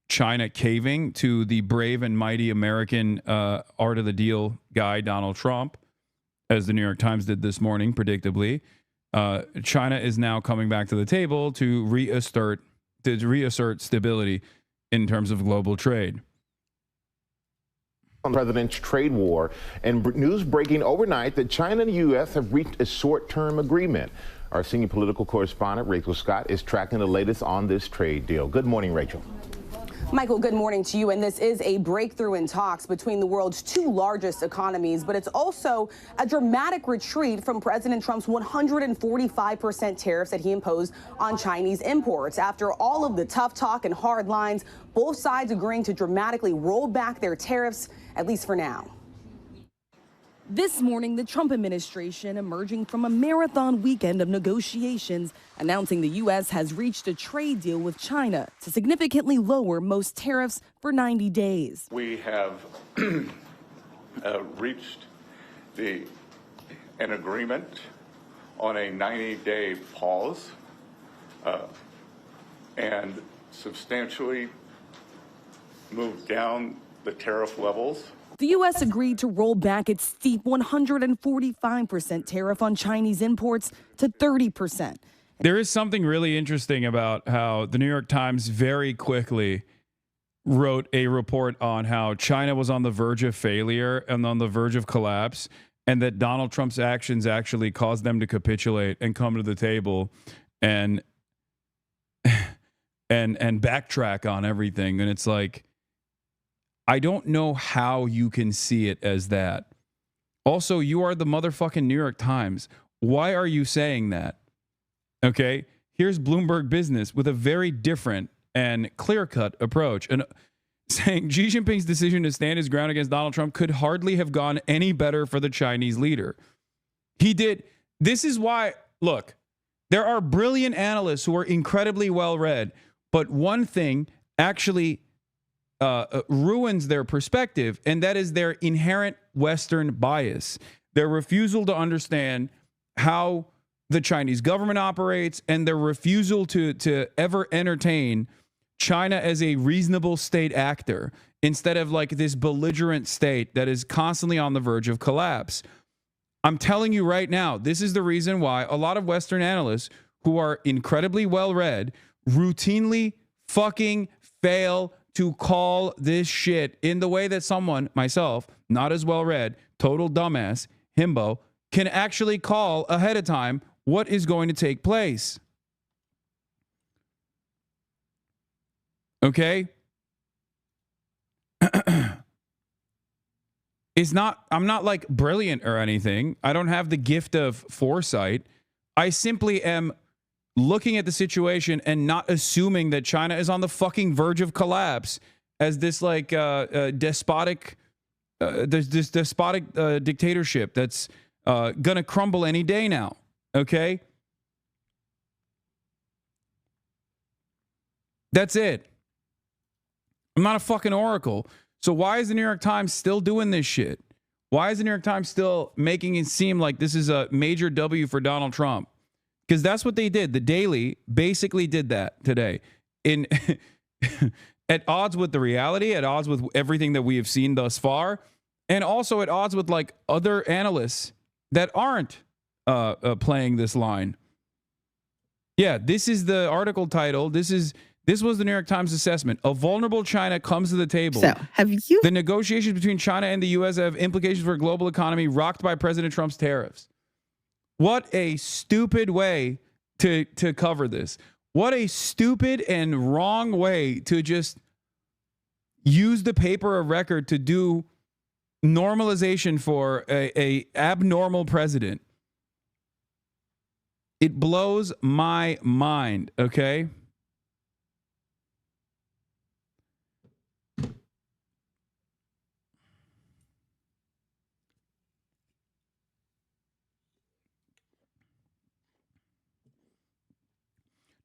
China caving to the brave and mighty American art of the deal guy, Donald Trump, as the New York Times did this morning, predictably. China is now coming back to the table to reassert stability in terms of global trade. On the president's trade war, and news breaking overnight that China and the U.S. have reached a short-term agreement. Our senior political correspondent, Rachel Scott, is tracking the latest on this trade deal. Good morning, Rachel. Michael, good morning to you. And this is a breakthrough in talks between the world's two largest economies, but it's also a dramatic retreat from President Trump's 145% tariffs that he imposed on Chinese imports. After all of the tough talk and hard lines, both sides agreeing to dramatically roll back their tariffs, at least for now. This morning, the Trump administration emerging from a marathon weekend of negotiations, announcing the U.S. has reached a trade deal with China to significantly lower most tariffs for 90 days. We have reached an agreement on a 90-day pause and substantially moved down the tariff levels. The U.S. agreed to roll back its steep 145% tariff on Chinese imports to 30%. There is something really interesting about how the New York Times very quickly wrote a report on how China was on the verge of failure and on the verge of collapse, and that Donald Trump's actions actually caused them to capitulate and come to the table and backtrack on everything. And it's like, I don't know how you can see it as that. Also, you are the motherfucking New York Times. Why are you saying that? Okay, here's Bloomberg Business with a very different and clear-cut approach, and saying Xi Jinping's decision to stand his ground against Donald Trump could hardly have gone any better for the Chinese leader. He did. This is why, look, there are brilliant analysts who are incredibly well-read, but one thing actually ruins their perspective, and that is their inherent Western bias, their refusal to understand how the Chinese government operates, and their refusal to ever entertain China as a reasonable state actor instead of like this belligerent state that is constantly on the verge of collapse. I'm telling you right now, this is the reason why a lot of Western analysts who are incredibly well-read routinely fucking fail to call this shit in the way that someone, myself, not as well-read, total dumbass, himbo, can actually call ahead of time what is going to take place. Okay? I'm not like brilliant or anything. I don't have the gift of foresight. I simply am looking at the situation and not assuming that China is on the fucking verge of collapse as this like despotic dictatorship that's gonna crumble any day now. Okay? That's it. I'm not a fucking oracle. So why is the New York Times still doing this shit? Why is the New York Times still making it seem like this is a major W for Donald Trump? Because that's what they did. The Daily basically did that today. In at odds with the reality, at odds with everything that we have seen thus far, and also at odds with like other analysts that aren't playing this line. Yeah, this is the article title. This was the New York Times assessment. A vulnerable China comes to the table. So, have you? The negotiations between China and the U.S. have implications for a global economy rocked by President Trump's tariffs. What a stupid way to cover this. What a stupid and wrong way to just use the paper of record to do normalization for a abnormal president. It blows my mind, okay?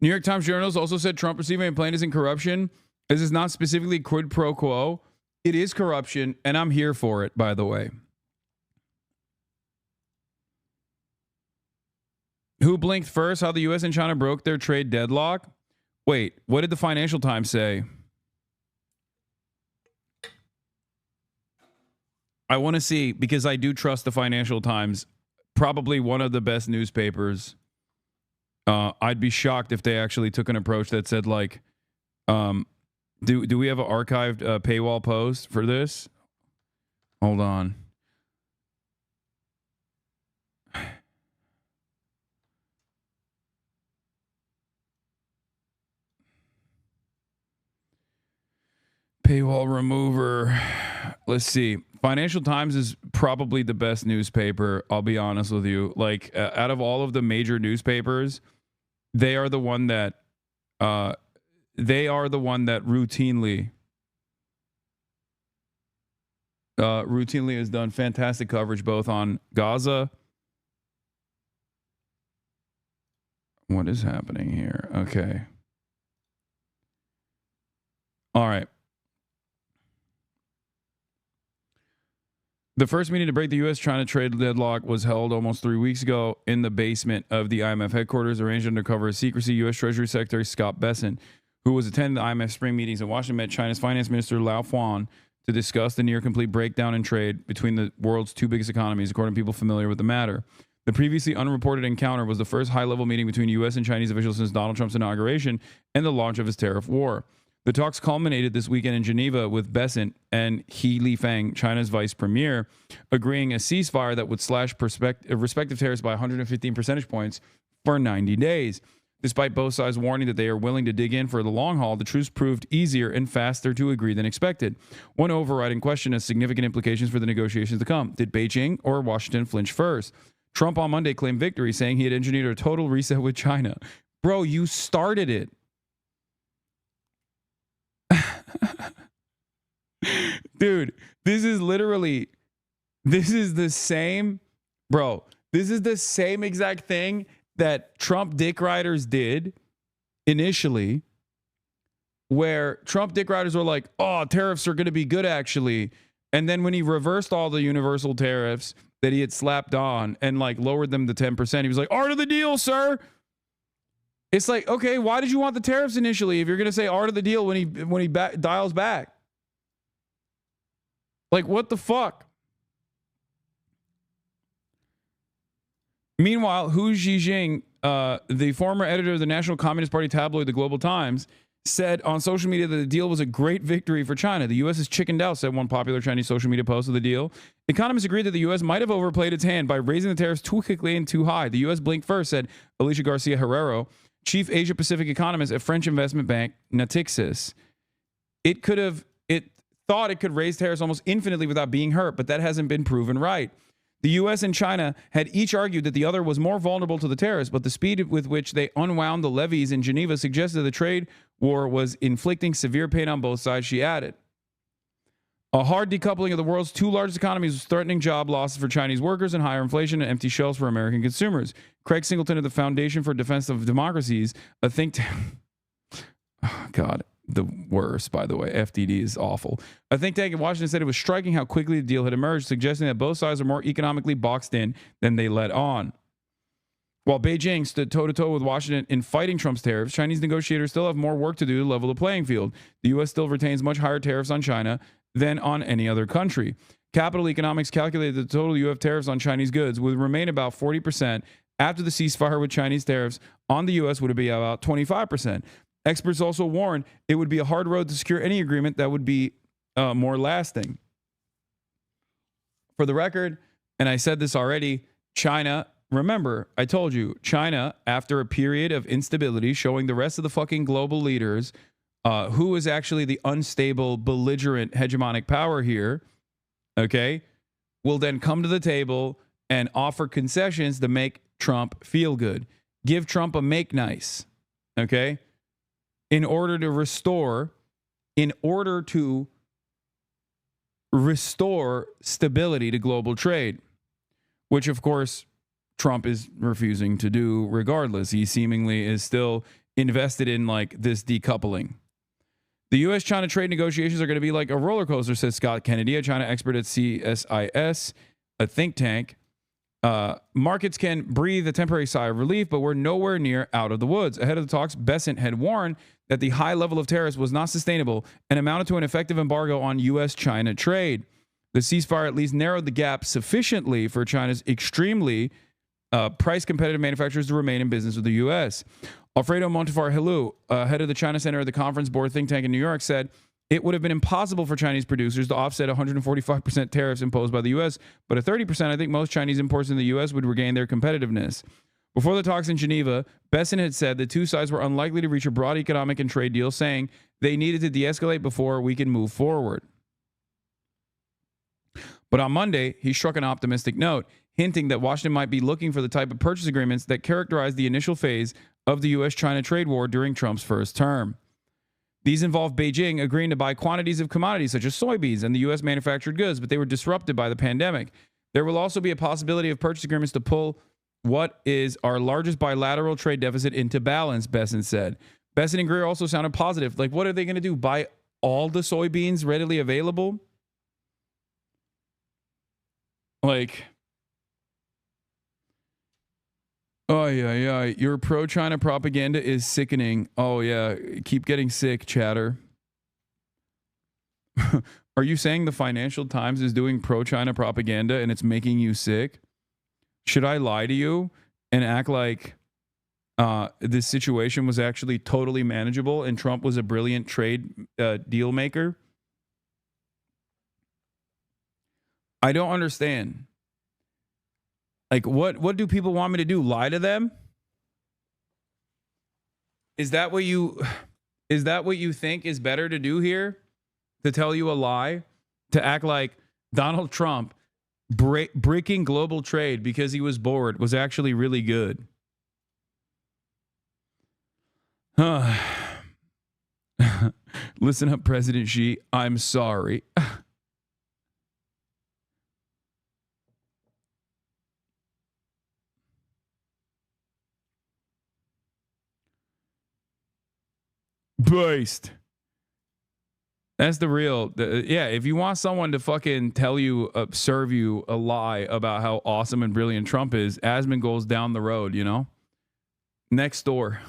New York Times journals also said Trump receiving a plaintiff in corruption. This is not specifically quid pro quo. It is corruption, and I'm here for it, by the way. Who blinked first? How the U.S. and China broke their trade deadlock? Wait, what did the Financial Times say? I want to see, because I do trust the Financial Times. Probably one of the best newspapers. I'd be shocked if they actually took an approach that said like, do we have an archived paywall post for this? Hold on. Paywall remover. Let's see. Financial Times is probably the best newspaper. I'll be honest with you. Like out of all of the major newspapers, they are the one that routinely has done fantastic coverage both on Gaza. What is happening here? Okay. All right. The first meeting to break the U.S.-China trade deadlock was held almost 3 weeks ago in the basement of the IMF headquarters, arranged under cover of secrecy. U.S. Treasury Secretary Scott Bessent, who was attending the IMF spring meetings in Washington, met China's Finance Minister Lao Fuan to discuss the near-complete breakdown in trade between the world's two biggest economies, according to people familiar with the matter. The previously unreported encounter was the first high-level meeting between U.S. and Chinese officials since Donald Trump's inauguration and the launch of his tariff war. The talks culminated this weekend in Geneva with Bessent and He Lifeng, China's vice premier, agreeing a ceasefire that would slash respective tariffs by 115 percentage points for 90 days. Despite both sides warning that they are willing to dig in for the long haul, the truce proved easier and faster to agree than expected. One overriding question has significant implications for the negotiations to come. Did Beijing or Washington flinch first? Trump on Monday claimed victory, saying he had engineered a total reset with China. Bro, you started it. Dude, this is the same exact thing that Trump dick riders did initially, where Trump dick riders were like, oh, tariffs are going to be good actually. And then when he reversed all the universal tariffs that he had slapped on and like lowered them to 10%, he was like, art of the deal, sir. It's like, okay, why did you want the tariffs initially if you're going to say art of the deal when he dials back? Like, what the fuck? Meanwhile, Hu Zhijing, the former editor of the National Communist Party tabloid, The Global Times, said on social media that the deal was a great victory for China. The U.S. has chickened out, said one popular Chinese social media post of the deal. Economists agreed that the U.S. might have overplayed its hand by raising the tariffs too quickly and too high. The U.S. blinked first, said Alicia Garcia Herrero, chief Asia-Pacific economist at French investment bank Natixis. it thought it could raise tariffs almost infinitely without being hurt, but that hasn't been proven right. The U.S. and China had each argued that the other was more vulnerable to the tariffs, but the speed with which they unwound the levies in Geneva suggested the trade war was inflicting severe pain on both sides, she added. A hard decoupling of the world's two largest economies was threatening job losses for Chinese workers and higher inflation and empty shelves for American consumers. Craig Singleton of the Foundation for Defense of Democracies, a think tank... Oh, God, the worst, by the way. FDD is awful. A think tank in Washington said it was striking how quickly the deal had emerged, suggesting that both sides are more economically boxed in than they let on. While Beijing stood toe-to-toe with Washington in fighting Trump's tariffs, Chinese negotiators still have more work to do to level the playing field. The U.S. still retains much higher tariffs on China than on any other country. Capital Economics calculated that the total U.S. tariffs on Chinese goods would remain about 40%. After the ceasefire with Chinese tariffs on the U.S. would be about 25%. Experts also warn it would be a hard road to secure any agreement that would be more lasting. For the record, and I said this already, China, remember, I told you, China, after a period of instability, showing the rest of the fucking global leaders who is actually the unstable, belligerent, hegemonic power here, okay, will then come to the table and offer concessions to make Trump feel good. Give Trump a make nice, okay? In order to restore stability to global trade, which of course Trump is refusing to do regardless. He seemingly is still invested in like this decoupling. The U.S.-China trade negotiations are going to be like a roller coaster, says Scott Kennedy, a China expert at CSIS, a think tank. Markets can breathe a temporary sigh of relief, but we're nowhere near out of the woods. Ahead of the talks, Bessent had warned that the high level of tariffs was not sustainable and amounted to an effective embargo on U.S.-China trade. The ceasefire at least narrowed the gap sufficiently for China's extremely price-competitive manufacturers to remain in business with the U.S. Alfredo Montefar-Hilu, head of the China Center of the Conference Board think tank in New York, said it would have been impossible for Chinese producers to offset 145% tariffs imposed by the U.S., but at 30%, I think most Chinese imports in the U.S. would regain their competitiveness. Before the talks in Geneva, Bessent had said the two sides were unlikely to reach a broad economic and trade deal, saying they needed to de-escalate before we can move forward. But on Monday, he struck an optimistic note, hinting that Washington might be looking for the type of purchase agreements that characterized the initial phase of the U.S.-China trade war during Trump's first term. These involved Beijing agreeing to buy quantities of commodities such as soybeans and the U.S. manufactured goods, but they were disrupted by the pandemic. There will also be a possibility of purchase agreements to pull what is our largest bilateral trade deficit into balance, Bessent said. Bessent and Greer also sounded positive. Like, what are they going to do? Buy all the soybeans readily available? Like, oh, yeah. Your pro-China propaganda is sickening. Oh, yeah. Keep getting sick, chatter. Are you saying the Financial Times is doing pro-China propaganda and it's making you sick? Should I lie to you and act like this situation was actually totally manageable and Trump was a brilliant trade deal maker? I don't understand. Like, what do people want me to do? Lie to them? Is that what you think is better to do here? To tell you a lie? To act like Donald Trump breaking global trade because he was bored was actually really good? Listen up, President Xi. I'm sorry. Based. That's the real. Yeah, if you want someone to fucking tell you, serve you a lie about how awesome and brilliant Trump is, Asmund goes down the road, you know? Next door.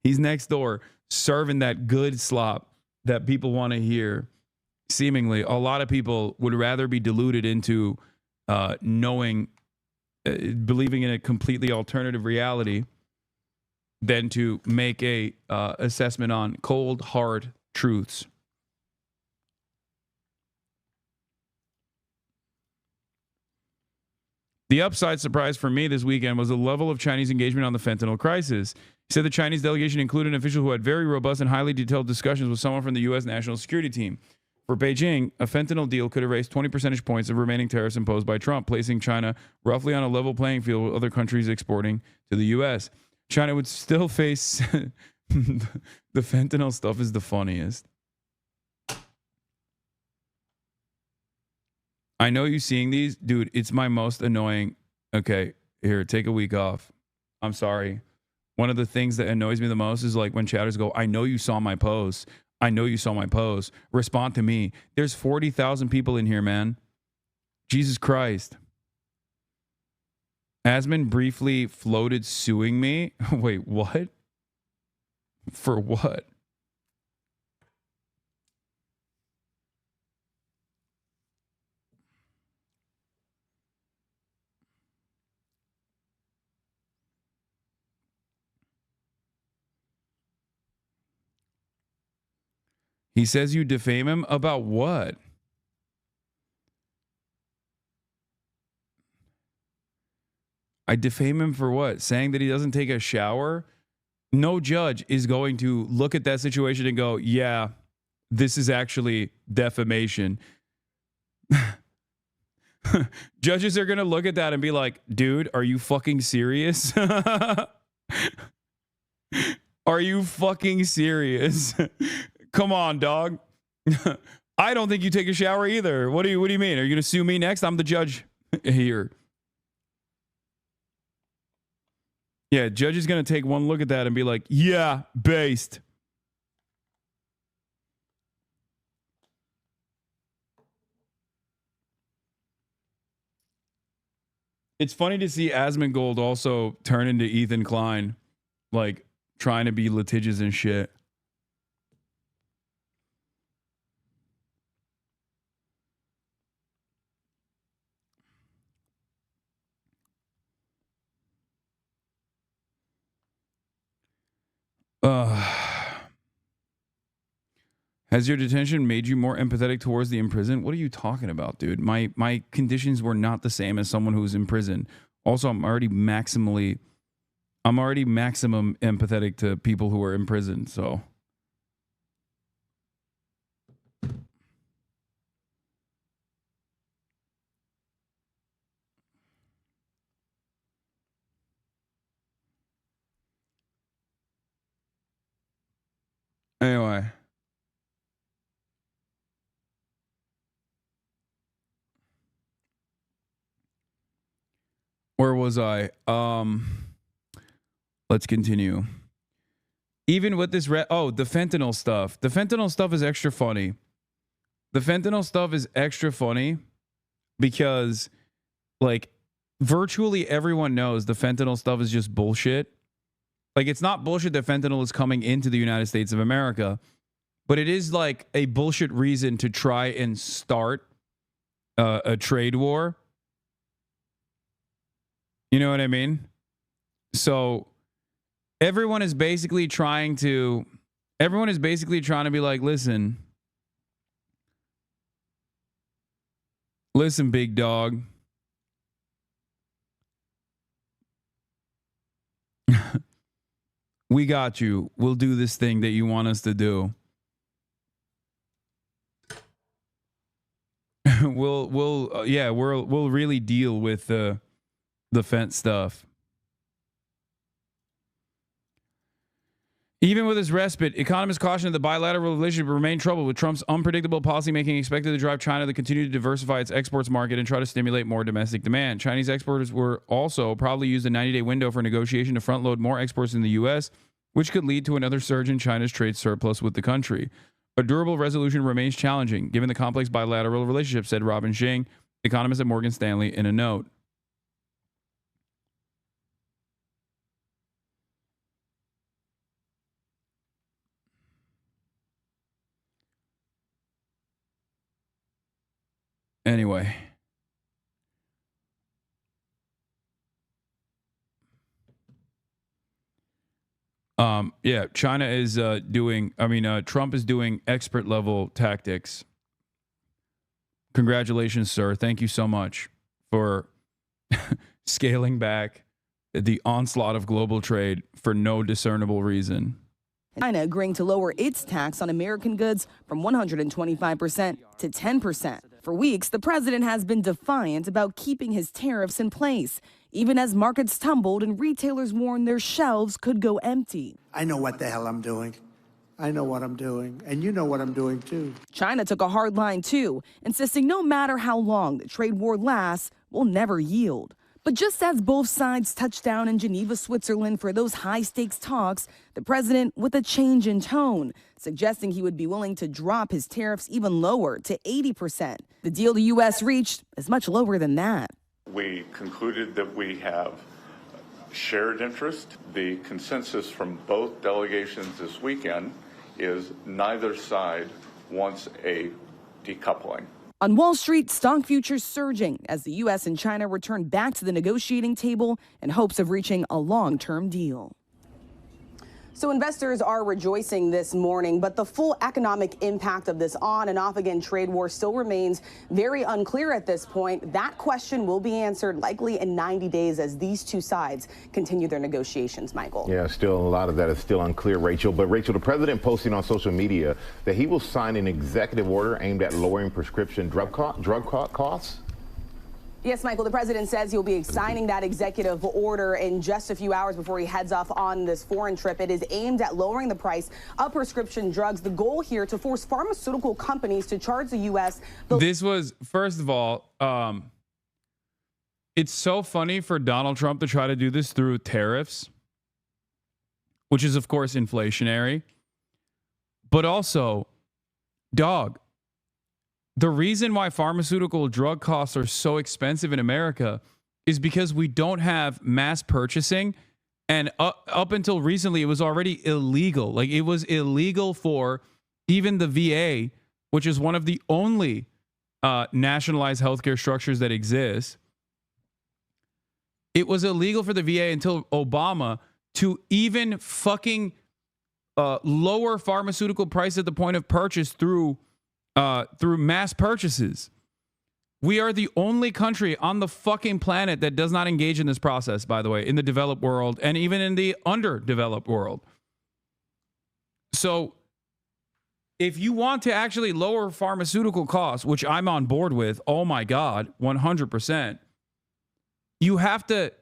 He's next door serving that good slop that people want to hear. Seemingly, a lot of people would rather be deluded into believing in a completely alternative reality than to make a assessment on cold, hard truths. The upside surprise for me this weekend was the level of Chinese engagement on the fentanyl crisis. He said the Chinese delegation included an official who had very robust and highly detailed discussions with someone from the U.S. National Security Team. For Beijing, a fentanyl deal could erase 20 percentage points of remaining tariffs imposed by Trump, placing China roughly on a level playing field with other countries exporting to the U.S. China would still face the fentanyl stuff is the funniest. I know you seeing these, dude. It's my most annoying. Okay, here, take a week off. I'm sorry. One of the things that annoys me the most is like when chatters go, I know you saw my post. I know you saw my post. Respond to me. There's 40,000 people in here, man. Jesus Christ. Asman briefly floated suing me. Wait, what? For what? He says you defame him about what? I defame him for what? Saying that he doesn't take a shower? No judge is going to look at that situation and go, yeah, this is actually defamation. Judges are going to look at that and be like, dude, are you fucking serious? Are you fucking serious? Come on, dog. I don't think you take a shower either. What do you mean? Are you going to sue me next? I'm the judge here. Yeah, judge is going to take one look at that and be like, yeah, based. It's funny to see Asmongold also turn into Ethan Klein, like trying to be litigious and shit. Has your detention made you more empathetic towards the imprisoned? What are you talking about, dude? My conditions were not the same as someone who's in prison. Also, I'm already maximum empathetic to people who are in prison, so. Anyway. Where was I? Let's continue. Even with this the fentanyl stuff. The fentanyl stuff is extra funny. The fentanyl stuff is extra funny because like virtually everyone knows the fentanyl stuff is just bullshit. Like it's not bullshit that fentanyl is coming into the United States of America, but it is like a bullshit reason to try and start a trade war. You know what I mean? So everyone is basically trying to be like, listen, big dog. We got you. We'll do this thing that you want us to do. We'll really deal with the fence stuff. Even with this respite, economists caution that the bilateral relationship will remain troubled with Trump's unpredictable policymaking expected to drive China to continue to diversify its exports market and try to stimulate more domestic demand. Chinese exporters were also probably use a 90-day window for negotiation to front-load more exports in the U.S., which could lead to another surge in China's trade surplus with the country. A durable resolution remains challenging, given the complex bilateral relationship, said Robin Xing, economist at Morgan Stanley, in a note. Anyway. China is Trump is doing expert level tactics. Congratulations, sir. Thank you so much for scaling back the onslaught of global trade for no discernible reason. China agreeing to lower its tax on American goods from 125% to 10%. For weeks, the president has been defiant about keeping his tariffs in place, even as markets tumbled and retailers warned their shelves could go empty. I know what the hell I'm doing. I know what I'm doing, and you know what I'm doing too. China took a hard line too, insisting no matter how long the trade war lasts, will never yield. But just as both sides touched down in Geneva, Switzerland for those high-stakes talks, the president with a change in tone, suggesting he would be willing to drop his tariffs even lower to 80%. The deal the U.S. reached is much lower than that. We concluded that we have shared interest. The consensus from both delegations this weekend is neither side wants a decoupling. On Wall Street, stock futures surging as the U.S. and China return back to the negotiating table in hopes of reaching a long-term deal. So investors are rejoicing this morning, but the full economic impact of this on and off again trade war still remains very unclear at this point. That question will be answered likely in 90 days as these two sides continue their negotiations, Michael. Yeah, still a lot of that is still unclear, Rachel. But Rachel, the president posting on social media that he will sign an executive order aimed at lowering prescription drug costs. Yes, Michael, the president says he'll be signing that executive order in just a few hours before he heads off on this foreign trip. It is aimed at lowering the price of prescription drugs. The goal here to force pharmaceutical companies to charge the U.S. This was, first of all, it's so funny for Donald Trump to try to do this through tariffs, which is, of course, inflationary. But also, dog, the reason why pharmaceutical drug costs are so expensive in America is because we don't have mass purchasing. And up until recently, it was already illegal. Like, it was illegal for even the VA, which is one of the only nationalized healthcare structures that exist. It was illegal for the VA until Obama to even fucking lower pharmaceutical price at the point of purchase through mass purchases. We are the only country on the fucking planet that does not engage in this process, by the way, in the developed world and even in the underdeveloped world. So if you want to actually lower pharmaceutical costs, which I'm on board with, oh my God, 100%, you have to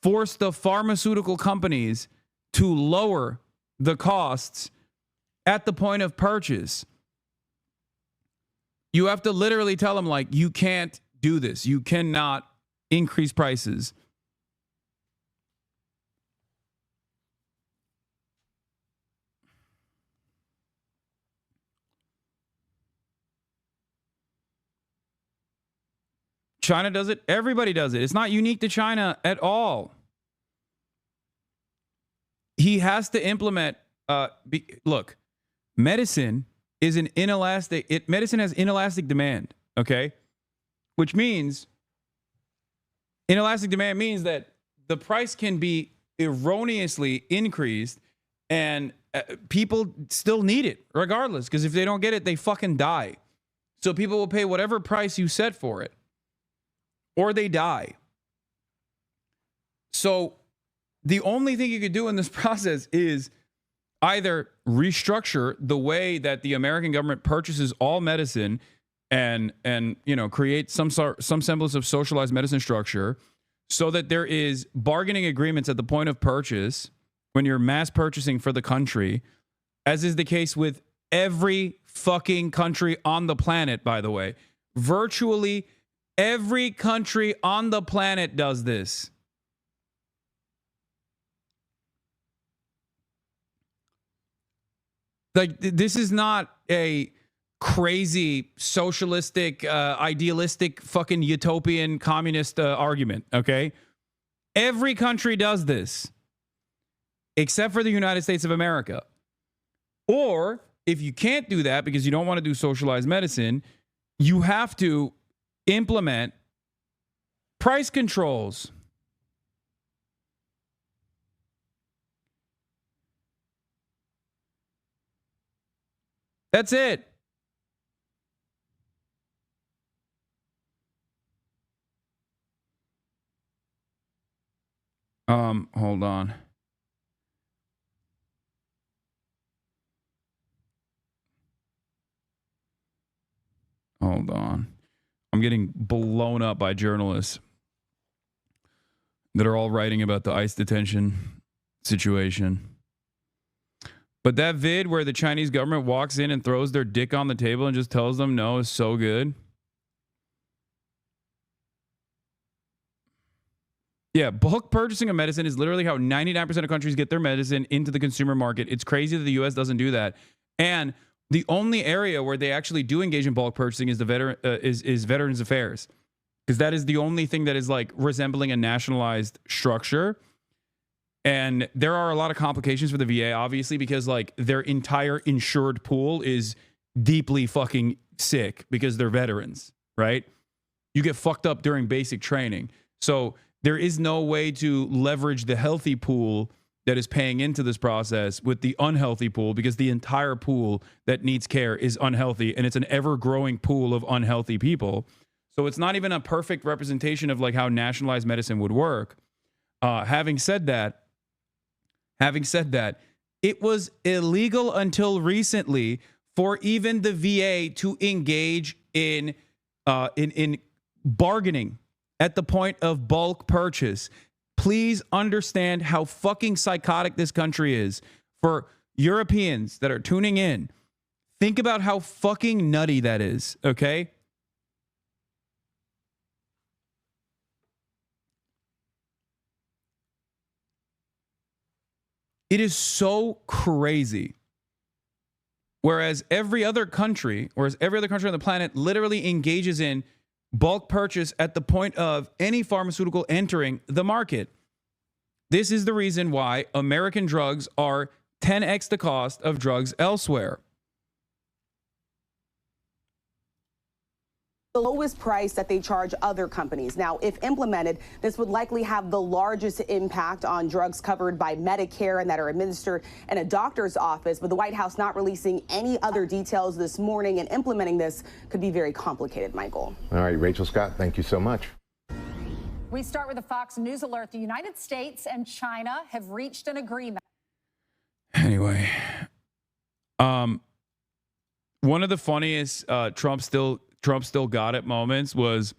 force the pharmaceutical companies to lower the costs at the point of purchase. You have to literally tell them, like, you can't do this. You cannot increase prices. China does it. Everybody does it. It's not unique to China at all. He has to implement, look, medicine is an inelastic, medicine has inelastic demand, okay? Which means, inelastic demand means that the price can be erroneously increased and people still need it regardless, because if they don't get it, they fucking die. So people will pay whatever price you set for it, or they die. So the only thing you could do in this process is either restructure the way that the American government purchases all medicine and you know, create some semblance of socialized medicine structure so that there is bargaining agreements at the point of purchase when you're mass purchasing for the country, as is the case with every fucking country on the planet, by the way. Virtually every country on the planet does this. Like, this is not a crazy socialistic, idealistic, fucking utopian communist argument, okay? Every country does this, except for the United States of America. Or, if you can't do that because you don't want to do socialized medicine, you have to implement price controls. That's it. Hold on. Hold on. I'm getting blown up by journalists that are all writing about the ICE detention situation. But that vid where the Chinese government walks in and throws their dick on the table and just tells them no is so good. Yeah, bulk purchasing of medicine is literally how 99% of countries get their medicine into the consumer market. It's crazy that the U.S. doesn't do that. And the only area where they actually do engage in bulk purchasing is is Veterans Affairs, because that is the only thing that is like resembling a nationalized structure. And there are a lot of complications for the VA, obviously, because like their entire insured pool is deeply fucking sick because they're veterans, right? You get fucked up during basic training. So there is no way to leverage the healthy pool that is paying into this process with the unhealthy pool, because the entire pool that needs care is unhealthy, and it's an ever-growing pool of unhealthy people. So it's not even a perfect representation of like how nationalized medicine would work. Having said that, it was illegal until recently for even the VA to engage in bargaining at the point of bulk purchase. Please understand how fucking psychotic this country is. For Europeans that are tuning in, think about how fucking nutty that is, okay? It is so crazy. Whereas every other country on the planet literally engages in bulk purchase at the point of any pharmaceutical entering the market. This is the reason why American drugs are 10x the cost of drugs elsewhere. The lowest price that they charge other companies. Now, if implemented, this would likely have the largest impact on drugs covered by Medicare and that are administered in a doctor's office. But the White House not releasing any other details this morning, and implementing this could be very complicated, Michael. All right, Rachel Scott, thank you so much. We start with a Fox News alert. The United States and China have reached an agreement. Anyway, one of the funniest Trump still got it moments was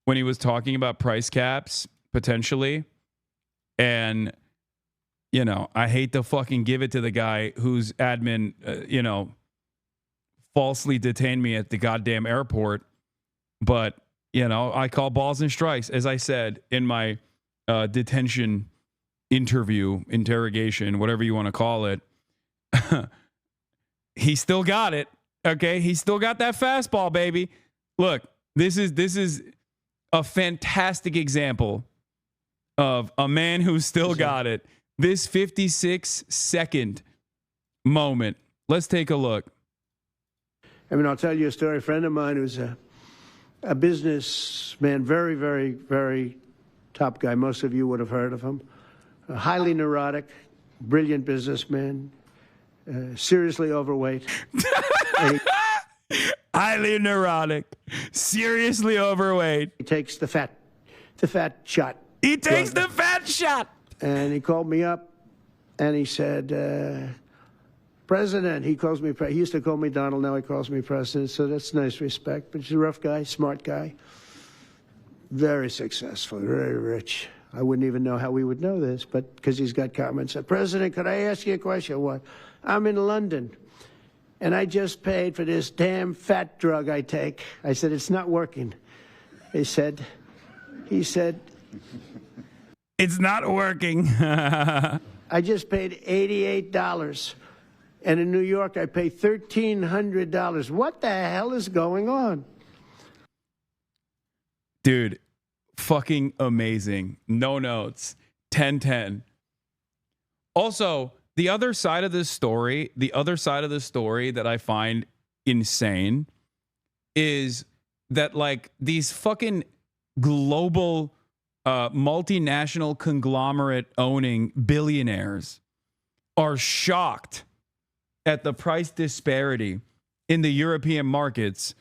when he was talking about price caps potentially. And, you know, I hate to fucking give it to the guy whose admin, falsely detained me at the goddamn airport. But, you know, I call balls and strikes, as I said in my detention interrogation, whatever you want to call it. He still got it. Okay. He still got that fastball, baby. Look, this is a fantastic example of a man who still got it. This 56-second moment. Let's take a look. I mean, I'll tell you a story. A friend of mine who's a businessman, very, very, very top guy. Most of you would have heard of him. A highly neurotic, brilliant businessman, seriously overweight. Highly neurotic, seriously overweight. He takes the fat shot. He takes the fat shot. And he called me up and he said, President, he calls me, he used to call me Donald, now he calls me President, so that's nice respect. But he's a rough guy, smart guy, very successful, very rich. I wouldn't even know how we would know this, but because he's got comments. President, could I ask you a question? What? I'm in London. And I just paid for this damn fat drug I take. I said, it's not working. He said, it's not working. I just paid $88. And in New York, I pay $1,300. What the hell is going on? Dude, fucking amazing. No notes. 10-10. Also, the other side of this story that I find insane is that like these fucking global multinational conglomerate owning billionaires are shocked at the price disparity in the European markets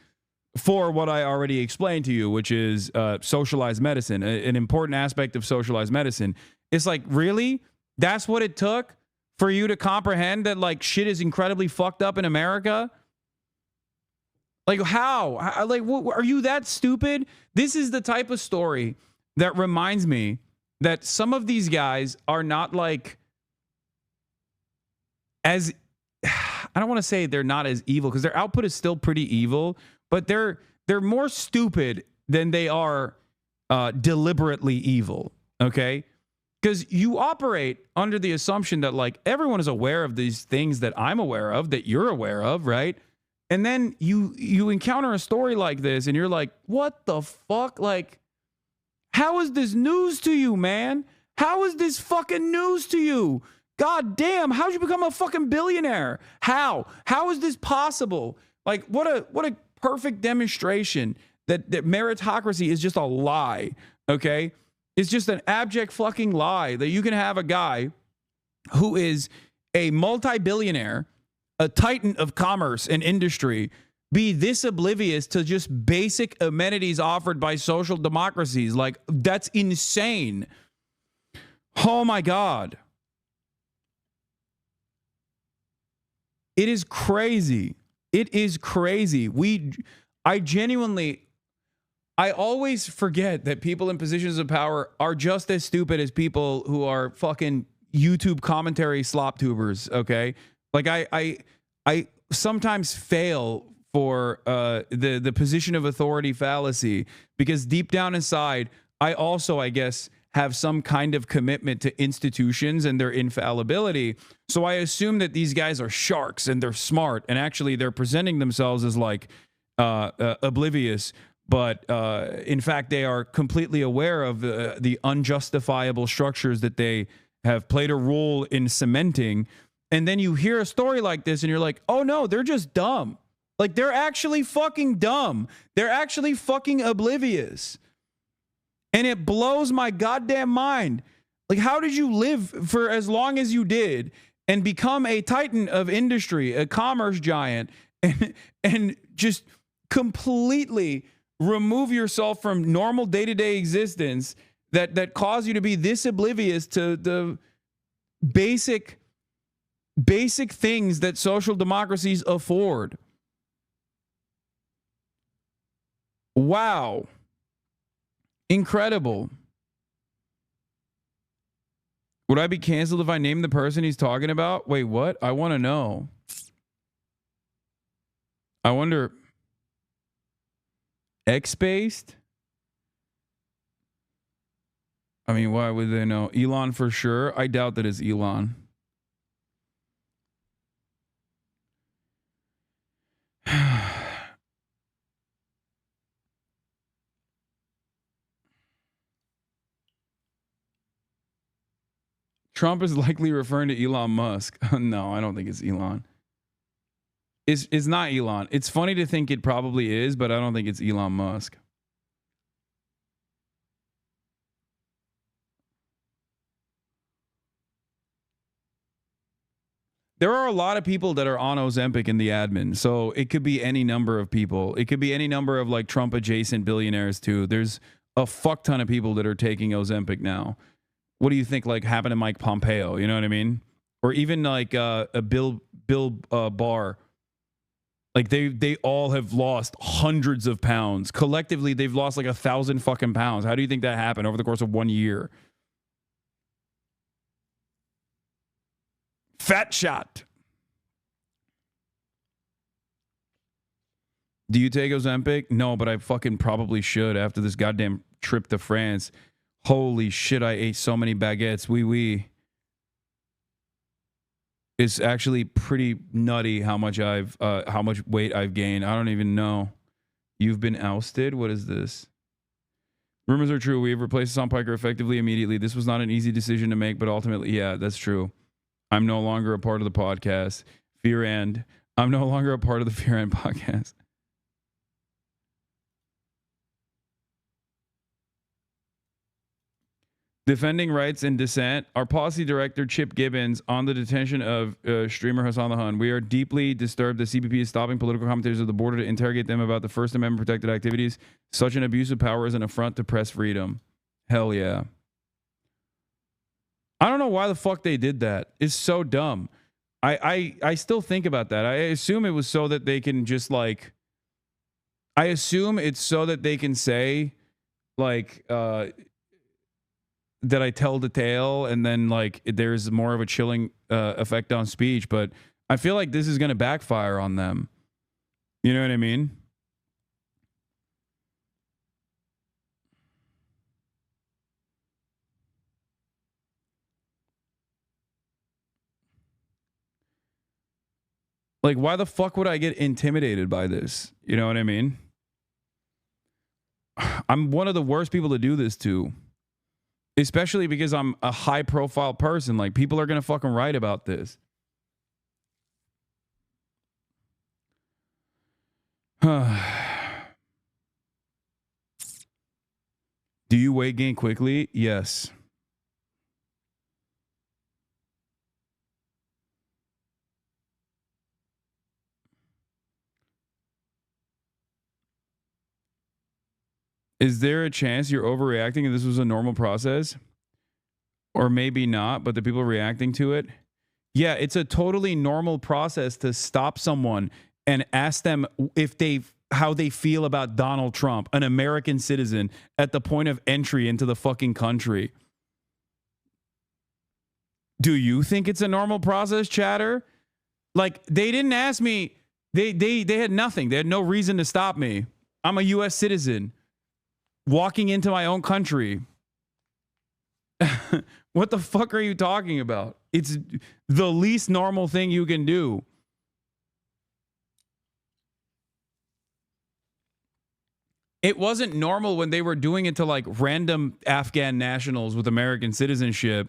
for what I already explained to you, which is socialized medicine, an important aspect of socialized medicine. It's like, really? That's what it took for you to comprehend that like shit is incredibly fucked up in America? Like how? Like, what, are you that stupid? This is the type of story that reminds me that some of these guys are not like as, I don't want to say they're not as evil because their output is still pretty evil, but they're more stupid than they are deliberately evil. Okay. Because you operate under the assumption that like everyone is aware of these things that I'm aware of, that you're aware of, right? And then you encounter a story like this and you're like, what the fuck? Like, how is this news to you, man? How is this fucking news to you? God damn, how'd you become a fucking billionaire? How? How is this possible? Like, what a perfect demonstration that meritocracy is just a lie, okay? It's just an abject fucking lie that you can have a guy who is a multi-billionaire, a titan of commerce and industry, be this oblivious to just basic amenities offered by social democracies. Like, that's insane. Oh my God. It is crazy. It is crazy. I always forget that people in positions of power are just as stupid as people who are fucking YouTube commentary slop tubers, okay? Like I sometimes fail for the position of authority fallacy because deep down inside, I also, I guess, have some kind of commitment to institutions and their infallibility. So I assume that these guys are sharks and they're smart and actually they're presenting themselves as like oblivious. But in fact, they are completely aware of the unjustifiable structures that they have played a role in cementing. And then you hear a story like this and you're like, oh no, they're just dumb. Like they're actually fucking dumb. They're actually fucking oblivious. And it blows my goddamn mind. Like, how did you live for as long as you did and become a titan of industry, a commerce giant, and just completely remove yourself from normal day-to-day existence that cause you to be this oblivious to the basic things that social democracies afford? Wow. Incredible. Would I be canceled if I named the person he's talking about? Wait, what? I want to know. I wonder. X-based? I mean, why would they know? Elon for sure. I doubt that it's Elon. Trump is likely referring to Elon Musk. No, I don't think it's Elon. It's not Elon. It's funny to think it probably is, but I don't think it's Elon Musk. There are a lot of people that are on Ozempic in the admin, so it could be any number of people. It could be any number of like Trump adjacent billionaires too. There's a fuck ton of people that are taking Ozempic now. What do you think like happened to Mike Pompeo? You know what I mean? Or even like a Bill Barr. Like they all have lost hundreds of pounds. Collectively, they've lost like 1,000 fucking pounds. How do you think that happened over the course of 1 year? Fat shot. Do you take Ozempic? No, but I fucking probably should after this goddamn trip to France. Holy shit, I ate so many baguettes. Oui. It's actually pretty nutty how much weight I've gained. I don't even know. You've been ousted? What is this? Rumors are true. We have replaced Hassan Piker effectively immediately. This was not an easy decision to make, but ultimately, yeah, that's true. I'm no longer a part of the podcast. Fear End. I'm no longer a part of the Fear End podcast. Defending rights and dissent. Our policy director, Chip Gibbons, on the detention of streamer Hasan the Hun. We are deeply disturbed that CBP is stopping political commentators at the border to interrogate them about the First Amendment protected activities. Such an abuse of power is an affront to press freedom. Hell yeah. I don't know why the fuck they did that. It's so dumb. I still think about that. I assume it was so that they can just like, I assume it's so that they can say like that I tell the tale and then like there's more of a chilling effect on speech. But I feel like this is going to backfire on them. You know what I mean? Like, why the fuck would I get intimidated by this? You know what I mean? I'm one of the worst people to do this to. Especially because I'm a high profile person. Like, people are going to fucking write about this. Do you weight gain quickly? Yes. Is there a chance you're overreacting and this was a normal process? Or maybe not, but the people reacting to it? Yeah, it's a totally normal process to stop someone and ask them if how they feel about Donald Trump, an American citizen, at the point of entry into the fucking country. Do you think it's a normal process, chatter? Like, they didn't ask me. They had nothing. They had no reason to stop me. I'm a U.S. citizen walking into my own country. What the fuck are you talking about? It's the least normal thing you can do. It wasn't normal when they were doing it to like random Afghan nationals with American citizenship,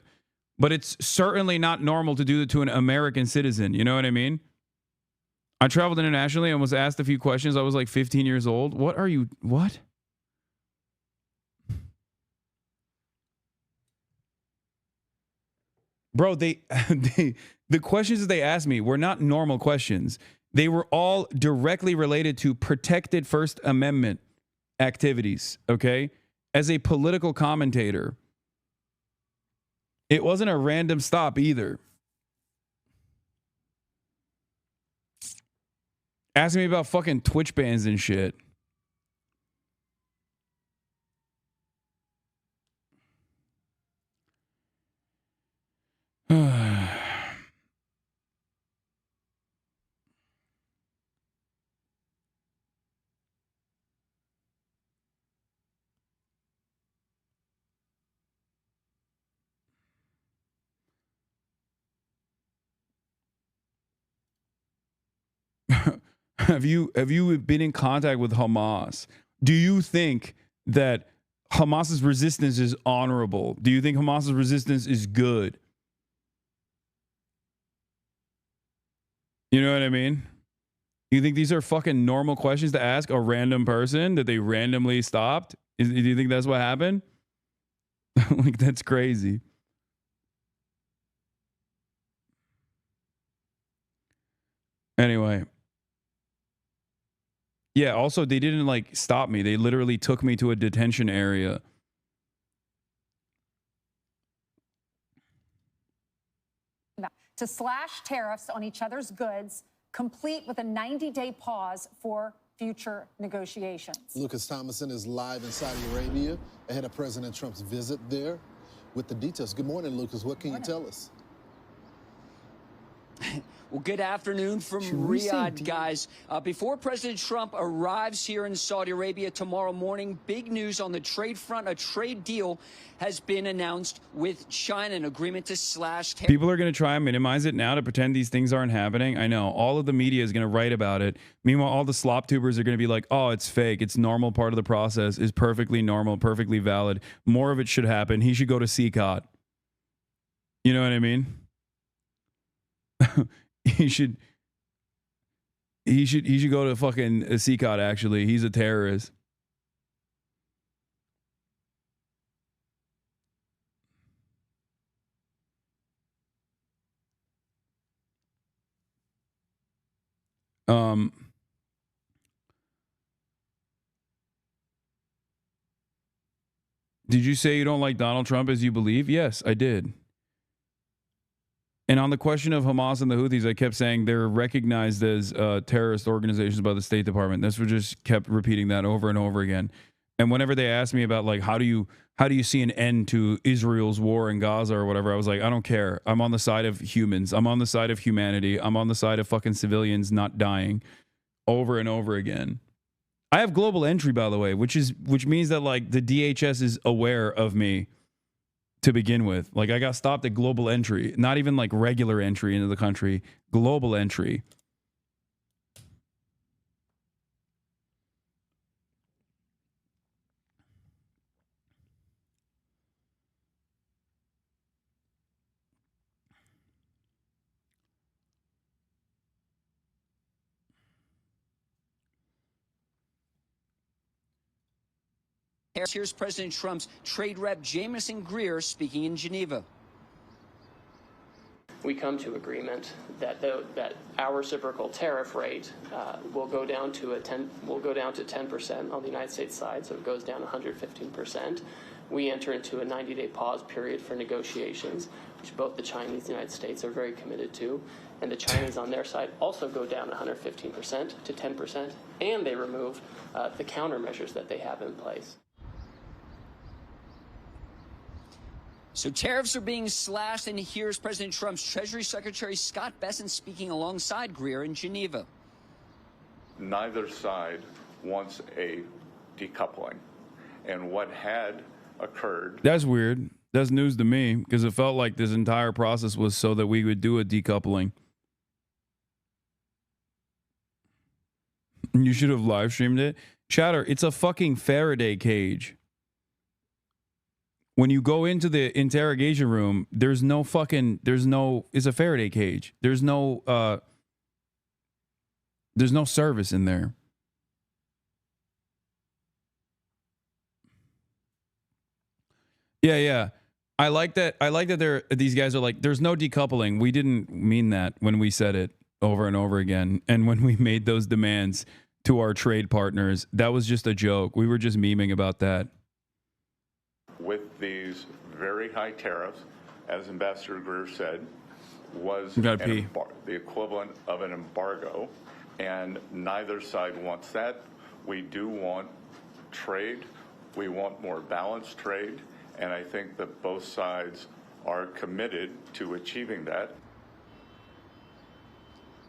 but it's certainly not normal to do it to an American citizen. You know what I mean? I traveled internationally and was asked a few questions. I was like 15 years old. What? Bro, the questions that they asked me were not normal questions. They were all directly related to protected First Amendment activities, okay? As a political commentator. It wasn't a random stop either. Asking me about fucking Twitch bans and shit. Have you been in contact with Hamas? Do you think that Hamas's resistance is honorable? Do you think Hamas's resistance is good? You know what I mean? You think these are fucking normal questions to ask a random person that they randomly stopped? Do you think that's what happened? Like, that's crazy. Anyway. Yeah, also, they didn't like stop me. They literally took me to a detention area. To slash tariffs on each other's goods, complete with a 90-day pause for future negotiations. Lucas Thomason is live in Saudi Arabia ahead of President Trump's visit there with the details. Good morning, Lucas. What can you tell us? Well, good afternoon from Riyadh, guys. Before President Trump arrives here in Saudi Arabia tomorrow morning, big news on the trade front. A trade deal has been announced with China, an agreement to slash tariffs. People are going to try and minimize it now to pretend these things aren't happening. I know. All of the media is going to write about it. Meanwhile, all the slop tubers are going to be like, oh, it's fake. It's normal part of the process. It's perfectly normal, perfectly valid. More of it should happen. He should go to CCOT. You know what I mean? He should go to fucking CCOT, actually. He's a terrorist. Did you say you don't like Donald Trump as you believe? Yes, I did. And on the question of Hamas and the Houthis, I kept saying they're recognized as terrorist organizations by the State Department. This was just kept repeating that over and over again. And whenever they asked me about like how do you see an end to Israel's war in Gaza or whatever, I was like, I don't care. I'm on the side of humans. I'm on the side of humanity. I'm on the side of fucking civilians not dying, over and over again. I have global entry, by the way, which means that like the DHS is aware of me to begin with. Like I got stopped at global entry, not even like regular entry into the country, global entry. Here's President Trump's trade rep Jamieson Greer speaking in Geneva. We come to agreement that that our reciprocal tariff rate will go down to 10% on the United States side, so it goes down 115%. We enter into a 90-day pause period for negotiations, which both the Chinese and the United States are very committed to, and the Chinese on their side also go down 115% to 10%, and they remove the countermeasures that they have in place. So tariffs are being slashed, and here's President Trump's Treasury Secretary Scott Bessent speaking alongside Greer in Geneva. Neither side wants a decoupling. And what had occurred... That's weird. That's news to me because it felt like this entire process was so that we would do a decoupling. You should have live streamed it. Chatter, it's a fucking Faraday cage. When you go into the interrogation room, it's a Faraday cage. There's no service in there. Yeah. I like that these guys are like, there's no decoupling. We didn't mean that when we said it over and over again. And when we made those demands to our trade partners, that was just a joke. We were just memeing about that. With these very high tariffs, as Ambassador Greer said, was the equivalent of an embargo, and neither side wants that. We do want trade. We want more balanced trade, and I think that both sides are committed to achieving that.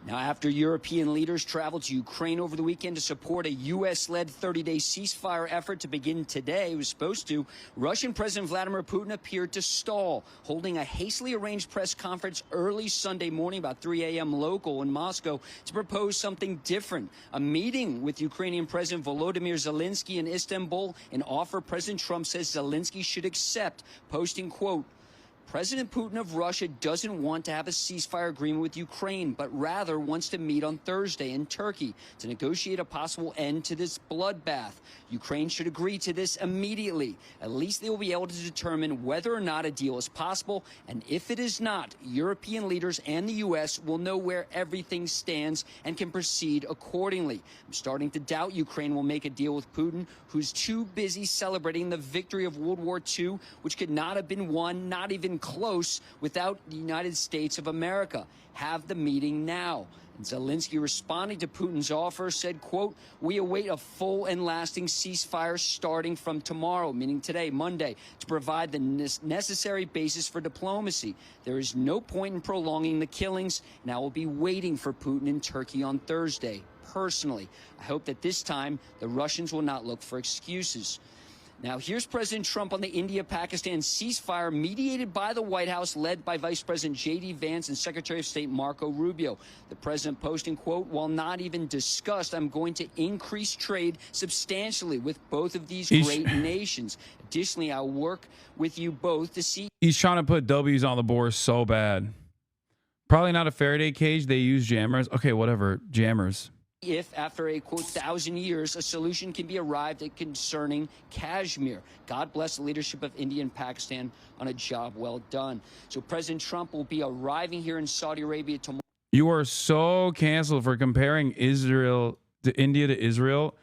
Now, after European leaders traveled to Ukraine over the weekend to support a U.S.-led 30-day ceasefire effort to begin today, it was supposed to, Russian President Vladimir Putin appeared to stall, holding a hastily arranged press conference early Sunday morning, about 3 a.m. local in Moscow, to propose something different. A meeting with Ukrainian President Volodymyr Zelensky in Istanbul, an offer President Trump says Zelensky should accept, posting, quote, President Putin of Russia doesn't want to have a ceasefire agreement with Ukraine, but rather wants to meet on Thursday in Turkey to negotiate a possible end to this bloodbath. Ukraine should agree to this immediately. At least they will be able to determine whether or not a deal is possible, and if it is not, European leaders and the U.S. will know where everything stands and can proceed accordingly. I'm starting to doubt Ukraine will make a deal with Putin, who's too busy celebrating the victory of World War II, which could not have been won, not even close, without the United States of America. Have the meeting now. And Zelensky, responding to Putin's offer, said, quote, we await a full and lasting ceasefire starting from tomorrow, meaning today, Monday, to provide the necessary basis for diplomacy. There is no point in prolonging the killings, and I will be waiting for Putin in Turkey on Thursday. Personally, I hope that this time the Russians will not look for excuses. Now, here's President Trump on the India-Pakistan ceasefire mediated by the White House, led by Vice President J.D. Vance and Secretary of State Marco Rubio. The president posting, quote, while not even discussed, I'm going to increase trade substantially with both of these great nations. Additionally, I'll work with you both to see... He's trying to put W's on the board so bad. Probably not a Faraday cage. They use jammers. Okay, whatever. Jammers. If, after a, quote, 1,000 years, a solution can be arrived at concerning Kashmir. God bless the leadership of India and Pakistan on a job well done. So President Trump will be arriving here in Saudi Arabia tomorrow. You are so canceled for comparing India to Israel.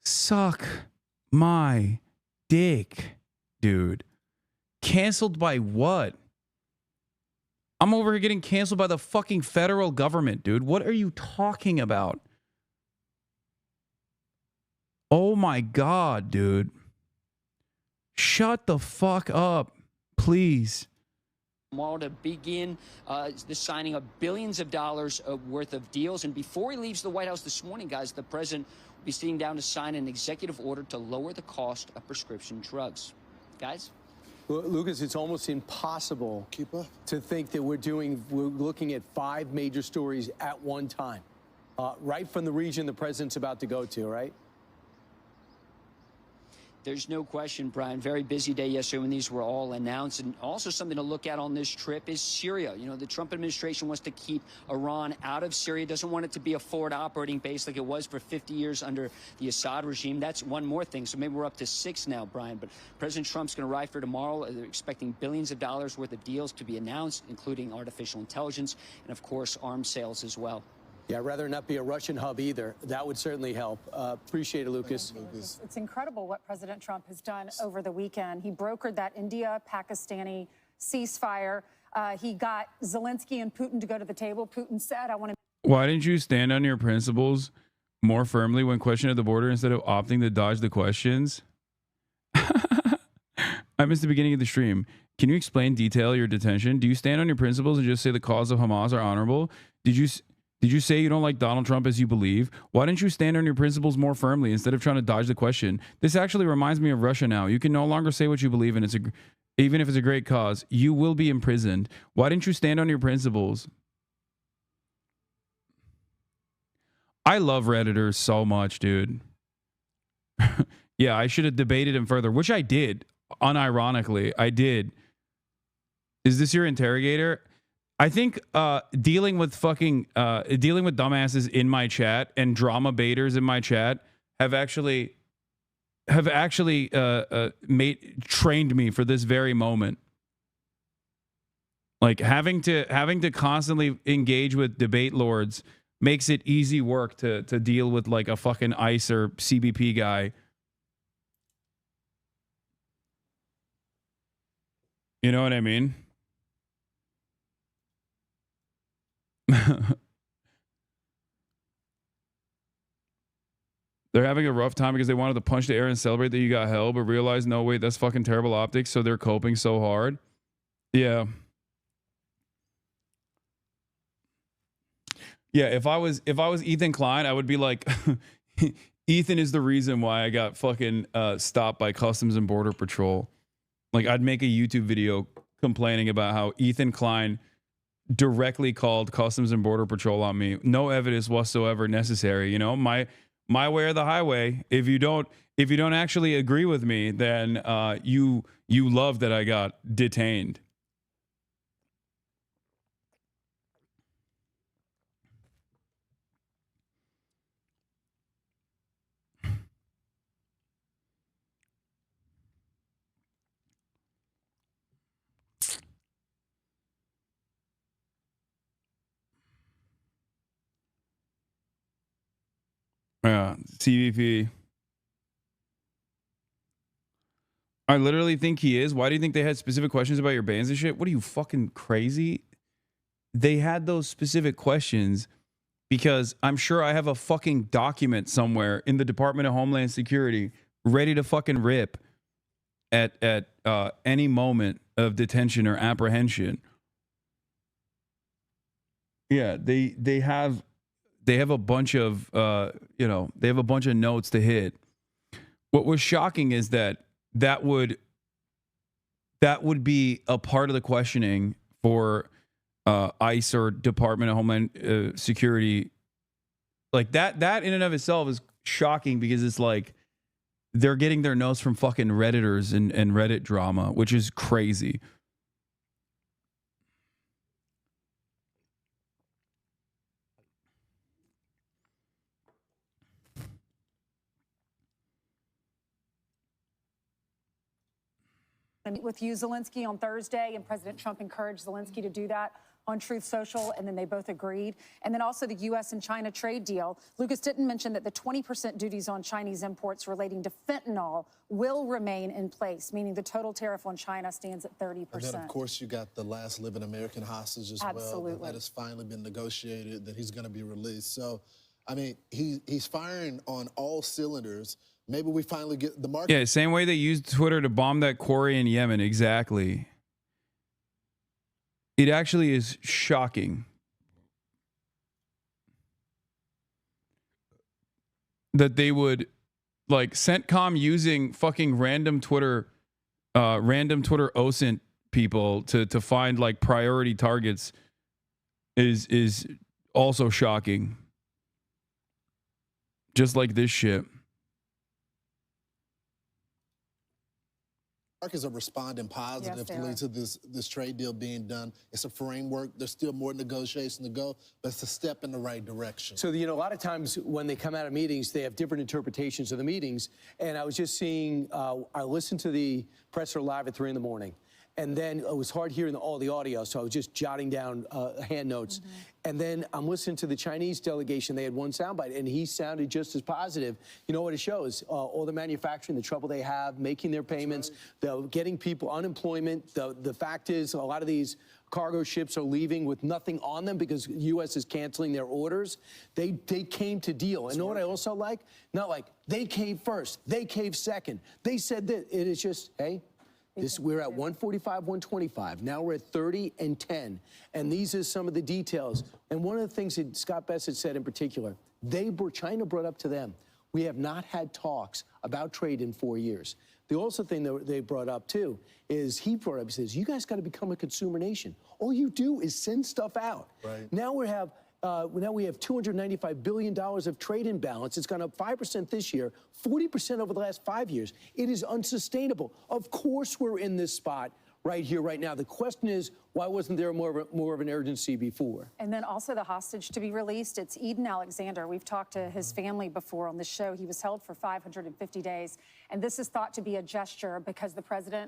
Suck my dick, dude. Canceled by what? I'm over here getting canceled by the fucking federal government, dude. What are you talking about? Oh my God, dude. Shut the fuck up, please. Tomorrow to begin the signing of billions of dollars worth of deals. And before he leaves the White House this morning, guys, the president will be sitting down to sign an executive order to lower the cost of prescription drugs. Guys? Lucas, it's almost impossible to think that we're looking at 5 major stories at one time, right from the region the president's about to go to, right? There's no question, Brian. Very busy day yesterday when these were all announced. And also something to look at on this trip is Syria. You know, the Trump administration wants to keep Iran out of Syria, doesn't want it to be a forward operating base like it was for 50 years under the Assad regime. That's one more thing. So maybe we're up to 6 now, Brian. But President Trump's going to arrive for tomorrow. They're expecting billions of dollars worth of deals to be announced, including artificial intelligence and, of course, arms sales as well. Yeah, I'd rather not be a Russian hub either. That would certainly help. Appreciate it, Lucas. It's incredible what President Trump has done over the weekend. He brokered that India-Pakistani ceasefire. He got Zelensky and Putin to go to the table. Putin said, I want to... Why didn't you stand on your principles more firmly when questioned at the border instead of opting to dodge the questions? I missed the beginning of the stream. Can you explain detail your detention? Do you stand on your principles and just say the cause of Hamas are honorable? Did you say you don't like Donald Trump as you believe? Why didn't you stand on your principles more firmly instead of trying to dodge the question? This actually reminds me of Russia now. You can no longer say what you believe in. Even if it's a great cause, you will be imprisoned. Why didn't you stand on your principles? I love Redditors so much, dude. Yeah, I should have debated him further, which I did. Unironically, I did. Is this your interrogator? I think dealing with dumbasses in my chat and drama baiters in my chat have actually trained me for this very moment. Like having to constantly engage with debate lords makes it easy work to deal with like a fucking ICE or CBP guy. You know what I mean? They're having a rough time because they wanted to punch the air and celebrate that you got held, but realized, no, wait, that's fucking terrible optics, so they're coping so hard. Yeah. Yeah, if I was Ethan Klein, I would be like, Ethan is the reason why I got fucking stopped by Customs and Border Patrol. Like, I'd make a YouTube video complaining about how Ethan Klein directly called Customs and Border Patrol on me. No evidence whatsoever necessary. You know, my way or the highway. If you don't actually agree with me, then you love that I got detained. Yeah, CBP. I literally think he is. Why do you think they had specific questions about your bans and shit? What are you, fucking crazy? They had those specific questions because I'm sure I have a fucking document somewhere in the Department of Homeland Security ready to fucking rip at any moment of detention or apprehension. Yeah, they have a bunch of they have a bunch of notes to hit. What was shocking is that would be a part of the questioning for ICE or Department of Homeland Security. Like that in and of itself is shocking because it's like they're getting their notes from fucking Redditors and Reddit drama, which is crazy. Meet with you, Zelensky, on Thursday, and President Trump encouraged Zelensky to do that on Truth Social, and then they both agreed. And then also the U.S. and China trade deal. Lucas didn't mention that the 20% duties on Chinese imports relating to fentanyl will remain in place, meaning the total tariff on China stands at 30%. And then, of course, you got the last living American hostage as well. That has finally been negotiated, that he's going to be released. So, I mean, he's firing on all cylinders. Maybe we finally get the market. Yeah, same way they used Twitter to bomb that quarry in Yemen. Exactly. It actually is shocking that they would, like, CENTCOM using fucking random Twitter OSINT people to find like priority targets is also shocking. Just like this shit. Markets are responding positively to this trade deal being done. It's a framework. There's still more negotiation to go, but it's a step in the right direction. So, you know, a lot of times when they come out of meetings, they have different interpretations of the meetings. And I was just seeing, I listened to the presser live at 3 in the morning. And then it was hard hearing all the audio, so I was just jotting down hand notes. And then I'm listening to the Chinese delegation. They had one soundbite, and he sounded just as positive. You know what it shows? All the manufacturing, the trouble they have, making their payments, getting people unemployment. The fact is, a lot of these cargo ships are leaving with nothing on them because the U.S. is canceling their orders. They came to deal. And you know what I also like? Not like, they caved first, they caved second. They said that. It is just, hey, we're at 145, 125. Now we're at 30 and 10. And these are some of the details. And one of the things that Scott Bessent said in particular, China brought up to them, we have not had talks about trade in 4 years. The also thing that they brought up too is he says, you guys got to become a consumer nation. All you do is send stuff out. Right. Now we have $295 billion of trade imbalance. It's gone up 5% this year, 40% over the last 5 years. It is unsustainable. Of course we're in this spot right here, right now. The question is, why wasn't there more of an urgency before? And then also the hostage to be released. It's Eden Alexander. We've talked to his family before on the show. He was held for 550 days. And this is thought to be a gesture because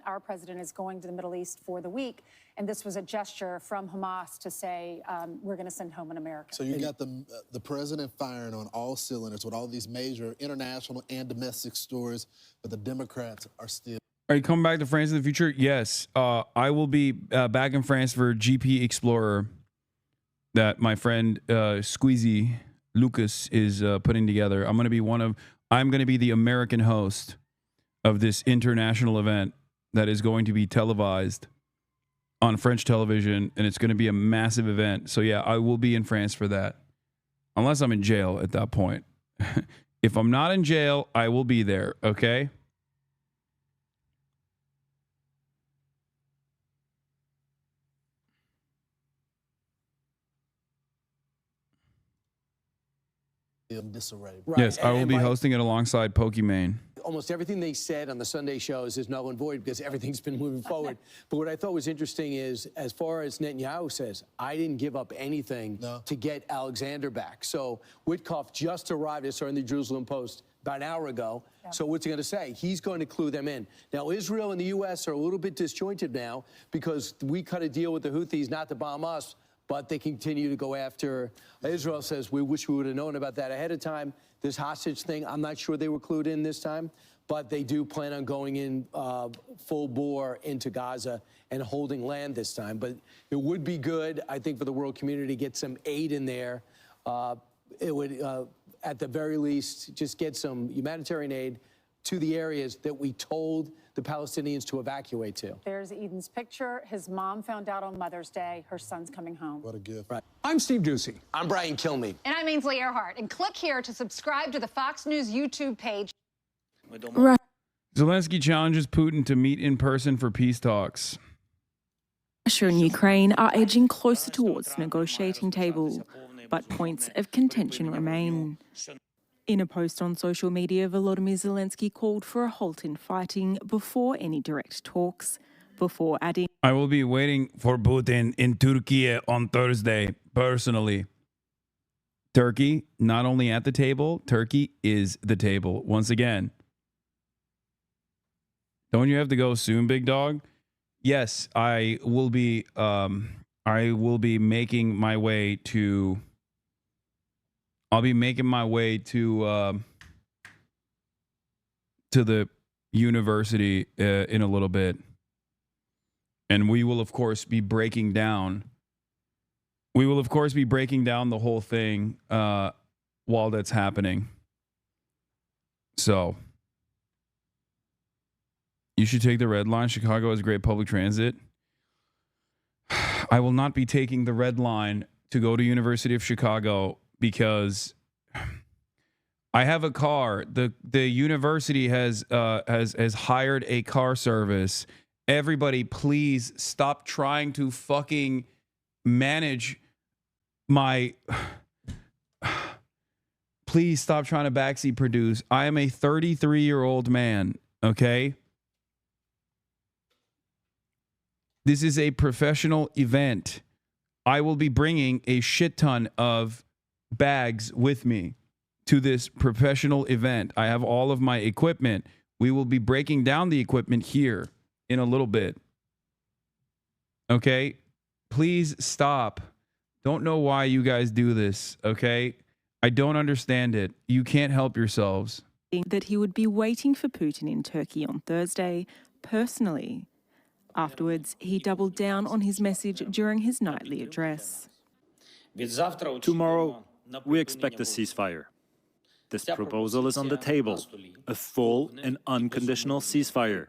our president is going to the Middle East for the week. And this was a gesture from Hamas to say, we're going to send home an American. So you got the president firing on all cylinders with all these major international and domestic stories, but the Democrats are still. Are you coming back to France in the future? Yes. I will be back in France for GP Explorer that my friend Squeezy Lucas is putting together. I'm going to be the American host of this international event that is going to be televised on French television, and it's going to be a massive event. So yeah, I will be in France for that. Unless I'm in jail at that point. If I'm not in jail, I will be there, okay? Disarray. Right. Yes, I will be hosting it alongside Pokimane. Almost everything they said on the Sunday shows is null and void because everything's been moving forward. But what I thought was interesting is, as far as Netanyahu says, I didn't give up anything to get Alexander back. So Witkoff just arrived, I saw in the Jerusalem Post about an hour ago. Yeah. So what's he going to say? He's going to clue them in. Now, Israel and the U.S. are a little bit disjointed now because we cut a deal with the Houthis not to bomb us, but they continue to go after. Israel says, we wish we would have known about that ahead of time. This hostage thing, I'm not sure they were clued in this time, but they do plan on going in full bore into Gaza and holding land this time. But it would be good, I think, for the world community to get some aid in there. It would, at the very least, just get some humanitarian aid to the areas that we told the Palestinians to evacuate to. There's Eden's picture. His mom found out on Mother's Day her son's coming home. What a gift. Right. I'm Steve Ducey. I'm Brian Kilmeade. And I'm Ainsley Earhart. And click here to subscribe to the Fox News YouTube page. Zelensky challenges Putin to meet in person for peace talks. Russia and Ukraine are edging closer towards the negotiating table, but points of contention remain. In a post on social media, Volodymyr Zelensky called for a halt in fighting before any direct talks, before adding, I will be waiting for Putin in Turkey on Thursday, personally. Turkey, not only at the table, Turkey is the table. Once again. Don't you have to go soon, big dog? Yes, I will be I will be making my way to. I'll be making my way to the university in a little bit, and we will of course be breaking down. We will of course be breaking down the whole thing while that's happening. So you should take the red line. Chicago has great public transit. I will not be taking the red line to go to University of Chicago because I have a car. The university has hired a car service. Everybody, please stop trying to fucking manage my. Please stop trying to backseat produce. I am a 33-year-old man. Okay. This is a professional event. I will be bringing a shit ton of bags with me to this professional event. I have all of my equipment. We will be breaking down the equipment here in a little bit. Okay? Please stop. Don't know why you guys do this, okay? I don't understand it. You can't help yourselves. That he would be waiting for Putin in Turkey on Thursday, personally. Afterwards, he doubled down on his message during his nightly address. Tomorrow, we expect a ceasefire. This proposal is on the table, a full and unconditional ceasefire,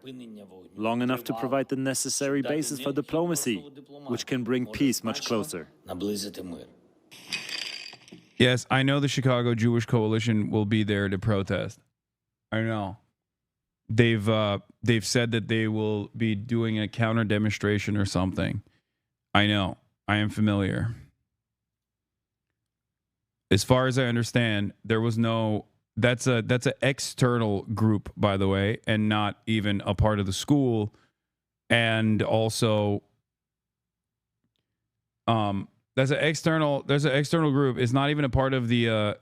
long enough to provide the necessary basis for diplomacy, which can bring peace much closer. Yes, I know the Chicago Jewish Coalition will be there to protest. I know. They've said that they will be doing a counter demonstration or something. I know. I am familiar. As far as I understand, there was no. That's an external group, by the way, and not even a part of the school. And also, there's an external group. It's not even a part of the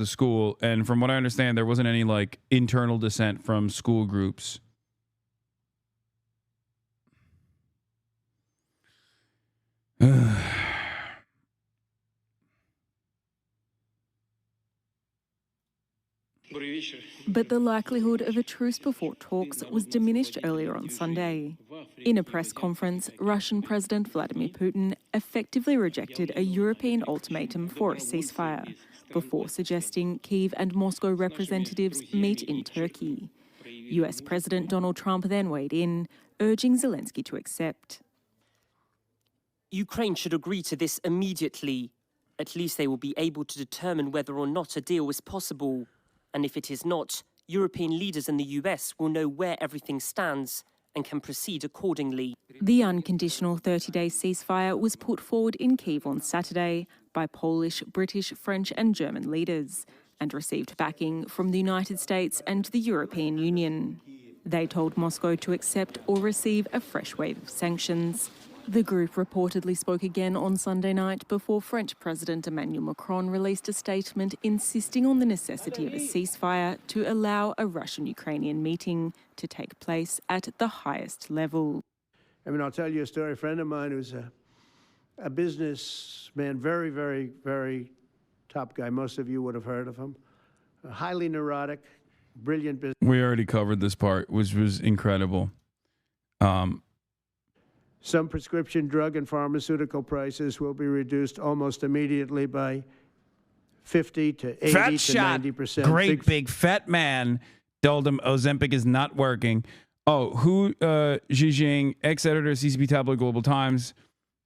school. And from what I understand, there wasn't any like internal dissent from school groups. But the likelihood of a truce before talks was diminished earlier on Sunday. In a press conference, Russian President Vladimir Putin effectively rejected a European ultimatum for a ceasefire before suggesting Kyiv and Moscow representatives meet in Turkey. US President Donald Trump then weighed in, urging Zelensky to accept. Ukraine should agree to this immediately. At least they will be able to determine whether or not a deal is possible. And if it is not, European leaders and the US will know where everything stands and can proceed accordingly. The unconditional 30-day ceasefire was put forward in Kyiv on Saturday by Polish, British, French and German leaders and received backing from the United States and the European Union. They told Moscow to accept or receive a fresh wave of sanctions. The group reportedly spoke again on Sunday night before French President Emmanuel Macron released a statement insisting on the necessity of a ceasefire to allow a Russian-Ukrainian meeting to take place at the highest level. I mean, I'll tell you a story. A friend of mine who's a businessman, very, very, very top guy. Most of you would have heard of him. Highly neurotic, brilliant business. We already covered this part, which was incredible. Some prescription drug and pharmaceutical prices will be reduced almost immediately by 50 to 80 Fat to shot. 90%. Great big fat man told him Ozempic is not working. Oh, Hu Zhijing, ex-editor of CCP Tabloid Global Times.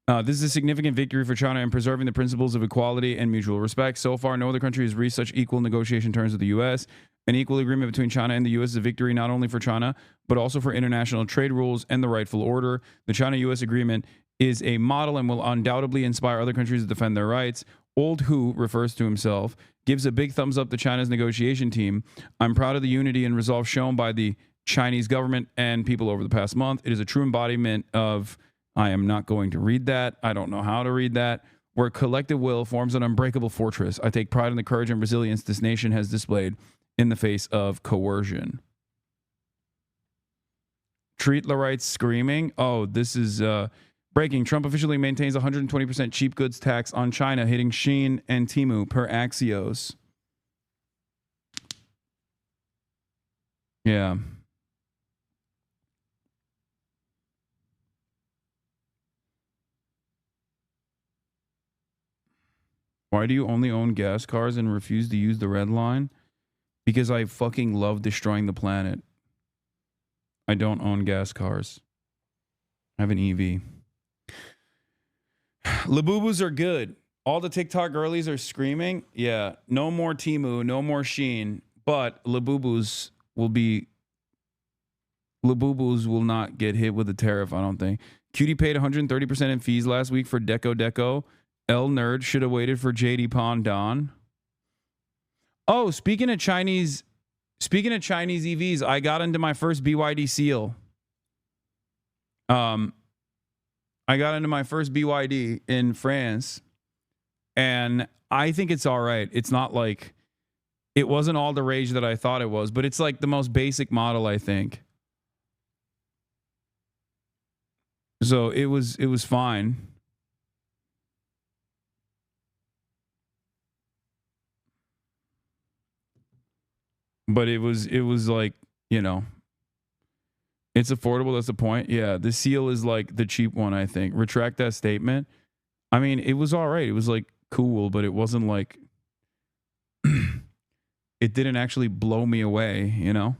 This is a significant victory for China in preserving the principles of equality and mutual respect. So far, no other country has reached such equal negotiation terms with the U.S. An equal agreement between China and the U.S. is a victory not only for China, but also for international trade rules and the rightful order. The China-U.S. agreement is a model and will undoubtedly inspire other countries to defend their rights. Old Hu refers to himself, gives a big thumbs up to China's negotiation team. I'm proud of the unity and resolve shown by the Chinese government and people over the past month. It is a true embodiment of, I am not going to read that. I don't know how to read that. Where collective will forms an unbreakable fortress. I take pride in the courage and resilience this nation has displayed in the face of coercion. Treatler writes screaming. Oh, this is Breaking, Trump officially maintains 120% cheap goods tax on China, hitting Shein and Temu per Axios. Yeah. Why do you only own gas cars and refuse to use the red line? Because I fucking love destroying the planet. I don't own gas cars. I have an EV. Labubu's are good. All the TikTok girlies are screaming. Yeah, no more Temu, no more Shein, but Labubu's will not get hit with a tariff, I don't think. Cutie paid 130% in fees last week for Deco. L Nerd should have waited for JD Pondon. Oh, speaking of Chinese EVs, I got into my first BYD Seal. I got into my first BYD in France, and I think it's all right. It's not like, it wasn't all the rage that I thought it was, but it's like the most basic model, I think. So it was fine. But it was like, you know, it's affordable. That's the point. Yeah, the Seal is like the cheap one, I think. Retract that statement. I mean, it was all right. It was like cool, but it wasn't like, it didn't actually blow me away, you know?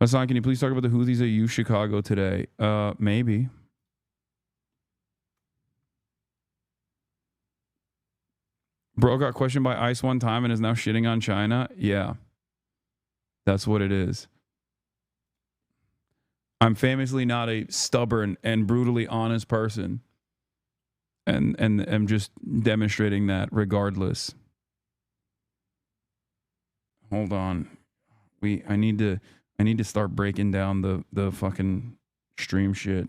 Hasan, can you please talk about the Houthis at UCHICAGO today? Maybe. Bro got questioned by ICE one time and is now shitting on China. Yeah. That's what it is. I'm famously not a stubborn and brutally honest person. And I'm just demonstrating that regardless. Hold on. I need to start breaking down the fucking stream shit.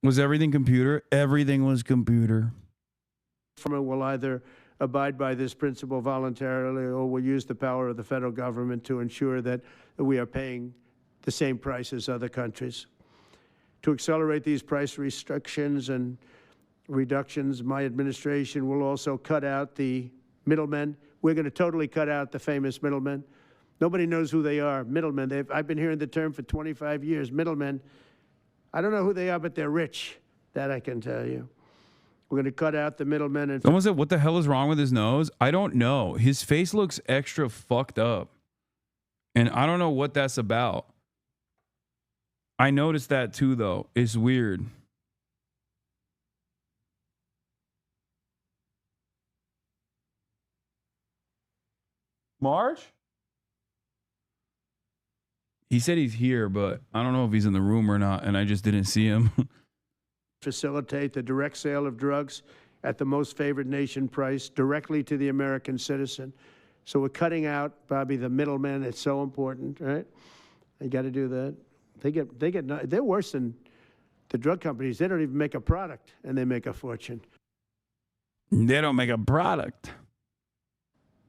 Was everything computer? Everything was computer. Will either abide by this principle voluntarily or will use the power of the federal government to ensure that we are paying the same price as other countries. To accelerate these price restrictions and reductions, my administration will also cut out the middlemen. We're going to totally cut out the famous middlemen. Nobody knows who they are, middlemen. I've been hearing the term for 25 years, middlemen. I don't know who they are, but they're rich. That I can tell you. We're going to cut out the middlemen. And someone said, what the hell is wrong with his nose? I don't know. His face looks extra fucked up. And I don't know what that's about. I noticed that too, though. It's weird. Marge? He said he's here, but I don't know if he's in the room or not, and I just didn't see him. Facilitate the direct sale of drugs at the most favored nation price directly to the American citizen. So we're cutting out, Bobby, the middlemen. It's so important, right? You got to do that. They're worse than the drug companies. They don't even make a product, and they make a fortune. They don't make a product.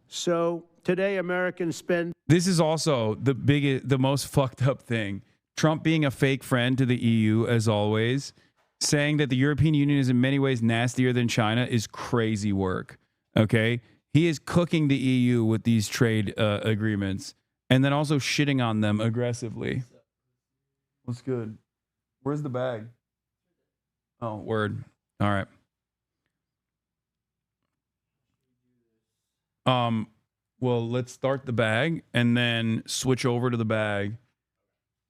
So today, Americans spend. This is also the most fucked up thing. Trump being a fake friend to the EU, as always, saying that the European Union is in many ways nastier than China is crazy work. Okay, he is cooking the EU with these trade agreements, and then also shitting on them aggressively. What's good? Where's the bag? Oh, word. All right. Well, let's start the bag and then switch over to the bag,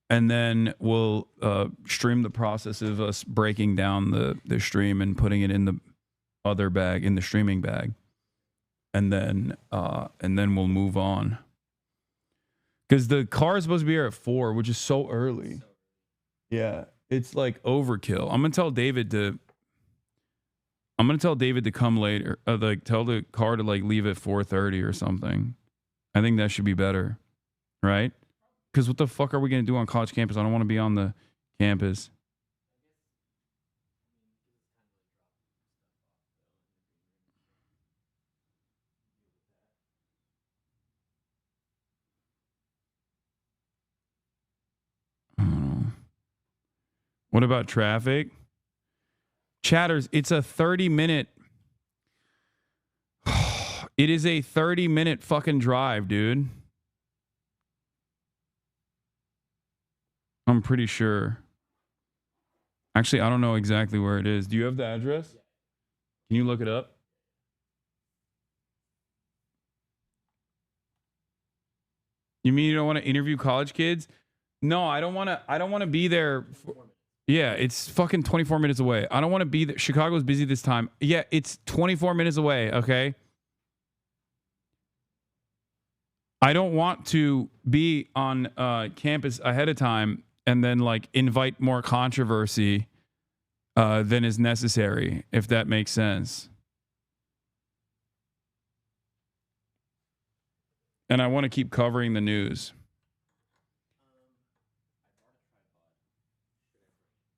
and then we'll stream the process of us breaking down the stream and putting it in the other bag, in the streaming bag, and then we'll move on. Because the car is supposed to be here at 4, which is so early. Yeah, it's like overkill. I'm gonna tell David to come later. Like tell the car to like leave at 4:30 or something. I think that should be better, right? Because what the fuck are we gonna do on college campus? I don't want to be on the campus. What about traffic? Chatters, it's a 30-minute. It is a 30-minute fucking drive, dude. I'm pretty sure. Actually, I don't know exactly where it is. Do you have the address? Can you look it up? You mean you don't want to interview college kids? No, I don't want to be there. Yeah, it's fucking 24 minutes away. I don't want to be there. Chicago's busy this time. Yeah, it's 24 minutes away, okay? I don't want to be on campus ahead of time and then like invite more controversy than is necessary, if that makes sense. And I want to keep covering the news.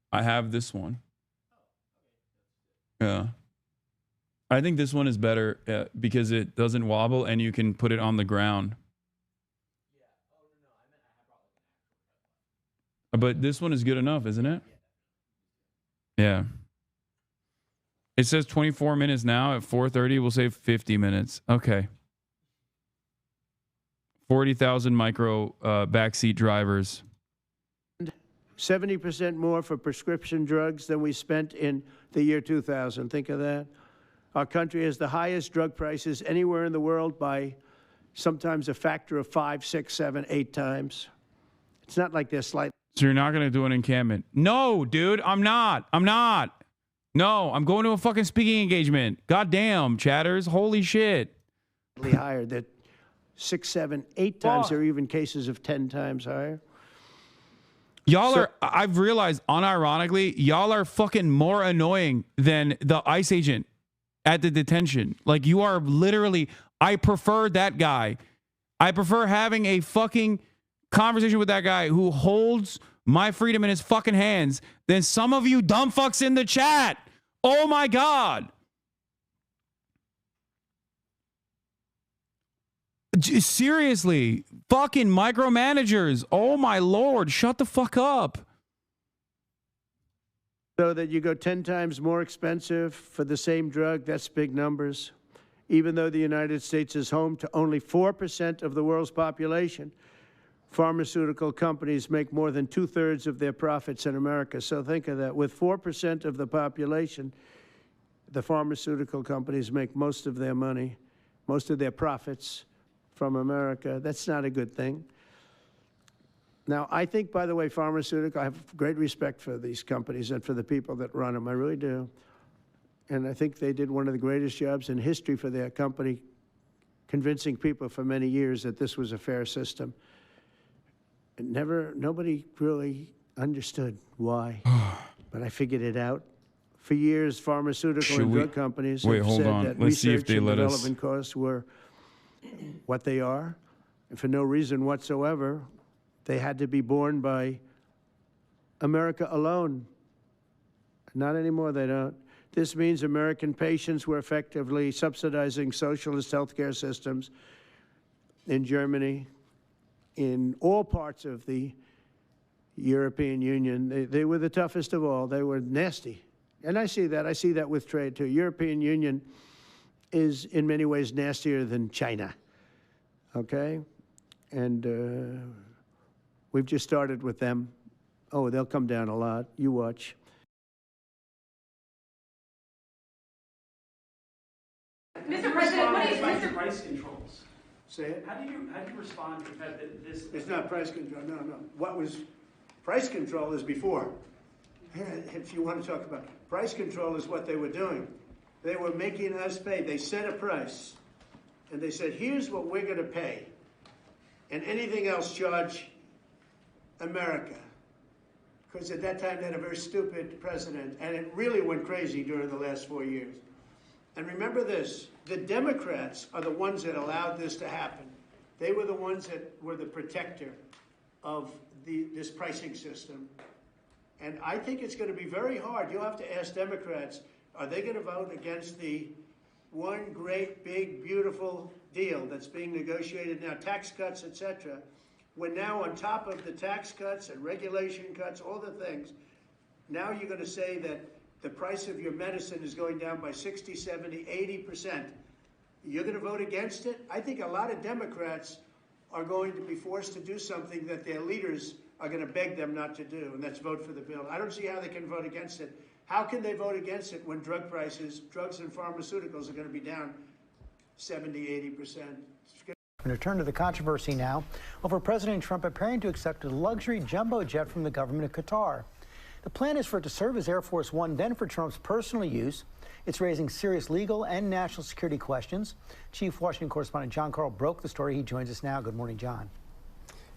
I have this one. Yeah. I think this one is better because it doesn't wobble and you can put it on the ground. But this one is good enough, isn't it? Yeah. It says 24 minutes now. At 4:30, we'll save 50 minutes. Okay. 40,000 micro backseat drivers. 70% more for prescription drugs than we spent in the year 2000. Think of that. Our country has the highest drug prices anywhere in the world by sometimes a factor of 5, 6, 7, 8 times. It's not like they're slightly. So you're not going to do an encampment? No, dude, I'm not. No, I'm going to a fucking speaking engagement. Goddamn, chatters. Holy shit. Higher. That 6, 7, 8 times, or even cases of 10 times higher. Y'all are, I've realized unironically, y'all are fucking more annoying than the ICE agent at the detention. Like you are literally, I prefer that guy. I prefer having a fucking conversation with that guy who holds my freedom in his fucking hands than some of you dumb fucks in the chat. Oh my God. Seriously, fucking micromanagers. Oh my Lord, shut the fuck up. So that you go 10 times more expensive for the same drug, that's big numbers. Even though the United States is home to only 4% of the world's population, pharmaceutical companies make more than 2/3 of their profits in America. So think of that. With 4% of the population, the pharmaceutical companies make most of their money, most of their profits from America. That's not a good thing. Now, I think, by the way, I have great respect for these companies and for the people that run them. I really do. And I think they did one of the greatest jobs in history for their company, convincing people for many years that this was a fair system. And nobody really understood why, but I figured it out. For years, pharmaceutical and drug companies have said that research and development costs were what they are, and for no reason whatsoever, they had to be borne by America alone. Not anymore, they don't. This means American patients were effectively subsidizing socialist healthcare systems in Germany, in all parts of the European Union. They were the toughest of all. They were nasty. And I see that. I see that with trade, too. European Union is, in many ways, nastier than China. Okay? And we've just started with them. Oh, they'll come down a lot. You watch. Mr. President, what is Mr. Price controls? Say it. How do you respond to the fact that this? It's not price control. No. What was price control is before. If you want to talk about price control, is what they were doing. They were making us pay. They set a price, and they said, "Here's what we're going to pay, and anything else charge America." Because at that time they had a very stupid president, and it really went crazy during the last 4 years. And remember this, the Democrats are the ones that allowed this to happen. They were the ones that were the protector of this pricing system. And I think it's going to be very hard. You'll have to ask Democrats, are they going to vote against the one great, big, beautiful deal that's being negotiated now, tax cuts, etc., when now on top of the tax cuts and regulation cuts, all the things, Now you're going to say that the price of your medicine is going down by 60, 70, 80%. You're going to vote against it? I think a lot of Democrats are going to be forced to do something that their leaders are going to beg them not to do, and that's vote for the bill. I don't see how they can vote against it. How can they vote against it when drug prices, drugs and pharmaceuticals are going to be down 70, 80%? To turn to the controversy now over President Trump preparing to accept a luxury jumbo jet from the government of Qatar. The plan is for it to serve as Air Force One, then for Trump's personal use. It's raising serious legal and national security questions. Chief Washington correspondent John Carl broke the story. He joins us now. Good morning, John.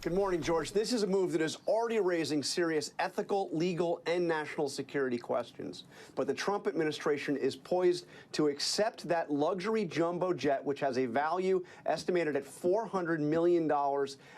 Good morning, George. This is a move that is already raising serious ethical, legal, and national security questions. But the Trump administration is poised to accept that luxury jumbo jet, which has a value estimated at $400 million,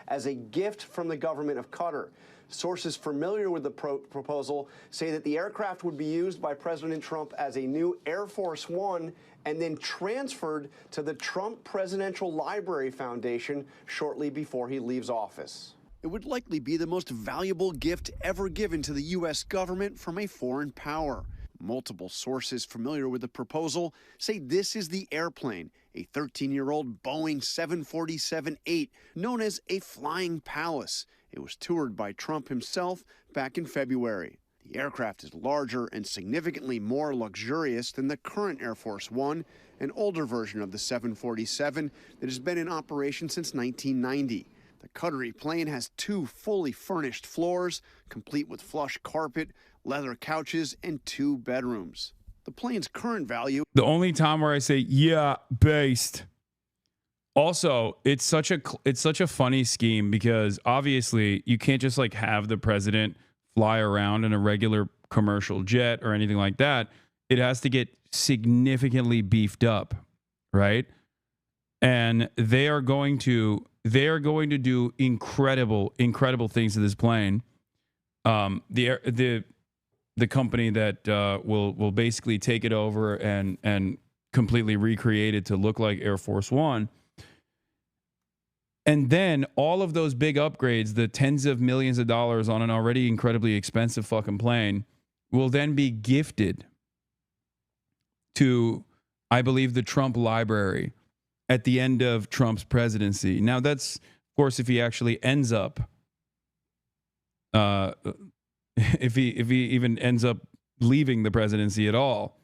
as a gift from the government of Qatar. Sources familiar with the proposal say that the aircraft would be used by President Trump as a new Air Force One and then transferred to the Trump Presidential Library Foundation shortly before he leaves office. It would likely be the most valuable gift ever given to the U.S. government from a foreign power. Multiple sources familiar with the proposal say this is the airplane, a 13-year-old Boeing 747-8, known as a Flying Palace. It was toured by Trump himself back in February. The aircraft is larger and significantly more luxurious than the current Air Force One, an older version of the 747 that has been in operation since 1990. The Qatari plane has 2 fully furnished floors, complete with plush carpet, leather couches, and 2 bedrooms. The plane's current value... The only time where I say, yeah, based. Also, it's such a funny scheme because obviously you can't just like have the president fly around in a regular commercial jet or anything like that. It has to get significantly beefed up, right? And they are going to do incredible things to this plane. The company that will basically take it over and completely recreate it to look like Air Force One. And then all of those big upgrades, the tens of millions of dollars on an already incredibly expensive fucking plane, will then be gifted to, I believe, the Trump Library at the end of Trump's presidency. Now, that's, of course, if he actually ends up, if he even ends up leaving the presidency at all.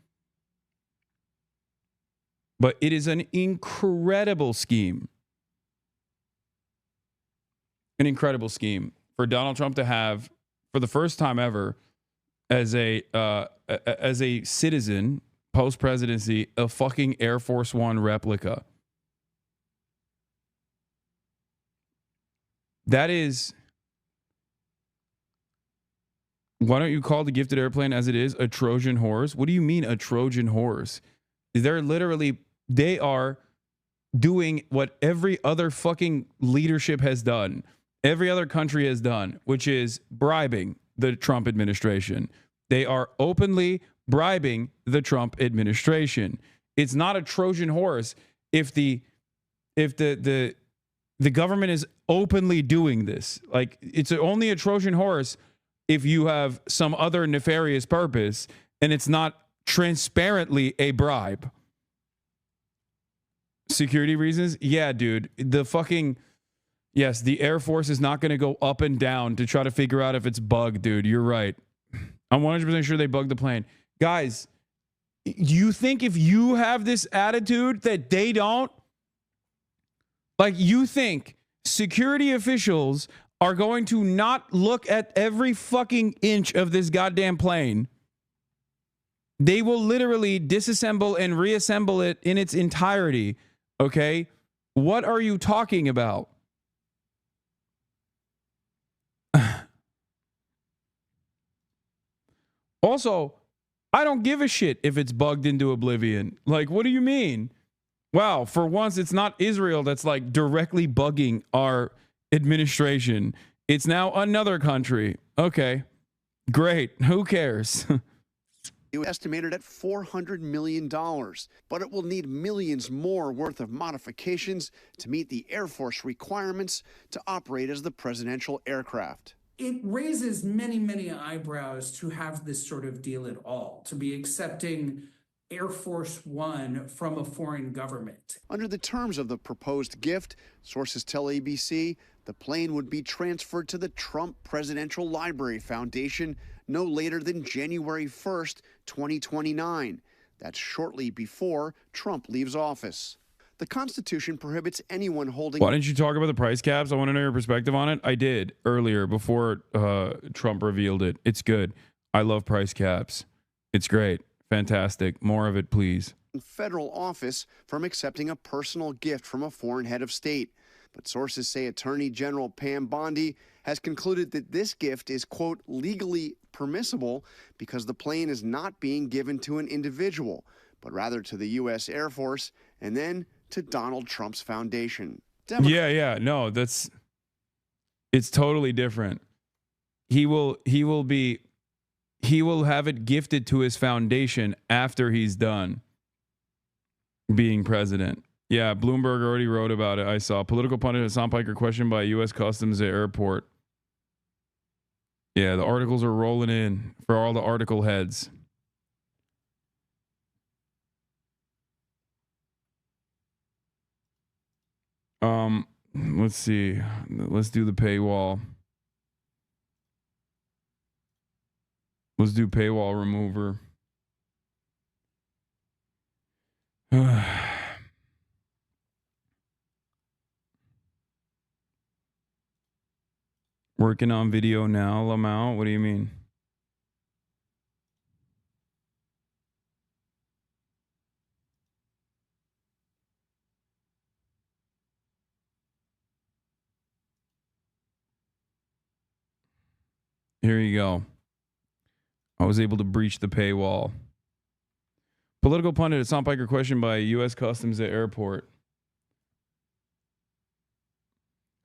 But it is an incredible scheme. An incredible scheme for Donald Trump to have, for the first time ever, as a citizen post-presidency, a fucking Air Force One replica. That is, why don't you call the gifted airplane as it is a Trojan horse? What do you mean a Trojan horse? They are doing what every other fucking leadership has done. Every other country has done, which is bribing the Trump administration. They are openly bribing the Trump administration. It's not a Trojan horse if the government is openly doing this. Like, it's only a Trojan horse if you have some other nefarious purpose and it's not transparently a bribe. Security reasons? Yeah, dude. Yes, the Air Force is not going to go up and down to try to figure out if it's bugged, dude. You're right. I'm 100% sure they bugged the plane. Guys, you think if you have this attitude that they don't? Like, you think security officials are going to not look at every fucking inch of this goddamn plane? They will literally disassemble and reassemble it in its entirety, okay? What are you talking about? Also, I don't give a shit if it's bugged into oblivion. Like, what do you mean? Wow, for once, it's not Israel that's like directly bugging our administration. It's now another country. Okay, great. Who cares? It was estimated at $400 million, but it will need millions more worth of modifications to meet the Air Force requirements to operate as the presidential aircraft. it raises many, many eyebrows to have this sort of deal at all, to be accepting Air Force One from a foreign government. Under the terms of the proposed gift, sources tell ABC the plane would be transferred to the Trump Presidential Library Foundation no later than January 1st, 2029. That's shortly before Trump leaves office. The Constitution prohibits anyone holding... Why didn't you talk about the price caps? I want to know your perspective on it. I did earlier before Trump revealed it. It's good. I love price caps. It's great. Fantastic. More of it, please. ...federal office from accepting a personal gift from a foreign head of state. But sources say Attorney General Pam Bondi has concluded that this gift is, quote, legally permissible because the plane is not being given to an individual, but rather to the U.S. Air Force and then to Donald Trump's foundation. No, it's totally different. He will have it gifted to his foundation after he's done being president. Yeah, Bloomberg already wrote about it. I saw political pundit Hasan Piker questioned by U.S. Customs at airport. Yeah, the articles are rolling in for all the article heads. Let's see. Let's do the paywall. Let's do paywall remover. Working on video now, Lamau. What do you mean? Here you go. I was able to breach the paywall. Political pundit Hasan Piker questioned by U.S. Customs at airport.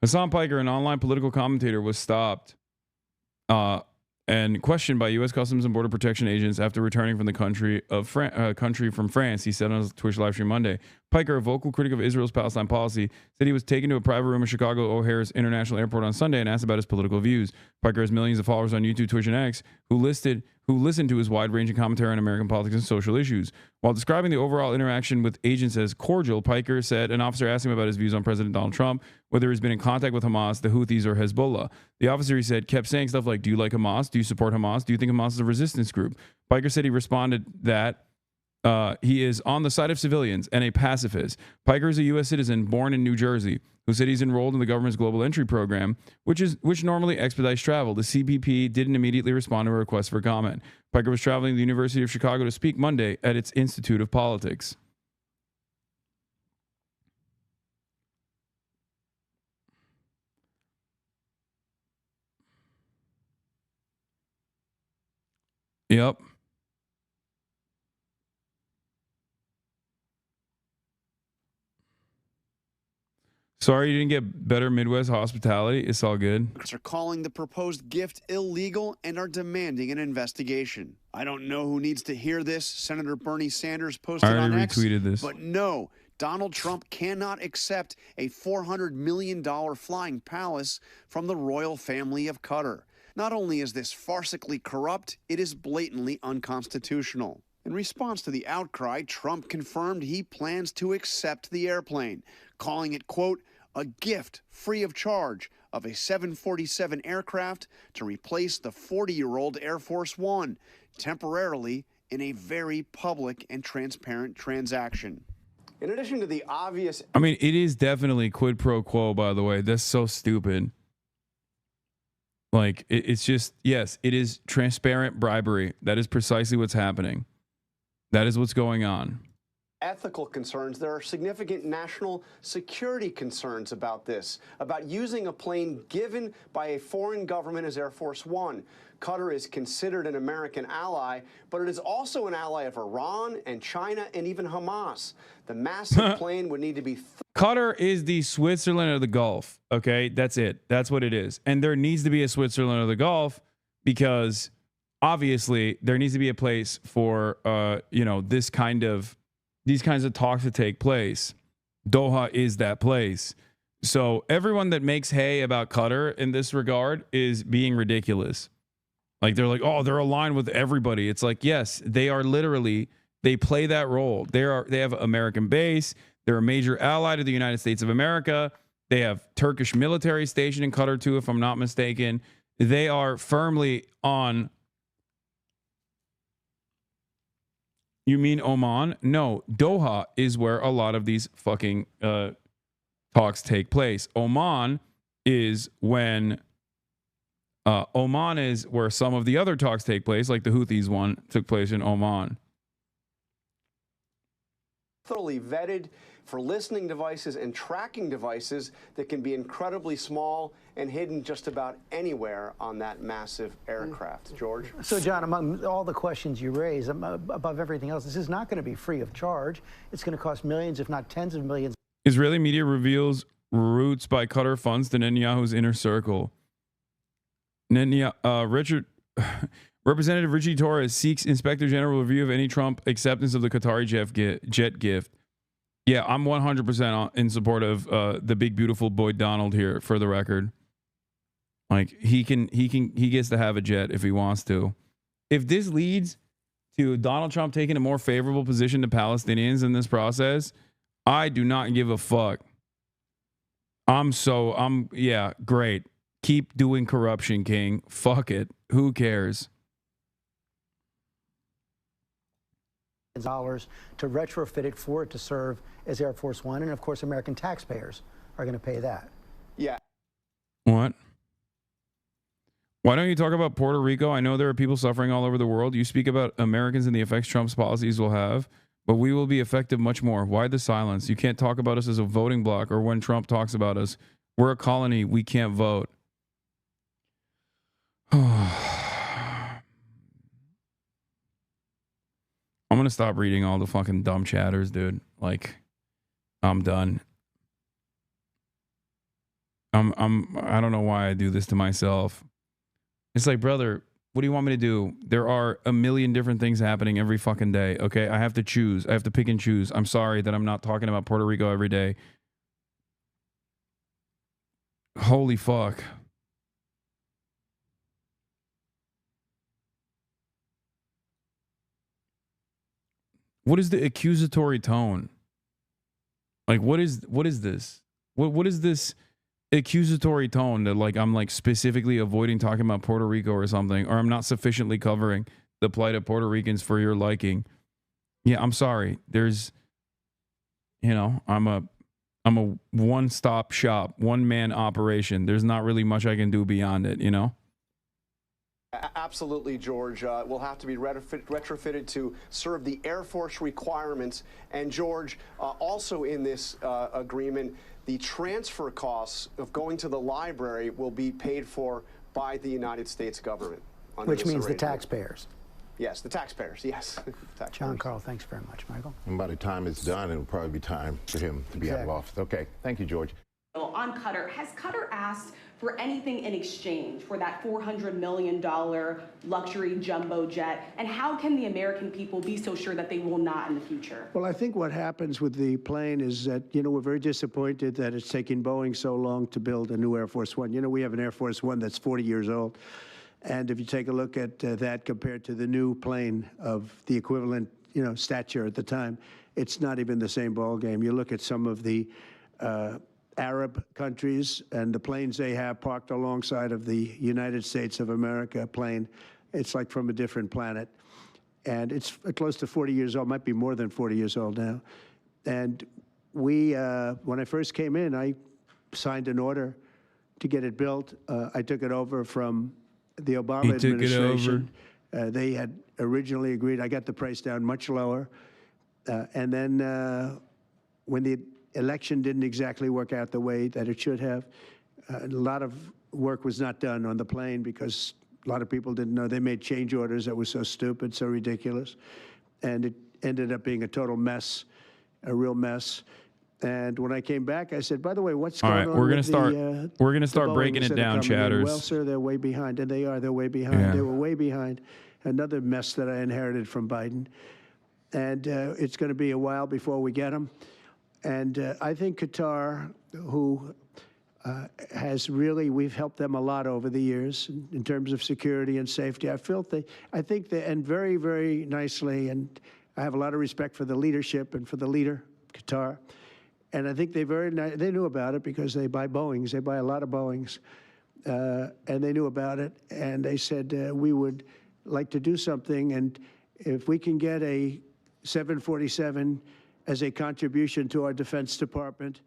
Hasan Piker, an online political commentator, was stopped and questioned by U.S. Customs and Border Protection agents after returning from the country from France. He said on his Twitch live stream Monday. Piker, a vocal critic of Israel's Palestine policy, said he was taken to a private room at Chicago O'Hare's International Airport on Sunday and asked about his political views. Piker has millions of followers on YouTube, Twitch, and X who listened to his wide-ranging commentary on American politics and social issues. While describing the overall interaction with agents as cordial, Piker said an officer asked him about his views on President Donald Trump, whether he's been in contact with Hamas, the Houthis, or Hezbollah. The officer, he said, kept saying stuff like, do you like Hamas? Do you support Hamas? Do you think Hamas is a resistance group? Piker said he responded that he is on the side of civilians and a pacifist. Piker is a U.S. citizen born in New Jersey who said he's enrolled in the government's global entry program, which normally expedites travel. The CBP didn't immediately respond to a request for comment. Piker was traveling to the University of Chicago to speak Monday at its Institute of Politics. Yep. Sorry you didn't get better Midwest hospitality. It's all good. Are calling the proposed gift illegal and are demanding an investigation. I don't know who needs to hear this. Senator Bernie Sanders posted on X, retweeted this. But no, Donald Trump cannot accept a $400 million flying palace from the royal family of Qatar. Not only is this farcically corrupt, it is blatantly unconstitutional. In response to the outcry, Trump confirmed he plans to accept the airplane, calling it, quote, a gift free of charge of a 747 aircraft to replace the 40-year-old Air Force One, temporarily in a very public and transparent transaction. In addition to the obvious... I mean, it is definitely quid pro quo, by the way. That's so stupid. Like, it's just, yes, it is transparent bribery. That is precisely what's happening. That is what's going on. Ethical concerns. There are significant national security concerns about this, about using a plane given by a foreign government as Air Force One. Qatar is considered an American ally, but it is also an ally of Iran and China and even Hamas. The massive plane would need to be... Qatar is the Switzerland of the Gulf. Okay, that's it. That's what it is. And there needs to be a Switzerland of the Gulf because obviously there needs to be a place for, these kinds of talks to take place. Doha is that place. So everyone that makes hay about Qatar in this regard is being ridiculous. Like they're like, oh, they're aligned with everybody. It's like, yes, they are literally, they play that role. They have American base. They're a major ally to the United States of America. They have Turkish military station in Qatar too, if I'm not mistaken. They are firmly on. You mean Oman? No, Doha is where a lot of these fucking talks take place. Oman is when Oman is where some of the other talks take place, like the Houthis one took place in Oman. Thoroughly vetted for listening devices and tracking devices that can be incredibly small and hidden just about anywhere on that massive aircraft. George? So, John, among all the questions you raise, above everything else, this is not going to be free of charge. It's going to cost millions, if not tens of millions. Israeli media reveals roots by Qatar funds to Netanyahu's inner circle. Representative Richie Torres seeks Inspector General review of any Trump acceptance of the Qatari jet gift. Yeah, I'm 100% in support of the big beautiful boy Donald here. For the record, like he gets to have a jet if he wants to. If this leads to Donald Trump taking a more favorable position to Palestinians in this process, I do not give a fuck. Yeah, great. Keep doing corruption, King. Fuck it. Who cares? Dollars to retrofit it for it to serve as Air Force One, and of course American taxpayers are going to pay that. Yeah. What? Why don't you talk about Puerto Rico? I know there are people suffering all over the world. You speak about Americans and the effects Trump's policies will have, but we will be affected much more. Why the silence? You can't talk about us as a voting bloc, or when Trump talks about us. We're a colony. We can't vote. I'm going to stop reading all the fucking dumb chatters, dude. Like, I'm done. I don't know why I do this to myself. It's like, brother, what do you want me to do? There are a million different things happening every fucking day. Okay. I have to choose. I have to pick and choose. I'm sorry that I'm not talking about Puerto Rico every day. Holy fuck. What is the accusatory tone? Like, what is this? What is this accusatory tone that, like, I'm like specifically avoiding talking about Puerto Rico or something, or I'm not sufficiently covering the plight of Puerto Ricans for your liking? Yeah, I'm sorry. There's, I'm a one-stop shop, one-man operation. There's not really much I can do beyond it, Absolutely, George. Will have to be retrofitted to serve the Air Force requirements. And, George, also in this agreement, the transfer costs of going to the library will be paid for by the United States government. Which means the taxpayers. Yes, the taxpayers, yes. John Carl, thanks very much, Michael. And by the time it's done, it'll probably be time for him to be out of office. Okay, thank you, George. On Qatar, has Qatar asked for anything in exchange for that $400 million luxury jumbo jet? And how can the American people be so sure that they will not in the future? Well, I think what happens with the plane is that, we're very disappointed that it's taken Boeing so long to build a new Air Force One. We have an Air Force One that's 40 years old. And if you take a look at that compared to the new plane of the equivalent, stature at the time, it's not even the same ballgame. You look at some of the Arab countries and the planes they have parked alongside of the United States of America plane, it's like from a different planet. And it's close to 40 years old, might be more than 40 years old now. And we, when I first came in, I signed an order to get it built. I took it over from the Obama administration. They had originally agreed. I got the price down much lower. And then when the election didn't exactly work out the way that it should have, a lot of work was not done on the plane because a lot of people didn't know. They made change orders that were so stupid, so ridiculous. And it ended up being a total mess, a real mess. And when I came back, I said, by the way, what's going on? All right, we're gonna start breaking it down, chatters. Well, sir, they're way behind. And they are. They're way behind. Yeah. They were way behind. Another mess that I inherited from Biden. And it's going to be a while before we get them. And I think Qatar who has really, we've helped them a lot over the years in terms of security and safety. I think they, and very, very nicely, and I have a lot of respect for the leadership and for the leader, Qatar. And I think they knew about it because they buy Boeings. They buy a lot of Boeings. And they knew about it. And they said, we would like to do something. And if we can get a 747 as a contribution to our Defense Department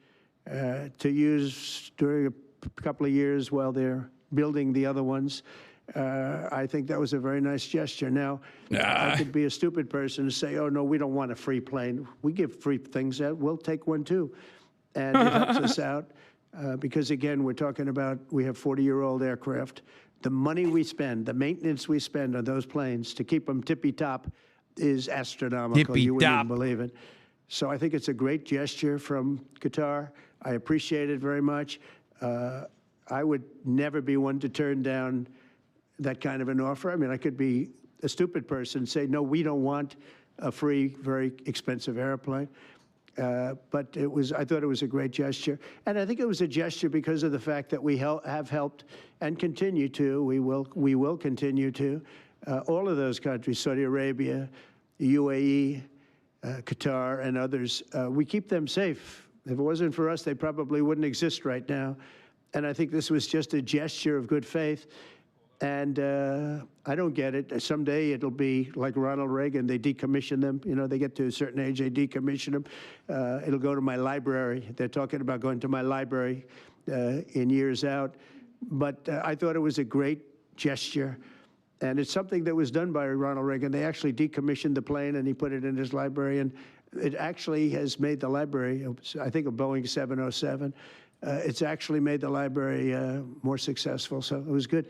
to use during a couple of years while they're building the other ones, I think that was a very nice gesture. Now, I could be a stupid person and say, oh, no, we don't want a free plane. We give free things out. We'll take one, too. And it helps us out because, again, we're talking about we have 40-year-old aircraft. The money we spend, the maintenance we spend on those planes to keep them tippy-top is astronomical. You wouldn't even believe it. So I think it's a great gesture from Qatar. I appreciate it very much. I would never be one to turn down that kind of an offer. I mean, I could be a stupid person and say, no, we don't want a free, very expensive airplane. But I thought it was a great gesture. And I think it was a gesture because of the fact that we have helped and continue to, we will continue to, all of those countries, Saudi Arabia, UAE, Qatar, and others. We keep them safe. If it wasn't for us, they probably wouldn't exist right now. And I think this was just a gesture of good faith. And I don't get it. Someday it'll be like Ronald Reagan. They decommission them. You know, they get to a certain age, they decommission them. It'll go to my library. They're talking about going to my library in years out. But I thought it was a great gesture. And it's something that was done by Ronald Reagan. They actually decommissioned the plane and he put it in his library. And it actually has made the library, I think, a Boeing 707. It's actually made the library more successful. So it was good.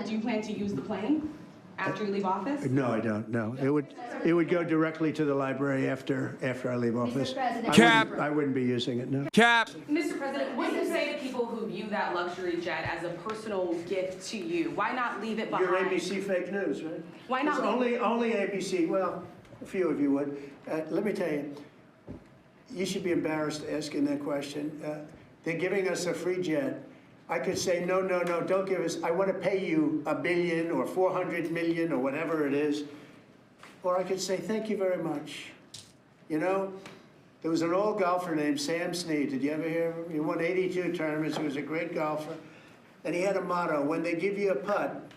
Do you plan to use the plane after you leave office? No, I don't. No, it would go directly to the library after I leave office. I wouldn't be using it. No. Mr. President, what do you say to people who view that luxury jet as a personal gift to you? Why not leave it behind? You're ABC fake news, right? Why not? It's only ABC. Well, a few of you would. Let me tell you, you should be embarrassed asking that question. They're giving us a free jet. I could say, no, no, no, don't give us, I want to pay you $1 billion or 400 million or whatever it is. Or I could say, thank you very much. You know, there was an old golfer named Sam Snead. Did you ever hear of him? He won 82 tournaments. He was a great golfer. And he had a motto, when they give you a putt,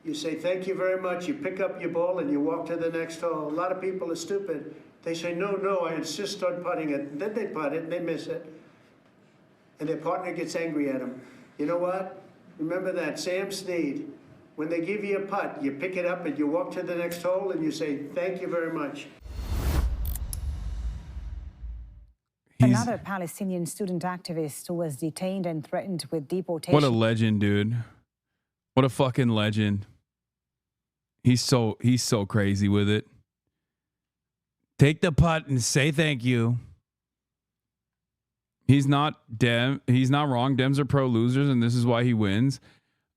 you say, thank you very much. You pick up your ball and you walk to the next hole. A lot of people are stupid. They say, no, no, I insist on putting it. And then they putt it and they miss it. And their partner gets angry at them. You know what? Remember that, Sam Snead. When they give you a putt, you pick it up and you walk to the next hole and you say, thank you very much. Another Palestinian student activist was detained and threatened with deportation. What a legend, dude. What a fucking legend. He's so crazy with it. Take the putt and say thank you. He's not wrong. Dems are pro losers, and this is why he wins.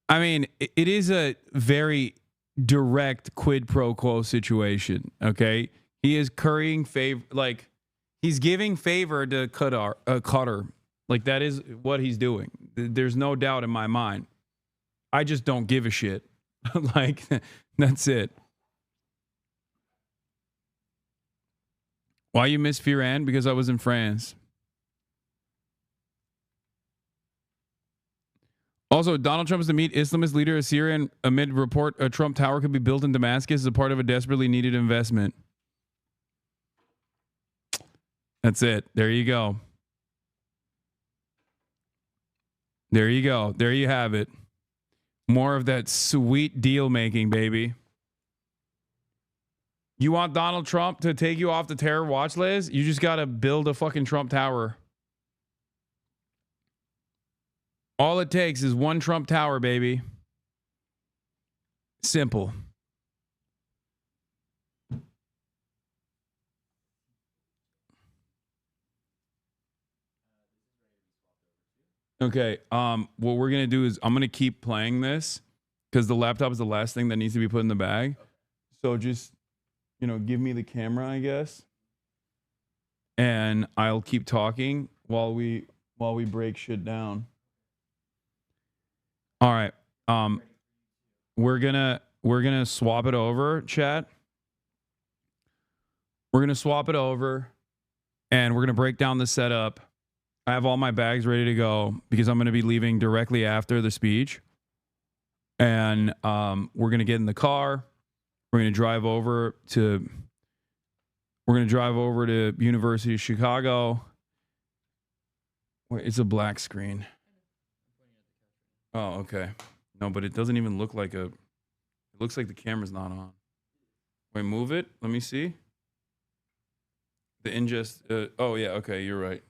I mean, it is a very direct quid pro quo situation. Okay, he is currying favor, like he's giving favor to Qatar. Like that is what he's doing. There's no doubt in my mind. I just don't give a shit. Like that's it. Why you miss Firan? Because I was in France. Also, Donald Trump is to meet Islamist leader of Syria amid report a Trump tower could be built in Damascus as a part of a desperately needed investment. That's it. There you go. There you go. There you have it. More of that sweet deal making, baby. You want Donald Trump to take you off the terror watch list? You just got to build a fucking Trump tower. All it takes is one Trump tower, baby. Simple. Okay, what we're going to do is I'm going to keep playing this because the laptop is the last thing that needs to be put in the bag. So just, give me the camera, I guess. And I'll keep talking while we break shit down. All right. We're gonna swap it over, chat. We're gonna swap it over, and we're gonna break down the setup. I have all my bags ready to go because I'm gonna be leaving directly after the speech, and we're gonna get in the car. We're gonna drive over to. We're gonna drive over to University of Chicago. Wait, it's a black screen. Oh, okay. No, but it doesn't even look like a... It looks like the camera's not on. Wait, move it. Let me see. The ingest... oh, yeah, okay, you're right.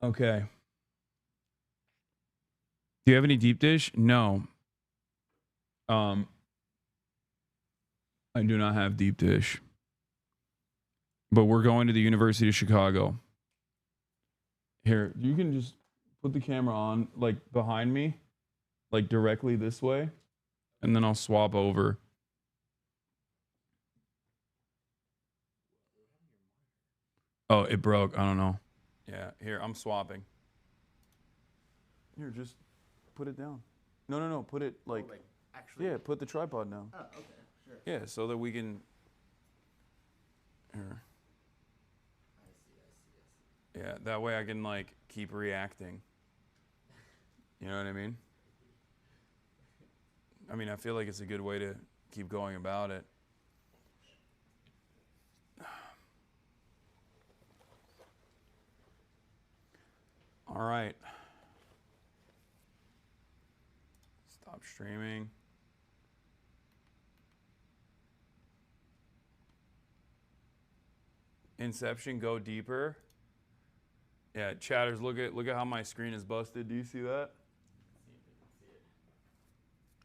Okay. Do you have any deep dish? No. I do not have deep dish. But we're going to the University of Chicago. Here, you can just put the camera on, like, behind me. Like, directly this way. And then I'll swap over. Oh, it broke. I don't know. Yeah, here, I'm swapping. Here, just put it down. No. Put it, like... Oh, like actually? Yeah, put the tripod down. Oh, okay. Sure. Yeah, so that we can... Here. Yeah, that way I can, like, keep reacting. You know what I mean? I mean, I feel like it's a good way to keep going about it. All right. Stop streaming. Inception, go deeper. Yeah, chatters, look at how my screen is busted. Do you see that?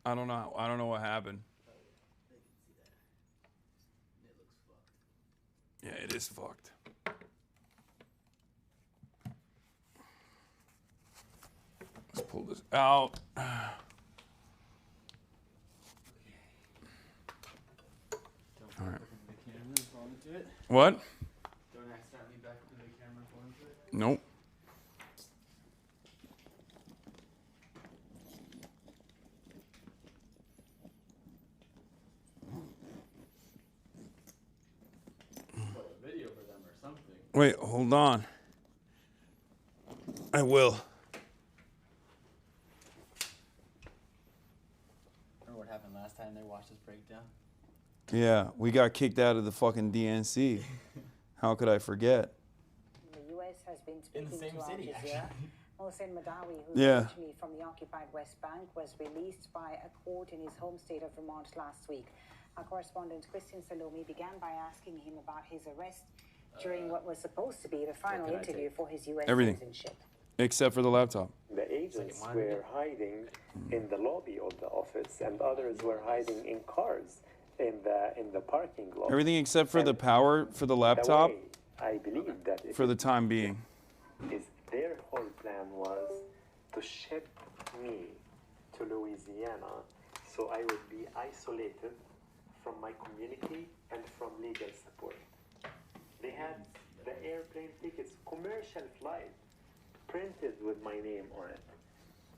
I don't know what happened. Yeah, it is fucked. Let's pull this out. All right. What? Don't accidentally back into the camera and fall into it? Nope. Video for them or something. Wait, hold on. I will. Remember what happened last time they watched this breakdown? Yeah, we got kicked out of the fucking DNC. How could I forget? The U.S. has been speaking in the same to city, Al Jazeera. Mohsen Madawi, who's Yeah. originally from the occupied West Bank, was released by a court in his home state of Vermont last week. Our correspondent Christian Salome began by asking him about his arrest during what was supposed to be the final interview for his U.S. Everything. citizenship. Except for the laptop. The agents were hiding in the lobby of the office, and others were hiding in cars in the parking lot. Everything except for the power for the laptop. The way I believe that For the time being. is their whole plan was to ship me to Louisiana so I would be isolated from my community and from legal support. They had the airplane tickets, commercial flight, printed with my name on it.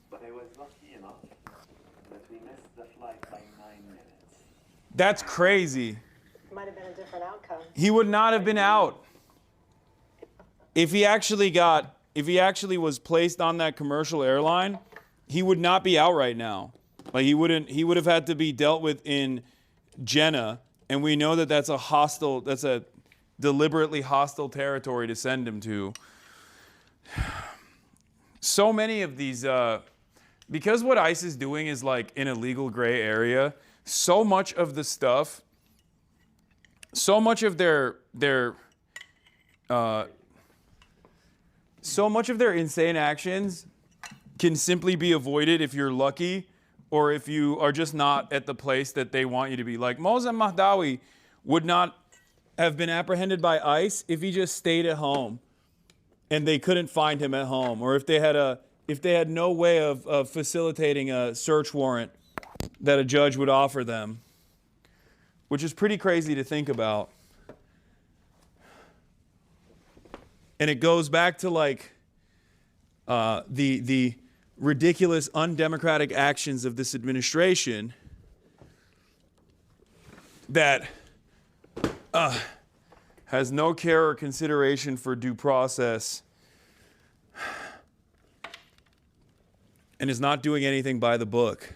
But I was lucky enough that we missed the flight by 9 minutes. That's crazy. Might have been a different outcome. He would not have been out. If he actually was placed on that commercial airline, he would not be out right now. Like he would have had to be dealt with in Jenna, and we know that that's a deliberately hostile territory to send him to. So many of these, because what ICE is doing is like in a legal gray area, so much of the stuff, so much of their insane actions can simply be avoided if you're lucky or if you are just not at the place that they want you to be. Like Mohsen Mahdawi would not have been apprehended by ICE if he just stayed at home and they couldn't find him at home, or if they had no way of facilitating a search warrant that a judge would offer them, which is pretty crazy to think about. And it goes back to like the ridiculous, undemocratic actions of this administration that has no care or consideration for due process and is not doing anything by the book.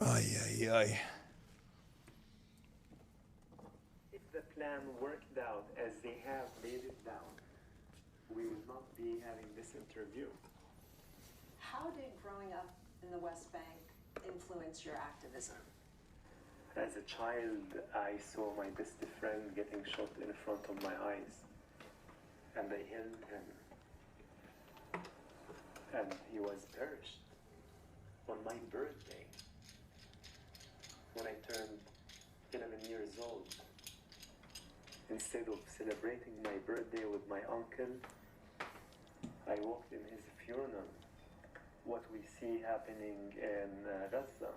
Ay, ay, ay. If the plan worked out as they have laid it down, we would not be having this interview. How did growing up in the West Bank influence your activism? As a child, I saw my best friend getting shot in front of my eyes, and I held him, and he was perished on my birthday. When I turned 11 years old, instead of celebrating my birthday with my uncle, I walked in his funeral. What we see happening in Gaza,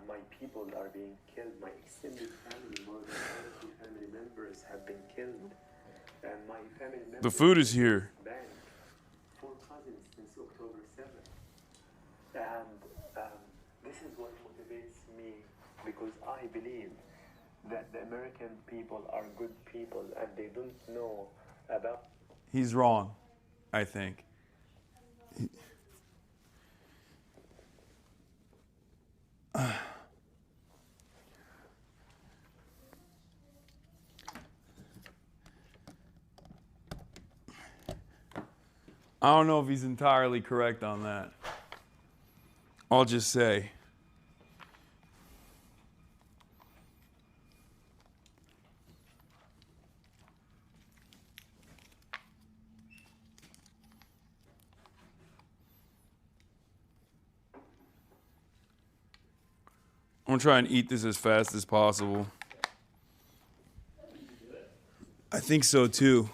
my people are being killed. My extended family, more than 30 family members have been killed. And my family members... The food is here. Banned. 4 cousins since October 7th. And this is what motivates me, because I believe that the American people are good people and they don't know about... He's wrong, I think. I don't know if he's entirely correct on that. I'll just say. I'm gonna try and eat this as fast as possible. I think so too.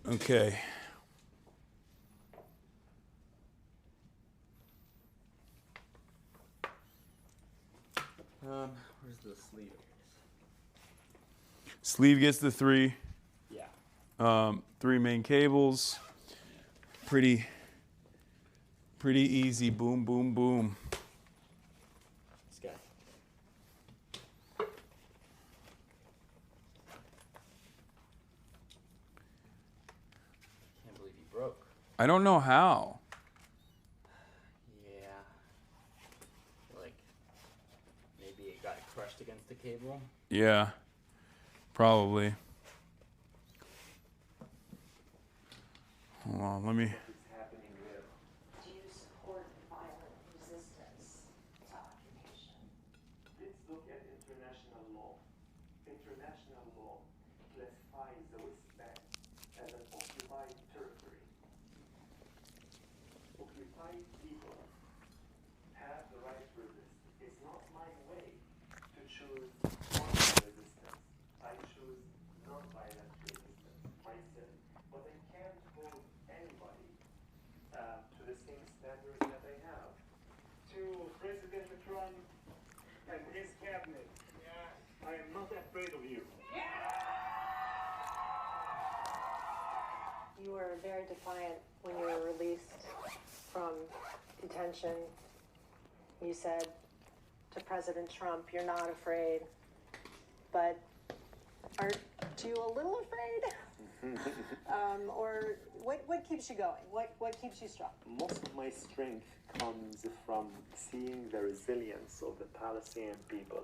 Okay. Where's the sleeve? Sleeve gets the 3. Yeah. 3 main cables. Pretty easy. Boom, boom, boom. This guy. Can't believe he broke. I don't know how. Yeah. Like, maybe it got crushed against the cable. Yeah, probably. Hold on, let me. Do you support violent resistance to occupation? Let's look at international law. International law classifies the West Bank as an occupied territory. Occupied people have the right to resist. It's not my way to choose violent resistance. I choose non-violent resistance myself. But I can't hold anybody to the same standards that I have. To President Trump and his cabinet, I am not afraid of you. You were very defiant when you were released from detention. You said to President Trump, "You're not afraid," but aren't you a little afraid? Or what keeps you going? What keeps you strong? Most of my strength comes from seeing the resilience of the Palestinian people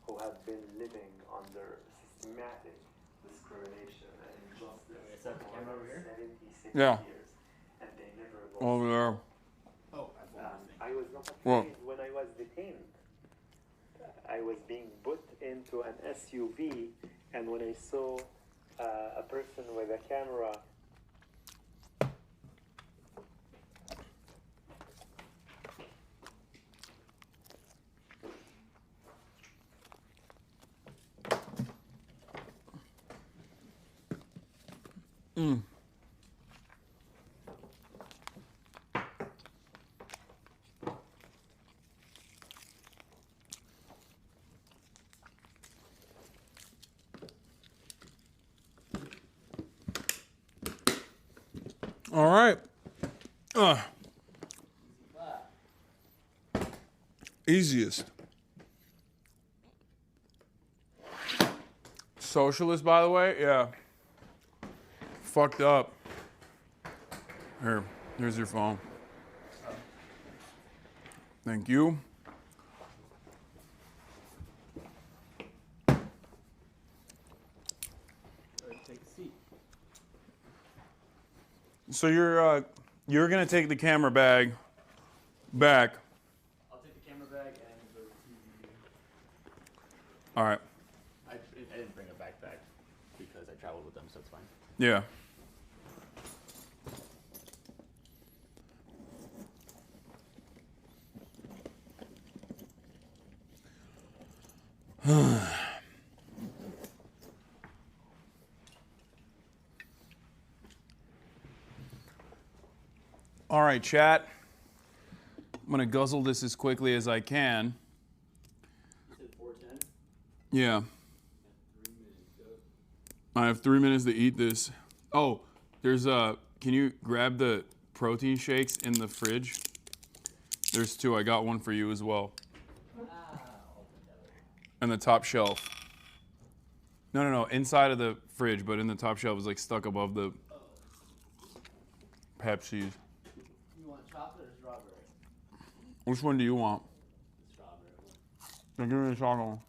who have been living under systematic discrimination and injustice Is that the camera over here? 76 Yeah. years, and they never lost. Over there. Oh, I was not afraid Well. when I was detained. I was being put into an SUV, and when I saw a person with a camera All right. Easiest. Socialist, by the way, yeah. Fucked up. Here's your phone. Thank you. Take a seat. So you're gonna take the camera bag back. I'll take the camera bag and the TV. All right. I didn't bring a backpack because I traveled with them, so it's fine. Yeah. All right, chat. I'm gonna guzzle this as quickly as I can. You said 4:10? Yeah. 3 minutes, go. I have 3 minutes to eat this. Oh, there's can you grab the protein shakes in the fridge? There's 2. I got one for you as well. And the top shelf. No, inside of the fridge, but in the top shelf is like stuck above the Pepsis. You want chocolate or strawberry? Which one do you want? The strawberry one. Then give me the chocolate one.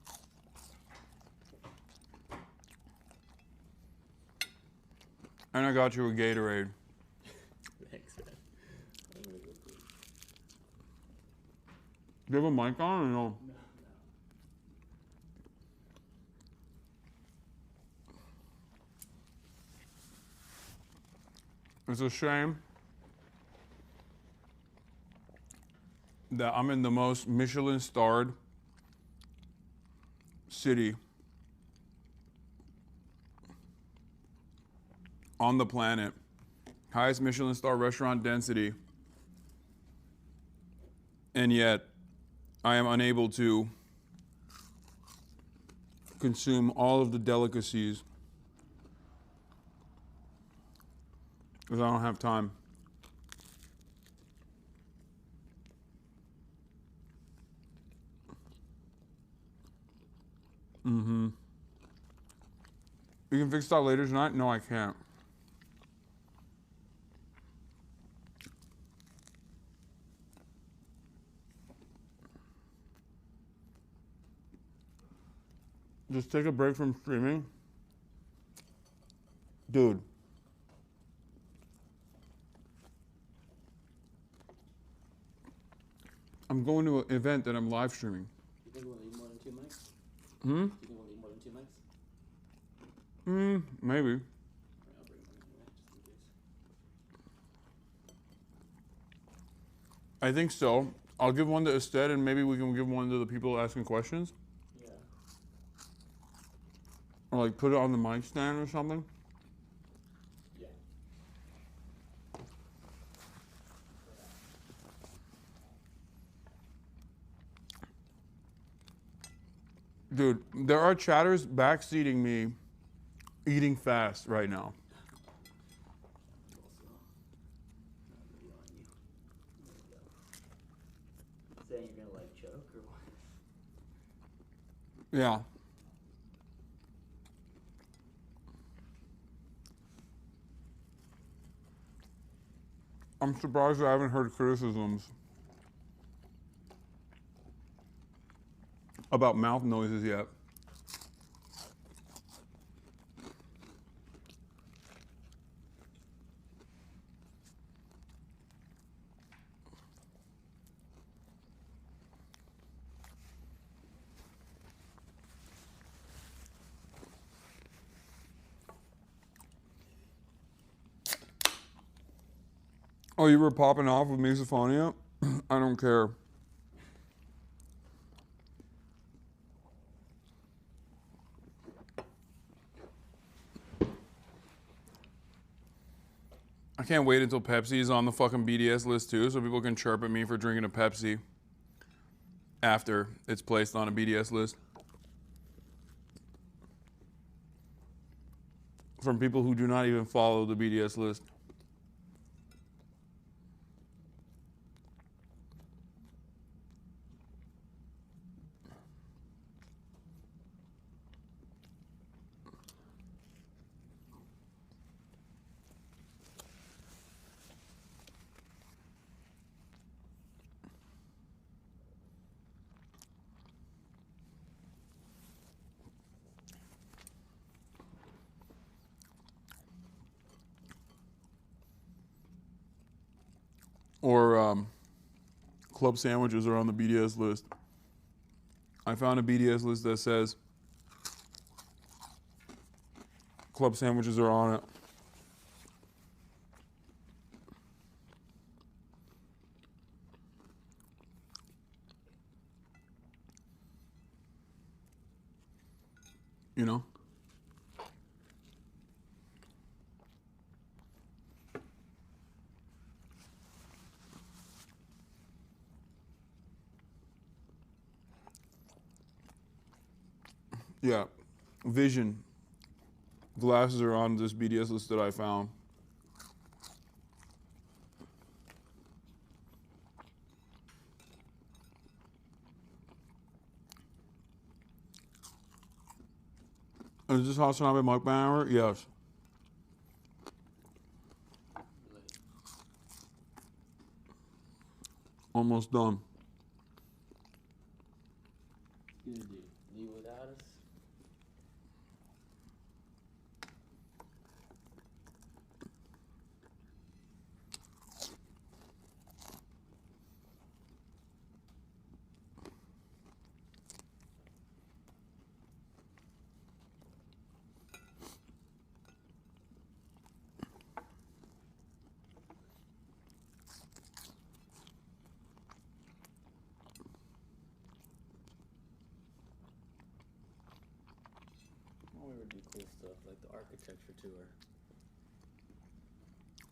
And I got you a Gatorade. Thanks, man. I'm gonna go quick. Do you have a mic on or no? It's a shame that I'm in the most Michelin-starred city on the planet, highest Michelin-star restaurant density, and yet I am unable to consume all of the delicacies because I don't have time. You can fix that later tonight? No, I can't. Just take a break from streaming. Dude. I'm going to an event that I'm live streaming. You think we'll need more than 2 mics? Hmm? You think we'll need more than 2 mics? Maybe. I'll bring one anyway, just in case. I think so. I'll give one to ASTEAD and maybe we can give one to the people asking questions. Yeah. Or like put it on the mic stand or something. Yeah. Dude, there are chatters backseating me eating fast right now. Saying you're gonna like choke or what? Yeah. I'm surprised I haven't heard criticisms about mouth noises yet. Oh, you were popping off with misophonia? I don't care. I can't wait until Pepsi is on the fucking BDS list too, so people can chirp at me for drinking a Pepsi after it's placed on a BDS list. From people who do not even follow the BDS list. club sandwiches are on the BDS list. I found a BDS list that says club sandwiches are on it. You know? Yeah, vision. Glasses are on this BDS list that I found. Is this HasanAbi mukbang hour? Yes. Almost done. Leave without us. We would do cool stuff like the architecture tour.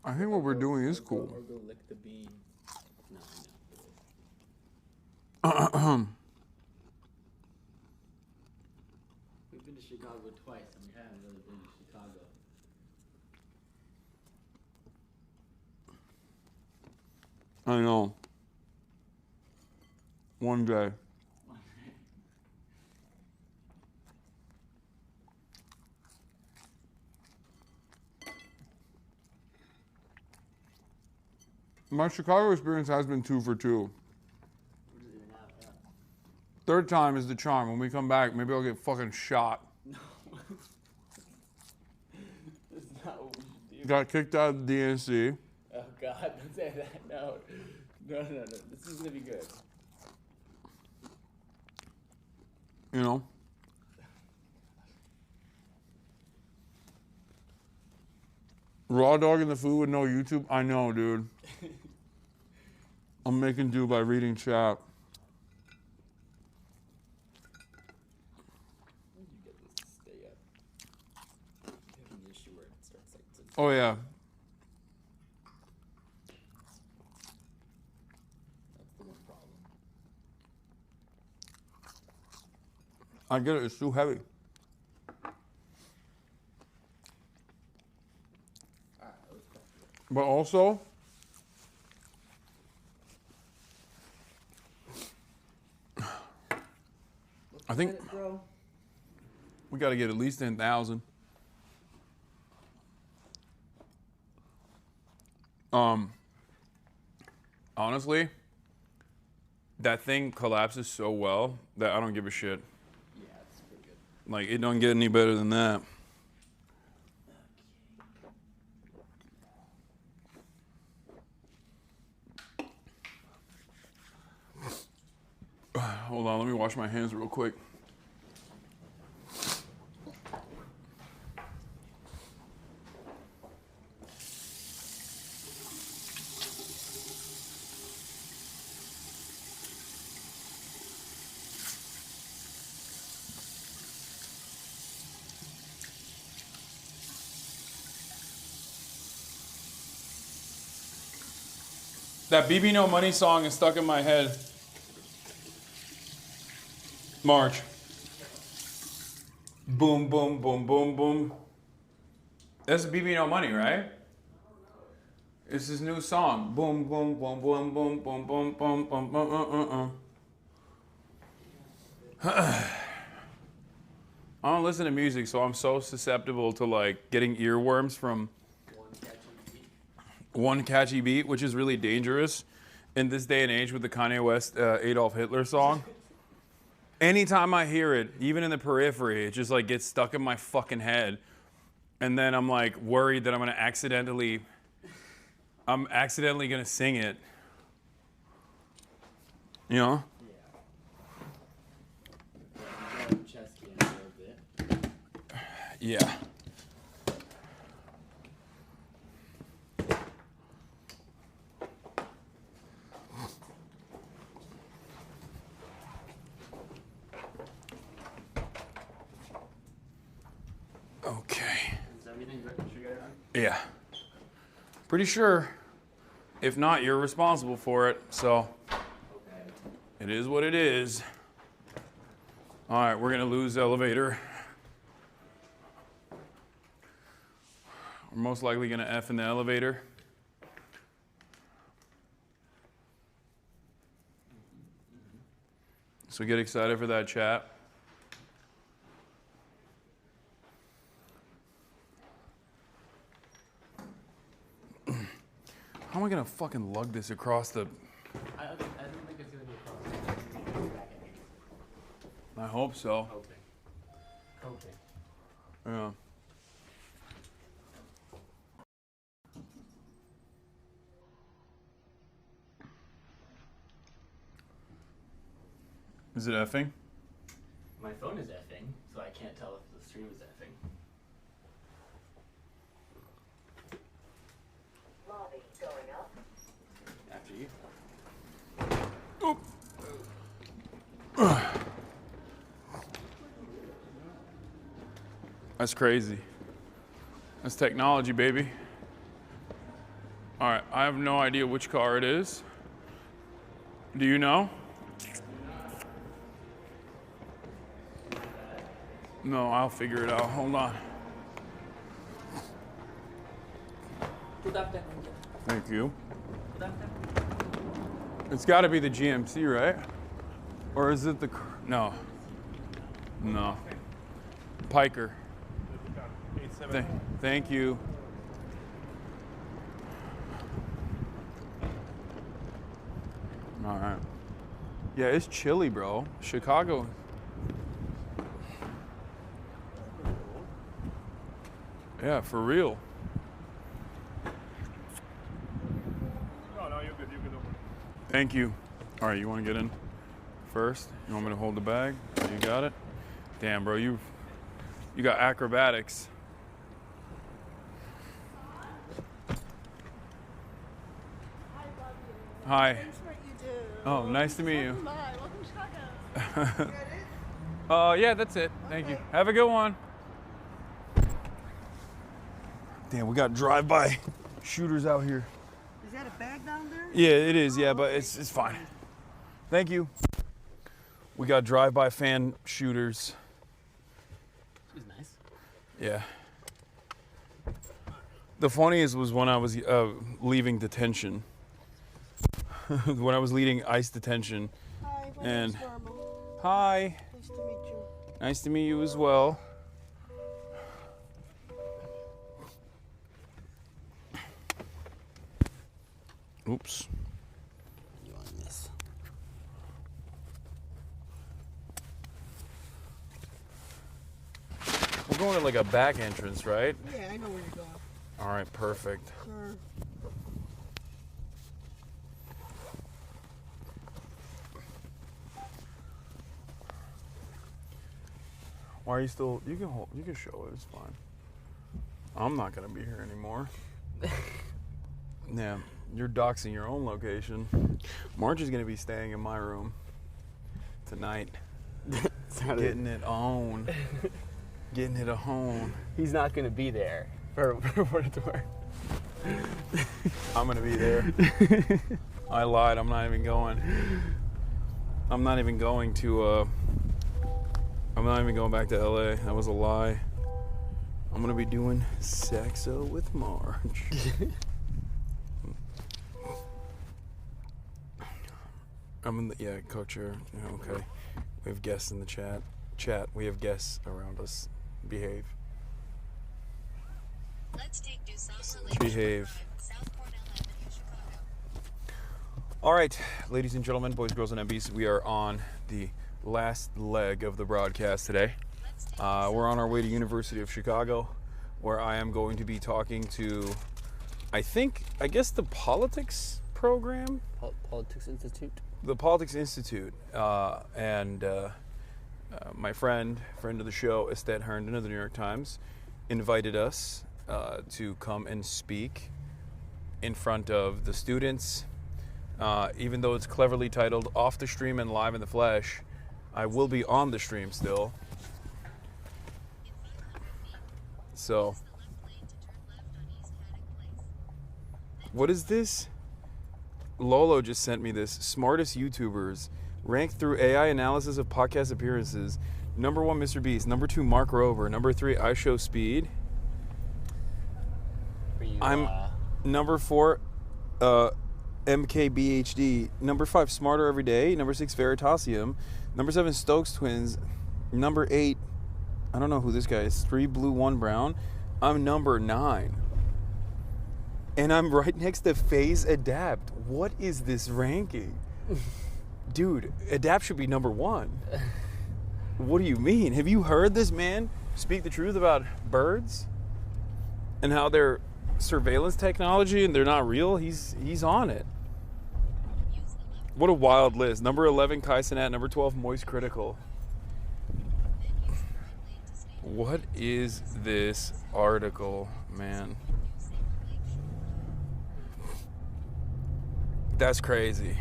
I think what we're doing is cool. Or go lick the bean. No, We've been to Chicago twice, and we haven't really been to Chicago. I know. One day. My Chicago experience has been 2 for 2. Third time is the charm. When we come back, maybe I'll get fucking shot. No. That's not what we should do. Got kicked out of the DNC. Oh God, don't say that. No. No. This is gonna be good. You know? Raw dogging the food with no YouTube? I know, dude. I'm making do by reading chat. When did you get this to stay up? You have an issue where it starts like to... Oh, yeah. That's the one problem. I get it. It's too heavy. But also, I think we got to get at least 10,000. Honestly, that thing collapses so well that I don't give a shit. Yeah, it's pretty good. Like, it don't get any better than that. Hold on, let me wash my hands real quick. That BB No Money song is stuck in my head. March. Boom, boom, boom, boom, boom. That's BB No Money, right? It's his new song. Boom, boom, boom, boom, boom, boom, boom, boom, boom, boom, I don't listen to music, so I'm so susceptible to like getting earworms from one catchy beat, which is really dangerous in this day and age with the Kanye West Adolf Hitler song. Anytime I hear it, even in the periphery, it just like gets stuck in my fucking head. And then I'm like worried that I'm accidentally gonna sing it. You know? Yeah. Okay. Yeah. Pretty sure. If not, you're responsible for it. So it is what it is. All right, we're gonna lose elevator. We're most likely gonna F in the elevator. So get excited for that chat. How am I gonna fucking lug this across the... I don't think it's gonna be across. I hope so. Coping. Yeah. Is it effing? My phone is effing, so I can't tell if the stream is effing. Lobby going up. After you. That's crazy. That's technology, baby. All right, I have no idea which car it is. Do you know? No, I'll figure it out. Hold on. Thank you. It's got to be the GMC, right? Or is it the... No. No. Piker. Thank you. All right. Yeah, it's chilly, bro. Chicago. Yeah, for real. No, you're good. You're good. Thank you. All right, you want to get in first? You want me to hold the bag? You got it? Damn, bro, you got acrobatics. Hi. Oh, nice to meet you. Yeah, that's it. Thank you. Have a good one. Damn, we got drive-by shooters out here. Is that a bag down there? Yeah, it is. Yeah, but it's fine. Thank you. We got drive-by fan shooters. She's nice. Yeah. The funniest was when I was leaving detention. When I was leading ICE detention. Hi, my and name's Norma. hi. Nice to meet you. Nice to meet you as well. Oops. You on this? We're going to like a back entrance, right? Yeah, I know where you're going. All right, perfect. Sure. Why are you still? You can hold. You can show it. It's fine. I'm not gonna be here anymore. Yeah, you're doxing your own location. Marge is gonna be staying in my room tonight. Getting it on. Getting it on. He's not gonna be there for what it's worth. I'm gonna be there. I lied. I'm not even going. I'm not even going to. I'm not even going back to LA. That was a lie. I'm gonna be doing Sexo with Marge. I'm in the co-chair. Yeah, okay. We have guests in the chat. We have guests around us. Behave. Let's take Behave. All right, ladies and gentlemen, boys, girls, and MBs, we are on the last leg of the broadcast today. We're on our way to University of Chicago, where I am going to be talking to, I guess the politics program? Politics Institute? the Politics Institute and my friend of the show, ASTEAD Herndon of the New York Times, invited us to come and speak in front of the students. Even though it's cleverly titled Off the Stream and Live in the Flesh, I will be on the stream still. So, what is this? Lolo just sent me this. Smartest YouTubers ranked through AI analysis of podcast appearances. Number 1, Mr. Beast. Number 2, Mark Rover. Number 3, I Show Speed. I'm number 4, MKBHD. Number 5, Smarter Every Day. Number 6, Veritasium. Number 7, Stokes Twins. Number 8, I don't know who this guy is. 3 Blue, 1 Brown. I'm number 9. And I'm right next to Phase Adapt. What is this ranking? Dude, Adapt should be number 1. What do you mean? Have you heard this man speak the truth about birds? And how they're surveillance technology and they're not real? He's on it. What a wild list. Number 11, Kaisenat. Number 12, Moist Critical. What is this article, man? That's crazy.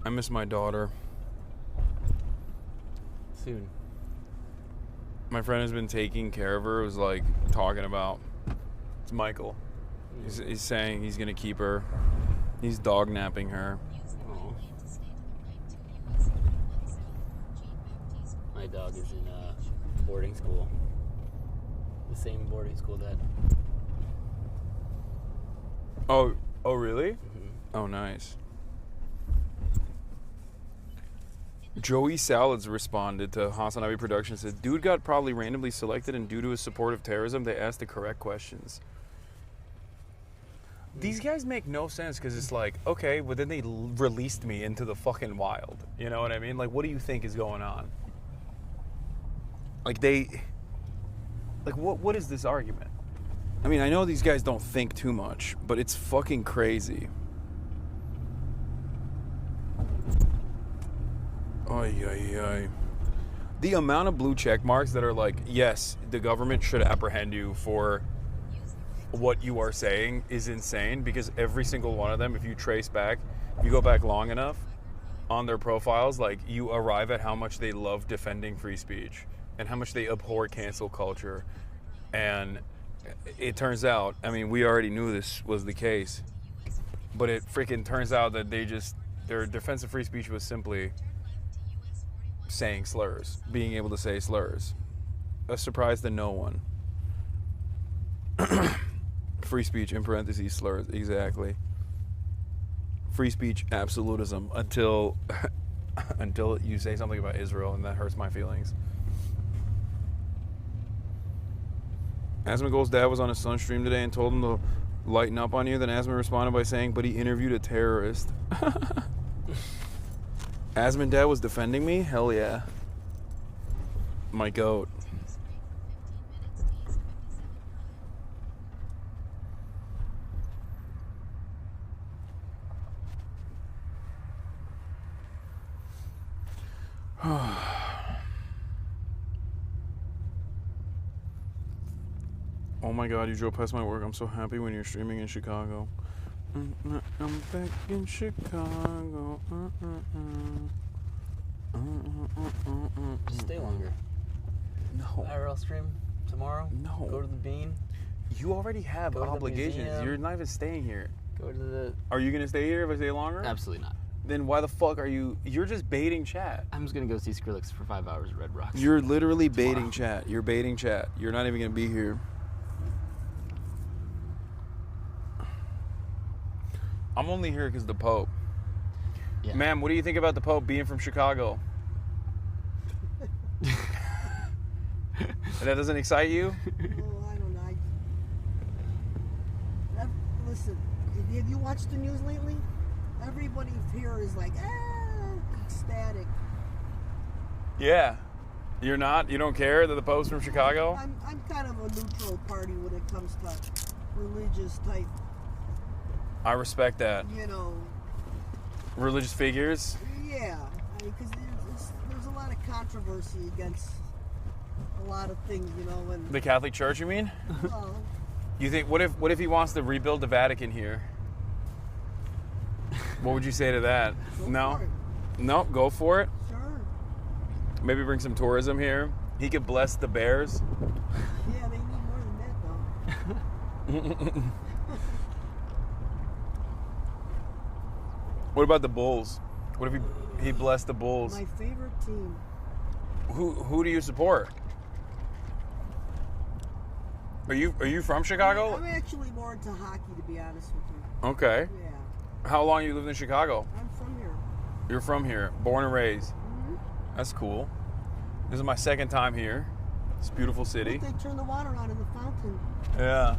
I miss my daughter. Soon. My friend has been taking care of her. It was like talking about, it's Michael. He's saying he's gonna keep her. He's dog napping her. Oh. My dog is in boarding school. The same boarding school that. Oh, really? Mm-hmm. Oh, nice. Joey Salads responded to HasanAbi Productions, said, dude got probably randomly selected, and due to his support of terrorism, they asked the correct questions. These guys make no sense, because it's like, okay, well then they released me into the fucking wild. You know what I mean? Like, what do you think is going on? Like, what is this argument? I mean, I know these guys don't think too much, but it's fucking crazy. Ay, ay, ay. The amount of blue check marks that are like, yes, the government should apprehend you for what you are saying is insane, because every single one of them, if you go back long enough on their profiles, like, you arrive at how much they love defending free speech and how much they abhor cancel culture. And it turns out, I mean, we already knew this was the case, but it freaking turns out that their defense of free speech was simply saying slurs, being able to say slurs. A surprise to no one. Free speech, in parentheses, slurs, exactly. Free speech, absolutism, until you say something about Israel, and that hurts my feelings. Asma dad was on his son's stream today and told him to lighten up on you. Then Asma responded by saying, but he interviewed a terrorist. Asman dad was defending me? Hell yeah. My goat. Oh my god, you drove past my work. I'm so happy when you're streaming in Chicago. I'm back in Chicago. Just stay longer. No. IRL stream tomorrow? No. Go to the Bean? You already have obligations. You're not even staying here. Go to the... Are you going to stay here if I stay longer? Absolutely not. Then why the fuck are you... You're just baiting chat. I'm just going to go see Skrillex for 5 hours at Red Rocks. You're literally baiting chat. You're baiting chat. You're not even going to be here. I'm only here because of the Pope. Yeah. Ma'am, what do you think about the Pope being from Chicago? That doesn't excite you? Oh, I don't know. Listen, have you watched the news lately? Everybody here is like, ecstatic. Yeah. You're not? You don't care that the Pope's from Chicago? I'm kind of a neutral party when it comes to religious type I respect that. You know. Religious figures. Yeah, because there's a lot of controversy against a lot of things, you know. And The Catholic Church, you mean? well, You think what if he wants to rebuild the Vatican here? What would you say to that? No? No, go for it. Sure. Maybe bring some tourism here. He could bless the bears. Yeah, they need more than that, though. What about the Bulls? What if he blessed the Bulls? My favorite team. Who do you support? Are you from Chicago? I'm actually more into hockey, to be honest with you. Okay. Yeah. How long you lived in Chicago? I'm from here. You're from here, born and raised. Mm-hmm. That's cool. This is my second time here. It's a beautiful city. Look, they turn the water on in the fountain. Yeah.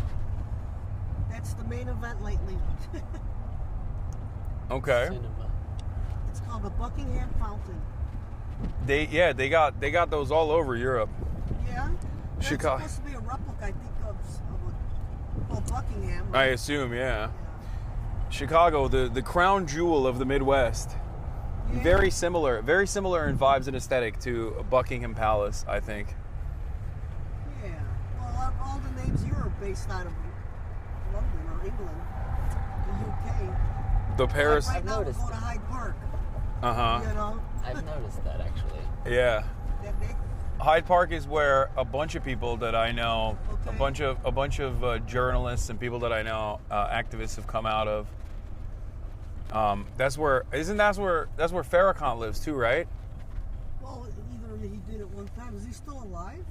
That's the main event lately. Okay. It's called the Buckingham Fountain. They got those all over Europe. Yeah. That's Chicago. supposed to be a replica, I think, of Buckingham. I assume, yeah. Chicago, the crown jewel of the Midwest. Yeah. Very similar in vibes and aesthetic to Buckingham Palace, I think. Yeah. Well, all the names here are based out of London or England, the UK. The Paris. Like right now, we'll go to Hyde Park. Uh-huh. You know? I've noticed that actually. Yeah. That big? Hyde Park is where a bunch of people that I know, a bunch of journalists and people that I know, activists have come out of. That's where Farrakhan lives too, right? Well, either he did it one time. Is he still alive?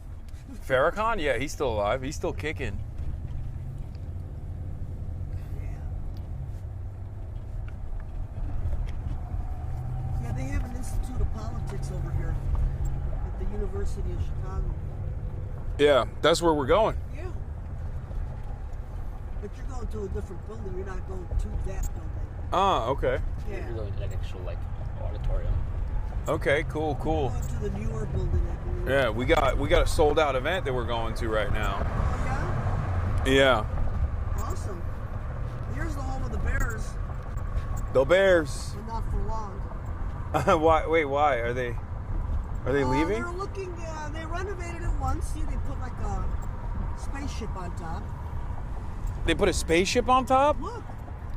Farrakhan? Yeah, he's still alive. He's still kicking. Yeah, they have an Institute of Politics over here at the University of Chicago. Yeah, that's where we're going. Yeah. But you're going to a different building. You're not going to that building. Ah, okay. Yeah. You're going to like actual like auditorium. Okay, cool. Going to the newer building, I believe. Yeah, we got a sold out event that we're going to right now. Oh, yeah? Yeah. Awesome. Here's the home of the Bears. The Bears. But not for long. Why? Wait, why are they leaving? They're looking. They renovated it once. See, they put like a spaceship on top. They put a spaceship on top? Look.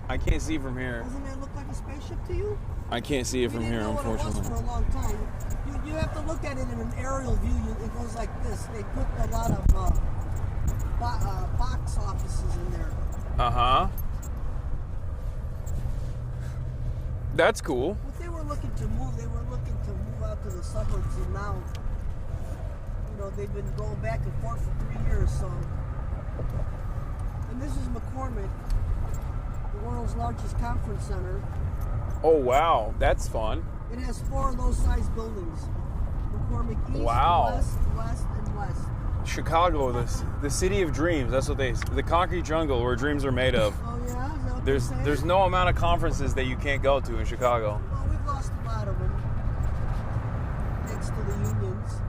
I can't see from here. Doesn't it look like a spaceship to you? I can't see it from here, unfortunately. It was for a long time. You have to look at it in an aerial view. It goes like this. They put a lot of box offices in there. Uh-huh. That's cool. But they were looking to move. They were looking to move out to the suburbs, and now, they've been going back and forth for 3 years. So, and this is McCormick, the world's largest conference center. Oh wow, that's fun. It has 4 of those size buildings. McCormick East, Wow. West, and West. Chicago, the city of dreams. That's what the concrete jungle where dreams are made of. Oh yeah, is that what There's no amount of conferences that you can't go to in Chicago. Well, we've lost a lot of them. Thanks to the unions.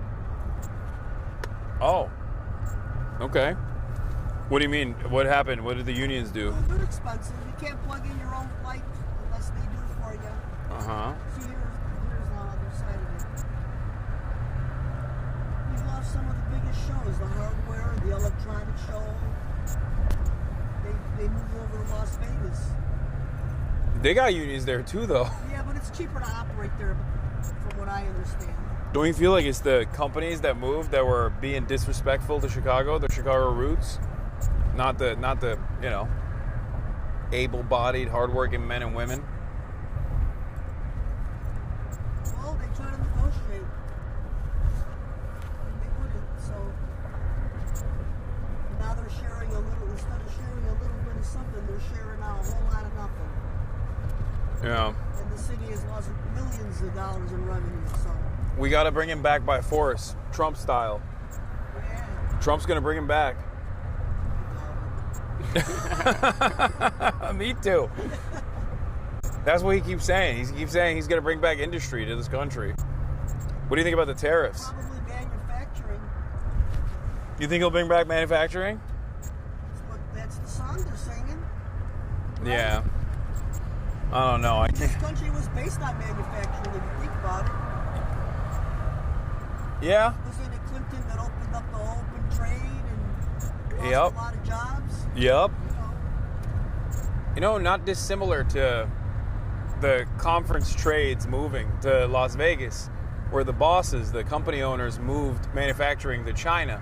Oh. Okay. What do you mean? What happened? What did the unions do? Well, they're expensive. You can't plug in your own light unless they do it for you. Uh-huh. See, here's the other side of it. We've lost some of the biggest shows, the hardware, the electronic show. They moved over to Las Vegas. They got unions there too, though. Yeah, but it's cheaper to operate there, from what I understand. Don't you feel like it's the companies that moved that were being disrespectful to Chicago, the Chicago roots? Not the able-bodied, hardworking men and women? Well, they try to negotiate. And they wouldn't, so now they're sharing a little, instead of sharing a little bit of something, they're sharing out a whole lot of nothing. Yeah. And the city has lost millions of dollars in revenue, so. We got to bring him back by force, Trump style. Yeah. Trump's going to bring him back. Me too. That's what he keeps saying. He keeps saying he's going to bring back industry to this country. What do you think about the tariffs? Probably manufacturing. You think he'll bring back manufacturing? That's the song they're singing. Right? Yeah. I don't know. This country was based on manufacturing, if you think about it. Yeah. Wasn't it Clinton that opened up the open trade and lost a lot of jobs? Yep. You know, not dissimilar to the conference trades moving to Las Vegas, where the bosses, the company owners, moved manufacturing to China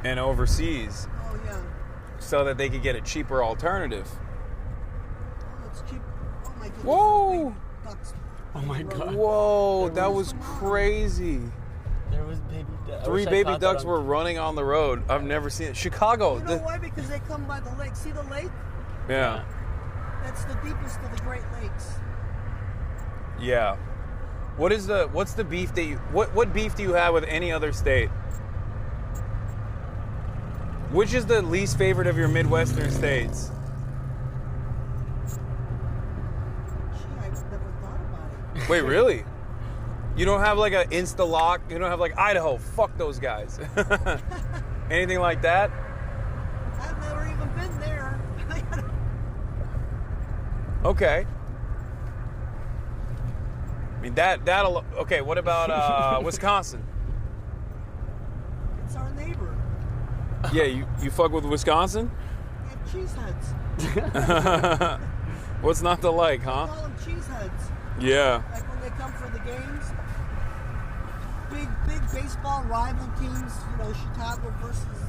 and overseas. Oh, yeah. So that they could get a cheaper alternative. Oh, it's cheap. Oh, my goodness. Whoa! Oh my God. Whoa, that was crazy. There was baby ducks. 3 baby ducks were running on the road. I've never seen it. Chicago. You know why? Because they come by the lake. See the lake? Yeah. That's the deepest of the Great Lakes. Yeah. What's the beef that what beef do you have with any other state? Which is the least favorite of your Midwestern states? Gee, I've never thought about it. Wait, really? You don't have like an insta-lock? You don't have like Idaho, fuck those guys. Anything like that? I've never even been there. Okay. I mean that'll okay, what about Wisconsin? It's our neighbor. Yeah, you fuck with Wisconsin? We have cheeseheads. What's not to like, huh? We call them cheeseheads. Yeah. Like when they come for the games. Big baseball rival teams, you know, Chicago versus.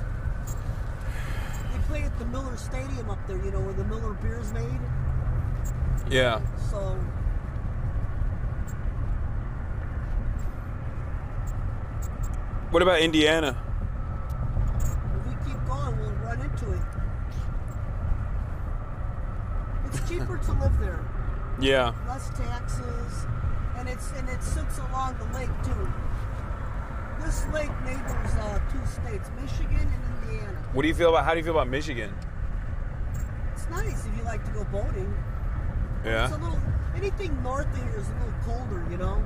They play at the Miller Stadium up there, you know, where the Miller beer's made. Yeah. So. What about Indiana? If we keep going, we'll run into it. It's cheaper to live there. Yeah. Less taxes, and it sits along the lake too. This lake neighbors 2 states, Michigan and Indiana. How do you feel about Michigan? It's nice if you like to go boating. Yeah. It's a little, anything north of here is a little colder, you know?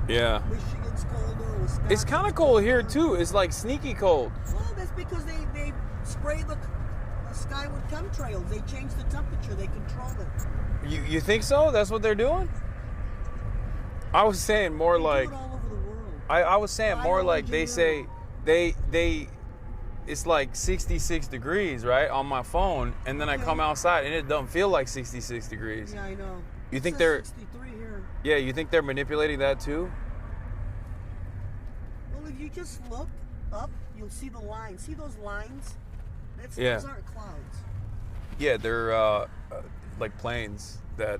Yeah. Michigan's colder, Wisconsin. It's kind of cold here too. It's like sneaky cold. Well, that's because they spray the sky with chemtrails. They change the temperature. They control it. You think so? That's what they're doing? I was saying more like. Do it all over the world. I was saying more like they say they it's like 66 degrees, right, on my phone, and then I come outside and it doesn't feel like 66 degrees. Yeah, I know. You think they're 63 here. Yeah, you think they're manipulating that too? Well, if you just look up, you'll see the lines. See those lines? Yeah. Those aren't clouds. Yeah, they're like planes that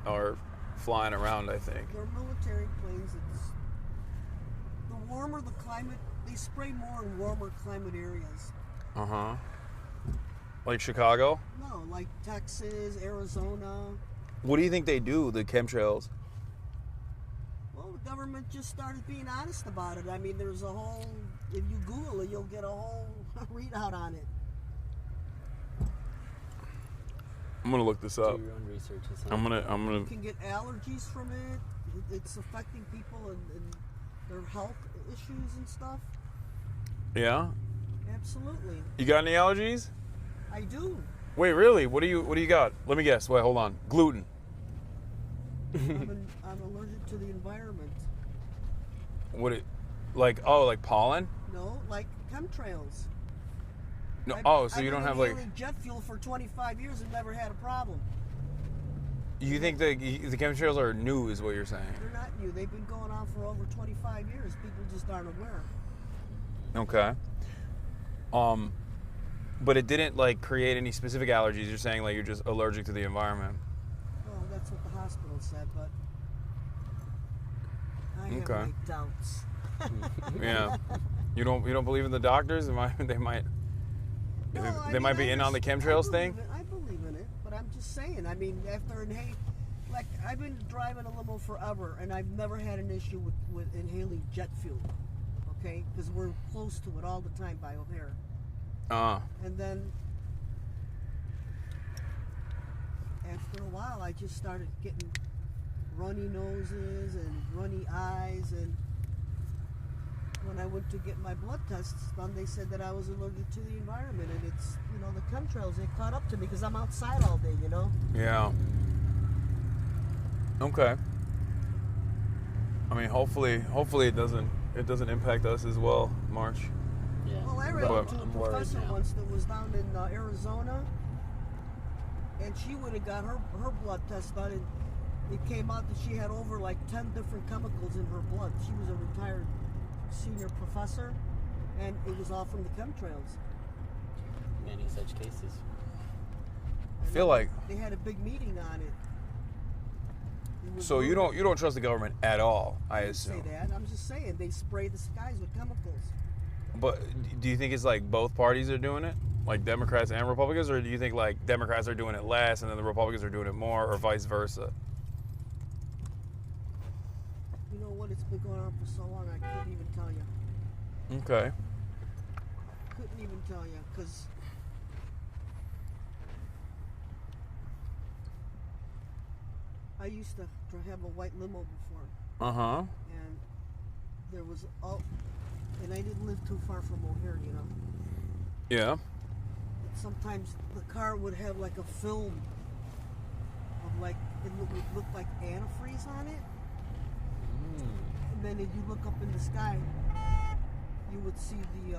are flying around, I think. They're military planes. The warmer the climate, they spray more in warmer climate areas. Uh-huh. Like Chicago? No, like Texas, Arizona. What do you think they do, the chemtrails? Well, the government just started being honest about it. I mean, there's a whole, if you Google it, you'll get a whole readout on it. I'm gonna look this up. Do your own research. I'm gonna. You can get allergies from it. It's affecting people and their health issues and stuff. Yeah? Absolutely. You got any allergies? I do. Wait, really? What do you got? Let me guess. Wait, hold on. Gluten. I'm allergic to the environment. Like pollen? No, like chemtrails. No. So you don't have like. I've been inhaling jet fuel for 25 years and never had a problem. You think the chemtrails are new, is what you're saying? They're not new. They've been going on for over 25 years. People just aren't aware. Okay. But it didn't like create any specific allergies. You're saying like you're just allergic to the environment. Well, that's what the hospital said, but I have Okay. my doubts. Yeah. You don't believe in the doctors? They might be in on the chemtrails thing? I believe in it, but I'm just saying. I mean, after like I've been driving a limo forever, and I've never had an issue with inhaling jet fuel. Okay, because we're close to it all the time by O'Hare. And then after a while, I just started getting runny noses and runny eyes, and when I went to get my blood tests done, they said that I was allergic to the environment, and it's, you know, the chemtrails, they caught up to me because I'm outside all day, you know? Yeah. Okay. I mean, hopefully it doesn't impact us as well, March. Well, I ran into a professor once that was down in Arizona, and she would have got her blood test done, and it came out that she had over like 10 different chemicals in her blood. She was a retired senior professor, and it was all from the chemtrails. Many such cases. I feel like they had a big meeting on it. So you don't trust the government at all, I assume. Say that. I'm just saying they spray the skies with chemicals. But do you think it's like both parties are doing it, like Democrats and Republicans, or do you think like Democrats are doing it less and then the Republicans are doing it more, or vice versa? You know what? It's been going on for so long, I couldn't even tell you. Okay. Couldn't even tell you, because I used to have a white limo before. Uh-huh. And there was, and I didn't live too far from O'Hare, you know. Yeah. Sometimes the car would have like a film of like, it would look like antifreeze on it. And then if you look up in the sky, you would see the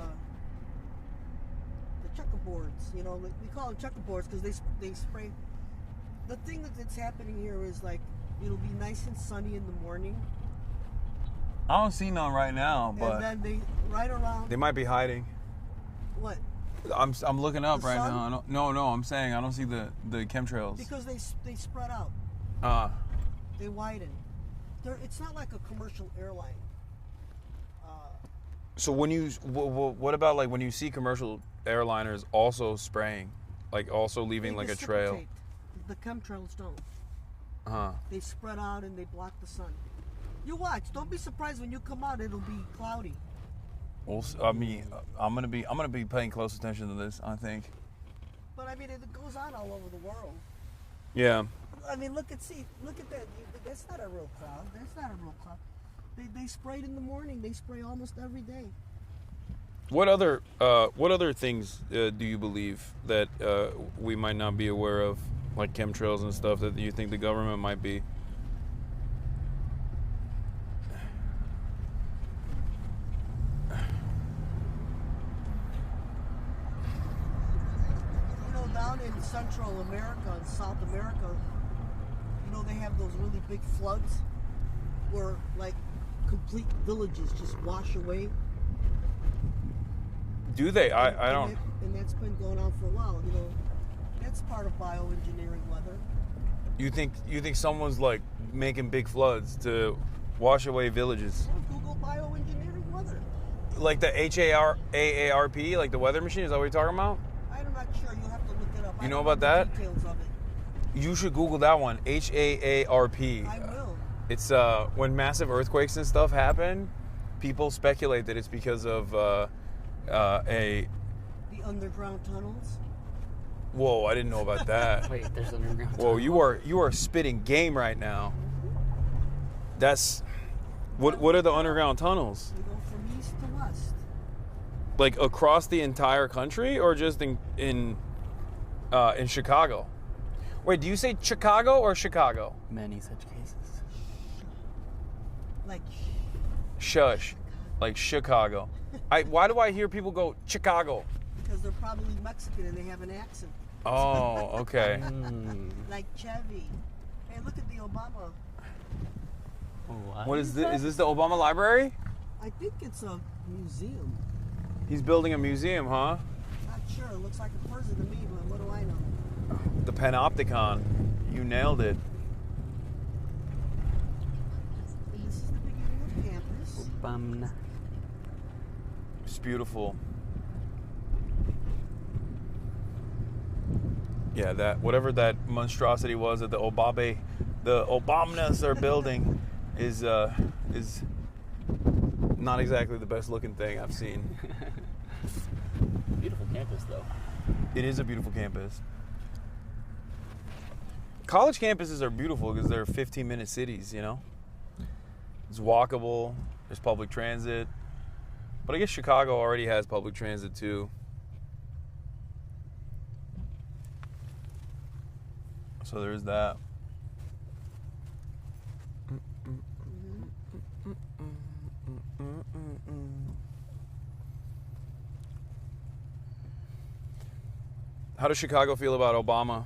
checkerboards, you know. We call them checkerboards because they spray. The thing that's happening here is like, it'll be nice and sunny in the morning. I don't see none right now, but and then they right around. They might be hiding. What? I'm looking up The right sun? now. No, I'm saying I don't see the chemtrails. Because they spread out. Uh. They widen. It's not like a commercial airline. So when you, what about like when you see commercial airliners also spraying, like also leaving like a trail? Precipitate. The chemtrails don't. Uh-huh. They spread out and they block the sun. You watch. Don't be surprised when you come out. It'll be cloudy. Well, I mean, I'm gonna be paying close attention to this, I think. But I mean, it goes on all over the world. Yeah. I mean, look at that. That's not a real cloud. That's not a real cloud. They sprayed in the morning. They spray almost every day. What other things do you believe that we might not be aware of, like chemtrails and stuff, that you think the government might be? You know, down in Central America and South America, you know, they have those really big floods where like complete villages just wash away. Do they? I don't. And that's been going on for a while. You know, that's part of bioengineering weather. You think someone's like making big floods to wash away villages? Google bioengineering weather. Like the HARP, like the weather machine? Is that what you're talking about? I'm not sure. You'll have to look it up. You know about that? Details of it. You should Google that one. HAARP. I will. It's when massive earthquakes and stuff happen, people speculate that it's because of the underground tunnels. Whoa, I didn't know about that. Wait, there's underground Whoa, tunnels. you are spitting game right now. That's what are the underground tunnels? They go from east to west. Like across the entire country, or just in Chicago? Wait, do you say Chicago or Chicago? Many such cases. Like Shush. Like Chicago. Why do I hear people go Chicago? Because they're probably Mexican and they have an accent. Oh, okay. Like Chevy. Hey, look at the Obama. What is this? Is this the Obama Library? I think it's a museum. He's building a museum, huh? Not sure. It looks like a person to me, but what do I know? The Panopticon. You nailed it. This is the beginning of campus. Obama. It's beautiful. Yeah, that whatever that monstrosity was that the Obamas are building is not exactly the best looking thing I've seen. Beautiful campus, though. It is a beautiful campus. College campuses are beautiful because they're 15-minute cities, you know? It's walkable, there's public transit. But I guess Chicago already has public transit too. So there's that. How does Chicago feel about Obama?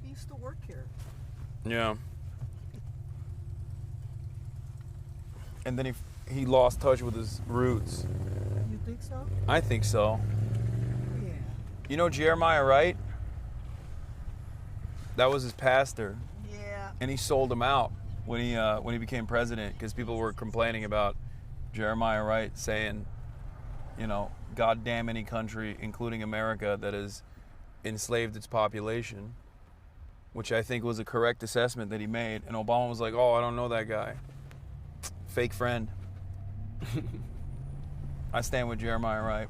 He used to work here. Yeah. And then he lost touch with his roots. You think so? I think so. Yeah. You know Jeremiah Wright? That was his pastor. Yeah. And he sold him out when he became president because people were complaining about Jeremiah Wright saying, you know, God damn any country, including America, that has enslaved its population, which I think was a correct assessment that he made. And Obama was like, oh, I don't know that guy. Fake friend. I stand with Jeremiah Wright.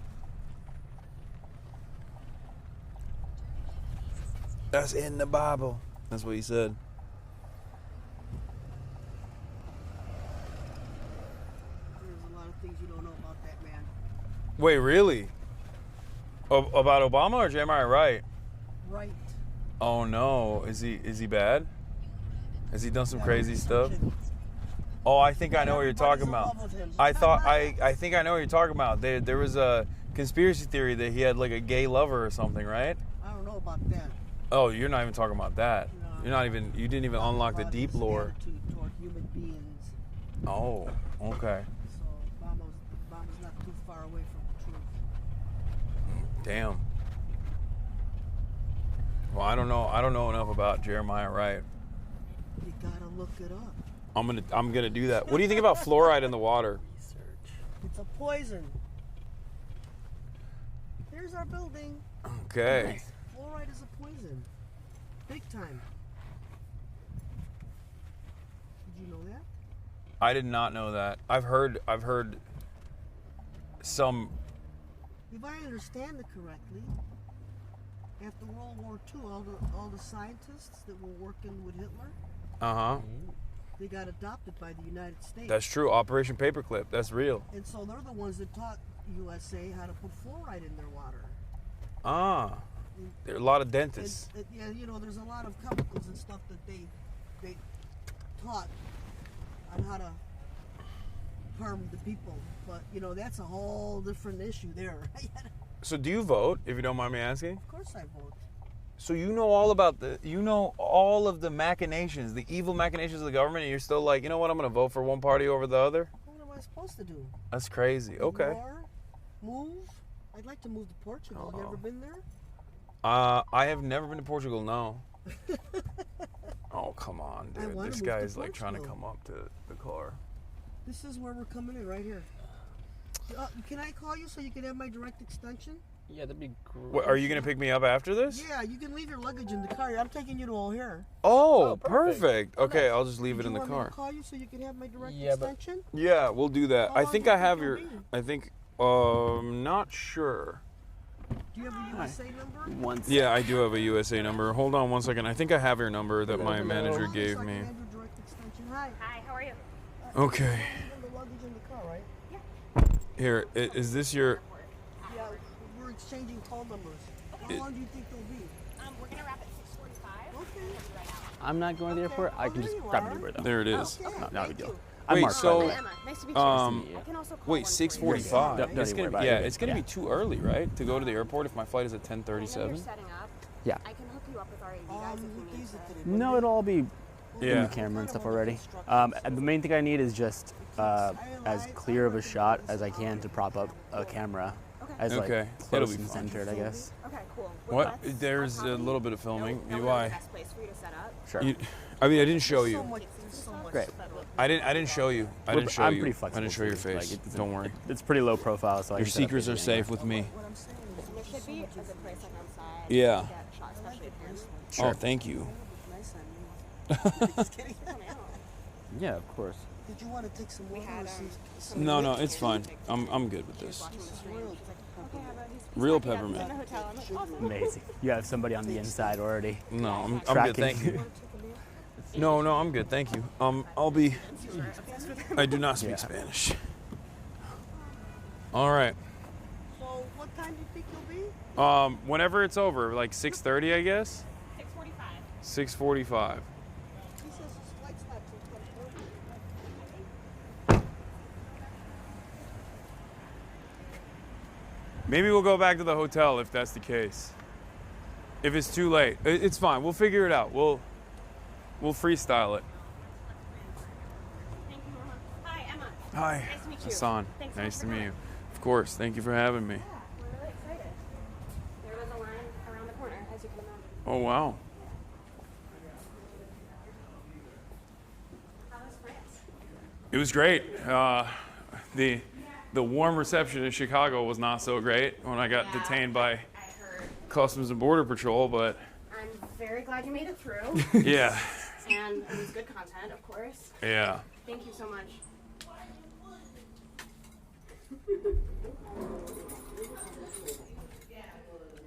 That's in the Bible. That's what he said. There's a lot of things you don't know about that man. Wait, really? About Obama or Jeremiah Wright? Right. Oh no, is he bad? Has he done some crazy stuff? Oh, I think I know what you're talking about. I think I know what you're talking about. There was a conspiracy theory that he had like a gay lover or something, right? I don't know about that. Oh, you're not even talking about that. You didn't even unlock the deep lore. Attitude toward human beings. Oh, okay. So Obama's not too far away from the truth. Damn. Well, I don't know enough about Jeremiah Wright. You gotta look it up. I'm gonna do that. What do you think about fluoride in the water? It's a poison. Here's our building. Okay. Fluoride is a poison. Big time. Did you know that? I did not know that. I've heard some. If I understand it correctly, after World War II, all the scientists that were working with Hitler, they got adopted by the United States. That's true. Operation Paperclip. That's real. And so they're the ones that taught USA how to put fluoride in their water. There are a lot of dentists. Yeah, you know, there's a lot of chemicals and stuff that they taught on how to harm the people. But, you know, that's a whole different issue there. So do you vote, if you don't mind me asking? Of course I vote. So you know all of the machinations, the evil machinations of the government, and you're still like, you know what, I'm going to vote for one party over the other? What am I supposed to do? That's crazy. Okay. Ignore? Move? I'd like to move to Portugal. You ever been there? I have never been to Portugal, no. Oh, come on, dude. This guy's like trying to come up to the car. This is where we're coming in, right here. Can I call you so you can have my direct extension? Yeah, that'd be great. What, are you going to pick me up after this? Yeah, you can leave your luggage in the car. I'm taking you to O'Hare. Oh, perfect. Okay, I'll just leave it in the Do you car. want me to call you so you can have my direct extension? Yeah, we'll do that. How I long think do you I have think your. you'll be? I think. Not sure. Do you have a USA number? Yeah, I do have a USA number. Hold on one second. I think I have your number that my manager gave me. Hi. Hi, how are you? Okay. The luggage in the car, right? Here, is this your? Yeah, we're exchanging call numbers. How long do you think they'll be? We're gonna wrap at 6:45. Okay. I'm not going to the airport. I can just grab an Uber though. There it is. Not a big deal. I'm Wait, Mark, so, by the way. Nice to meet you. Nice to meet you. I can also call wait, 6:45. Don't It's even gonna, worry about yeah, it. it's gonna be too early, right, to go to the airport if my flight is at 10:37. Setting up. Yeah. I can hook you up with our AV guys if you need to. No, it'll all be in Yeah. the camera and stuff already. And the main thing I need is just as clear of a shot as I can to prop up a camera. As like Okay. It'll close be and fine. centered, I guess. Okay, cool. What? There's a little bit of filming. Why? Best place for you to set up. Sure. I mean, I didn't show you. Great. I didn't show you. I didn't show I'm you. pretty I flexible. didn't show your too. face. Like, Don't worry. It's pretty low profile, so I Your can set up secrets are basically safe with me. There should be a good place like outside. Yeah. To get shot, especially if you're Oh, thank you. Yeah, of course. Did you want to take some water or some No, it's fine. I'm good with this. Real peppermint. Amazing. You have somebody on the inside already. No, I'm good. tracking Thank you. No, I'm good. Thank you. I'll be. I do not speak Spanish. All right. So what time do you think you'll be? Whenever it's over, like 6:30, I guess. 6:45. 6:45. He says his flight's not till 10:30. Maybe we'll go back to the hotel if that's the case. If it's too late, it's fine. We'll figure it out. We'll freestyle it. Thank you, Mama. Hi, Emma. Hi, Nice to meet you. Hasan. Thanks Nice so to much for meet you. coming. Of course. Thank you for having me. Yeah, we're really excited. There was a line around the corner, as you can imagine. Oh wow. How was France? It was great. The warm reception in Chicago was not so great when I got detained by Customs and Border Patrol, but I'm very glad you made it through. yeah. And it was good content, of course. Yeah. Thank you so much.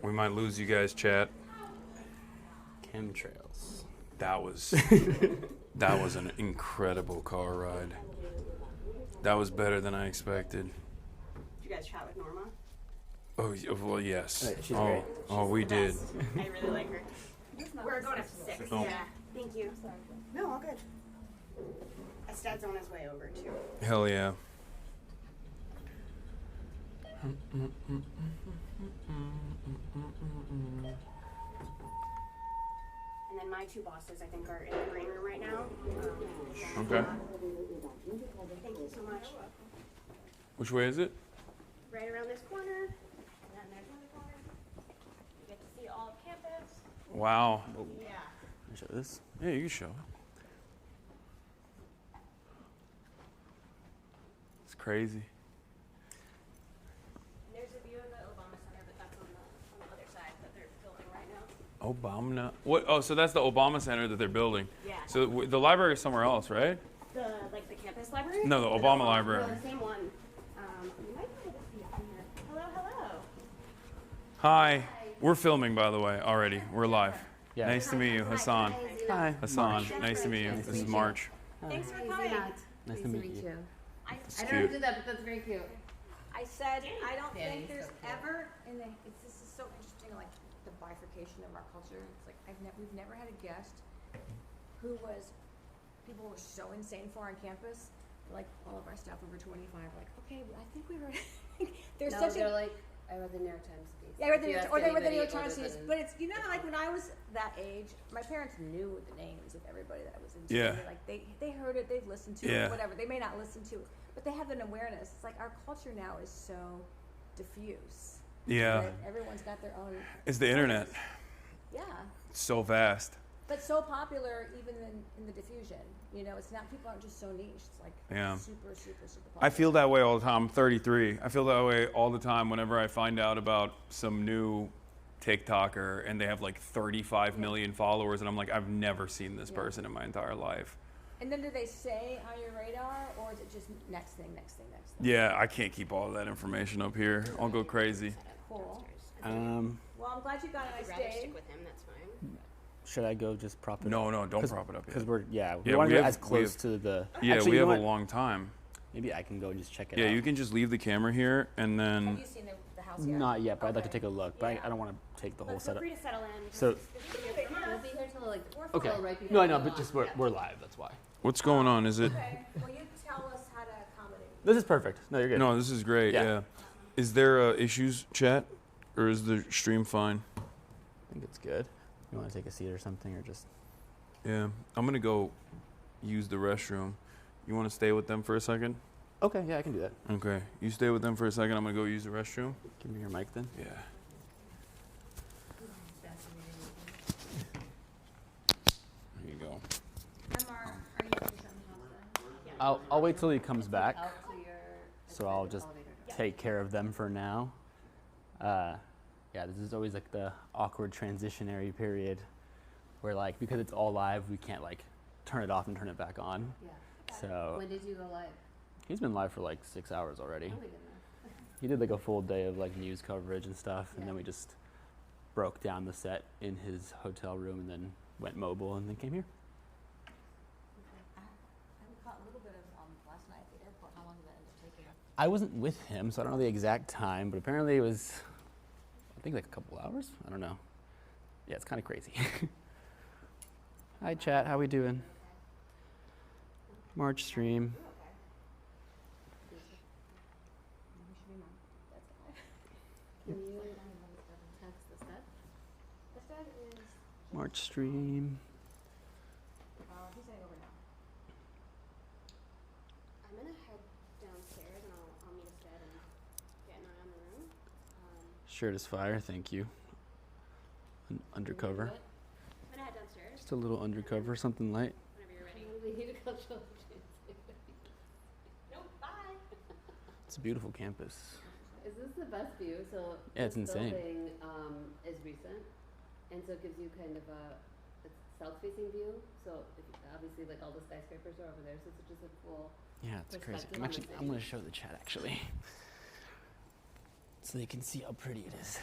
We might lose you guys, chat. Chemtrails. That was an incredible car ride. That was better than I expected. Did you guys chat with Norma? Oh, well, yes. She's great. Oh, we did. I really like her. We're going up to 6. Oh. Yeah. Thank you. No, all good. ASTEAD's on his way over, too. Hell yeah. And then my 2 bosses, I think, are in the green room right now. Okay. Thank you so much. Which way is it? Right around this corner, and then there's another corner. You get to see all of campus. Wow. Yeah. Can I show this? Yeah, you can show it. It's crazy. There's a view of the Obama Center, but that's on the other side that they're building right now. Obama. What? Oh, so that's the Obama Center that they're building. Yeah. So the library is somewhere else, right? The campus library? No, the Obama library. No, the same one. You might be able to see it from here. Hello, hello. Hi. We're filming, by the way, already. We're live. Yeah. Nice to meet you, Hasan. Hi. Hasan, March. nice to meet you. This is March. Thanks for coming. Nice to meet you. It's I don't know cute. who did that, but that's very cute. I said, I don't Danny's think there's so cute. ever this is so interesting, like the bifurcation of our culture. It's like we've never had a guest who was, people were so insane for on campus. Like all of our staff over 25 were like, okay, I think we were, there's No, such they're a, like, I read the New York Times piece. yeah, I read If you the, ask or they read the New anybody York Times older piece, than- but it's, you know, like when I was that age, my parents knew the names of everybody that I was in school. Yeah. Like they heard it, they've listened to Yeah. it, whatever. They may not listen to it, but they have an awareness. It's like our culture now is so diffuse. Yeah. That everyone's got their own. It's the internet. Yeah. It's so fast. But so popular even in the diffusion. You know, it's not, people aren't just so niche. It's like Yeah. super popular. I feel that way all the time. I'm 33. I feel that way all the time whenever I find out about some new TikToker and they have like 35 million followers and I'm like, I've never seen this person in my entire life. And then do they say on your radar, or is it just next thing? Yeah, I can't keep all that information up here. I'll go crazy. Cool. Well, I'm glad you got a nice I'd rather day. stick with him, that's fine. should I go just prop it No, up? no, don't prop it up yet. Because we want we to be have- as we close have- to the... Yeah, Actually, we you know have a what? long time. Maybe I can go and just check it Yeah, out. you can just leave the camera here and then... Have you seen the house yet? Not yet, but I'd like to take a look. But I don't want to take the whole Feel setup. free to settle in. So, We'll be here till like, okay. till right before No, I know, we but go just on. we're live, that's why. What's going on? Is it... Okay. Well, you tell us how to accommodate. This is perfect. No, you're good. No, this is great, yeah. Is there issues, chat? Or is the stream fine? I think it's good. You want to take a seat or something, or just... Yeah, I'm going to go use the restroom. You want to stay with them for a second? Okay, yeah, I can do that. Okay, you stay with them for a second. I'm going to go use the restroom. Give me your mic then. Yeah. There you go. I'll wait till he comes back. So I'll just take care of them for now. Yeah, this is always like the awkward transitionary period where like, because it's all live, we can't like turn it off and turn it back on. Yeah. So When did you go live? he's been live for like 6 hours already. Oh my goodness. He did like a full day of like news coverage and stuff, and then we just broke down the set in his hotel room and then went mobile and then came here. I caught a little bit of last night at the airport. How long did that end up taking? I wasn't with him, so I don't know the exact time, but apparently it was, I think like a couple hours. I don't know. Yeah, it's kind of crazy. Hi, chat. How we doing? March stream. March stream. Who's heading over now? I'm gonna head downstairs and I'll meet ASTEAD and get an eye on the room. Shirt is fire, thank you. Undercover. I'm gonna head downstairs. Just a little undercover, something light. Whenever you're ready. We need a cultural Nope, bye. It's a beautiful campus. Is this the best view? So Yeah, it's this insane. building is recent, and so it gives you kind of a south-facing view. So obviously, like all the skyscrapers are over there, so it's just a full. Yeah, it's crazy. perspective on the I'm gonna city. show the chat actually, so they can see how pretty it is.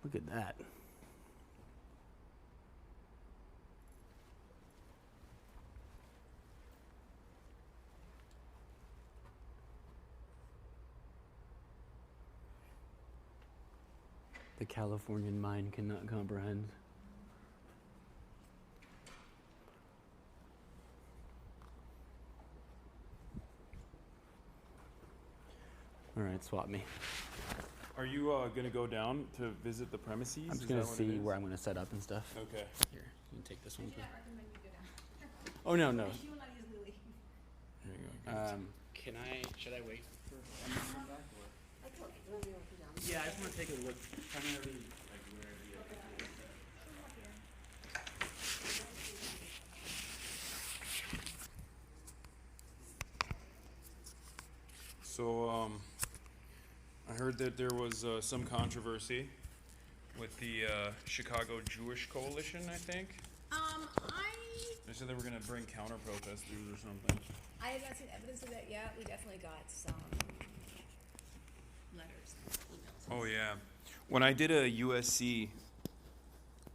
Look at that. The Californian mind cannot comprehend. All right, swap me. Are you going to go down to visit the premises? I'm just Is gonna that what it see is? where I'm gonna set up and stuff. Okay. Here, you can take this one. Please. recommend you go down. Oh no, no. You will not easily leave. Here you go. Can I? Should I wait for them to come back? Or? That's okay. You want to go down? Yeah, I just want to take a look. Primarily, like where the. So, I heard that there was some controversy with the Chicago Jewish Coalition, I think. They said they were going to bring counter-protesters or something. I have not seen evidence of that yet. We definitely got some letters, emails. Oh, yeah. When I did a USC,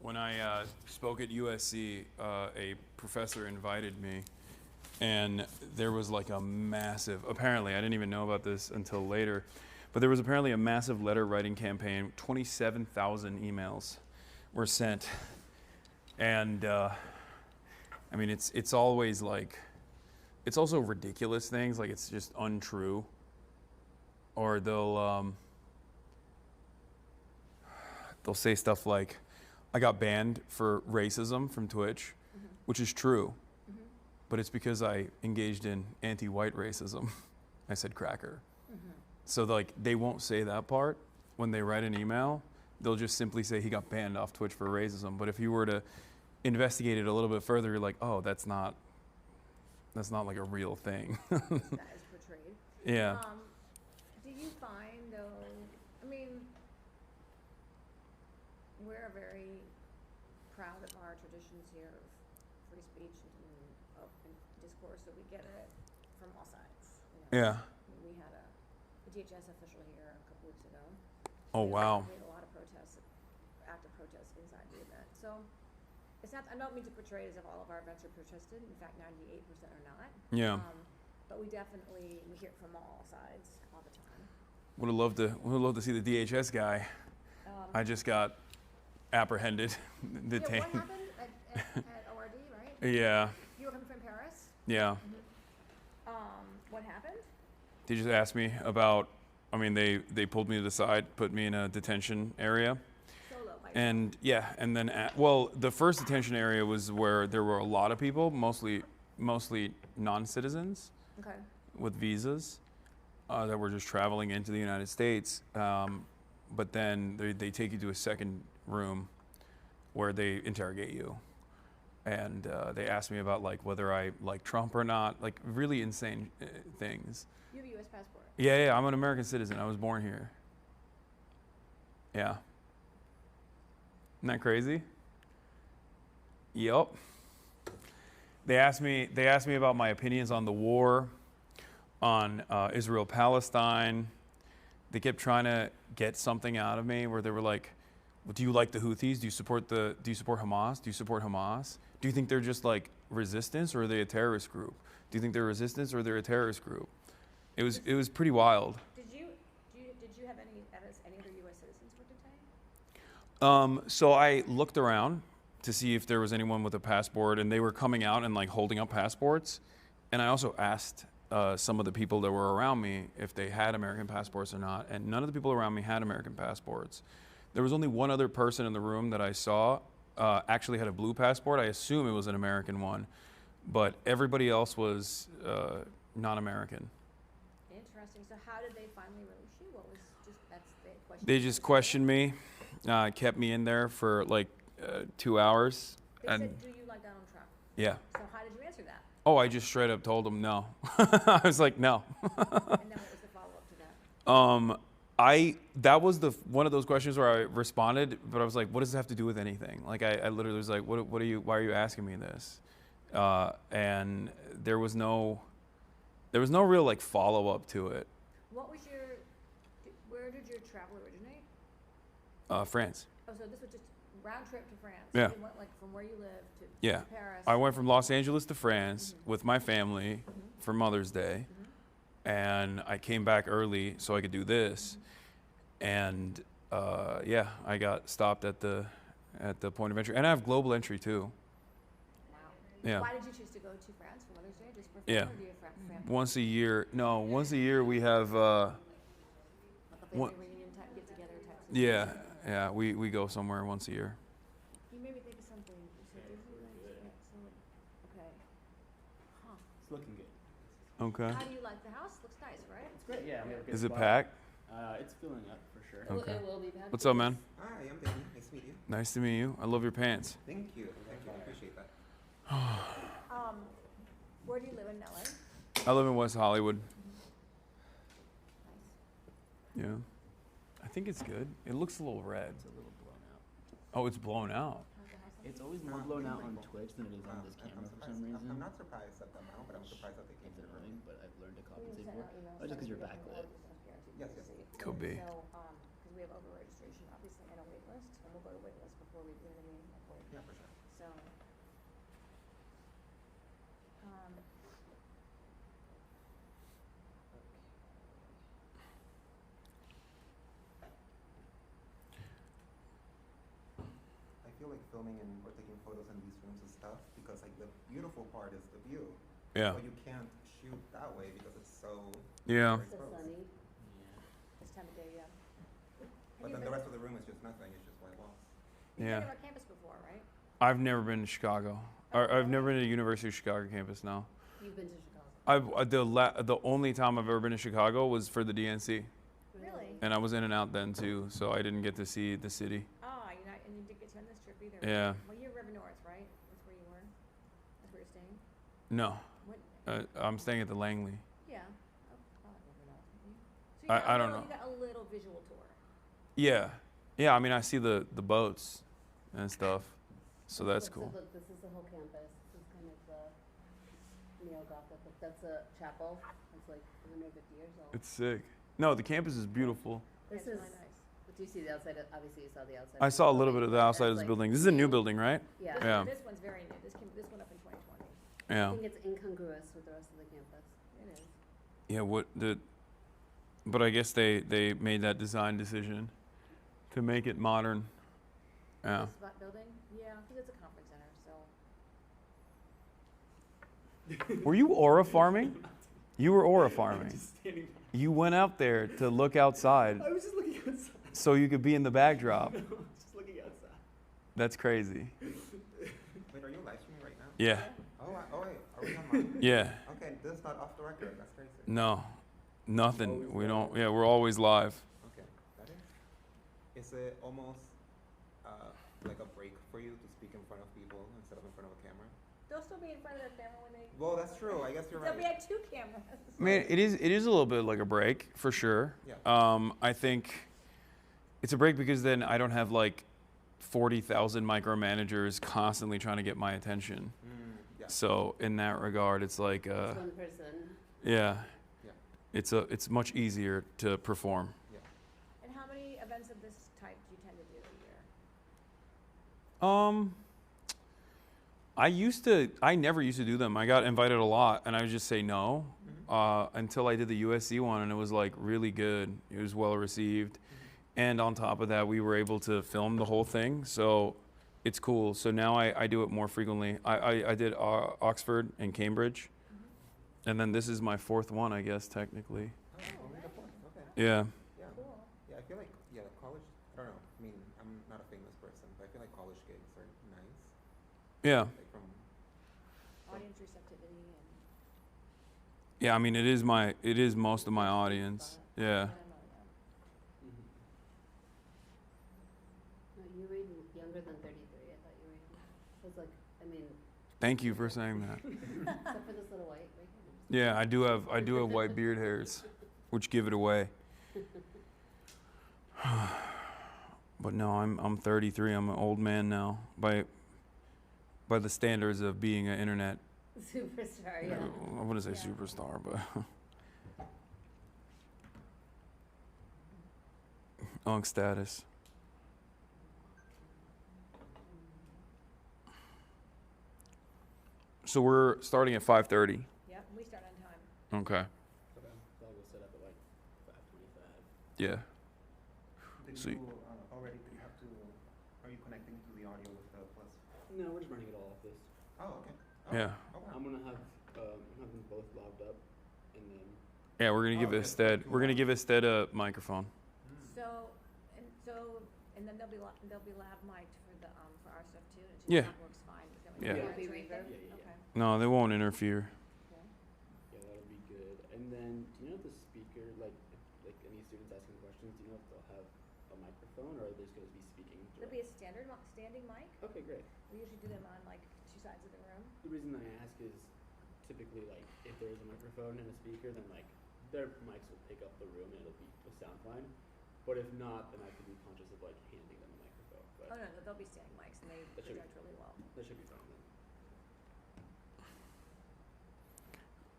when I spoke at USC, a professor invited me, and there was like a massive, apparently, I didn't even know about this until later, but there was apparently a massive letter writing campaign. 27,000 emails were sent. And I mean, it's always like, it's also ridiculous things, like it's just untrue. Or they'll say stuff like, I got banned for racism from Twitch, which is true. But it's because I engaged in anti-white racism. I said cracker. So like they won't say that part when they write an email. They'll just simply say he got banned off Twitch for racism. But if you were to investigate it a little bit further, you're like, oh, that's not like a real thing. That is portrayed. Yeah. Do you find though, I mean, we're very proud of our traditions here of free speech and open discourse, so we get it from all sides. You know? Yeah. We had a DHS official here a couple weeks ago. Oh, wow. We had a lot of protests, active protests inside the event. So it's not, I don't mean to portray it as if all of our events are protested. In fact, 98% are not. Yeah. But we definitely, we hear it from all sides all the time. Would have loved to see the DHS guy. I just got apprehended, detained. Yeah, what happened at ORD, right? Yeah. You were coming from Paris? Yeah. What happened? They just asked me about, I mean, they pulled me to the side, put me in a detention area. Solo, And yeah, and then, well, the first detention area was where there were a lot of people, mostly non-citizens Okay. with visas that were just traveling into the United States. But then they take you to a second room where they interrogate you. And they asked me about like whether I like Trump or not, like really insane things. You have a U.S. passport? Yeah, I'm an American citizen. I was born here. Yeah. Isn't that crazy? Yep. They asked me about my opinions on the war, on Israel-Palestine. They kept trying to get something out of me where they were like, well, do you like the Houthis? Do you support Hamas? Do you support Hamas? Do you think they're just like resistance or are they a terrorist group? Do you think they're resistance or they're a terrorist group? It was pretty wild. Did you have any evidence any other U.S. citizens were detained? So I looked around to see if there was anyone with a passport, and they were coming out and like holding up passports. And I also asked some of the people that were around me if they had American passports or not, and none of the people around me had American passports. There was only one other person in the room that I saw actually had a blue passport. I assume it was an American one, but everybody else was non-American. Interesting. So how did they finally release you? What was that's the question. They just questioned me, kept me in there for like 2 hours. They said, do you like Donald Trump? Yeah. So how did you answer that? Oh, I just straight up told them no. I was like, no. And then what was the follow-up to that? That was one of those questions where I responded, but I was like, what does it have to do with anything? Like I literally was like, why are you asking me this? And there was no real like follow-up to it. Where did your travel originate? France. Oh, so this was just round trip to France. Yeah. So you went like from where you live to Paris. I went from Los Angeles to France with my family for Mother's Day, and I came back early so I could do this. And I got stopped at the point of entry, and I have global entry too. Wow. Yeah. Why did you choose to go to France for Mother's Day? Just for fun, or do you have family? Once a year. No, once a year we have. Like a family reunion type, get together type. Yeah, we go somewhere once a year. You made me think of something. You said Disneyland. Okay. Huh. It's looking good. Okay. How do you like the house? Looks nice, right? It's great. Yeah. We have a good Is it spot. packed? It's filling up for sure. Okay. It will be packed. What's up, man? Hi, I'm Danny. Nice to meet you. Nice to meet you. I love your pants. Thank you. I appreciate that. Where do you live in LA? I live in West Hollywood. Nice. Yeah. I think it's good. It looks a little red. It's a little blown out. Oh, it's blown out. It's always more blown out on Twitch than it is on this camera for some reason. I'm not surprised at the amount, but I'm surprised that they came to the room. But I've learned to compensate for it. Oh, just because you're backlit. Yes. Could be. So, because we have over-registration, obviously, and a wait list, and we'll go to wait list before we do what I mean. Yeah, for sure. So, I feel like filming and or taking photos in these rooms is tough because like the beautiful part is the view. Yeah. But you can't shoot that way because it's so Yeah. So sunny. this time of day, yeah. But then the rest of the room is just nothing. It's just white walls. You've Yeah. been to our campus before, right? I've never been to Chicago. I've never been to the University of Chicago campus. No. You've been to Chicago. The only time I've ever been to Chicago was for the DNC, Really? and I was in and out then too, so I didn't get to see the city. And you didn't get to end this trip either. Yeah. Right? Well, you're River North, right? That's where you were? That's where you're staying? No, What? I'm staying at the Langley. Yeah. Oh, probably River North, maybe. So you got I don't know. You got a little visual tour. Yeah. I mean, I see the boats and stuff, so that's cool. So this is the whole campus. This is kind of the neo-Gothic. That's a chapel. It's like 150 years old. It's sick. No, the campus is beautiful. This It's is. really nice. But do you see the outside? Obviously, you saw the outside. I of the saw a little bit building. of the outside of That's this like- building. This is a new building, right? Yeah. Yeah. This one's very new. This went up in 2020. Yeah. I think it's incongruous with the rest of the campus. It is. Yeah. But I guess they made that design decision to make it modern. Yeah. This building? Yeah, because it's a conference center, so. Were you aura farming? You were aura farming. Just standing. You went out there to look outside I was just looking outside. so you could be in the backdrop. No, just looking outside. That's crazy. Wait, are you live streaming right now? Yeah. Oh wait, are we online? Yeah. Okay, this is not off the record. That's crazy. No. Nothing. We don't. Yeah, we're always live. Okay, that is. Is it almost like a break for you to speak in front of people instead of in front of a camera? They'll still be in front of their camera when they. Well, that's true. I guess you're right. They'll be at 2 cameras. I mean, it is a little bit like a break for sure. Yeah. I think it's a break because then I don't have like 40,000 micromanagers constantly trying to get my attention. Yeah. So in that regard, it's like It's one person. yeah. Yeah. It's much easier to perform. Yeah. And how many events of this type do you tend to do a year? I never used to do them. I got invited a lot and I would just say no until I did the USC one, and it was like really good. It was well received. And on top of that, we were able to film the whole thing. So it's cool. So now I do it more frequently. I did Oxford and Cambridge. And then this is my 4th one, I guess, technically. Oh, only the 4th. Okay. Yeah. Yeah. Cool. Yeah, I feel like college. I don't know. I mean, I'm not a famous person, but I feel like college gigs are nice. Yeah. Like from Audience receptivity and. Yeah, I mean, it is most of my audience. Yeah. No, you read younger than 33. I thought you were younger. I was like, I mean. Thank you for saying that. Except for this little white right Yeah, I do have white beard hairs, which give it away. But no, I'm 33. I'm an old man now by the standards of being an internet superstar. Yeah. I wouldn't say superstar, but unk status. So we're starting at 5:30. Yep, we start on time. Okay. So I'll go set up at like 5:25. Yeah. Did So you already have to? Are you connecting to the audio with the plus? No, we're just running it all off this. Oh, okay. Yeah. Oh, wow. I'm gonna have them both logged up, and then. Yeah, we're gonna give Astead. We're gonna give Astead a microphone. So and then they'll be lab mic'd for the for our stuff too. And Yeah. That works fine. Yeah. Won't be reverb? Okay. No, they won't interfere. Yeah, that'll be good. And then, do you know if the speaker, like any students asking questions, do you know if they'll have a microphone, or are they just going to be speaking? There'll be a standing mic. Okay, great. We usually do them on like 2 sides of the room. The reason I ask is typically like if there's a microphone and a speaker, then like their mics will pick up the room and it'll sound fine. But if not, then I could be conscious of like handing them a microphone. But Oh no, they'll be standing mics and they project really well. That should be fine then.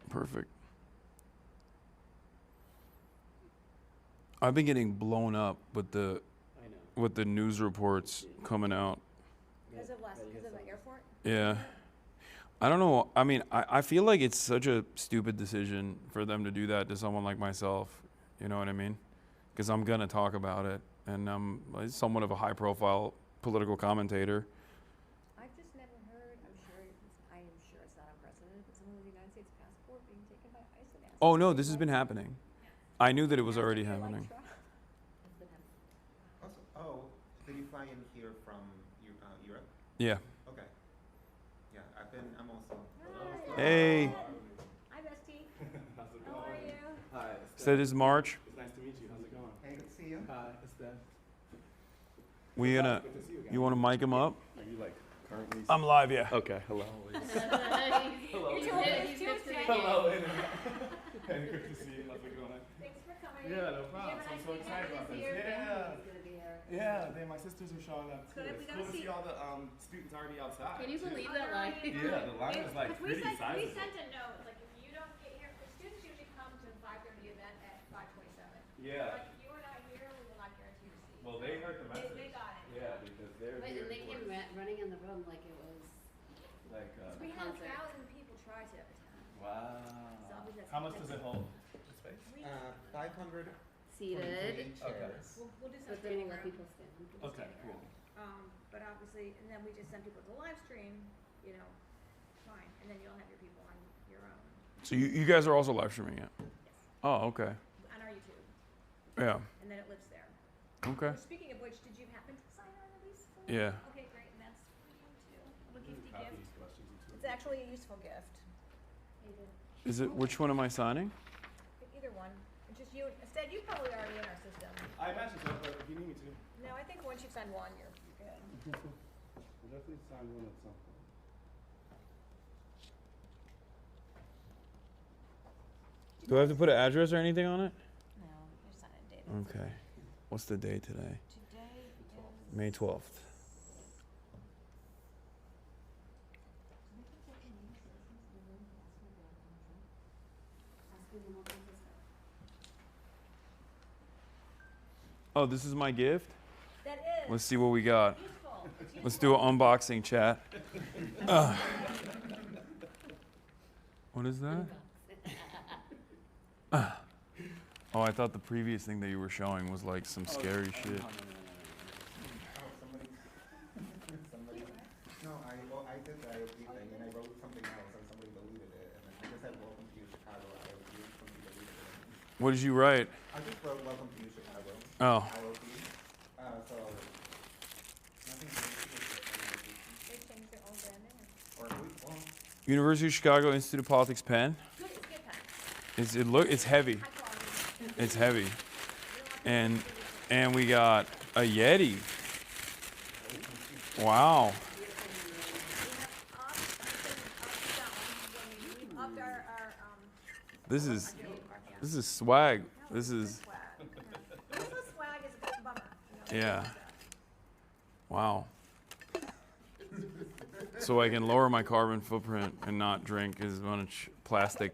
Perfect. I've been getting blown up with the news reports coming out. Because of the airport? Yeah. I don't know. I mean, I feel like it's such a stupid decision for them to do that to someone like myself. You know what I mean? Because I'm going to talk about it. And I'm somewhat of a high profile political commentator. I've just never heard, I am sure it's not unprecedented, but someone with a United States passport being taken by ICE and asked. Oh, no, this has been happening. I knew that it was already happening. Also, did you fly in here from Europe? Yeah. Okay. Yeah, I'm also. Hey. Hi, Bestie. How's it How going? are you? Hi. So this is March. It's nice to meet you. How's it going? Hey, good to see you. Hi, it's Dan. Good to see you want to mic him up? Are you like currently? I'm live, yeah. Okay. Hello. Hello. Hello. Hey, good to see you. How's it going? Thanks for coming. Yeah, no problem. I'm so excited about this. Yeah, my sisters are showing up too. It's cool to see all the students already outside. Can you too. believe that line? Yeah, the line is like pretty sizable. We sent a note, like if you don't get here, the students usually come to the 5:30 event at 5:27. Yeah. Like if you are not here, we will not guarantee your seat. Well, they heard the message. They got it. Yeah, because they're Wait, here and they for came running in the room like it was like We had concert. 1,000 people try to attend. wow. So obviously that's How much does it hold? Space? 500 Seated. Okay. We'll do some But then standing we'll let room. people stand. Okay, cool. But obviously, and then we just send people to live stream, fine. And then you'll have your people on your own. So you guys are also live streaming it? Oh, okay. On our YouTube. Yeah. And then it lives there. Okay. Speaking of which, did you happen to sign our release form? Yeah. Okay, great. And that's for you too. A little gifty Copy gift. these questions too. It's actually a useful gift. Is it, which one am I signing? Either one. It's just you. Instead, you're probably already in our system. I imagine so, but if you need me to. No, I think once you've signed one, you're good. We'll definitely sign one at some point. Do I have to put an address or anything on it? No, you're signing date. Okay. What's the day today? Today is May 12th. Oh, this is my gift? That is. Let's see what we got. Useful. It's Let's do an unboxing chat. What is that? Oh, I thought the previous thing that you were showing was like some scary shit. Somebody. No, I did the IoT thing and I wrote something else and somebody deleted it and then I just said welcome to you, Chicago. I wrote you from the What did you write? I just wrote welcome to you, Chicago. Oh. I wrote you. So nothing. They changed their own branding. Or well, University of Chicago Institute of Politics pen. Good, it's good pen. It's heavy. It's heavy. And we got a Yeti. Wow. This is swag. This is Swag is a bummer. yeah. Wow. So I can lower my carbon footprint and not drink as much plastic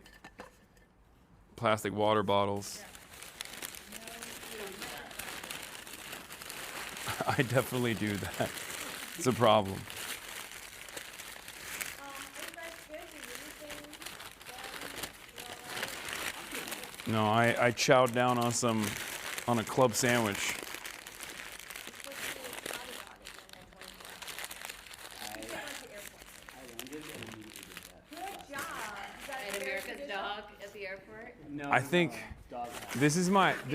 water bottles. I definitely do that. It's a problem. No, I chowed down on a club sandwich. And America's dog at the airport? I think this is America's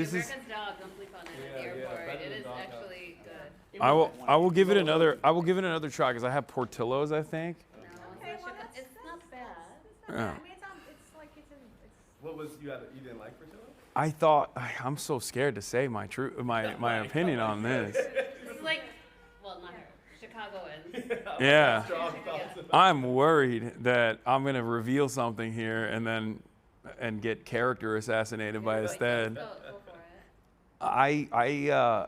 dog, don't sleep on it at the airport. It is actually good. I will give it another try because I have Portillo's, I think. It's not bad. Yeah. What was you didn't like Portillo? I thought I'm so scared to say my opinion on this. It's like, well, not Chicagoans. Yeah. I'm worried that I'm gonna reveal something here and get character assassinated by ASTEAD. I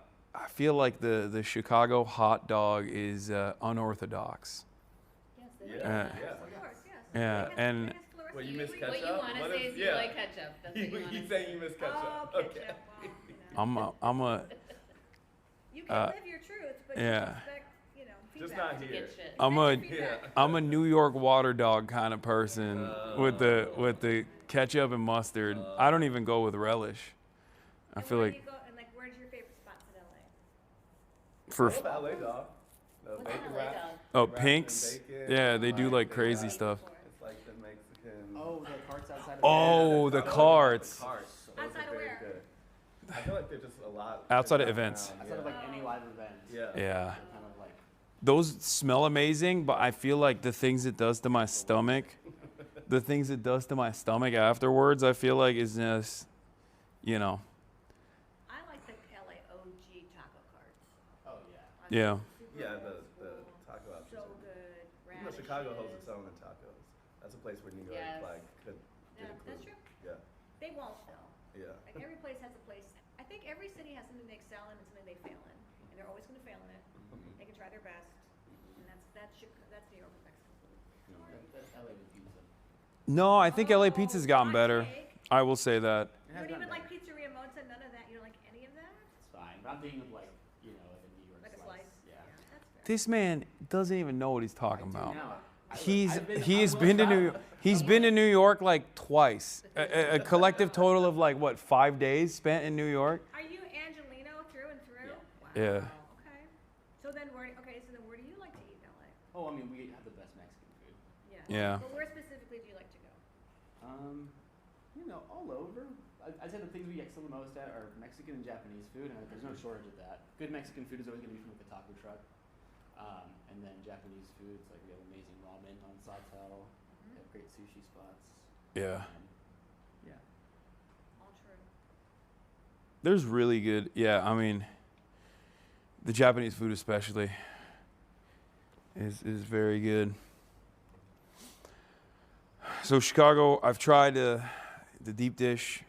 feel like the Chicago hot dog is unorthodox. Yes, yeah, and What, you miss ketchup? What you want to say is you like ketchup. That's what you want to He's saying you miss ketchup. Okay. I'm a You can live your truth, but yeah. you expect, feedback. Just not here. I'm a New York water dog kind of person with the ketchup and mustard. I don't even go with relish. I feel like Where's your favorite spots in LA? for LA dog. The bacon wrap. oh Wraps and Pinks, bacon, yeah, they do like the crazy wrap. stuff. It's like the Mexican. Oh, the carts outside of Oh, the carts. The carts. Those Outside are of very where? good. I feel like they're just a lot. Outside of around, events. Outside of like any live event. Yeah. Yeah. Kind of like Those smell amazing, but I feel like the things it does to my stomach, afterwards, I feel like is just, I like the LA OG taco carts. Oh yeah. yeah. Yeah, the taco options. So are- good. Even though Chicago holds its own in tacos. That's a place where New York Yes. could Yeah, get that's included. true. Yeah. They won't though. Yeah. Like every place has a place. I think every city has something they excel in and something they fail in, and they're always going to fail in it. They can try their best, and that's New York with Mexican food. That's LA with pizza. No, I think LA pizza's gotten better. I will say that. You don't even like Pizzeria Mozza, none of that. You don't like any of that? It's fine. But I'm thinking of like, like a New York Like a slice. slice? Yeah. That's fair. This man doesn't even know what he's talking about. now. He's been to New York. He's been to New York like twice. A collective total of like what, 5 days spent in New York? Are you Angelino through and through? Yeah. Okay. So then where do you like to eat in LA? Oh, I mean, we have the best Mexican food. Yeah. But where specifically do you like to go? All over. I'd say the things we excel the most at are Mexican and Japanese food, and there's no shortage of that. Good Mexican food is always going to be from like the taco truck. And then Japanese foods, like we have amazing ramen on Sawtell. We have great sushi spots. Yeah. Yeah. All true. There's really good. Yeah, I mean, the Japanese food especially is very good. So Chicago, I've tried the deep dish.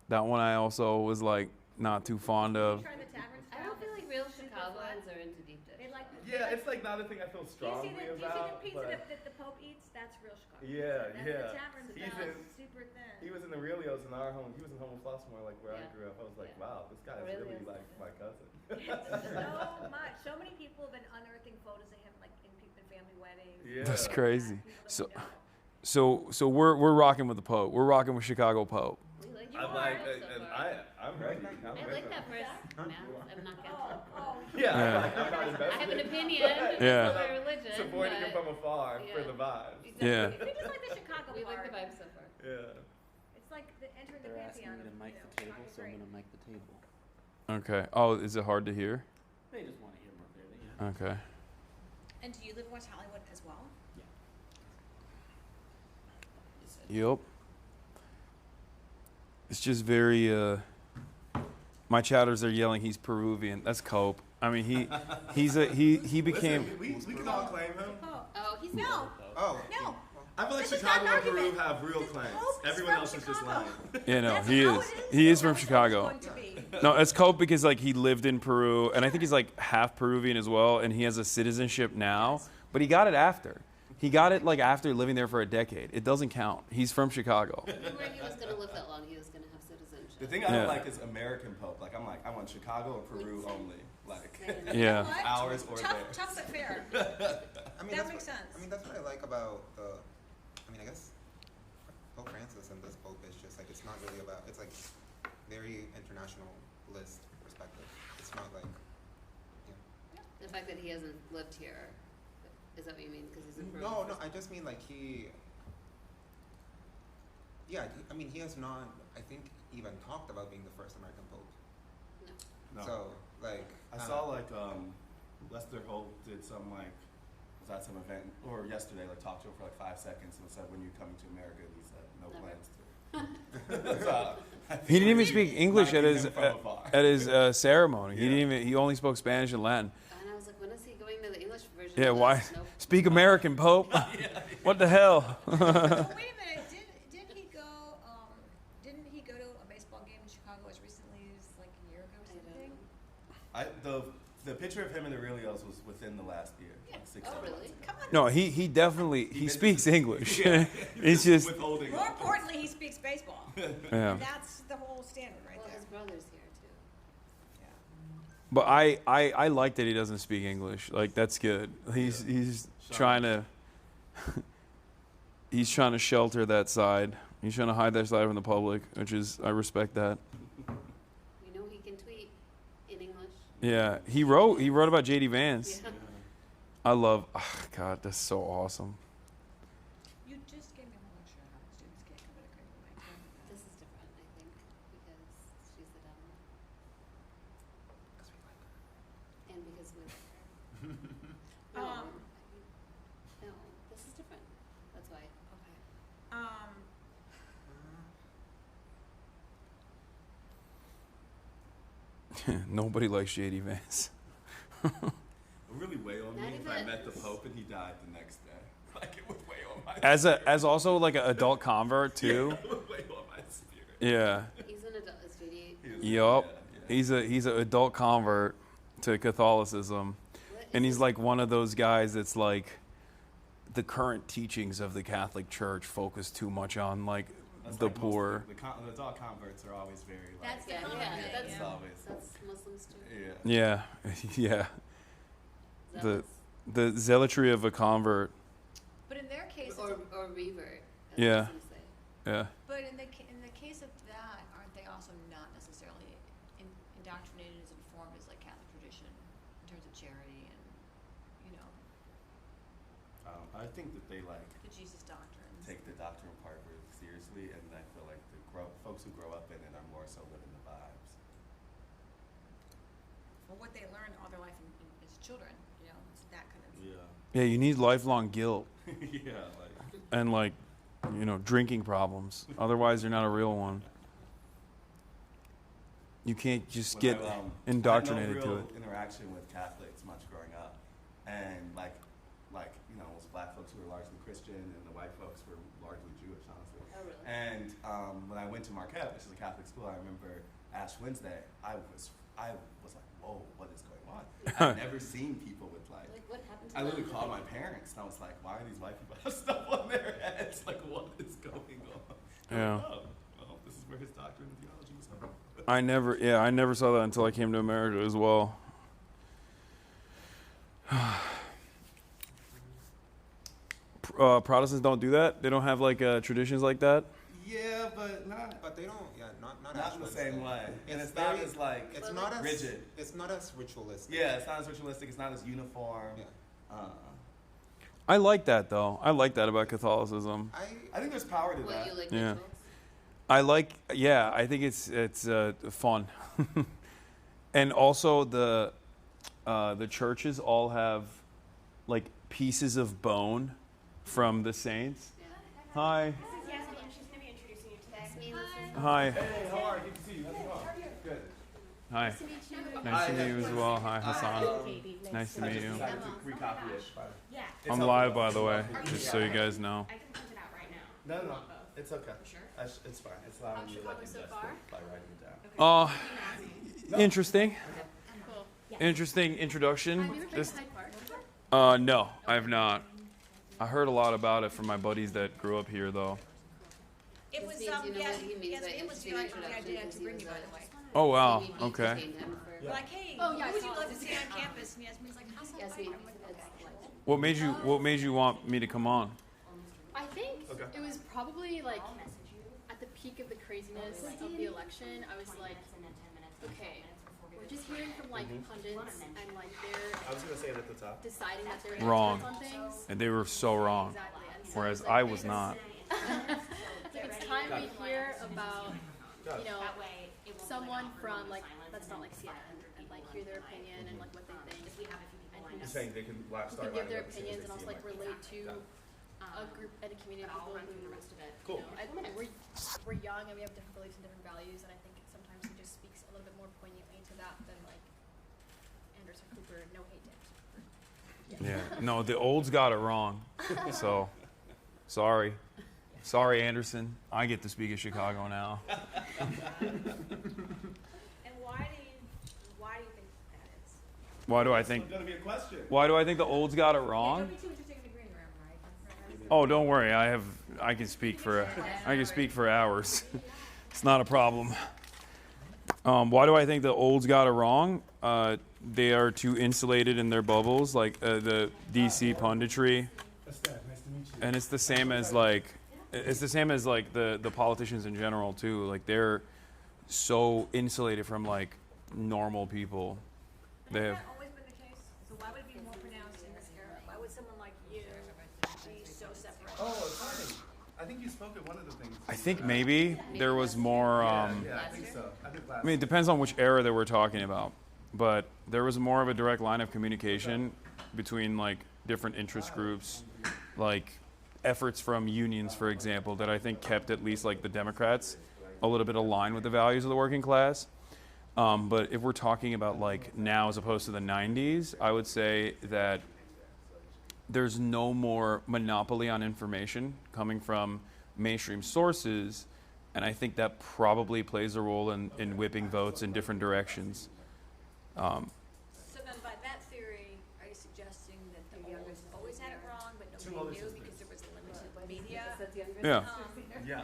That one I also was like not too fond of. Try the tavern I don't feel like real Chicagoans are into deep dish. They like. Yeah, it's like not a thing I feel Do you strongly see the about. pizza but that the Pope eats? That's real Chicago. yeah, That's yeah. The tavern style, super thin. He was in the Aurelios in our home. He was in Homo Flossmore, like where I Yeah. grew up. I was like, Yeah. wow, this guy is really Aurelios. like my cousin. So much. So many people have been unearthing photos of him, like in family weddings. Yeah. That's crazy. So we're rocking with the Pope. We're rocking with Chicago Pope. I'm like, and I'm ready. I like that first math. I'm not getting it. Yeah, Yeah. I'm not invested. I have an opinion. Yeah. It's my religion. Supporting him but- from afar Yeah. for the vibes. Exactly. Yeah. We just like the Chicago We like part. the vibes so far. Yeah. It's like the entering the They're asking pantheon me to of, mic you know, the table, Chicago's so I'm great. gonna mic the table. Okay. Oh, is it hard to hear? They just want to hear more clearly. Yeah. Okay. And do you live in West Hollywood as well? Yep. It's just very. My chatters are yelling. He's Peruvian. That's Cope. I mean, he became. Listen, we can all claim him. Oh, he's No. Oh. No. I feel like This is Chicago not and an Peru argument. have real claims. Pope is Everyone from else is just Chicago. lying. You know, That's he how is. it is. He is That's from how it's Chicago. going to be. No, it's Cope because like he lived in Peru, and I think he's like half Peruvian as well, and he has a citizenship now. But he got it after. He got it like after living there for a decade. It doesn't count. He's from Chicago. Where he was going to live that long, he was going to have citizenship. The thing I Yeah. don't like is American Pope. Like I'm like, I want Chicago or Peru only. Like Yeah. What? ours or Tough, theirs. tough but fair. I mean, That that's makes what, sense. I mean, that's what I like about the. I mean, I guess Pope Francis and this Pope is just like it's not really about. It's like very internationalist perspective. It's not like. The fact that he hasn't lived here, is that what you mean? Because he's in Peru. No, I just mean like he. Yeah, I mean, he has not. I think even talked about being the first American Pope. No. So like. I saw like Lester Holt did some like was at some event or yesterday like talked to him for like 5 seconds and said when you're coming to America and he said no plans to. So, I think He didn't even we're speak English at liking his him from afar. ceremony. He Yeah. didn't even. He only spoke Spanish and Latin. And I was like, when is he going to the English version? Yeah, of why this? Nope. speak American, Pope? What the hell? Well, wait a minute. Didn't he go? Didn't he go to a baseball game in Chicago as recently as like a year ago or something? The picture of him in the Rios was within the last year, like 6 7 months ago. Come on. No, he definitely he speaks English. Yeah. It's just Withholding. More importantly, he speaks baseball. Yeah. And that's the whole standard right Well, there. his brother's here too. But I like that he doesn't speak English. Like that's good. He's trying to he's trying to shelter that side. He's trying to hide that side from the public, which is I respect that. You know he can tweet in English. Yeah, he wrote about JD Vance. Yeah. I love. God, that's so awesome. You just gave me a lecture on how students can't come to the grade with my This is different, I think, because she's the devil. And because we like her. No, no, this is different. That's why. Okay. Nobody likes JD Vance. It really weigh on Not me if even- I met the Pope and he died the next day. Like it would weigh on my As also like an adult convert too. Yeah, it would weigh on my spirit. Yeah. He's an adult. Is JD? Yup. He's an adult convert to Catholicism, and he's like one of those guys that's like the current teachings of the Catholic Church focus too much on like That's the like most poor. of the adult converts are always very like. That's that's It's always. that's Muslims too. Yeah. Yeah, yeah. The zealotry of a convert. But in their case, or revert. As Yeah. Muslims say. Yeah. But in the case of that, aren't they also not necessarily indoctrinated as informed as like Catholic tradition in terms of charity and I think that they like the Jesus doctrines? take the doctrine part really seriously, and I feel like the folks who grow up in it are more so living the vibes. Well, what they learn all their life as children, it's that kind of. Yeah, you need lifelong guilt Yeah, like and like, drinking problems. Otherwise, you're not a real one. You can't just get indoctrinated I had to no it. real interaction with Catholics much growing up, and like it was black folks who were largely Christian, and the white folks were largely Jewish, honestly. Oh, really? And when I went to Marquette, which is a Catholic school, I remember Ash Wednesday. I was like, whoa, what is going on? I've never seen people with like what happened to I literally them? called my parents, and I was like, why do these white people have stuff on their heads? Like, what is going on? Yeah. Oh, well, this is where his doctrine and theology was coming from. I never saw that until I came to America as well. Protestants don't do that. They don't have like traditions like that. Yeah, but not. But they don't. Yeah, not Not in the same way. And it's very, not as like it's not as rigid. It's not as ritualistic. Yeah, it's not as ritualistic. It's not as uniform. Yeah. I like that though. I like that about Catholicism. I think there's power to that. You like Yeah. rituals? I think it's fun. And also the churches all have like pieces of bone from the saints. Hi. This is Yasmin. She's going to be introducing you today. Hi. Hey, how are you? Good to see you. How's it going? Good. Hi. Nice to meet you. Nice to meet you as well. Hi, Hasan. Katie. Nice to meet you. I decided to recopy it. Yeah. I'm live, by the way, just so you guys know. I can print it out right now. No. It's okay. Sure? It's fine. It's allowing you to like so invest far? it by writing it down. Interesting. Cool. Interesting introduction. Have you ever been to Hyde Park? No, I have not. I heard a lot about it from my buddies that grew up here, though. It was, Just means you know what he means yes, by it was interesting the introduction, idea because to he bring was you, by the way. Oh, wow. CBP Okay. detained him for- Like, hey, Oh, yeah, who would I you saw love it. to see on campus? And Yasmin's like, Hasan. Yasmin, I'm like, it's okay. like- What made you want me to come on? I think Okay. it was probably like at the peak of the craziness of the election. I was like, okay, we're just hearing from like pundits and like I was gonna say it at the top. deciding that they're Wrong. experts on things. And they were so wrong. Exactly. And so Whereas it's like, I was not. it's time we hear about, you know, someone from like that's not like CNN and like hear their opinion and like what they think. And You're saying they can who start can give lining their up as soon as opinions they and also see like them. relate to a group and a community of people who, Cool. you know, we're young and we have different beliefs and different values, and I think sometimes he just speaks a little bit more poignantly to that than like Anderson Cooper, no hate to Yeah. No, the olds got it wrong. So, sorry. Sorry, Anderson. I get to speak at Chicago now. And why do you think that is? Why do I think? It's gonna be a question. Why do I think the olds got it wrong? Don't be too interested in the green room, right? Oh, don't worry. I can speak for hours. It's not a problem. Why do I think the olds got it wrong? They are too insulated in their bubbles, like the DC punditry, ASTEAD, nice to meet you. and it's the same as like the politicians in general too. Like they're so insulated from like normal people. They have. Has that always been the case? So why would it be more pronounced in this era? Why would someone like you be so separate? Oh, it's funny. I think you spoke at one of the things. I think maybe there was more. Yeah, I think so. I think last I mean, it depends on which era that we're talking about, but there was more of a direct line of communication between like different interest groups, like efforts from unions, for example, that I think kept at least like the Democrats a little bit aligned with the values of the working class. But if we're talking about like now as opposed to the 90s, I would say that there's no more monopoly on information coming from mainstream sources, and I think that probably plays a role in whipping votes in different directions. So then by that theory, are you suggesting that the youngest always had it wrong, but nobody knew because there was a limited media? Yeah. Yeah.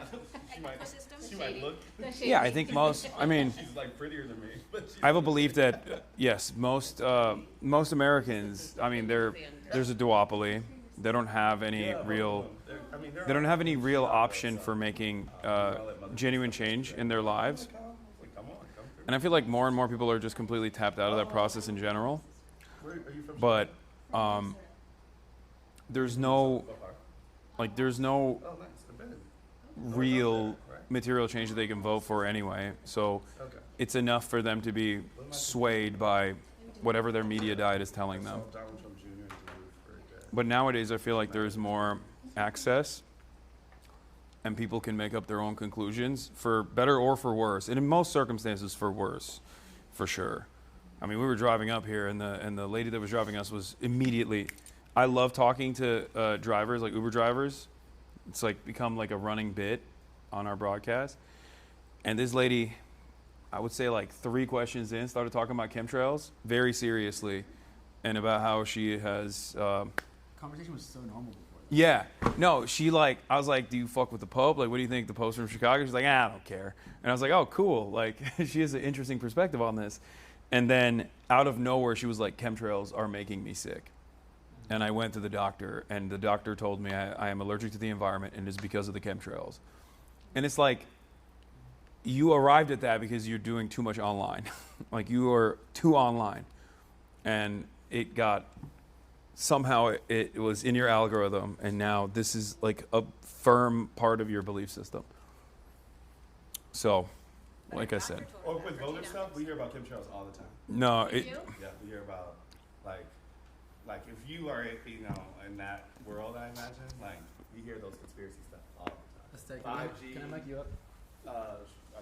She might look. Yeah, I think most. I mean, she's like prettier than me. But she's I have a belief that yes, most Americans. I mean, there's a duopoly. They don't have any real. They don't have any real option for making genuine change in their lives. And I feel like more and more people are just completely tapped out of that process in general. But there's no real material change that they can vote for anyway. So it's enough for them to be swayed by whatever their media diet is telling them. But nowadays I feel like there's more access and people can make up their own conclusions for better or for worse. And in most circumstances for worse, for sure. I mean, we were driving up here and the lady that was driving us was immediately, I love talking to drivers, like Uber drivers. It's like become like a running bit on our broadcast. And this lady, I would say like 3 questions in, started talking about chemtrails very seriously and about how she has... Conversation was so normal before that. Yeah. No, I was like, do you fuck with the Pope? Like, what do you think, the Pope's from Chicago? She's like, I don't care. And I was like, oh, cool. Like, she has an interesting perspective on this. And then out of nowhere, she was like, chemtrails are making me sick. And I went to the doctor, and the doctor told me I am allergic to the environment, and it's because of the chemtrails. And it's like, you arrived at that because you're doing too much online. Like you are too online, and it got somehow it was in your algorithm, and now this is like a firm part of your belief system. So, like I said. Or with voter stuff, we hear about chemtrails all the time. No, Yeah, we hear about like if you are in that world, I imagine we hear those conspiracy stuff all the time. 5G. Can I mic you up?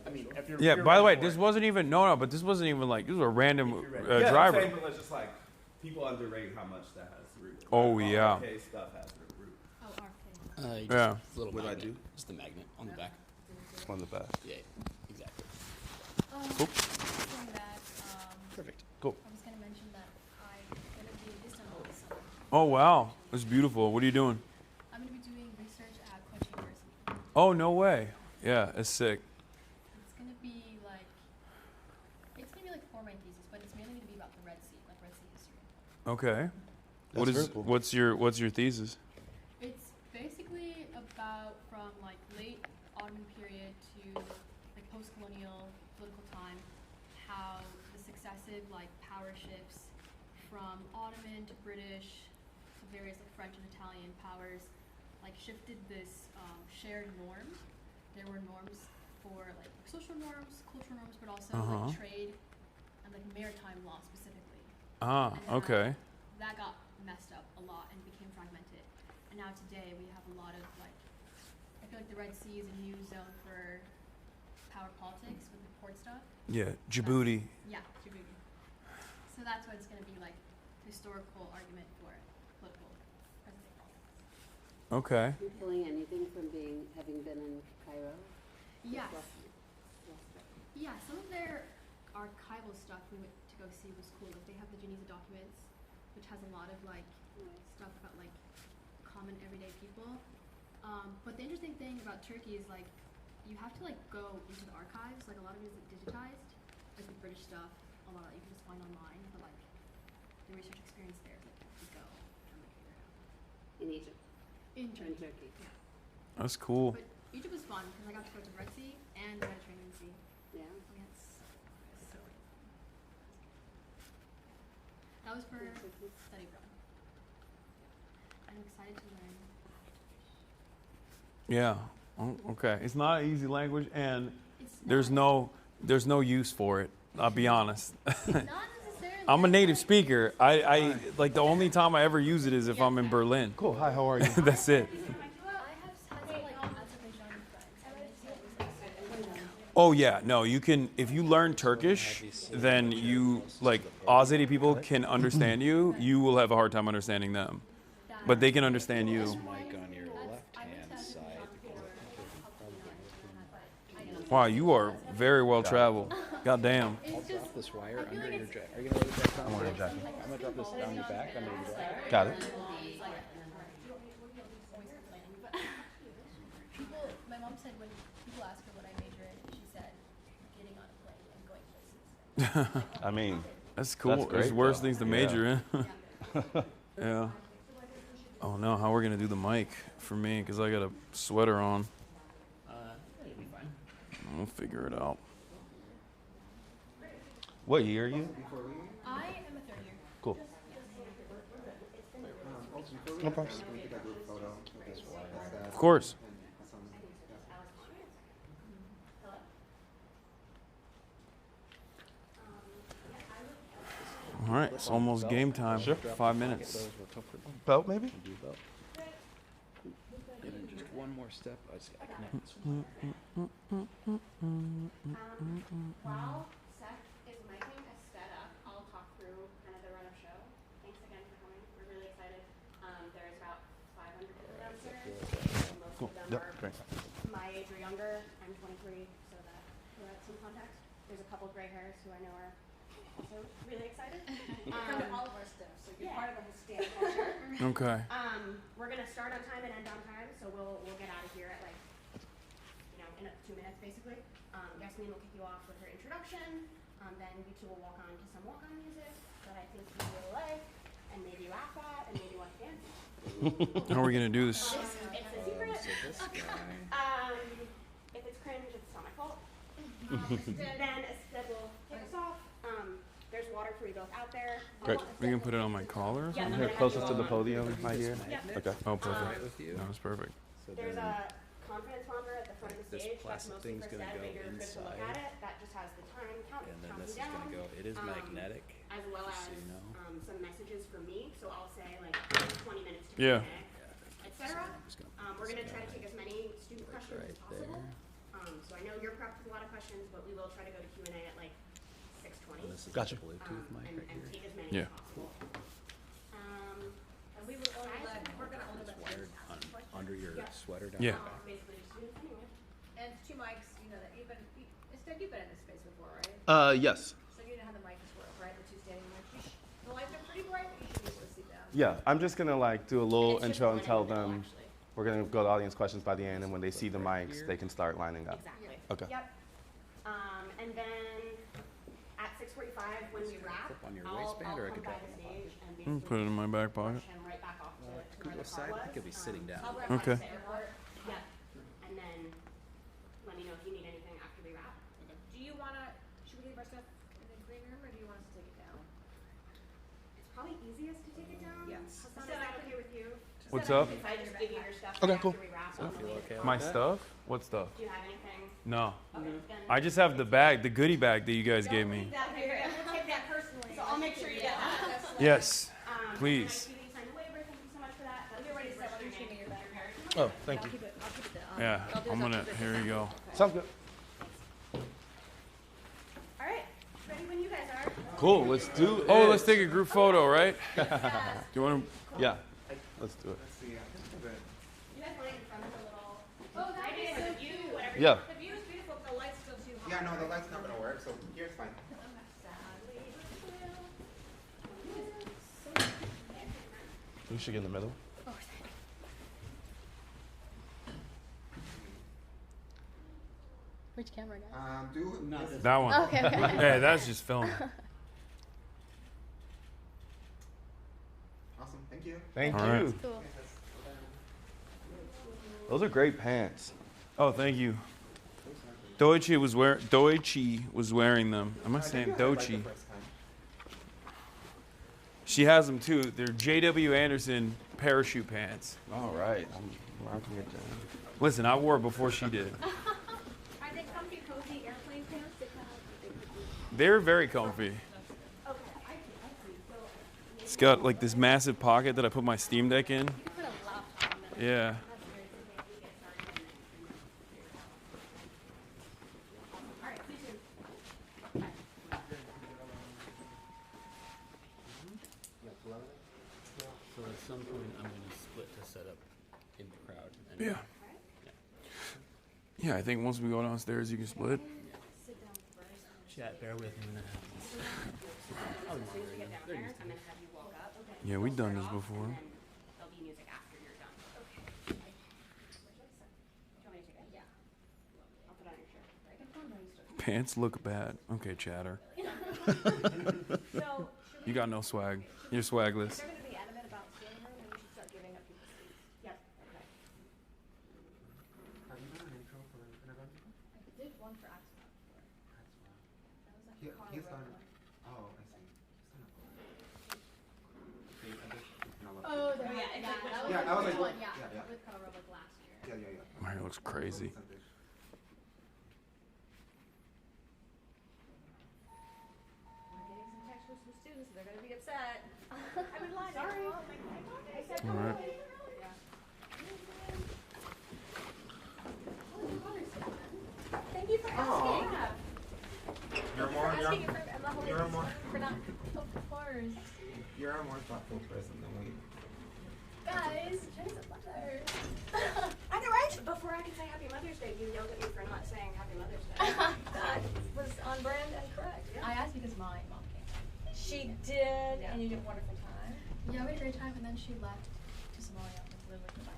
I mean, if you're, Yeah. By the way, this wasn't even but this wasn't even like this was a random yeah, driver. I'm saying, but it's just like people underrate how much that has root. Oh yeah. RFK stuff has root. Oh, RFK. Yeah. Just a little What did I magnet. do? Just the magnet on the back. On the back. Yeah, exactly. Saying that, Perfect. Cool. I was going to mention that I'm going to be in Istanbul this summer. Oh wow, that's beautiful. What are you doing? I'm going to be doing research at Koç University. Oh no way. Yeah, it's sick. It's going to be like 4 main theses, but it's mainly going to be about the Red Sea, like Red Sea history. Okay. That's very cool. What's your thesis? It's basically about from like late Ottoman period to like post-colonial political time, how the successive like power shifts from Ottoman to British to various like French and Italian powers like shifted this shared norm. There were norms for like social norms, cultural norms, but also like trade and like maritime law specifically. Ah, And okay. That got messed up a lot and became fragmented. And now today we have a lot of like, I feel like the Red Sea is a new zone for power politics with the port stuff. Yeah, Djibouti. Yeah, Djibouti. So that's what it's going to be like, historical argument for political present day politics. Okay. Are you pulling anything from having been in Cairo? Yes. Last trip. Yeah, some of their archival stuff we went to go see was cool. Like they have the Geneva documents, which has a lot of like stuff about like common everyday people. But the interesting thing about Turkey is like you have to like go into the archives. Like a lot of it is digitized. Like the British stuff, a lot of that you can just find online. But like the research experience there is like you have to go and like figure it out. In Egypt? In Turkey. In Turkey. Yeah. That's cool. But Egypt was fun because I got to go to the Red Sea and the Mediterranean Sea. Yeah. That was for study abroad. I'm excited to learn. Yeah. Oh, okay. It's not an easy language, and It's there's no use for it. I'll be honest. Not necessarily. I'm a native speaker. I like the only time I ever use it is if I'm in Berlin. Cool. Hi. How are you? That's it. I have some like Azerbaijani friends. Oh yeah, no, you can if you learn Turkish, then you like Azeri people can understand you. You will have a hard time understanding them, but they can understand you. Mic on your left-hand side. Wow, you are very well traveled. God damn. I'll drop this wire under your jacket. Are you gonna let it back down? I'm wearing a jacket. I'm gonna drop this down your back under your jacket. Got it. My mom said when people ask her what I major in, she said getting on a plane and going places. I mean, That's cool. That's There's great, worse though. things to major in. Yeah. Oh no, how we're gonna do the mic for me? Cause I got a sweater on. It'll be fine. We'll figure it out. what year are you? I am a third year. Cool. No problem. Of course. All right, it's almost game time. Sure. 5 minutes. Belt maybe? And then just one more step. I connect this While Seth is micing ASTEAD up, I'll talk through kind of the run of show. Thanks again for coming. We're really excited. There's about 500 people downstairs. So most of them are my age or younger. I'm 23, so that provides some context. There's a couple gray hairs who I know are also really excited. Come to all of our stuff, so you're part of the HASTEAD culture. Okay. We're gonna start on time and end on time, so we'll get out of here at like, in 2 minutes basically. Yasmin will kick you off with her introduction. Then you two will walk on to some walk-on music that I think you will like, and maybe laugh at, and maybe want to dance. How are we gonna do this? It's a secret. If it's cringe, it's not my fault. Then ASTEAD will take us off. There's water for you both out there. Great. We can put it on my collar. Yeah, I'm here closest to the podium, my dear. Yep. Okay. Oh, perfect. That was perfect. There's a confidence monitor at the front of the This stage. That's plastic mostly thing's for gonna STEAD, go but you're good to look inside. at it. That just has the time count, And then counting this is down. gonna go, it is magnetic, As well just as so you know. some messages from me. So I'll say like 20 minutes to Yeah. etc. We're gonna try to take as many student questions as possible. So I know you're prepped with a lot of questions, but we will try to go to Q&A at like 6:20. Gotcha. And take as many Yeah. as possible. And we will only let, we're gonna only let Wired under your sweater down Yeah. the back. Basically students anyway. and 2 mics, you know, that you've been, instead you've been in this space before, right? Yes. So you know how the mics work, right? The 2 standing mics. The lights are pretty bright, but you should be able to see them. Yeah, I'm just gonna like do a little intro and tell them we're gonna go to audience questions by the end, and when they see the mics, they can start lining up. Exactly. Okay. Yep. And then at 6:45 when we wrap, On your I'll waistband, or I come could by drop the it stage and Mm, put it in my back pocket. push him right back off to where Go the car side, I was. think you'll be sitting down. I'll wrap Okay. up to the airport. Yep. And then let me know if you need anything after we wrap. Do you wanna, should we leave our stuff in the green room, or do you want us to take it down? It's probably easiest to take it down. Yes. Hassan, is that okay with you? What's up? If I just give you your stuff Okay, after cool. we wrap, So I'll feel leave okay it. My stuff? What stuff? Do you have anything? No. Okay, then. I just have the bag, the goodie bag that you guys gave me. Okay, great. We'll take that personally. So I'll make sure you get that. Yes, And please. I see that you signed a waiver. Thank you so much for that. That'll get ready to set what's your name. Oh, thank you. I'll keep it down. Yeah, I'm gonna, here you go. Sounds good. All right. Ready when you guys are. Cool. Let's do it. Oh, let's take a group photo, right? Do you want to? Yeah. Let's do it. Let's see. I think we're good. You guys line in front of the little. Oh, that is so view, cute. whatever. Yeah. The view is beautiful, but the light's still too hot. Yeah, no, the light's not gonna work, so here's fine. We should get in the middle. Which camera, guys? Do this. That one. Okay, okay. Hey, that's just film. Awesome. Thank you. Thank All you. right. Cool. Those are great pants. Oh, thank you. Doichi was wearing them. Am I saying Doichi? She has them too. They're J.W. Anderson parachute pants. All right. I'm rocking it down. Listen, I wore it before she did. Are they comfy, cozy airplane pants? They're very comfy. It's got like this massive pocket that I put my Steam Deck in. Yeah. So at some point, I'm going to split to set up in the crowd. And Yeah. Yeah, I think once we go downstairs, you can split. Chat, bear with me a minute. As soon as we get down there, I'm gonna have you walk up. Yeah, we've done this before. And then there'll be music after you're done. Okay. Do you want me to take it? Yeah. I'll put on your shirt. Pants look bad. Okay, chatter. So, You got no swag. You're swagless. they're gonna be adamant about standing room, and we should start giving up people's seats. Yep. Okay. Have you done an intro for an event? I did one for Axel before. That was like He's done. Oh, I see. He's done a Oh, there, yeah, Yeah, exactly. that That was Yeah, like that was the like- one, yeah, yeah, yeah. with Color like last year. Yeah. My hair looks crazy. We're getting some textures from students, they're gonna be upset. I've been lying. Sorry. I said All right. Thank you for Aw. asking. You're more. Asking for Emma holding You're this more. for not, of course. You're a more thoughtful person than we. Guys, Jen's a mother. I know, right? Before I could say Happy Mother's Day, you yelled at me for not saying Happy Mother's Day. That was on brand and correct. I asked because my mom came. She did, and you did a wonderful time. Yeah, we had a great time, and then she left to Somalia to live with the Bible.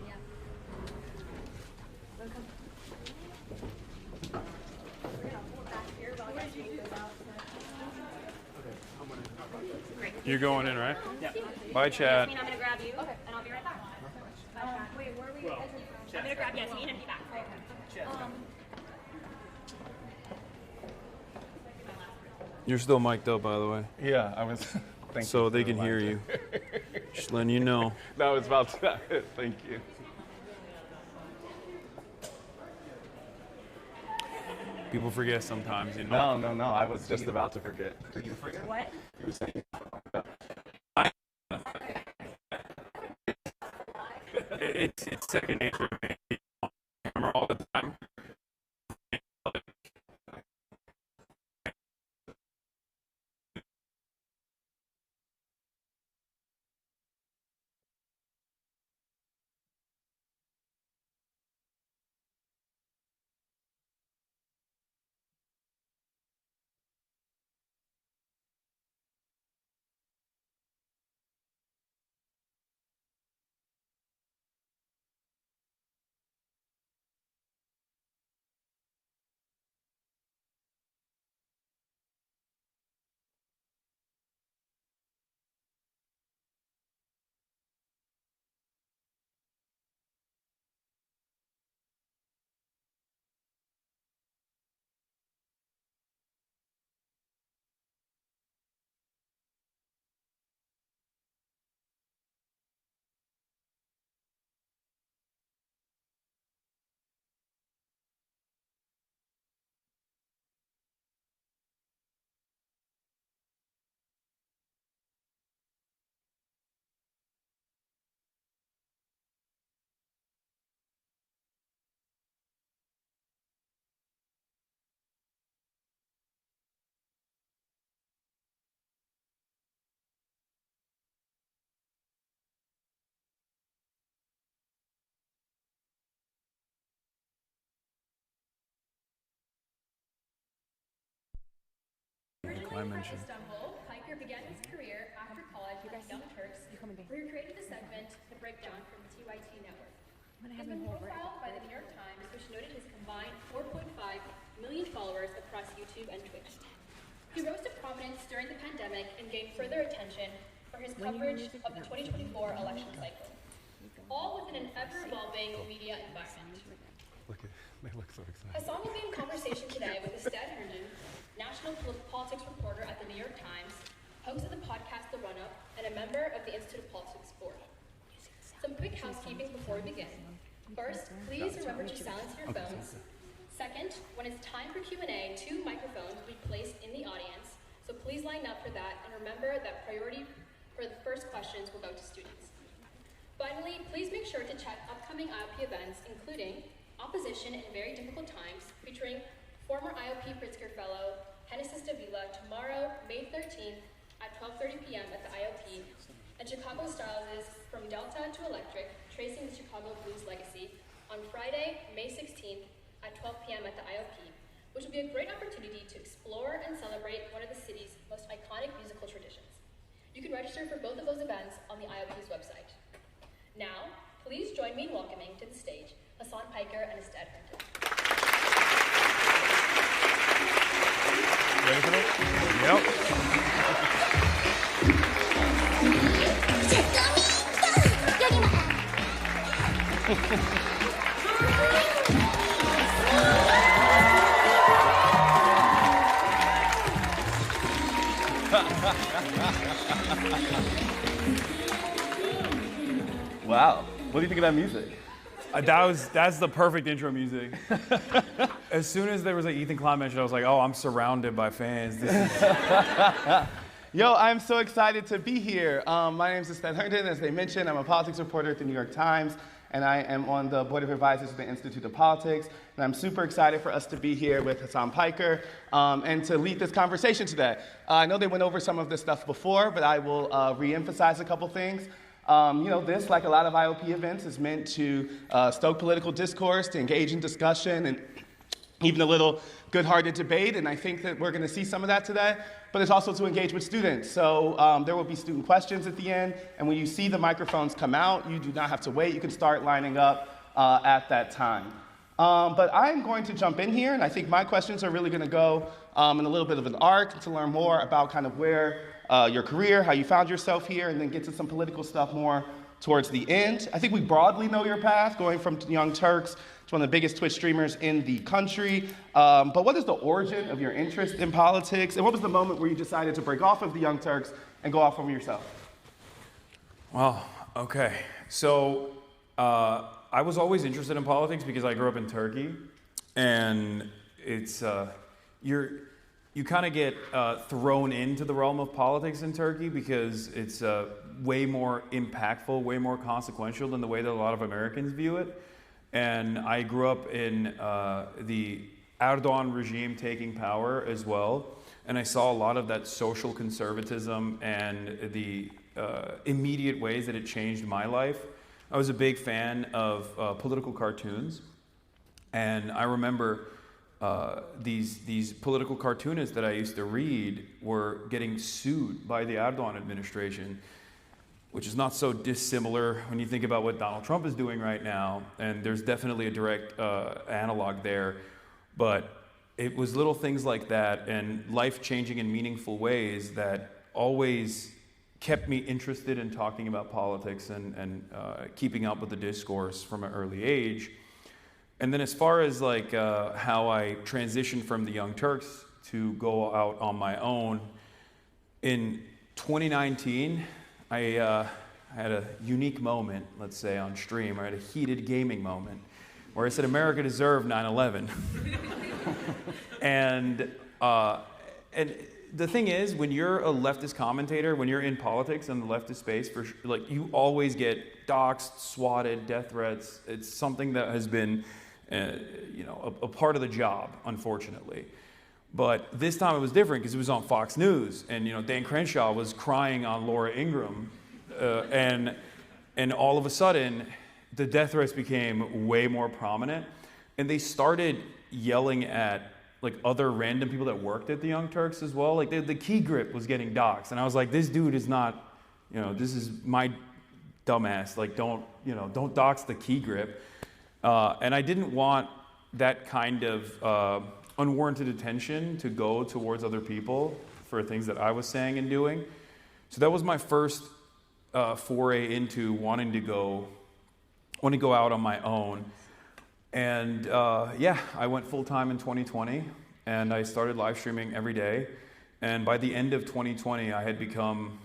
Yeah. Welcome. We're gonna hold back here while I change those out. Great. You're going in, right? Yeah. Bye, Chad. Yasmin, I'm gonna grab you, and I'll be right back. Wait, where are we entering from? I'm gonna grab Yasmin and be back. You're still mic'd up, by the way. Yeah, I was. Thank so you they for can hear you. reminding. Just letting you know. No, I was about to. Thank you. People forget sometimes, you know. No. I was just about to forget. Did you forget? What? You were saying. It's second nature to me. Camera all the time. Originally from Istanbul, Piker began his career after college at the Young Turks, where he created the segment The Breakdown for the TYT network. He's been profiled by the New York Times, which noted his combined 4.5 million followers across YouTube and Twitch. He rose to prominence during the pandemic and gained further attention for his coverage of the 2024 election cycle, all within an ever-evolving media environment. They look so excited. Hasan will be in conversation today with ASTEAD, national politics reporter at the New York Times, host of the podcast The Run-Up, and a member of the Institute of Politics Board. Some quick housekeeping before we begin. First, please remember to silence your phones. Second, when it's time for Q&A, 2 microphones will be placed in the audience, so please line up for that, and remember that priority for the first questions will go to students. Finally, please make sure to check upcoming IOP events, including Opposition in Very Difficult Times, featuring former IOP Pritzker Fellow, Genesis Davila, tomorrow, May 13th at 12:30 p.m. at the IOP, and Chicago Styles From Delta to Electric, Tracing the Chicago Blues Legacy, on Friday, May 16th at 12 p.m. at the IOP, which will be a great opportunity to explore and celebrate one of the city's most iconic musical traditions. You can register for both of those events on the IOP's website. Now, please join me in welcoming to the stage Hasan Piker and ASTEAD. Ready for this? Yep. Wow. What do you think of that music? That's the perfect intro music. As soon as there was an Ethan Klein mention, I was like, oh, I'm surrounded by fans. This is... Yo, I'm so excited to be here. My name is ASTEAD Herndon. As they mentioned, I'm a politics reporter at the New York Times, and I am on the board of advisors of the Institute of Politics. And I'm super excited for us to be here with Hasan Piker and to lead this conversation today. I know they went over some of this stuff before, but I will re-emphasize a couple things. This, like a lot of IOP events, is meant to stoke political discourse, to engage in discussion, and even a little good-hearted debate, and I think that we're going to see some of that today, but it's also to engage with students. So there will be student questions at the end, and when you see the microphones come out, you do not have to wait. You can start lining up at that time. But I'm going to jump in here, and I think my questions are really going to go in a little bit of an arc to learn more about kind of where your career, how you found yourself here, and then get to some political stuff more towards the end. I think we broadly know your path, going from Young Turks, It's one of the biggest Twitch streamers in the country. But what is the origin of your interest in politics? And what was the moment where you decided to break off of the Young Turks and go off on yourself? Well, okay. So I was always interested in politics because I grew up in Turkey. And it's, you kind of get thrown into the realm of politics in Turkey because it's way more impactful, way more consequential than the way that a lot of Americans view it. And I grew up in the Erdogan regime taking power as well. And I saw a lot of that social conservatism and the immediate ways that it changed my life. I was a big fan of political cartoons. And I remember these political cartoonists that I used to read were getting sued by the Erdogan administration, which is not so dissimilar when you think about what Donald Trump is doing right now. And there's definitely a direct analog there. But it was little things like that and life-changing and meaningful ways that always kept me interested in talking about politics and keeping up with the discourse from an early age. And then as far as like how I transitioned from the Young Turks to go out on my own, in 2019, I had a unique moment, let's say, on stream. I had a heated gaming moment where I said, America deserved 9/11. And the thing is, when you're a leftist commentator, when you're in politics and the leftist space, like you always get doxxed, swatted, death threats. It's something that has been a part of the job, unfortunately. But this time it was different because it was on Fox News, and Dan Crenshaw was crying on Laura Ingraham, and all of a sudden the death threats became way more prominent, and they started yelling at like other random people that worked at the Young Turks as well. Like the key grip was getting doxxed, and I was like, this dude is not, this is my dumbass. Like don't dox the key grip. And I didn't want that kind of unwarranted attention to go towards other people for things that I was saying and doing. So that was my first foray into wanting to go out on my own. And I went full-time in 2020, and I started live streaming every day. And by the end of 2020, I had become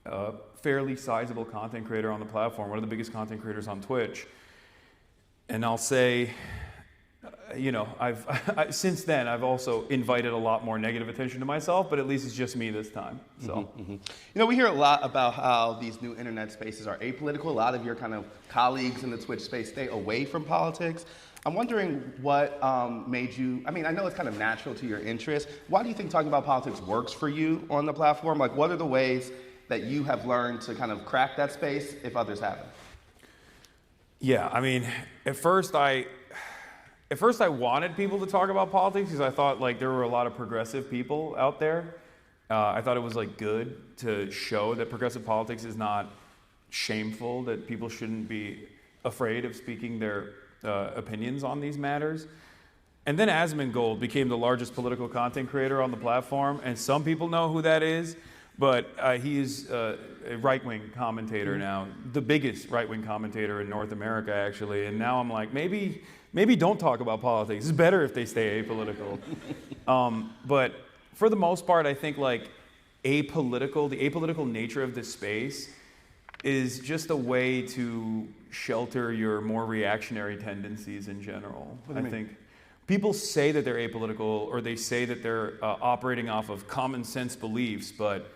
a fairly sizable content creator on the platform, one of the biggest content creators on Twitch. And I'll say, since then, I've also invited a lot more negative attention to myself, but at least it's just me this time. So, we hear a lot about how these new internet spaces are apolitical. A lot of your kind of colleagues in the Twitch space stay away from politics. I'm wondering what made you, I know it's kind of natural to your interest. Why do you think talking about politics works for you on the platform? Like, what are the ways that you have learned to kind of crack that space if others haven't? Yeah, at first I wanted people to talk about politics because I thought like there were a lot of progressive people out there. I thought it was like good to show that progressive politics is not shameful, that people shouldn't be afraid of speaking their opinions on these matters. And then Asmongold became the largest political content creator on the platform, and some people know who that is, but he's a right-wing commentator now, the biggest right-wing commentator in North America, actually. And now I'm like, maybe don't talk about politics. It's better if they stay apolitical. But for the most part, I think like the apolitical nature of this space is just a way to shelter your more reactionary tendencies in general. I think people say that they're apolitical, or they say that they're operating off of common sense beliefs, but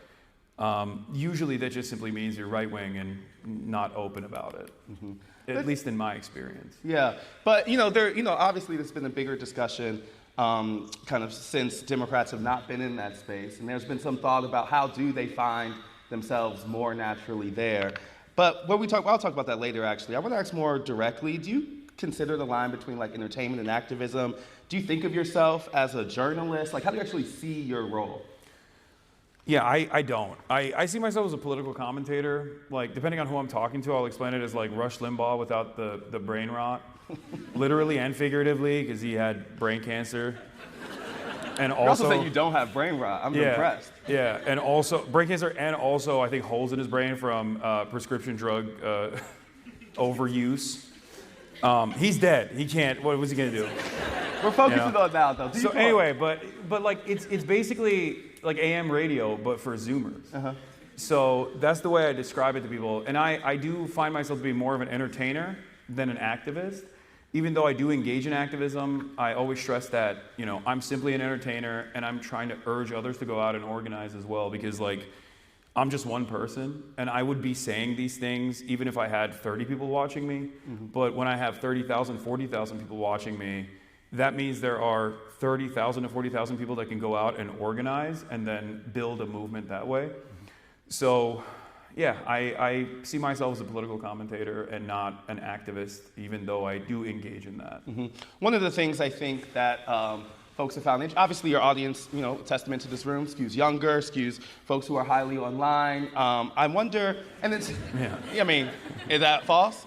usually that just simply means you're right-wing and not open about it. At least in my experience. Yeah, but obviously there's been a bigger discussion kind of since Democrats have not been in that space, and there's been some thought about how do they find themselves more naturally there. But I'll talk about that later, actually. I want to ask more directly, do you consider the line between like entertainment and activism? Do you think of yourself as a journalist? Like, how do you actually see your role? Yeah, I don't. I see myself as a political commentator. Like, depending on who I'm talking to, I'll explain it as like Rush Limbaugh without the brain rot. Literally and figuratively, because he had brain cancer. And also saying you don't have brain rot. I'm impressed. Yeah, and also brain cancer, and also I think holes in his brain from prescription drug overuse. He's dead. He can't. What was he gonna do? We're focusing on that, though. So anyway, but like it's basically like AM radio, but for Zoomers. So that's the way I describe it to people. And I do find myself to be more of an entertainer than an activist. Even though I do engage in activism, I always stress that, you know, I'm simply an entertainer and I'm trying to urge others to go out and organize as well, because like I'm just one person and I would be saying these things even if I had 30 people watching me. But when I have 30,000, 40,000 people watching me, that means there are 30,000 to 40,000 people that can go out and organize and then build a movement that way. So, yeah, I see myself as a political commentator and not an activist, even though I do engage in that. One of the things I think that folks have found, obviously your audience, you know, testament to this room, skews younger, skews folks who are highly online. I wonder, and it's, I mean, is that false?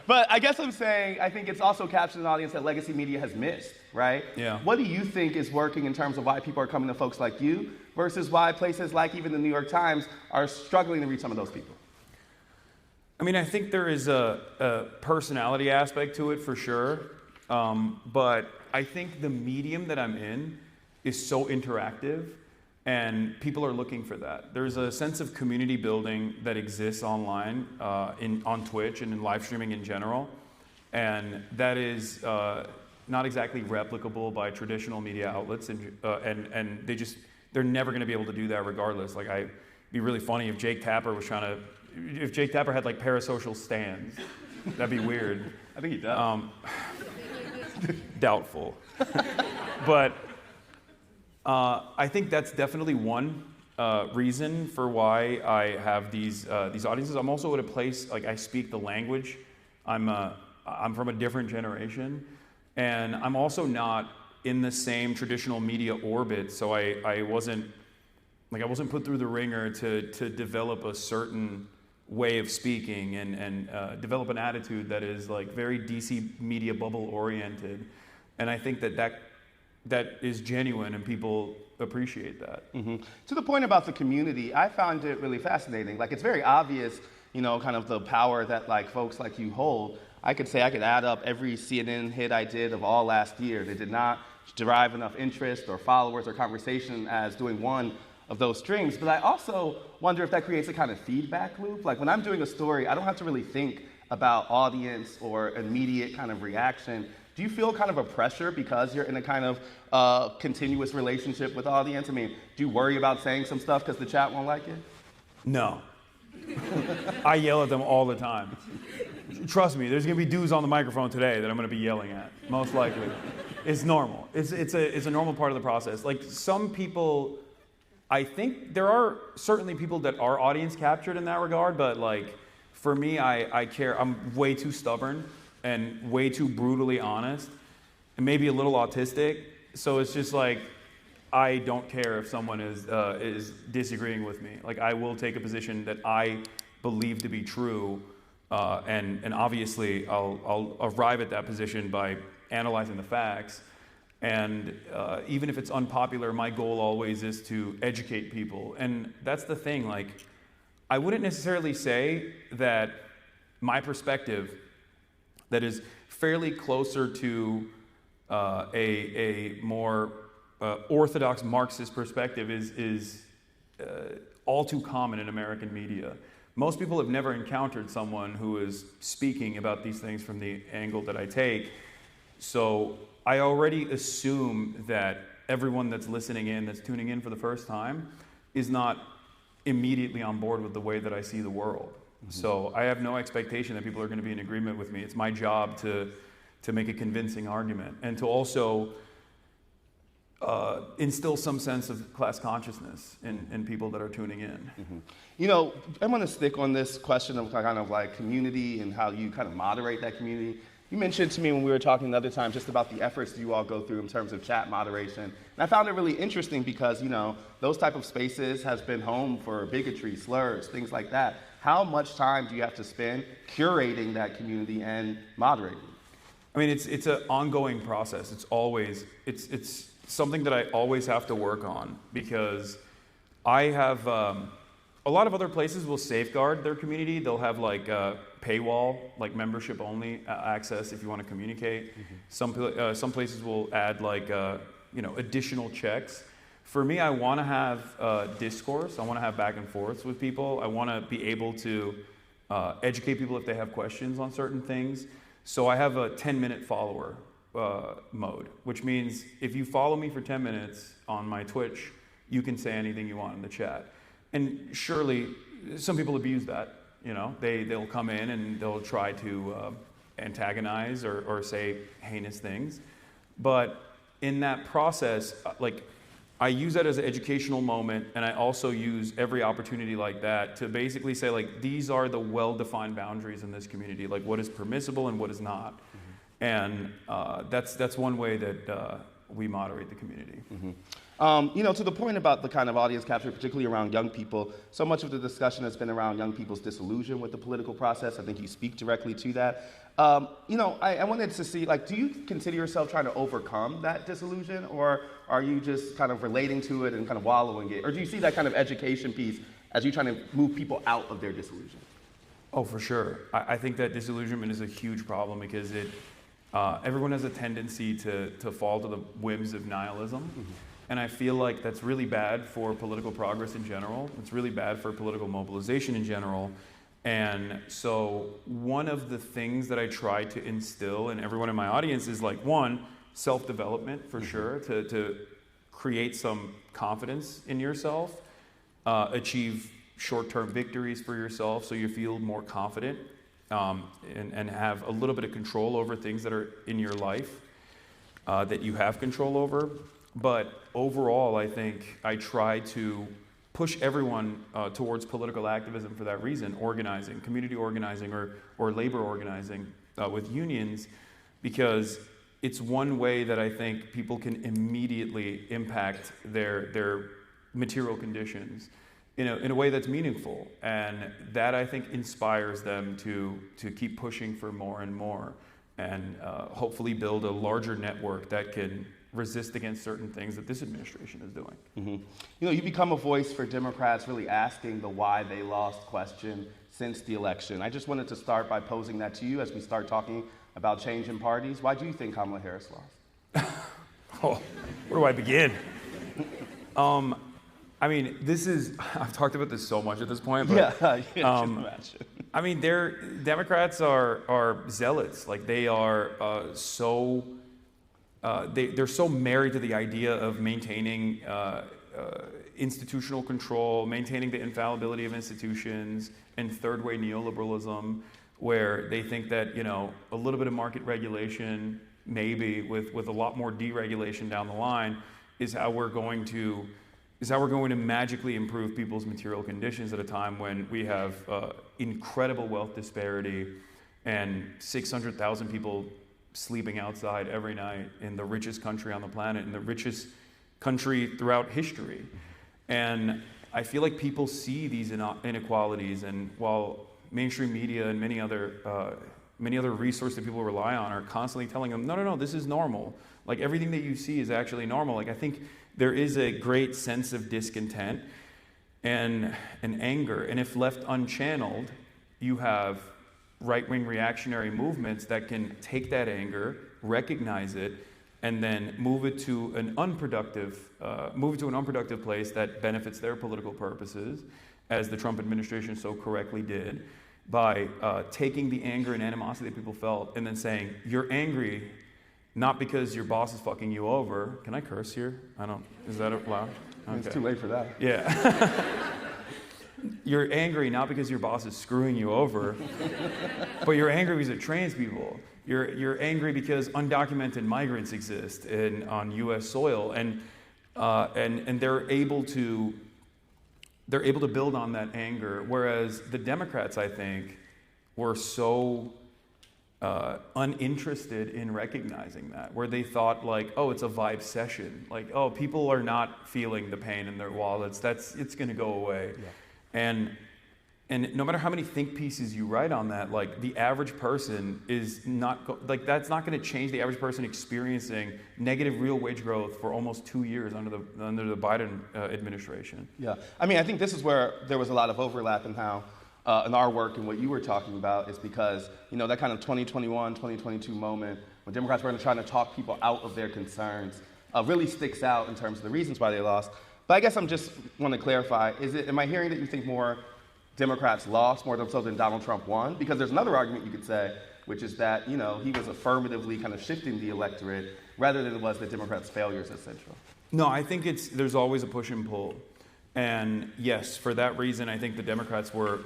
But I guess I'm saying, I think it's also captured an audience that legacy media has missed, right? Yeah. What do you think is working in terms of why people are coming to folks like you versus why places like even the New York Times are struggling to reach some of those people? I mean, I think there is a personality aspect to it for sure. But I think the medium that I'm in is so interactive and people are looking for that. There's a sense of community building that exists online, on Twitch and in live streaming in general. And that is not exactly replicable by traditional media outlets. And they're never gonna be able to do that regardless. Like, it'd be really funny if Jake Tapper was if Jake Tapper had like parasocial stands. That'd be weird. I think he does. Doubtful. But I think that's definitely one reason for why I have these audiences. I'm also at a place, like, I speak the language. I'm from a different generation, and I'm also not in the same traditional media orbit. So I wasn't put through the ringer to develop a certain way of speaking and develop an attitude that is like very DC media bubble oriented. And I think that is genuine and people appreciate that. To the point about the community, I found it really fascinating. Like, it's very obvious, you know, kind of the power that like folks like you hold. I could say I could add up every CNN hit I did of all last year. They did not derive enough interest or followers or conversation as doing one of those streams. But I also wonder if that creates a kind of feedback loop. Like, when I'm doing a story, I don't have to really think about audience or immediate kind of reaction. Do you feel kind of a pressure because you're in a kind of continuous relationship with audience? I mean, do you worry about saying some stuff because the chat won't like it? No. I yell at them all the time. Trust me, there's gonna be dudes on the microphone today that I'm gonna be yelling at, most likely. It's normal. It's a normal part of the process. Like, some people, I think there are certainly people that are audience captured in that regard, but like, for me, I care. I'm way too stubborn and way too brutally honest and maybe a little autistic. So it's just like, I don't care if someone is disagreeing with me. Like, I will take a position that I believe to be true, and obviously I'll arrive at that position by analyzing the facts. And even if it's unpopular, my goal always is to educate people. And that's the thing, like, I wouldn't necessarily say that my perspective that is fairly closer to a more orthodox Marxist perspective is all too common in American media. Most people have never encountered someone who is speaking about these things from the angle that I take. So I already assume that everyone that's listening in, that's tuning in for the first time, is not immediately on board with the way that I see the world. So I have no expectation that people are going to be in agreement with me. It's my job to make a convincing argument and to also instill some sense of class consciousness in people that are tuning in. You know, I want to stick on this question of kind of like community and how you kind of moderate that community. You mentioned to me when we were talking the other time just about the efforts you all go through in terms of chat moderation. And I found it really interesting because, you know, those type of spaces has been home for bigotry, slurs, things like that. How much time do you have to spend curating that community and moderating? I mean, it's an ongoing process. It's something that I always have to work on because I have a lot of other places will safeguard their community. They'll have like paywall, like membership only access if you want to communicate. Some places will add like additional checks. For me, I want to have discourse. I want to have back and forths with people. I want to be able to educate people if they have questions on certain things. So I have a 10-minute follower mode, which means if you follow me for 10 minutes on my Twitch, you can say anything you want in the chat. And surely, some people abuse that. They'll come in and they'll try to antagonize or say heinous things. But in that process, I use that as an educational moment, and I also use every opportunity like that to basically say, these are the well-defined boundaries in this community, like what is permissible and what is not. And that's one way that we moderate the community. To the point about the kind of audience capture, particularly around young people, so much of the discussion has been around young people's disillusion with the political process. I think you speak directly to that. I wanted to see, do you consider yourself trying to overcome that disillusion, or are you just kind of relating to it and kind of wallowing it? Or do you see that kind of education piece as you trying to move people out of their disillusion? Oh, for sure. I think that disillusionment is a huge problem because everyone has a tendency to fall to the whims of nihilism. And I feel like that's really bad for political progress in general. It's really bad for political mobilization in general. And so one of the things that I try to instill in everyone in my audience is one, self-development for sure, to create some confidence in yourself, achieve short-term victories for yourself so you feel more confident and have a little bit of control over things that are in your life that you have control over. But overall, I think I try to push everyone towards political activism for that reason, organizing, community organizing or labor organizing with unions, because it's one way that I think people can immediately impact their material conditions in a way that's meaningful. And that, I think, inspires them to keep pushing for more and more and hopefully build a larger network that can resist against certain things that this administration is doing. You become a voice for Democrats really asking the why they lost question since the election. I just wanted to start by posing that to you as we start talking about change in parties. Why do you think Kamala Harris lost? Where do I begin? I've talked about this so much at this point, but Democrats are zealots. They are they're so married to the idea of maintaining institutional control, maintaining the infallibility of institutions, and third-way neoliberalism, where they think that a little bit of market regulation, maybe with a lot more deregulation down the line, is how we're going to magically improve people's material conditions at a time when we have incredible wealth disparity and 600,000 people sleeping outside every night in the richest country on the planet, in the richest country throughout history. And I feel like people see these inequalities, and while mainstream media and many other resources that people rely on are constantly telling them, no, this is normal. Everything that you see is actually normal. I think there is a great sense of discontent and anger. And if left unchanneled, you have right-wing reactionary movements that can take that anger, recognize it, and then move it to an unproductive place that benefits their political purposes, as the Trump administration so correctly did, by taking the anger and animosity that people felt and then saying, you're angry not because your boss is fucking you over. Can I curse here? Is that allowed? Okay. It's too late for that. Yeah. You're angry not because your boss is screwing you over, but you're angry because it trains people. You're angry because undocumented migrants exist on U.S. soil, and they're able to build on that anger. Whereas the Democrats, I think, were so uninterested in recognizing that, where they thought it's a vibe session, people are not feeling the pain in their wallets. It's going to go away. Yeah. And no matter how many think pieces you write on that, like the average person is not, that's not going to change the average person experiencing negative real wage growth for almost 2 years under the Biden administration. Yeah, I mean, I think this is where there was a lot of overlap in how, in our work and what you were talking about is because, that kind of 2021, 2022 moment when Democrats were trying to talk people out of their concerns really sticks out in terms of the reasons why they lost. But I guess I'm just want to clarify, am I hearing that you think more Democrats lost more so than Donald Trump won? Because there's another argument you could say, which is that, he was affirmatively kind of shifting the electorate rather than it was the Democrats' failures at Central. No, I think there's always a push and pull. And yes, for that reason, I think the Democrats were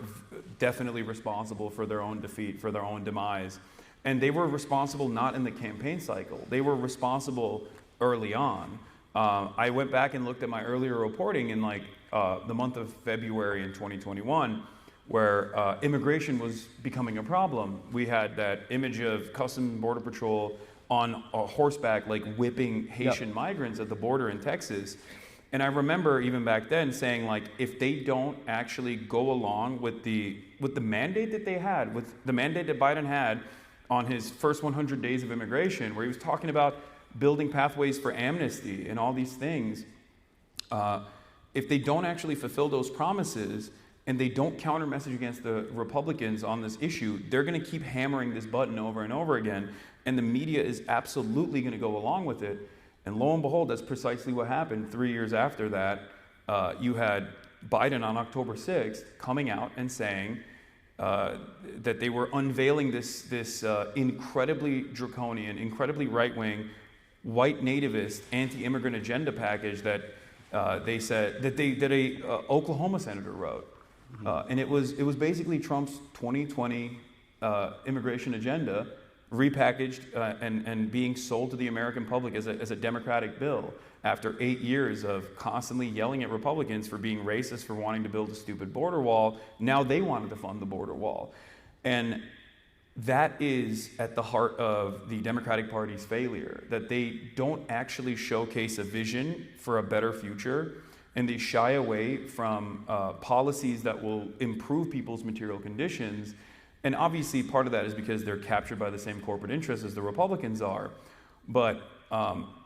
definitely responsible for their own defeat, for their own demise. And they were responsible not in the campaign cycle. They were responsible early on. I went back and looked at my earlier reporting in the month of February in 2021, where immigration was becoming a problem. We had that image of Customs and Border Patrol on a horseback, whipping Haitian migrants at the border in Texas. And I remember even back then saying, if they don't actually go along with the mandate that they had, with the mandate that Biden had on his first 100 days of immigration, where he was talking about building pathways for amnesty and all these things, if they don't actually fulfill those promises and they don't counter message against the Republicans on this issue, they're going to keep hammering this button over and over again. And the media is absolutely going to go along with it. And lo and behold, that's precisely what happened. 3 years after that, you had Biden on October 6th coming out and saying that they were unveiling this incredibly draconian, incredibly right-wing, white nativist, anti-immigrant agenda package that they said that a Oklahoma senator wrote, and it was basically Trump's 2020 immigration agenda repackaged and being sold to the American public as a Democratic bill after 8 years of constantly yelling at Republicans for being racist, for wanting to build a stupid border wall. Now they wanted to fund the border wall, and that is at the heart of the Democratic Party's failure, that they don't actually showcase a vision for a better future, and they shy away from policies that will improve people's material conditions. And obviously part of that is because they're captured by the same corporate interests as the Republicans are. But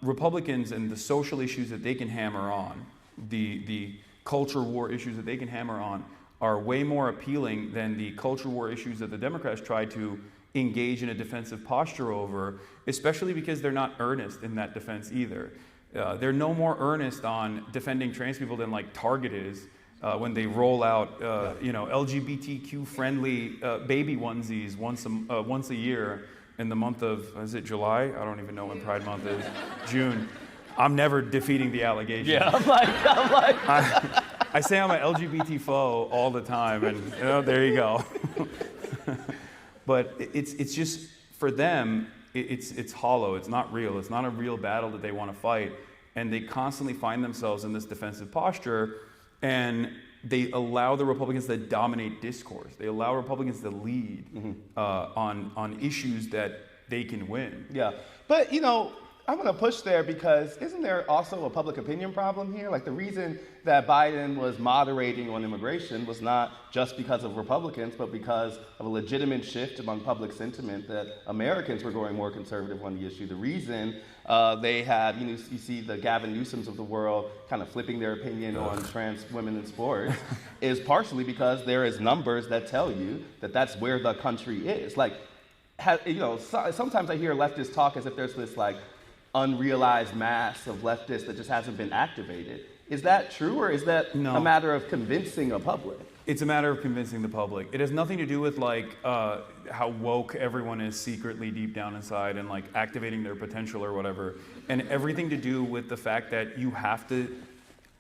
Republicans and the social issues that they can hammer on, the culture war issues that they can hammer on, are way more appealing than the culture war issues that the Democrats try to engage in a defensive posture over, especially because they're not earnest in that defense either. They're no more earnest on defending trans people than Target is when they roll out LGBTQ-friendly baby onesies once a year in the month of, is it July? I don't even know when Pride Month is. June. I'm never defeating the allegation. Yeah, I'm like. I say I'm an LGBT foe all the time, and there you go. But it's just, for them, it's hollow. It's not real. It's not a real battle that they want to fight. And they constantly find themselves in this defensive posture, and they allow the Republicans to dominate discourse. They allow Republicans to lead on issues that they can win. Yeah, but I'm going to push there because isn't there also a public opinion problem here? The reason that Biden was moderating on immigration was not just because of Republicans, but because of a legitimate shift among public sentiment that Americans were going more conservative on the issue. The reason they had, you see the Gavin Newsoms of the world kind of flipping their opinion on trans women in sports is partially because there is numbers that tell you that that's where the country is. Sometimes I hear leftists talk as if there's this unrealized mass of leftists that just hasn't been activated. Is that true, or is that a matter of convincing a public? It's a matter of convincing the public. It has nothing to do with how woke everyone is secretly deep down inside and activating their potential or whatever, and everything to do with the fact that you have to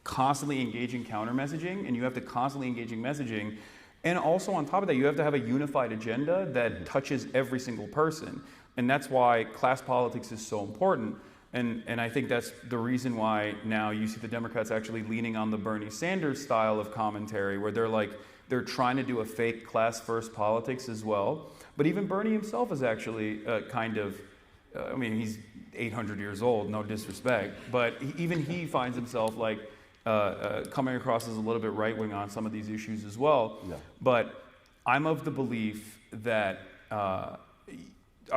constantly engage in counter messaging, and you have to constantly engage in messaging, and also on top of that, you have to have a unified agenda that touches every single person. And that's why class politics is so important. And I think that's the reason why now you see the Democrats actually leaning on the Bernie Sanders style of commentary, where they're trying to do a fake class first politics as well. But even Bernie himself is actually he's 800 years old, no disrespect, but even he finds himself coming across as a little bit right-wing on some of these issues as well. Yeah. But I'm of the belief that I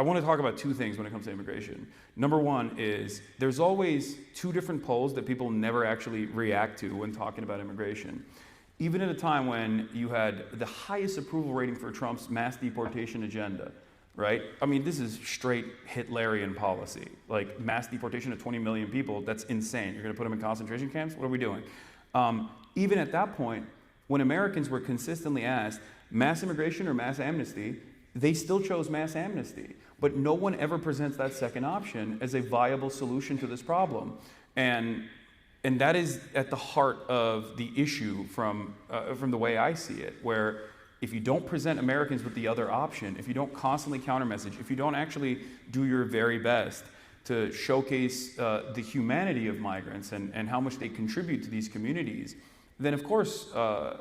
want to talk about two things when it comes to immigration. Number one is there's always two different polls that people never actually react to when talking about immigration. Even at a time when you had the highest approval rating for Trump's mass deportation agenda, right? I mean, this is straight Hitlerian policy. Like mass deportation of 20 million people, that's insane. You're gonna put them in concentration camps? What are we doing? Even at that point, when Americans were consistently asked mass immigration or mass amnesty, they still chose mass amnesty. But no one ever presents that second option as a viable solution to this problem. And that is at the heart of the issue from the way I see it, where if you don't present Americans with the other option, if you don't constantly counter-message, if you don't actually do your very best to showcase the humanity of migrants and how much they contribute to these communities, then of course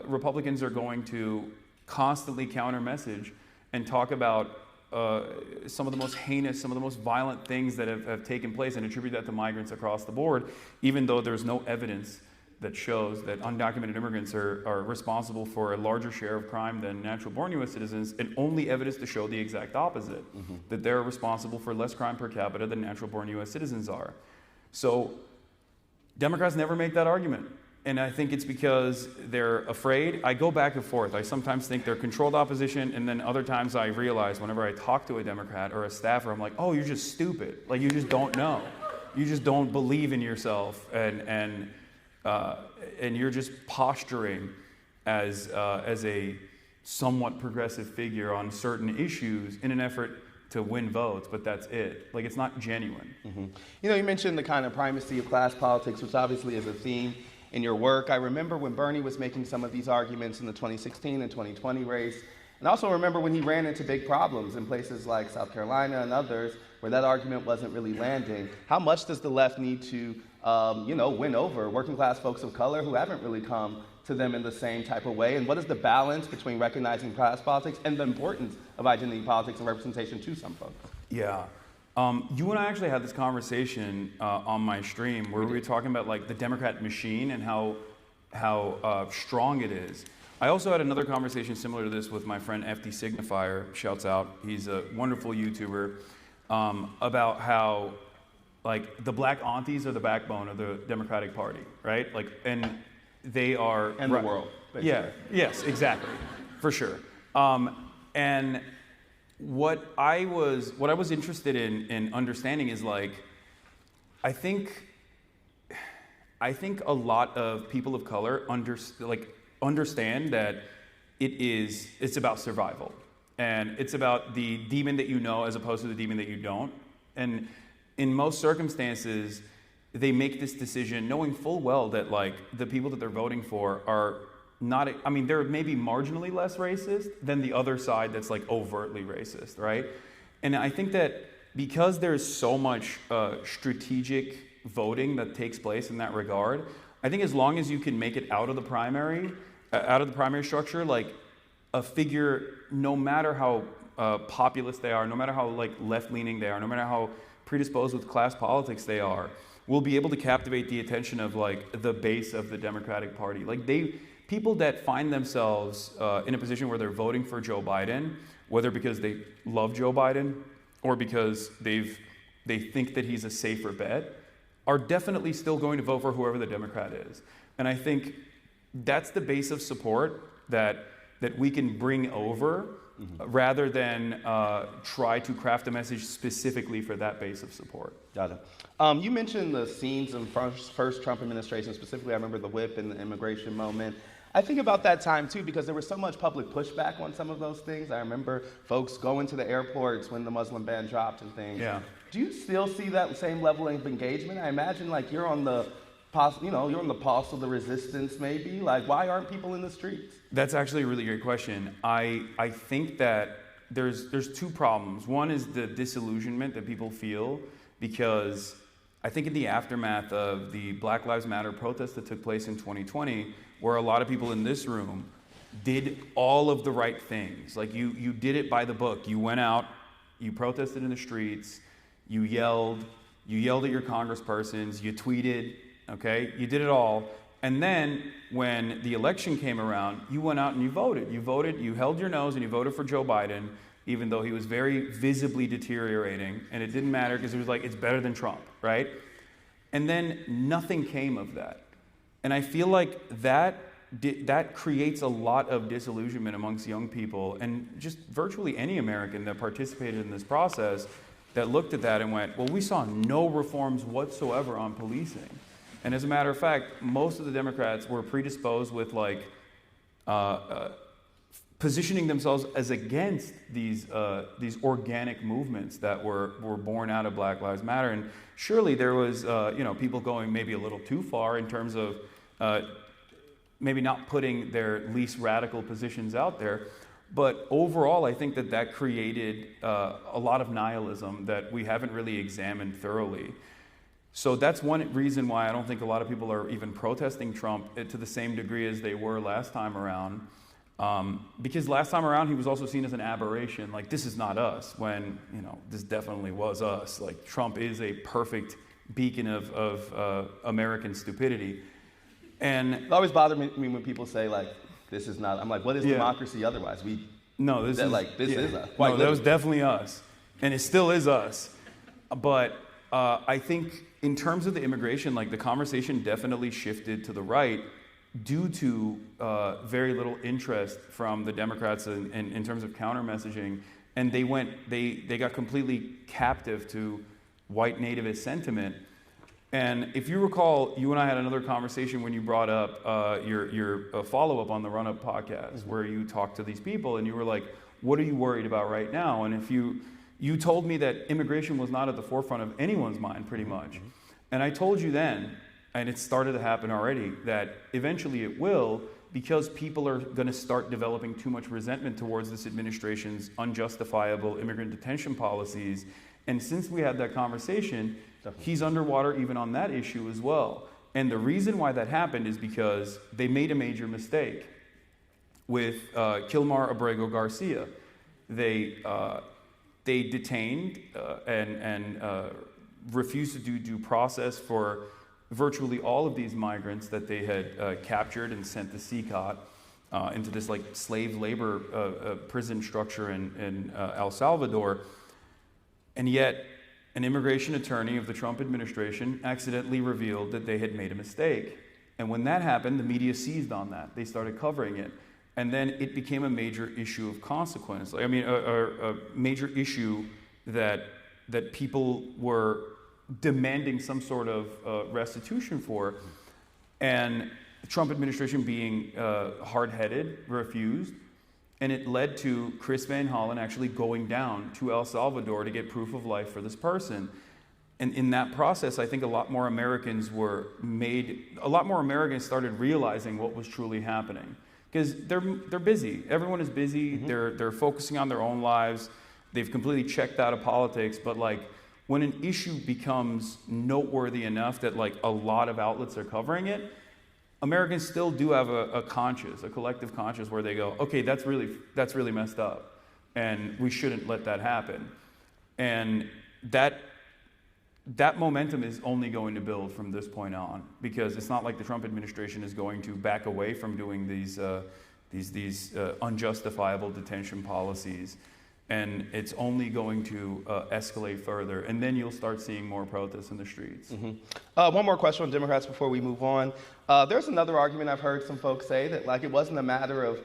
Republicans are going to constantly counter-message and talk about some of the most heinous, some of the most violent things that have taken place and attribute that to migrants across the board, even though there's no evidence that shows that undocumented immigrants are responsible for a larger share of crime than natural-born U.S. citizens, and only evidence to show the exact opposite, that they're responsible for less crime per capita than natural-born U.S. citizens are. So Democrats never make that argument. And I think it's because they're afraid. I go back and forth. I sometimes think they're controlled opposition, and then other times I realize whenever I talk to a Democrat or a staffer, I'm like, oh, you're just stupid. Like, you just don't know. You just don't believe in yourself, and you're just posturing as a somewhat progressive figure on certain issues in an effort to win votes, but that's it. Like, it's not genuine. You know, you mentioned the kind of primacy of class politics, which obviously is a theme in your work. I remember when Bernie was making some of these arguments in the 2016 and 2020 race, and also remember when he ran into big problems in places like South Carolina and others where that argument wasn't really landing. How much does the left need to, win over working class folks of color who haven't really come to them in the same type of way? And what is the balance between recognizing class politics and the importance of identity politics and representation to some folks? Yeah. You and I actually had this conversation on my stream where we were talking about like the Democrat machine and how strong it is. I also had another conversation similar to this with my friend FD Signifier, shouts out, he's a wonderful YouTuber, about how like the black aunties are the backbone of the Democratic Party, right? Like, and they are— And the world. Basically. Yeah, yes, exactly, for sure. And what I was interested in understanding is like, I think a lot of people of color understand that it's about survival, and it's about the demon that you know as opposed to the demon that you don't. And in most circumstances, they make this decision knowing full well that like the people that they're voting for are not, I mean, they're maybe marginally less racist than the other side that's like overtly racist, right? And I think that because there's so much strategic voting that takes place in that regard, I think as long as you can make it out of the primary structure, like a figure, no matter how populist they are, no matter how like left-leaning they are, no matter how predisposed with class politics they are, will be able to captivate the attention of like the base of the Democratic Party. Like people that find themselves in a position where they're voting for Joe Biden, whether because they love Joe Biden or because they think that he's a safer bet, are definitely still going to vote for whoever the Democrat is. And I think that's the base of support that we can bring over, rather than try to craft a message specifically for that base of support. Got it. You mentioned the scenes in first Trump administration, specifically I remember the whip and the immigration moment. I think about that time too because there was so much public pushback on some of those things. I remember folks going to the airports when the Muslim ban dropped and things. Yeah. Do you still see that same level of engagement? I imagine like you're on the pulse of the resistance maybe. Like why aren't people in the streets? That's actually a really great question. I think that there's two problems. One is the disillusionment that people feel because I think in the aftermath of the Black Lives Matter protests that took place in 2020, where a lot of people in this room did all of the right things. Like you did it by the book. You went out, you protested in the streets, you yelled at your congresspersons, you tweeted, okay? You did it all. And then when the election came around, you went out and you voted. You held your nose and you voted for Joe Biden, even though he was very visibly deteriorating. And it didn't matter because it was like, it's better than Trump, right? And then nothing came of that. And I feel like that creates a lot of disillusionment amongst young people and just virtually any American that participated in this process that looked at that and went, well, we saw no reforms whatsoever on policing. And as a matter of fact, most of the Democrats were predisposed with like positioning themselves as against these organic movements that were born out of Black Lives Matter. And surely there was people going maybe a little too far in terms of maybe not putting their least radical positions out there. But overall, I think that created a lot of nihilism that we haven't really examined thoroughly. So that's one reason why I don't think a lot of people are even protesting Trump to the same degree as they were last time around. Because last time around, he was also seen as an aberration. Like, this is not us, when, this definitely was us. Like, Trump is a perfect beacon of American stupidity. And it always bothered me when people say, like, this is not, I'm like, what is democracy otherwise? This is us. No, that was definitely us. And it still is us. But I think in terms of the immigration, like, the conversation definitely shifted to the right due to very little interest from the Democrats in terms of counter messaging. And they got completely captive to white nativist sentiment. And if you recall, you and I had another conversation when you brought up your follow-up on the Run Up podcast, where you talked to these people and you were like, what are you worried about right now? And if you told me that immigration was not at the forefront of anyone's mind, pretty much. And I told you then, and it started to happen already, that eventually it will, because people are going to start developing too much resentment towards this administration's unjustifiable immigrant detention policies. And since we had that conversation, he's underwater even on that issue as well. And the reason why that happened is because they made a major mistake with Kilmar Abrego Garcia. They detained and refused to do due process for virtually all of these migrants that they had captured and sent to CICOT into this like slave labor prison structure in El Salvador. And yet, an immigration attorney of the Trump administration accidentally revealed that they had made a mistake. And when that happened, the media seized on that. They started covering it. And then it became a major issue of consequence. I mean, a major issue that people were demanding some sort of restitution for. And the Trump administration, being hard-headed, refused. And it led to Chris Van Hollen actually going down to El Salvador to get proof of life for this person. And in that process, I think a lot more Americans started realizing what was truly happening. Because they're busy. Everyone is busy. Mm-hmm. They're focusing on their own lives. They've completely checked out of politics. But like, when an issue becomes noteworthy enough that like a lot of outlets are covering it, Americans still do have a collective conscience where they go, okay, that's really messed up, and we shouldn't let that happen. And that momentum is only going to build from this point on, because it's not like the Trump administration is going to back away from doing these unjustifiable detention policies. And it's only going to escalate further. And then you'll start seeing more protests in the streets. Mm-hmm. One more question on Democrats before we move on. There's another argument I've heard some folks say, that like it wasn't a matter of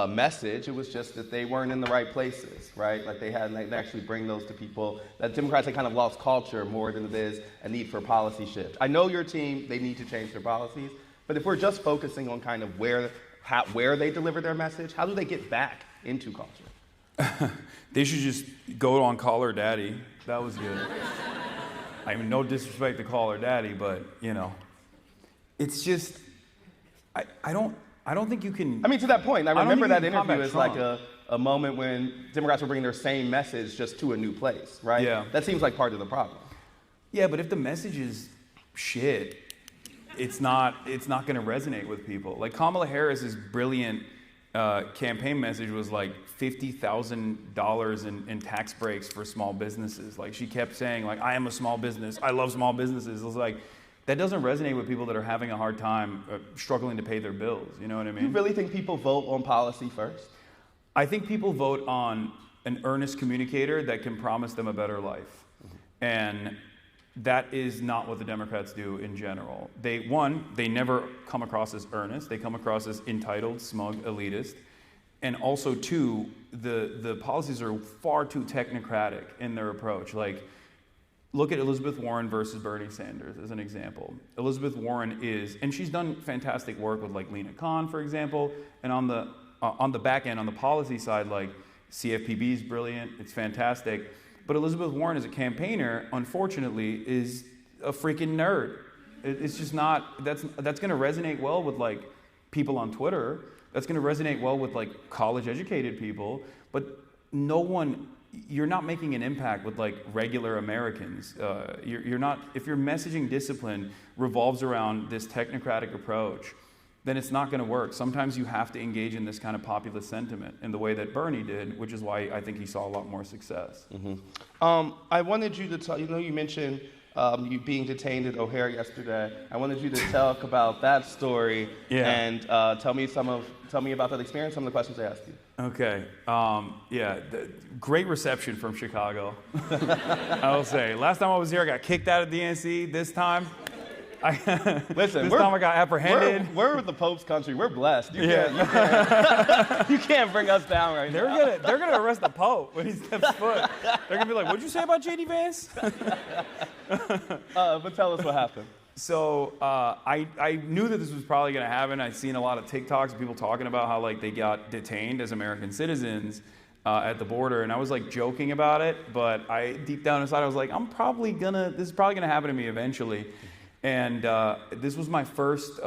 message, it was just that they weren't in the right places, right? Like they actually bring those to people. That Democrats had kind of lost culture more than it is a need for policy shift. I know your team, they need to change their policies, but if we're just focusing on kind of where they deliver their message, how do they get back into culture? They should just go on Call Her Daddy. That was good. I mean, no disrespect to Call Her Daddy, but it's just I don't think you can. I mean, to that point, I remember that interview as like a moment when Democrats were bringing their same message just to a new place, right? Yeah. That seems like part of the problem. Yeah, but if the message is shit, it's not going to resonate with people. Like Kamala Harris's brilliant campaign message was like $50,000 in tax breaks for small businesses. Like she kept saying, like, I am a small business. I love small businesses. It was like, that doesn't resonate with people that are having a hard time struggling to pay their bills. You know what I mean? You really think people vote on policy first? I think people vote on an earnest communicator that can promise them a better life. And that is not what the Democrats do in general. They never come across as earnest. They come across as entitled, smug, elitist. And also, two, the policies are far too technocratic in their approach. Like, look at Elizabeth Warren versus Bernie Sanders as an example. Elizabeth Warren and she's done fantastic work with like Lena Khan, for example, and on the back end, on the policy side, like CFPB is brilliant, it's fantastic. But Elizabeth Warren as a campaigner, unfortunately, is a freaking nerd. It's just not, that's gonna resonate well with like people on Twitter. That's gonna resonate well with like college educated people, but you're not making an impact with like regular Americans. You're not, if your messaging discipline revolves around this technocratic approach, then it's not going to work. Sometimes you have to engage in this kind of populist sentiment in the way that Bernie did, which is why I think he saw a lot more success. I wanted you to tell, you mentioned you being detained at O'Hare yesterday. I wanted you to talk about that story and tell me about that experience, some of the questions I asked you. Okay. Great reception from Chicago. I will say. Last time I was here, I got kicked out of DNC. This time, Listen, time I got apprehended. We're the Pope's country. We're blessed. You can't bring us down right now. They're gonna arrest the Pope when he steps foot. They're gonna be like, "What'd you say about J.D. Vance?" But tell us what happened. So I knew that this was probably going to happen. I'd seen a lot of TikToks of people talking about how like they got detained as American citizens at the border, and I was like joking about it, but deep down inside I was like, this is probably gonna happen to me eventually. And this was my first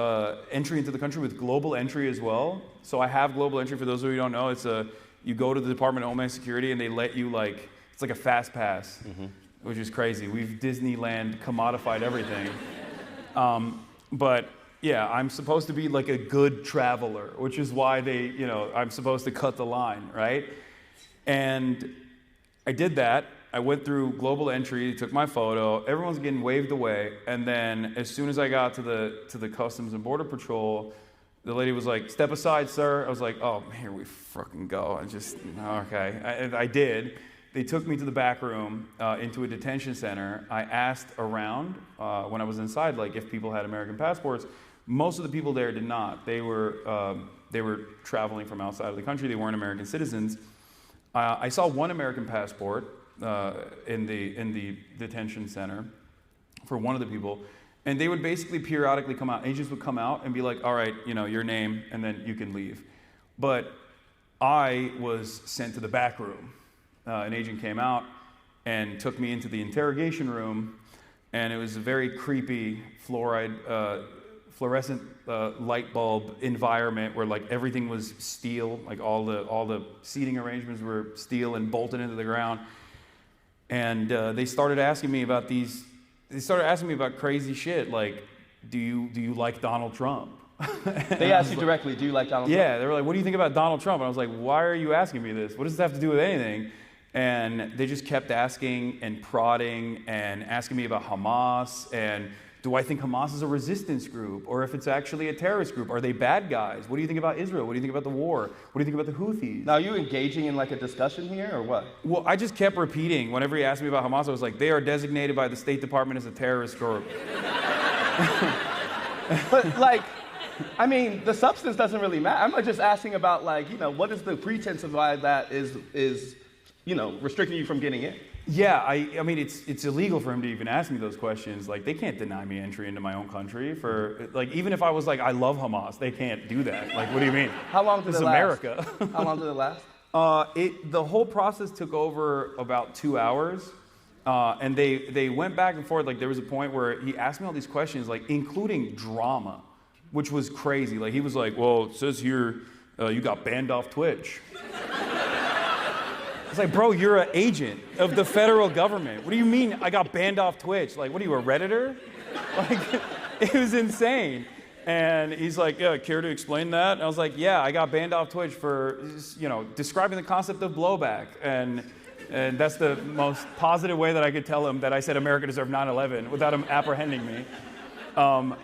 entry into the country with global entry as well. So I have global entry. For those of you who don't know, you go to the Department of Homeland Security and they let you it's like a fast pass, which is crazy. We've Disneyland commodified everything. But yeah, I'm supposed to be like a good traveler, which is why I'm supposed to cut the line, right? And I did that. I went through global entry, took my photo, everyone's getting waved away, and then as soon as I got to the Customs and Border Patrol, the lady was like, "Step aside, sir." I was like, "Oh, here we fucking go." I did. They took me to the back room into a detention center. I asked around when I was inside, like if people had American passports. Most of the people there did not. They were traveling from outside of the country. They weren't American citizens. I saw one American passport in the detention center for one of the people, and they would basically periodically come out. Agents would come out and be like, "All right, your name, and then you can leave." But I was sent to the back room. An agent came out and took me into the interrogation room, and it was a very creepy fluorescent light bulb environment where like everything was steel, like all the seating arrangements were steel and bolted into the ground. And they started asking me about crazy shit, like, do you like Donald Trump? They asked you directly, do you like Donald Trump? Yeah, they were like, "What do you think about Donald Trump?" And I was like, "Why are you asking me this? What does this have to do with anything?" And they just kept asking and prodding and asking me about Hamas and do I think Hamas is a resistance group or if it's actually a terrorist group? Are they bad guys? What do you think about Israel? What do you think about the war? What do you think about the Houthis? Now, are you engaging in like a discussion here or what? Well, I just kept repeating. Whenever he asked me about Hamas, I was like, "They are designated by the State Department as a terrorist group." But the substance doesn't really matter. I'm just asking about what is the pretense of why that is restricting you from getting in? Yeah, I mean, it's illegal for him to even ask me those questions. Like, they can't deny me entry into my own country for, even if I was like, "I love Hamas," they can't do that. Like, what do you mean? How long did this it is last? America. How long did it last? The whole process took over about 2 hours. And they went back and forth. Like, there was a point where he asked me all these questions, like, including drama, which was crazy. Like, he was like, "Well, it says here you got banned off Twitch." It's like, bro, you're an agent of the federal government. What do you mean I got banned off Twitch? Like, what are you, a Redditor? Like, it was insane. And he's like, "Yeah, care to explain that?" And I was like, "Yeah, I got banned off Twitch for, describing the concept of blowback." And that's the most positive way that I could tell him that I said America deserved 9/11 without him apprehending me. And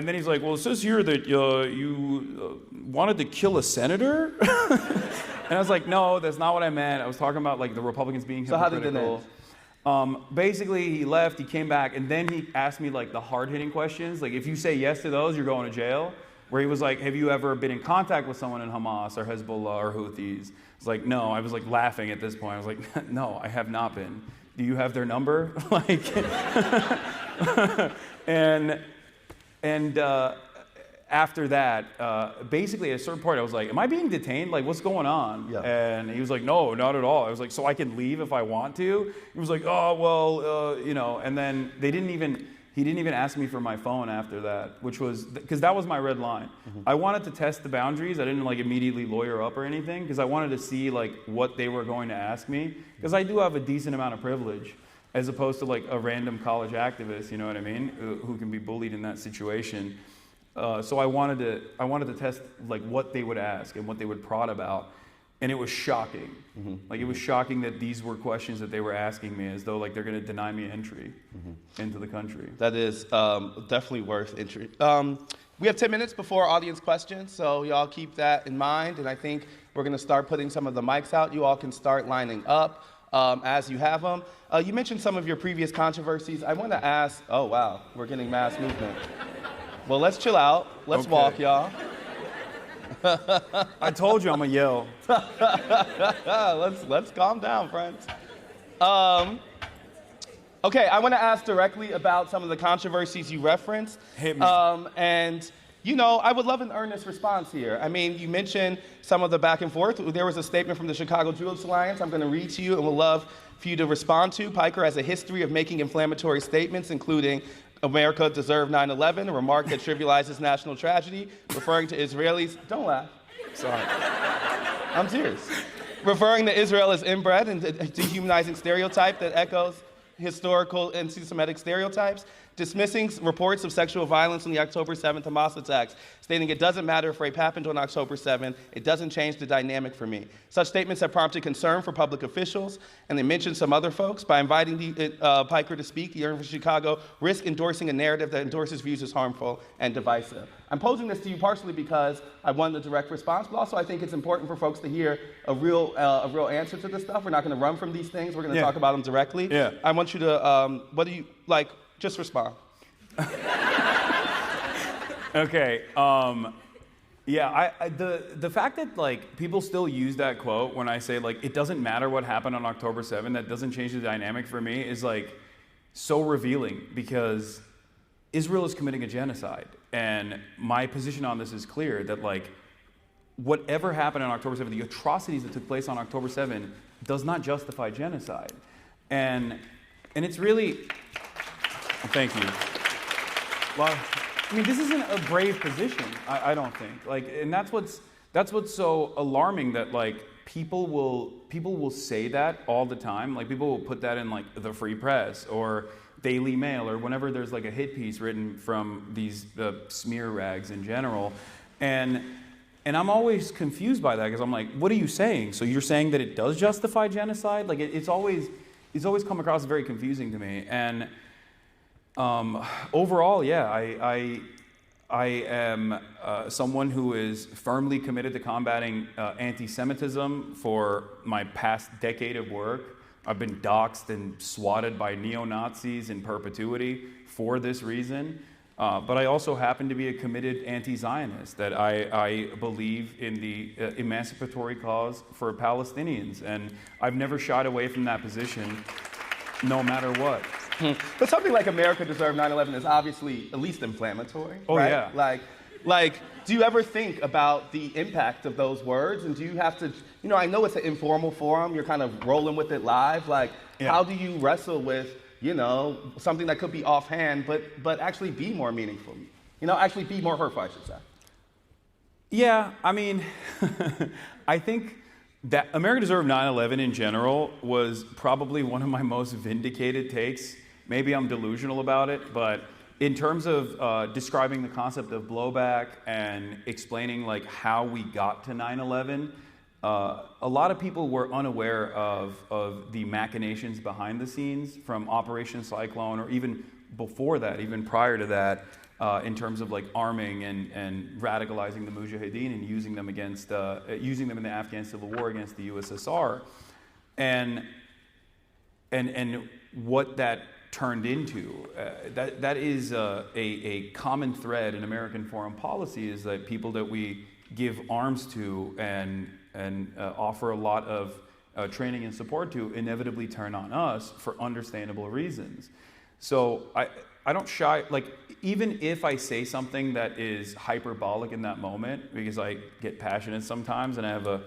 then he's like, well, it says here that you wanted to kill a senator? And I was like, no, that's not what I meant. I was talking about like the Republicans being hypocritical. So how did it end? Basically, he left, he came back, and then he asked me like the hard-hitting questions. Like, if you say yes to those, you're going to jail. Where he was like, have you ever been in contact with someone in Hamas or Hezbollah or Houthis? I was like, no. I was like laughing at this point. I was like, no, I have not been. Do you have their number? After that, basically at a certain point, I was like, am I being detained? Like, what's going on? Yeah. And he was like, no, not at all. I was like, so I can leave if I want to? He was like, oh, well, and then he didn't even ask me for my phone after that, which was, because that was my red line. I wanted to test the boundaries. I didn't like immediately lawyer up or anything, because I wanted to see like what they were going to ask me, because I do have a decent amount of privilege, as opposed to like a random college activist, you know what I mean, who can be bullied in that situation. So I wanted to test like what they would ask and what they would prod about, and it was shocking. Like, it was shocking that these were questions that they were asking me, as though like they're going to deny me entry into the country. That is definitely worth entry. We have 10 minutes before audience questions, so y'all keep that in mind. And I think we're going to start putting some of the mics out. You all can start lining up as you have them. You mentioned some of your previous controversies. I want to ask. Oh wow, we're getting mass movement. Well, let's chill out. Let's walk, y'all. I told you I'm gonna yell. Let's calm down, friends. Okay, I want to ask directly about some of the controversies you referenced. Hit me. And you know, I would love an earnest response here. I mean, you mentioned some of the back and forth. There was a statement from the Chicago Jewish Alliance I'm going to read to you and would love for you to respond to. Piker has a history of making inflammatory statements, including America deserved 9/11, a remark that trivializes national tragedy, referring to Israelis. Don't laugh. Sorry. I'm serious. Referring to Israel as inbred and a dehumanizing stereotype that echoes historical anti-Semitic stereotypes, dismissing reports of sexual violence in the October 7th Hamas attacks, stating it doesn't matter if rape happened on October 7th, it doesn't change the dynamic for me. Such statements have prompted concern for public officials, and they mentioned some other folks. By inviting Piker to speak, the University of Chicago risks endorsing a narrative that endorses views as harmful and divisive. I'm posing this to you partially because I want a direct response, but also I think it's important for folks to hear a real answer to this stuff. We're not going to run from these things. We're going to talk about them directly. Yeah. I want you to, what do you, like, just respond. Okay. Yeah. The fact that like people still use that quote when I say like it doesn't matter what happened on October 7th, that doesn't change the dynamic for me, is like so revealing, because Israel is committing a genocide, and my position on this is clear, that like whatever happened on October 7th, the atrocities that took place on October 7th does not justify genocide, and it's really. Thank you. Well, I mean, this isn't a brave position, I don't think. Like, and that's what's so alarming, that like people will say that all the time. Like, people will put that in like the Free Press or Daily Mail or whenever there's like a hit piece written from these smear rags in general, and I'm always confused by that, because I'm like, what are you saying? So you're saying that it does justify genocide? Like, it's always come across as very confusing to me. And overall, yeah, I am someone who is firmly committed to combating anti-Semitism for my past decade of work. I've been doxxed and swatted by neo-Nazis in perpetuity for this reason. But I also happen to be a committed anti-Zionist, that I believe in the emancipatory cause for Palestinians. And I've never shied away from that position, no matter what. But something like America deserved 9/11 is obviously at least inflammatory. Oh, right? yeah. Like, do you ever think about the impact of those words? And do you have to, you know, I know it's an informal forum, you're kind of rolling with it live. Like, how do you wrestle with, you know, something that could be offhand, but actually be more meaningful? You know, actually be more hurtful, I should say. Yeah, I mean, I think that America deserved 9/11 in general was probably one of my most vindicated takes. Maybe I'm delusional about it, but in terms of describing the concept of blowback and explaining like how we got to 9/11, a lot of people were unaware of the machinations behind the scenes from Operation Cyclone, or even before that, even prior to that, in terms of like arming and radicalizing the Mujahideen and using them against using them in the Afghan civil war against the USSR, and what that turned into. That is a common thread in American foreign policy, is that people that we give arms to and offer a lot of training and support to inevitably turn on us for understandable reasons. So I don't shy, like, even if I say something that is hyperbolic in that moment, because I get passionate sometimes and I have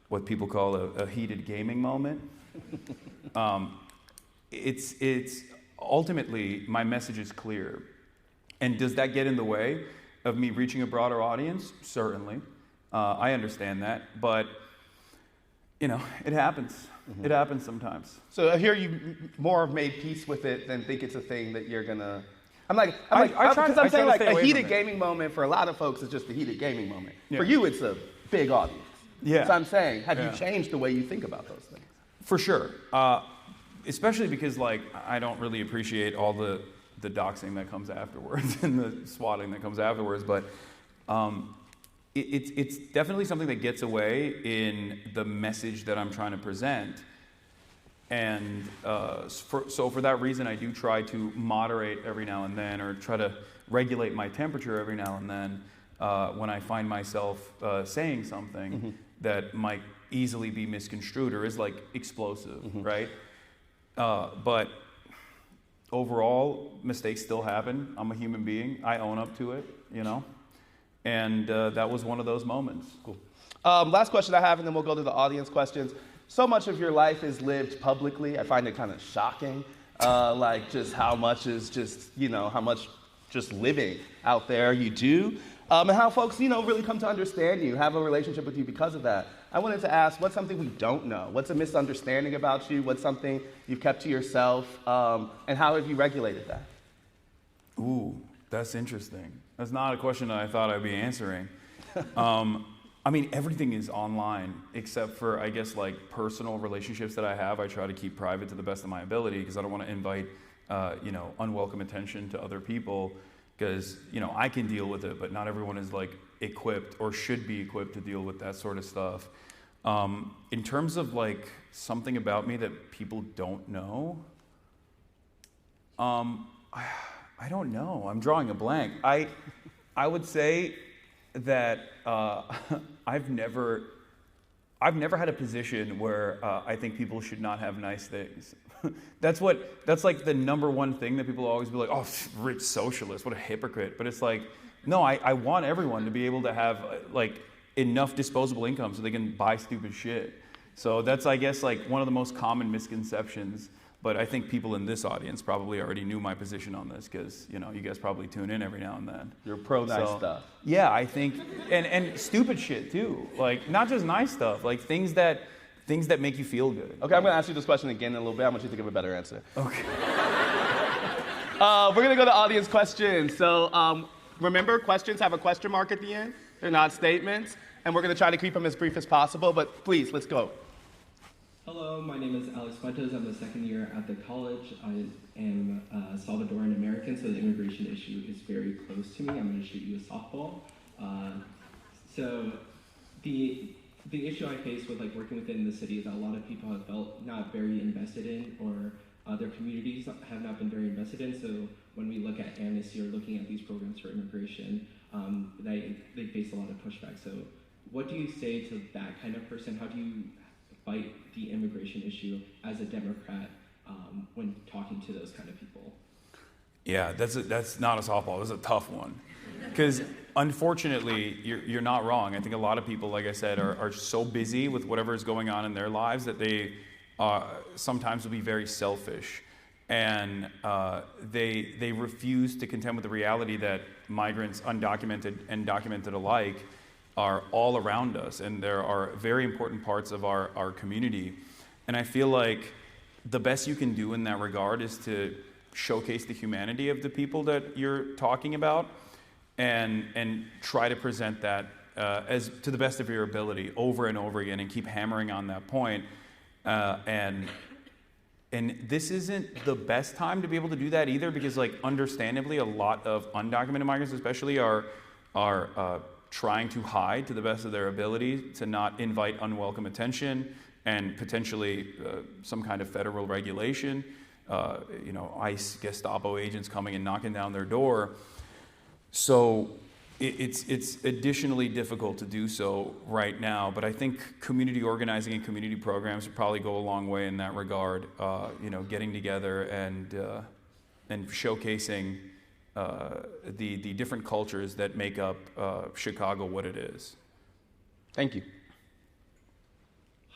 what people call a heated gaming moment, it's ultimately, my message is clear. And does that get in the way of me reaching a broader audience? Certainly. I understand that, but it happens. Mm-hmm. It happens sometimes. So I hear you more have made peace with it than think it's a thing that you're gonna. I'm saying like a heated gaming moment for a lot of folks is just a heated gaming moment. Yeah. For you, it's a big audience. Yeah. So I'm saying, have you changed the way you think about those things? For sure. Especially because like I don't really appreciate all the doxing that comes afterwards and the swatting that comes afterwards, but it's definitely something that gets away in the message that I'm trying to present. And so for that reason, I do try to moderate every now and then, or try to regulate my temperature every now and then when I find myself saying something that might easily be misconstrued or is like explosive, right? But overall, mistakes still happen. I'm a human being. I own up to it, and that was one of those moments. Cool. Last question I have, and then we'll go to the audience questions. So much of your life is lived publicly. I find it kind of shocking, like just how much is just, how much just living out there you do, and how folks, really come to understand you, have a relationship with you because of that. I wanted to ask, what's something we don't know? What's a misunderstanding about you? What's something you've kept to yourself? And how have you regulated that? Ooh, that's interesting. That's not a question that I thought I'd be answering. I mean, everything is online except for, I guess, like personal relationships that I have. I try to keep private to the best of my ability because I don't want to invite, unwelcome attention to other people, because, I can deal with it, but not everyone is like equipped or should be equipped to deal with that sort of stuff. In terms of like something about me that people don't know, I don't know. I'm drawing a blank. I would say that I've never had a position where I think people should not have nice things. That's like the number one thing that people always be like, oh, rich socialist, what a hypocrite. But it's like, no, I want everyone to be able to have like enough disposable income so they can buy stupid shit. So that's, I guess, like one of the most common misconceptions. But I think people in this audience probably already knew my position on this because, you guys probably tune in every now and then. You're pro nice stuff. Yeah, I think, and stupid shit too. Like, not just nice stuff, like things that make you feel good. Okay, I'm going to ask you this question again in a little bit. I want you to give a better answer. Okay. We're going to go to audience questions. So remember, questions have a question mark at the end. They're not statements. And we're going to try to keep them as brief as possible. But please, let's go. Hello, my name is Alex Fuentes. I'm the second year at the college. I am Salvadoran American, so the immigration issue is very close to me. I'm going to shoot you a softball. So the issue I face with like working within the city is that a lot of people have felt not very invested in, or their communities have not been very invested in. So when we look at amnesty or looking at these programs for immigration, they face a lot of pushback. So what do you say to that kind of person? How do you fight the immigration issue as a Democrat when talking to those kind of people? Yeah, that's not a softball. That's a tough one. Because unfortunately, you're not wrong. I think a lot of people, like I said, are so busy with whatever is going on in their lives that they sometimes will be very selfish. And they refuse to contend with the reality that migrants, undocumented and documented alike, are all around us, and there are very important parts of our community. And I feel like the best you can do in that regard is to showcase the humanity of the people that you're talking about, and try to present that as to the best of your ability over and over again, and keep hammering on that point. And And this isn't the best time to be able to do that either, because like understandably a lot of undocumented migrants especially are trying to hide to the best of their ability to not invite unwelcome attention and potentially some kind of federal regulation, ICE Gestapo agents coming and knocking down their door. So it's additionally difficult to do so right now, but I think community organizing and community programs would probably go a long way in that regard. Getting together and showcasing the different cultures that make up Chicago what it is. Thank you.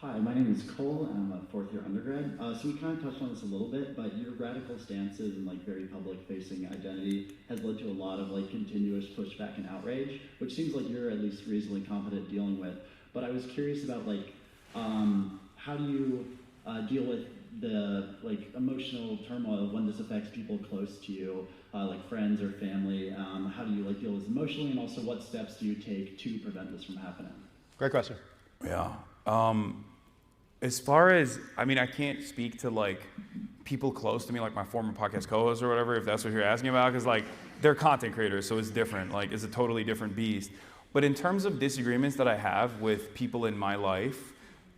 Hi, my name is Cole, and I'm a fourth-year undergrad. So we kind of touched on this a little bit, but your radical stances and like very public-facing identity has led to a lot of like continuous pushback and outrage, which seems like you're at least reasonably competent dealing with. But I was curious about like how do you deal with the like emotional turmoil when this affects people close to you, like friends or family? How do you like deal with this emotionally, and also what steps do you take to prevent this from happening? Great question. Yeah. As far as, I can't speak to like people close to me, like my former podcast co-host or whatever, if that's what you're asking about, because like they're content creators, so it's different. Like it's a totally different beast. But in terms of disagreements that I have with people in my life,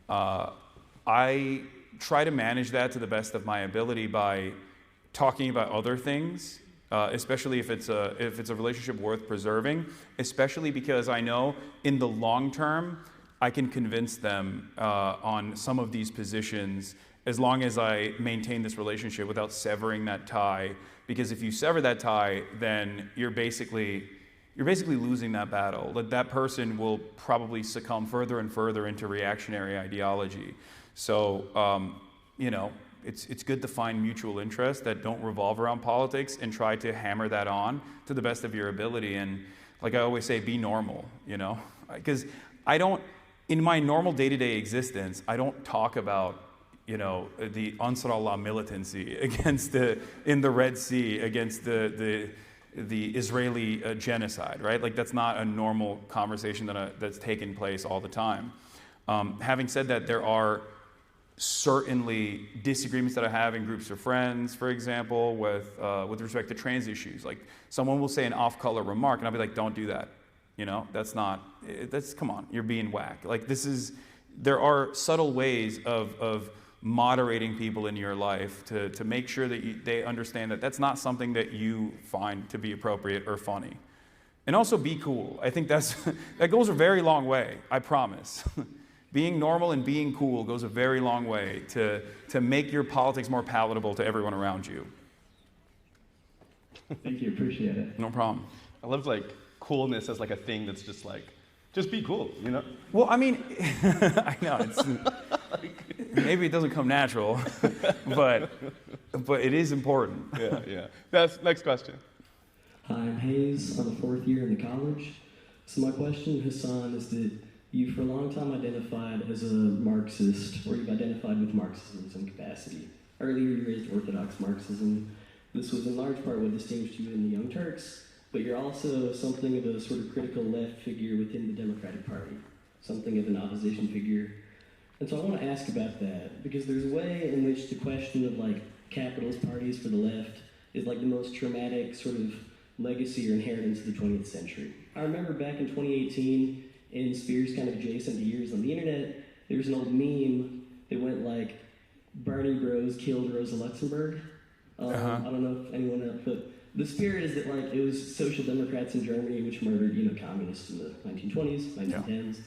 I try to manage that to the best of my ability by talking about other things, especially if it's a relationship worth preserving, especially because I know in the long term, I can convince them on some of these positions as long as I maintain this relationship without severing that tie. Because if you sever that tie, then you're basically losing that battle. That person will probably succumb further and further into reactionary ideology. So, it's good to find mutual interests that don't revolve around politics and try to hammer that on to the best of your ability. And like I always say, be normal, because in my normal day-to-day existence, I don't talk about, the Ansar Allah militancy in the Red Sea against the Israeli genocide, right? Like that's not a normal conversation that's taking place all the time. Having said that, there are certainly disagreements that I have in groups of friends, for example, with respect to trans issues. Like someone will say an off-color remark, and I'll be like, "Don't do that." Come on, you're being whack. Like there are subtle ways of moderating people in your life to make sure that they understand that that's not something that you find to be appropriate or funny. And also be cool. I think that goes a very long way, I promise. Being normal and being cool goes a very long way to make your politics more palatable to everyone around you. Thank you, appreciate it. No problem. I love coolness as like a thing that's just be cool, Well, I know maybe it doesn't come natural, but it is important. Yeah. That's next question. Hi, I'm Hayes. I'm a fourth year in the college. So my question, Hasan, is that you for a long time identified as a Marxist, or you've identified with Marxism in some capacity. Earlier you raised Orthodox Marxism. This was in large part what distinguished you in the Young Turks. But you're also something of a sort of critical left figure within the Democratic Party, something of an opposition figure. And so I want to ask about that, because there's a way in which the question of capitalist parties for the left is like the most traumatic sort of legacy or inheritance of the 20th century. I remember back in 2018, in Spears' kind of adjacent years on the internet, there was an old meme that went like, Bernie Bros killed Rosa Luxemburg. I don't know if anyone else, but the spirit is that it was social democrats in Germany which murdered, communists in the 1920s, 1910s.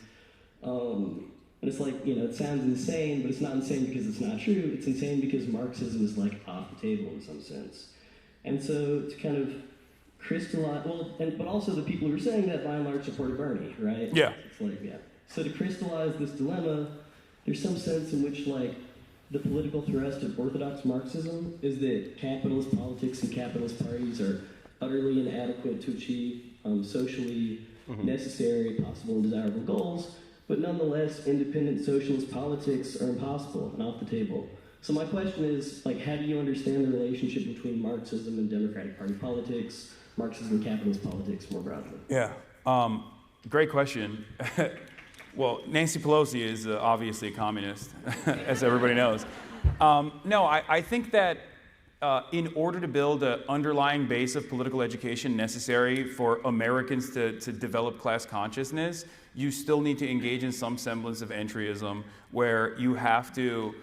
And it's it sounds insane, but it's not insane because it's not true. It's insane because Marxism is off the table in some sense. And so to kind of crystallize, but also the people who are saying that by and large supported Bernie, right? Yeah. It's So to crystallize this dilemma, there's some sense in which the political thrust of Orthodox Marxism is that capitalist politics and capitalist parties are utterly inadequate to achieve socially necessary, possible, and desirable goals, but nonetheless, independent socialist politics are impossible and off the table. So my question is, how do you understand the relationship between Marxism and Democratic Party politics, Marxism and capitalist politics more broadly? Yeah, great question. Well, Nancy Pelosi is obviously a communist, as everybody knows. No, I think that in order to build an underlying base of political education necessary for Americans to develop class consciousness, you still need to engage in some semblance of entryism, where you have to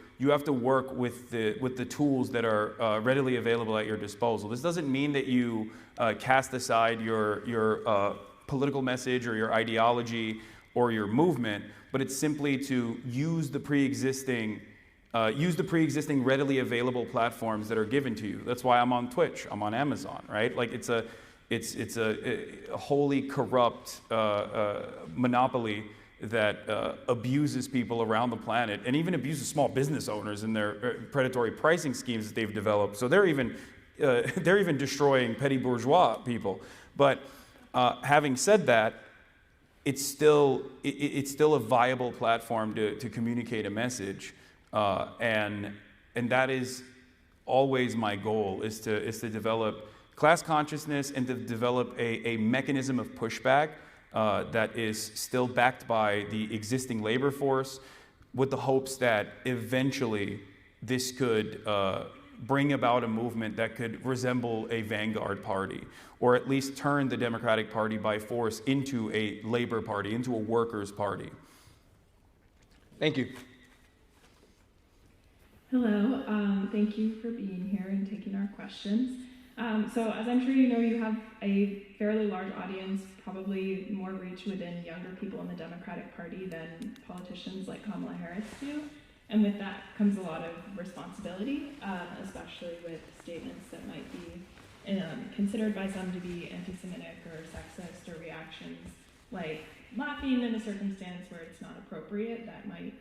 work with the tools that are readily available at your disposal. This doesn't mean that you cast aside your political message or your ideology or your movement, but it's simply to use the pre-existing readily available platforms that are given to you. That's why I'm on Twitch, I'm on Amazon, right? Like it's a wholly corrupt monopoly that abuses people around the planet, and even abuses small business owners in their predatory pricing schemes that they've developed. So they're even destroying petty bourgeois people. But having said that, it's still a viable platform to communicate a message, and that is always my goal, is to develop class consciousness and to develop a mechanism of pushback that is still backed by the existing labor force, with the hopes that eventually this could bring about a movement that could resemble a vanguard party, or at least turn the Democratic Party by force into a labor party, into a workers' party. Thank you. Hello, thank you for being here and taking our questions. So as I'm sure you know, you have a fairly large audience, probably more reach within younger people in the Democratic Party than politicians like Kamala Harris do. And with that comes a lot of responsibility, especially with statements that might be considered by some to be anti-Semitic or sexist, or reactions like laughing in a circumstance where it's not appropriate that might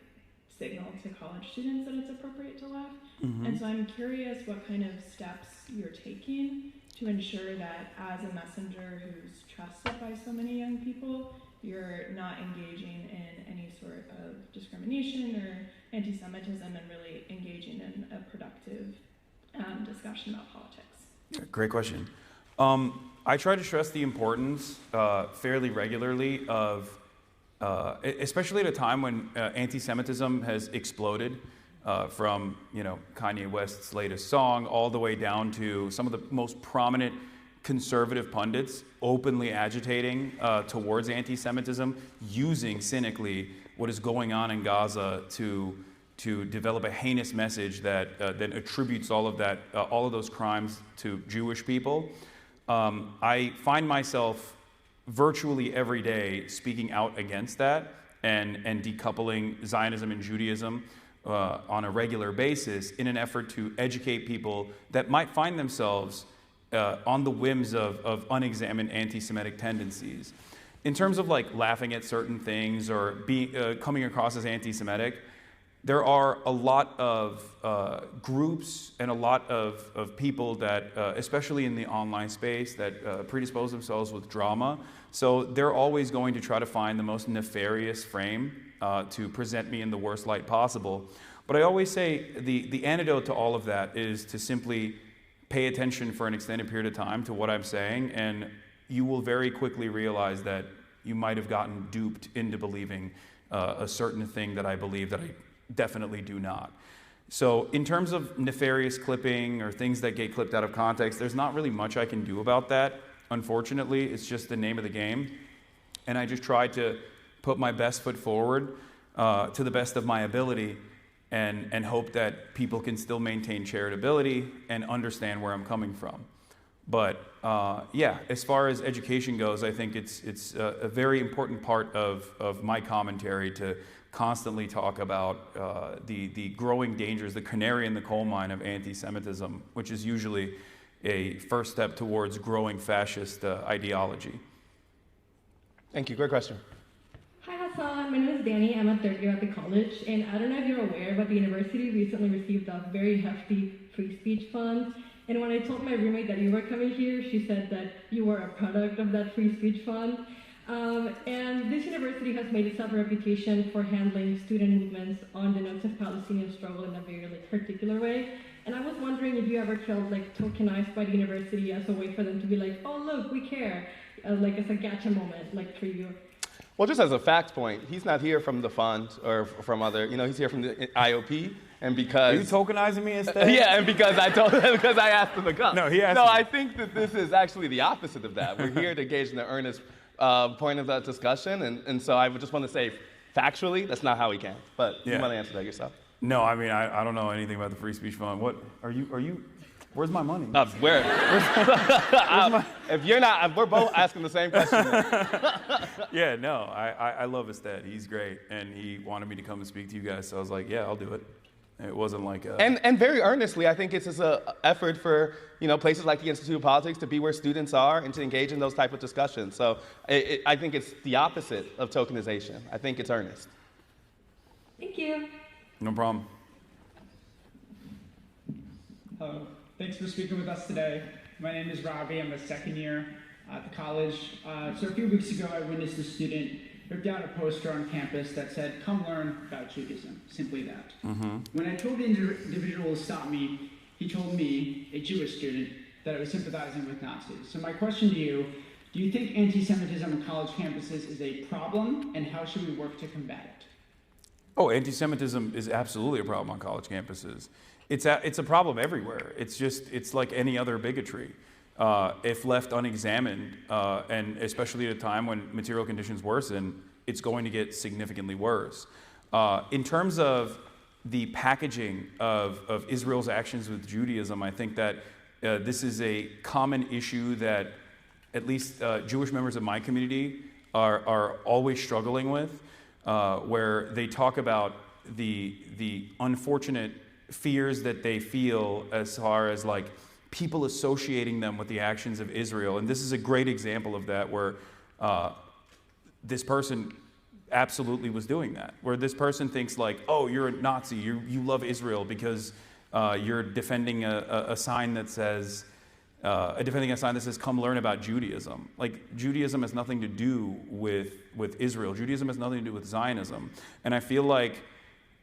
signal to college students that it's appropriate to laugh. Mm-hmm. And so I'm curious what kind of steps you're taking to ensure that as a messenger who's trusted by so many young people, you're not engaging in any sort of discrimination or anti-Semitism, and really engaging in a productive discussion about politics. Great question. I try to stress the importance fairly regularly of, especially at a time when anti-Semitism has exploded, from Kanye West's latest song all the way down to some of the most prominent conservative pundits openly agitating towards anti-Semitism, using cynically what is going on in Gaza to develop a heinous message that then attributes all of those crimes to Jewish people. I find myself virtually every day speaking out against that and decoupling Zionism and Judaism on a regular basis in an effort to educate people that might find themselves on the whims of unexamined anti-Semitic tendencies. In terms of like laughing at certain things or coming across as anti-Semitic, there are a lot of groups and a lot of people that, especially in the online space, that predispose themselves with drama. So they're always going to try to find the most nefarious frame to present me in the worst light possible. But I always say the antidote to all of that is to simply pay attention for an extended period of time to what I'm saying, and you will very quickly realize that you might have gotten duped into believing a certain thing that I believe that I definitely do not. So in terms of nefarious clipping or things that get clipped out of context, there's not really much I can do about that. Unfortunately, it's just the name of the game. And I just try to put my best foot forward to the best of my ability, and hope that people can still maintain charitability and understand where I'm coming from. But yeah, as far as education goes, I think it's a very important part of my commentary to constantly talk about the growing dangers, the canary in the coal mine of anti-Semitism, which is usually a first step towards growing fascist ideology. Thank you. Great question. Hi Hasan, my name is Danny. I'm a third year at the college, and I don't know if you're aware, but the university recently received a very hefty free speech fund. And when I told my roommate that you were coming here, she said that you were a product of that free speech fund. And this university has made itself a reputation for handling student movements on the notes of Palestinian struggle in a very particular way. And I was wondering if you ever felt tokenized by the university as a way for them to be like, oh look, we care, as a gotcha moment, for you. Well, just as a fact point, he's not here from the fund or from other, he's here from the IOP. and because Are you tokenizing me instead? yeah, and because I asked him to come. No, he asked No, me. I think that this is actually the opposite of that. We're here to engage in the earnest point of that discussion, and so I would just want to say, factually, that's not how we can. But you want to answer that yourself? No, I mean, I don't know anything about the free speech fund. What are you? Where's my money? If you're not, we're both asking the same question. Yeah, no, I love ASTEAD. He's great, and he wanted me to come and speak to you guys, so I was like, yeah, I'll do it. It wasn't like a... And very earnestly, I think it's just an effort for places like the Institute of Politics to be where students are and to engage in those type of discussions. So I think it's the opposite of tokenization. I think it's earnest. Thank you. No problem. Hello. Thanks for speaking with us today. My name is Robbie. I'm a second year at the college. So a few weeks ago, I witnessed a student rip down a poster on campus that said, "Come learn about Judaism." Simply that. When I told the individual to stop me, he told me, a Jewish student, that I was sympathizing with Nazis. So my question to you, do you think anti-Semitism on college campuses is a problem, and how should we work to combat it? Oh, anti-Semitism is absolutely a problem on college campuses. It's a problem everywhere. It's like any other bigotry. If left unexamined, and especially at a time when material conditions worsen, it's going to get significantly worse. In terms of the packaging of Israel's actions with Judaism, I think that this is a common issue that at least Jewish members of my community are always struggling with, where they talk about the unfortunate fears that they feel as far as like people associating them with the actions of Israel. And this is a great example of that, where this person absolutely was doing that, where this person thinks like, oh, you're a Nazi, you love Israel because you're defending a sign that says, come learn about Judaism. Like, Judaism has nothing to do with Israel. Judaism has nothing to do with Zionism. And I feel like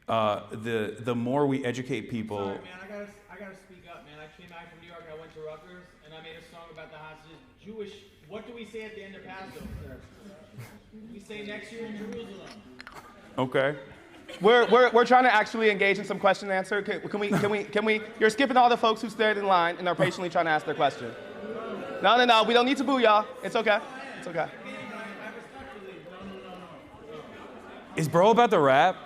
the more we educate people... Sorry, man, I gotta speak up, man. I came back from New York, I went to Rutgers, and I made a song about the hostages. Jewish, what do we say at the end of Passover? We say next year in Jerusalem. Okay. We're trying to actually engage in some question and answer. Can we? You're skipping all the folks who stayed in line and are patiently trying to ask their question. No. We don't need to boo y'all. It's okay. It's okay. Is bro about to rap?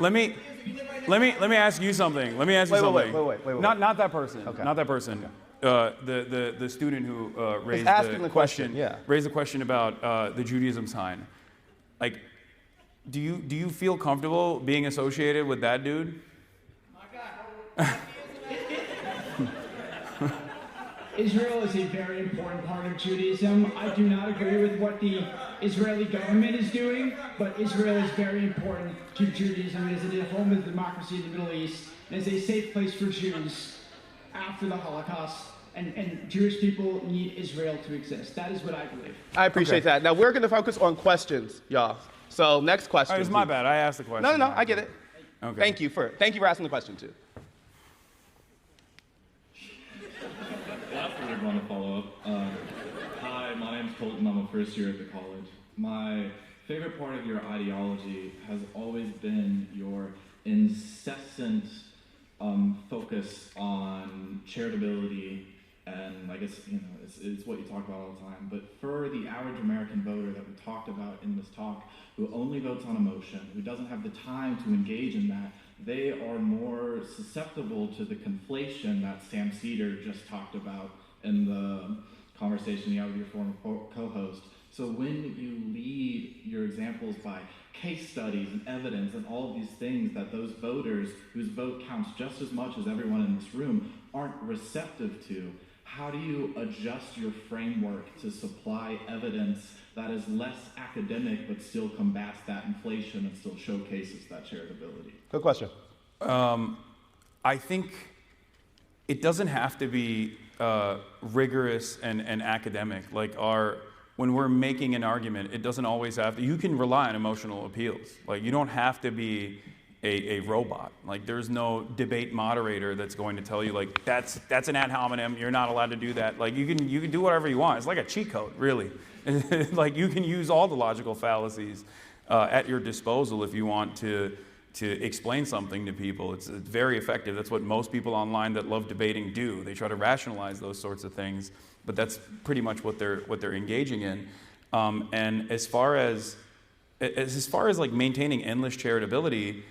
Let me ask you something. Let me ask you something. Wait. Not that person. Okay. Not that person. Okay. The student who raised the question. Yeah. Raised the question about the Judaism sign. Like, do you feel comfortable being associated with that dude? Israel is a very important part of Judaism. I do not agree with what the Israeli government is doing, but Israel is very important to Judaism. It is a home of democracy in the Middle East. It is a safe place for Jews after the Holocaust, and Jewish people need Israel to exist. That is what I believe. I appreciate that. Now we're going to focus on questions, y'all. So next question. It's my bad. I asked the question. No, I get it. Okay. Thank you for asking the question too. I want to follow up. Hi, my name's Colton. I'm a first year at the college. My favorite part of your ideology has always been your incessant focus on charitability, and I guess it's what you talk about all the time. But for the average American voter that we talked about in this talk, who only votes on emotion, who doesn't have the time to engage in that, they are more susceptible to the conflation that Sam Cedar just talked about in the conversation you had with your former co-host. So when you lead your examples by case studies and evidence and all of these things that those voters whose vote counts just as much as everyone in this room aren't receptive to, how do you adjust your framework to supply evidence that is less academic but still combats that inflation and still showcases that charitability? Good question. I think it doesn't have to be rigorous and academic. Like when we're making an argument, it doesn't always have to. You can rely on emotional appeals. Like, you don't have to be a robot. Like, there's no debate moderator that's going to tell you, like, that's an ad hominem, you're not allowed to do that. Like, you can do whatever you want. It's like a cheat code, really. Like, you can use all the logical fallacies at your disposal if you want to explain something to people. It's very effective. That's what most people online that love debating do. They try to rationalize those sorts of things, but that's pretty much what they're engaging in. And as far as like maintaining endless charitability,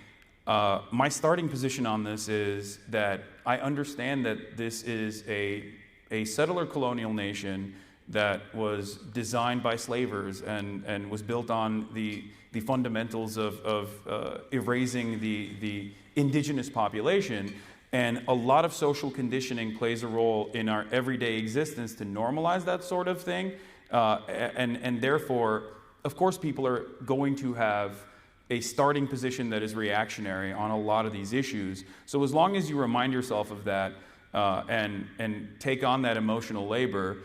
my starting position on this is that I understand that this is a settler colonial nation that was designed by slavers and was built on the fundamentals of erasing the indigenous population. And a lot of social conditioning plays a role in our everyday existence to normalize that sort of thing. And therefore, of course, people are going to have a starting position that is reactionary on a lot of these issues. So as long as you remind yourself of that and take on that emotional labor,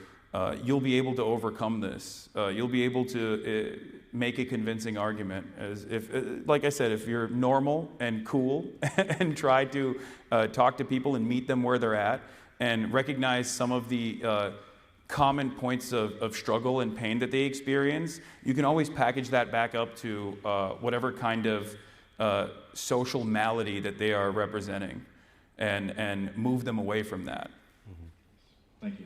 you'll be able to overcome this. You'll be able to make a convincing argument. As if, like I said, if you're normal and cool and try to talk to people and meet them where they're at and recognize some of the common points of struggle and pain that they experience, you can always package that back up to whatever kind of social malady that they are representing and move them away from that. Thank you.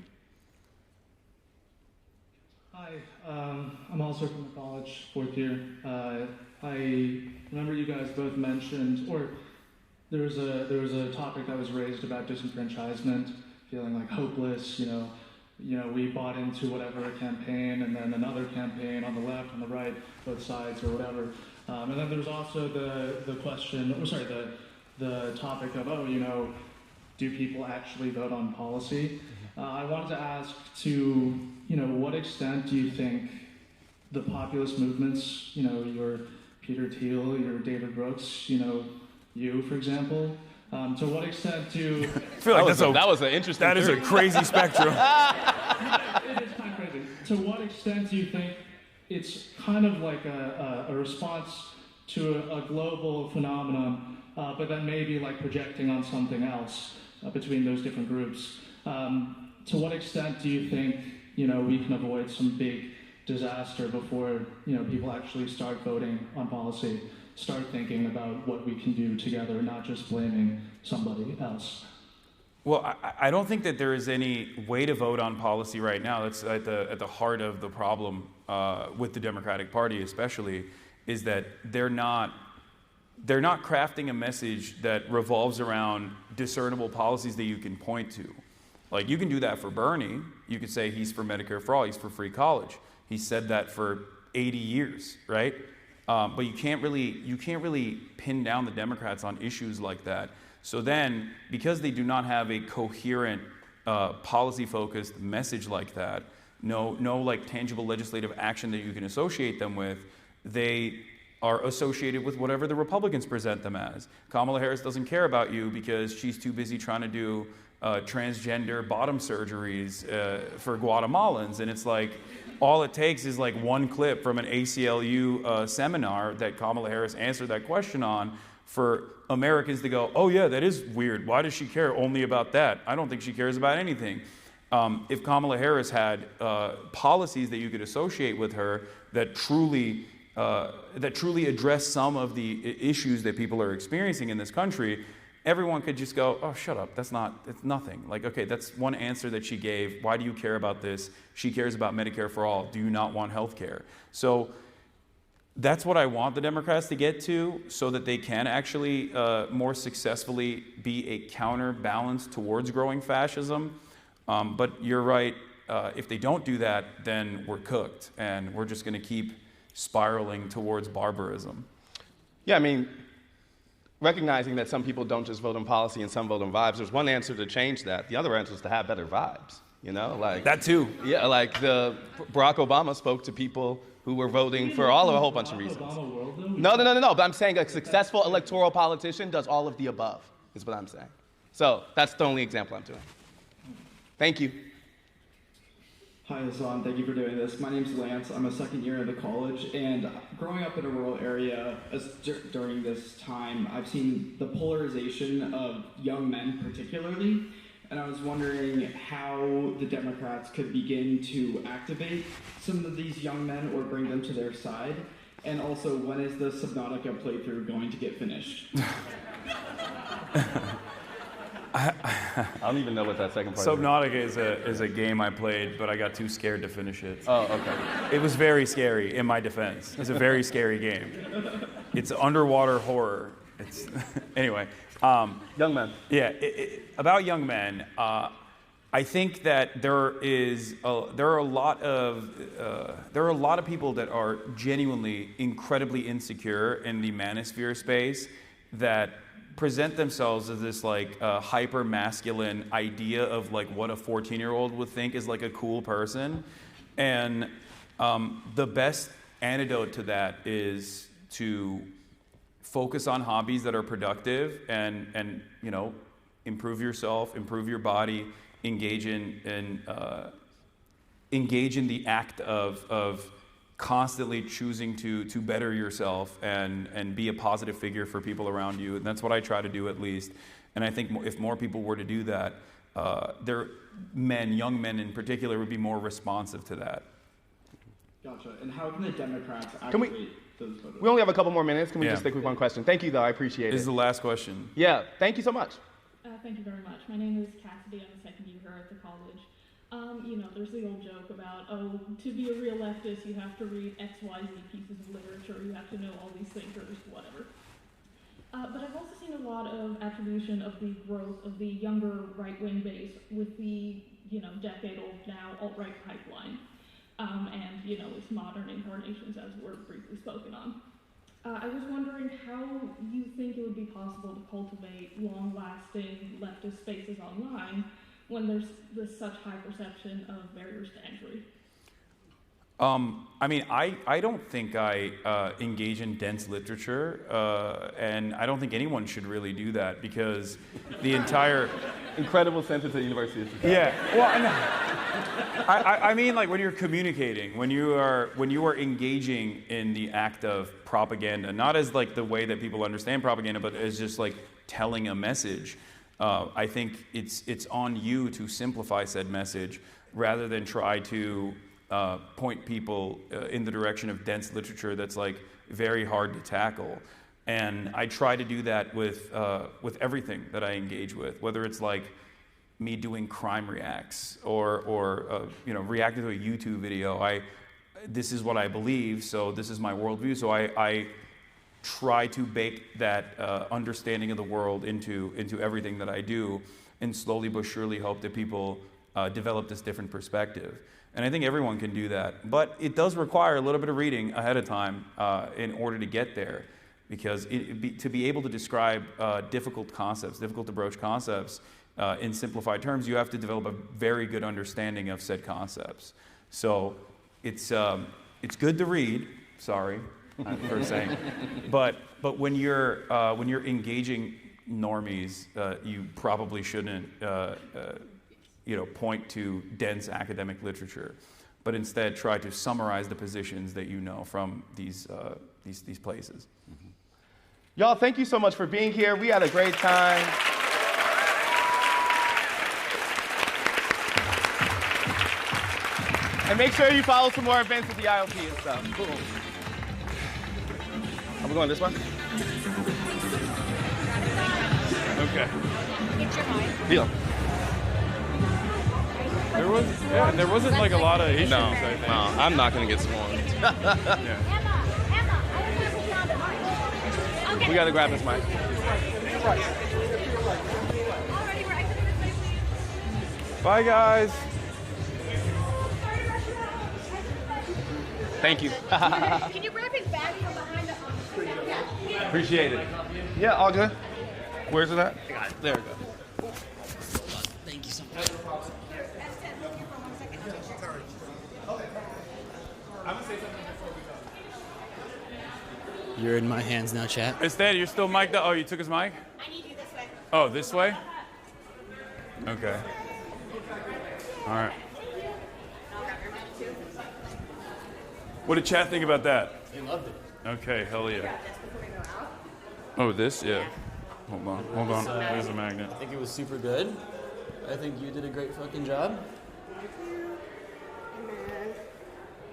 Hi, I'm also from the college, 4th year. I remember you guys both mentioned, or there was a topic that was raised about disenfranchisement, feeling like hopeless, you know, we bought into whatever campaign, and then another campaign on the left, on the right, both sides or whatever. And then there's also the question, the topic of, do people actually vote on policy? I wanted to ask to, what extent do you think the populist movements, your Peter Thiel, your David Brooks, you, for example, to what extent do... I feel like that was an interesting That is a crazy spectrum. It is kind of crazy. To what extent do you think it's kind of like a response to a global phenomenon, but then maybe like projecting on something else between those different groups? To what extent do you think, we can avoid some big disaster before, people actually start voting on policy, start thinking about what we can do together, not just blaming somebody else? Well, I don't think that there is any way to vote on policy right now. That's at the heart of the problem with the Democratic Party, especially, is that they're not crafting a message that revolves around discernible policies that you can point to. Like, you can do that for Bernie. You could say he's for Medicare for all, he's for free college. He said that for 80 years, right? But you can't really pin down the Democrats on issues like that. So then, because they do not have a coherent, policy-focused message like that, no like tangible legislative action that you can associate them with, they are associated with whatever the Republicans present them as. Kamala Harris doesn't care about you because she's too busy trying to do transgender bottom surgeries for Guatemalans, and it's like, all it takes is like one clip from an ACLU seminar that Kamala Harris answered that question on for Americans to go, oh yeah, that is weird. Why does she care only about that? I don't think she cares about anything. If Kamala Harris had policies that you could associate with her that truly address some of the issues that people are experiencing in this country, everyone could just go, oh, shut up, it's nothing. Like, okay, that's one answer that she gave. Why do you care about this? She cares about Medicare for all. Do you not want health care? So that's what I want the Democrats to get to, so that they can actually more successfully be a counterbalance towards growing fascism. But you're right, if they don't do that, then we're cooked, and we're just gonna keep spiraling towards barbarism. Yeah, I mean, recognizing that some people don't just vote on policy and some vote on vibes, there's one answer to change that. The other answer is to have better vibes, like that too. Yeah, like Barack Obama spoke to people who were voting for a whole bunch of reasons. No, but I'm saying a successful electoral politician does all of the above, is what I'm saying. So that's the only example I'm doing. Thank you. Hi, Hasan. Thank you for doing this. My name's Lance. I'm a second year at the college, and growing up in a rural area during this time, I've seen the polarization of young men particularly, and I was wondering how the Democrats could begin to activate some of these young men or bring them to their side, and also when is the Subnautica playthrough going to get finished? I don't even know what that second part Subnautica is a game I played, but I got too scared to finish it. Oh, okay. It was very scary, in my defense. It's a very scary game. It's underwater horror. It's anyway. Young men. Yeah, about young men. I think that there are a lot of people that are genuinely incredibly insecure in the manosphere space that present themselves as this like hyper masculine idea of like what a 14-year-old would think is like a cool person, and the best antidote to that is to focus on hobbies that are productive and you know, improve yourself, improve your body, engage in the act of constantly choosing to better yourself and be a positive figure for people around you. And that's what I try to do, at least. And I think if more people were to do that, young men in particular, would be more responsive to that. Gotcha. And how can the Democrats activate those voters? We only have a couple more minutes. Can we just stick with one question? Thank you, though. I appreciate it. This is the last question. Yeah. Thank you so much. Thank you very much. My name is Cassidy. I'm a second year here at the college. You know, there's the old joke about, oh, to be a real leftist, you have to read XYZ pieces of literature, you have to know all these thinkers, whatever. But I've also seen a lot of attribution of the growth of the younger right-wing base with the, you know, decade-old now alt-right pipeline, and, you know, its modern incarnations, as were briefly spoken on. I was wondering how you think it would be possible to cultivate long-lasting leftist spaces online when there's such high perception of barriers to entry? I mean, I don't think I engage in dense literature, and I don't think anyone should really do that because the entire incredible sentence at University of Chicago. Yeah, well, I mean, like when you're communicating, when you are engaging in the act of propaganda, not as like the way that people understand propaganda, but as just like telling a message. I think it's on you to simplify said message rather than try to point people in the direction of dense literature that's like very hard to tackle. And I try to do that with everything that I engage with, whether it's like me doing crime reacts or you know, reacting to a YouTube video. This is what I believe, so this is my worldview. So I try to bake that understanding of the world into everything that I do, and slowly but surely hope that people develop this different perspective. And I think everyone can do that, but it does require a little bit of reading ahead of time in order to get there, because to be able to describe difficult to broach concepts in simplified terms, you have to develop a very good understanding of said concepts. So it's good to read. Sorry. For saying, but when you're engaging normies, you probably shouldn't you know, point to dense academic literature, but instead try to summarize the positions that you know from these places. Mm-hmm. Y'all, thank you so much for being here. We had a great time. And make sure you follow some more events with the IOP and stuff. Cool. Are we going this way? Okay. Get your mic. Deal. There wasn't like a lot of issues. No, I think. no, I'm not gonna get sworn. Yeah. We gotta grab this mic. Bye, guys. Thank you. Can you grab his bag from behind the yeah. Appreciate it. Yeah, all good. Where's it at? I got it. There we go. Thank you so much. You're in my hands now, chat. Instead, you're still mic'd up. Oh, you took his mic? I need you this way. Oh, this way? Okay. All right. What did chat think about that? They loved it. Okay, hell yeah. Oh, this? Yeah. Hold on. There's a magnet. I think it was super good. I think you did a great fucking job. Thank you. And then,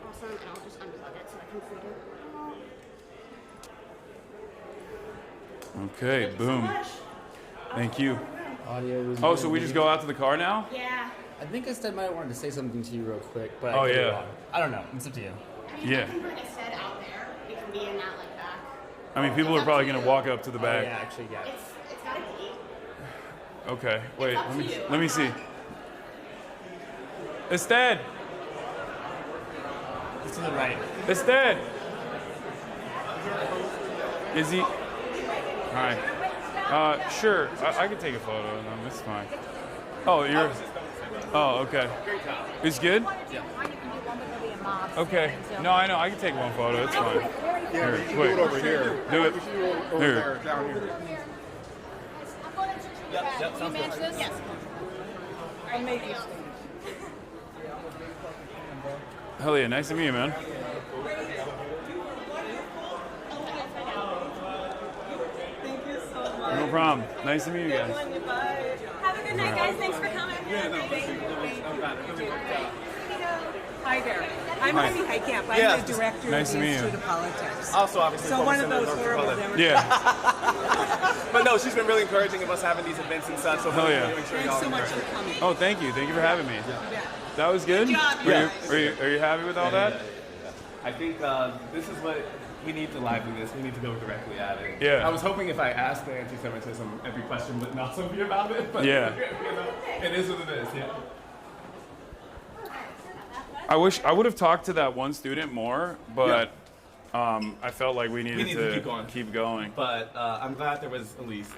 awesome, and I'll just unplug it so I can feed it. Okay, boom. Thank you. Audio was Oh, good. so we just go out to the car now? Yeah. I think Astead might have wanted to say something to you real quick, but Oh, I could be yeah. wrong. I don't know. It's up to you. Yeah. I can bring Astead out there. We can be in that like back. I mean, people are probably going to walk up to the back. Yeah, actually, yeah. It's got a key. Okay, wait, up to you. let me see. Astead! It's to the right. Astead! Is he? Hi. Sure, I can take a photo of them, it's fine. Oh, you're... Oh, okay. It's good? Okay. No, I know, I can take one photo, it's fine. Yeah, you can do it over here. Do it. We should do it over Here. there, down here. Yep, sounds good. Yes. Or maybe. Hell yeah, nice to meet you, man. Thank you so much. No problem. Nice to meet you guys. Have a good night, guys. Thanks for coming. Hi there. I'm Hi. Amy Heitkamp. I'm Yeah. the director Nice of to the meet you. Institute of Politics. Also, obviously, so one of focusing on those North horrible Dakota. Democrats. But no, she's been really encouraging of us having these events and such. So Hell yeah. make sure Thanks y'all so much encourage. for coming. Oh, thank you. Thank you for having me. Yeah. That was good? Good job, Are you you happy with all that? I think this is what we need to lively this. We need to go directly at it. Yeah. I was hoping if I asked the anti-Semitism, every question would not so be about it. But Yeah. you know, it is what it is. Yeah. I wish I would have talked to that one student more, but I felt like we needed need to keep going. But I'm glad there was at least,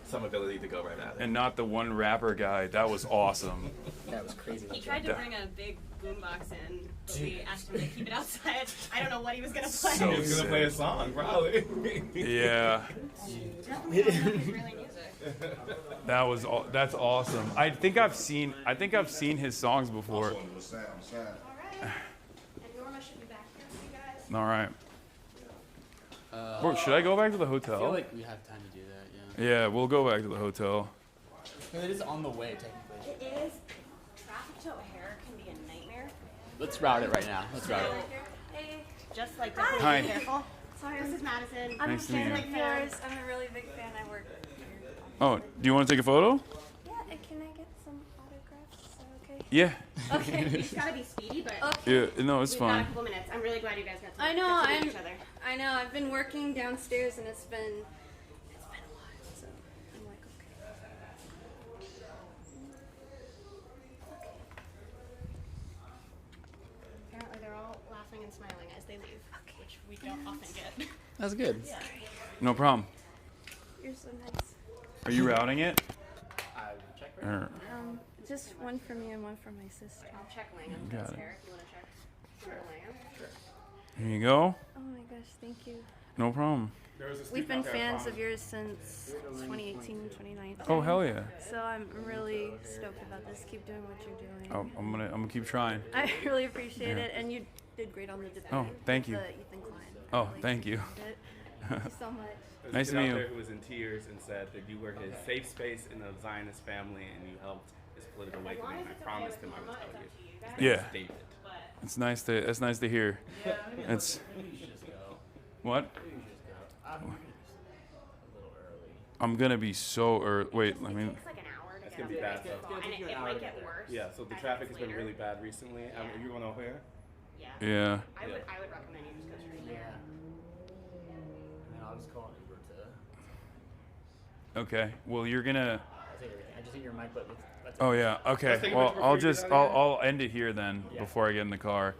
some ability to go right at it. And not the one rapper guy. That was awesome. That was crazy. He tried to bring a big boombox in, but we asked him to keep it outside. I don't know what he was gonna play. So He was gonna play a song, probably. Yeah. That's awesome. I think I've seen his songs before. And Norma should be back here with you guys. All right. Or should I go back to the hotel? I feel like we have time to do that, Yeah, we'll go back to the hotel. yeah. It is on the way, technically. It is. Traffic to O'Hare can be a nightmare. Let's route it right now. Let's route it. Hey, just like Hi. definitely be careful. Sorry, this is Madison. I'm Nice to meet you. of yours. I'm a really big fan. I work here. Oh, do you want to take a photo? Yeah, can I get some autographs? Is that okay? Yeah. Okay, it's gotta be speedy, but Yeah, no, it's we've fine. got a couple minutes. I'm really glad you guys got to I know, get to I'm, meet each other. I know, I've been working downstairs and it's been a while, so I'm like, okay. Apparently they're all laughing and smiling as they leave, which we don't often get. That's good. Yeah. No problem. You're so nice. Are you routing it? Or- Just one for me and one for my sister. I'll check Langham. Got it. Eric, you wanna check for Langham? Sure. Here you go. Oh my gosh, thank you. No problem. We've been fans of yours since 2018, 2019. Oh, hell yeah. So I'm really stoked about this. Keep doing what you're doing. Oh, I'm gonna keep trying. I really appreciate Yeah. it, and you did great on the debate. Oh, thank you. The Ethan Klein. I Oh, really thank you. appreciated it. Thank you so much. There's Nice a to kid meet out you. there who was in tears and said that you were his safe space in the Zionist family and you helped his political awakening. And I promised him I would tell you. His name Yeah. is David. It's nice to. That's nice to hear. It's. What? I'm gonna be so early. Wait, let me. It's like an hour to It's get gonna be up bad there. though. And it might get worse. Yeah, so the traffic has been really bad recently. You're going over here? Yeah. Yeah. I would recommend you just go straight here. And then I'll just call an Uber to. Okay. Well, you're gonna. I just think your mic, but that's Oh yeah. Okay. Well, I'll end it here then before I get in the car.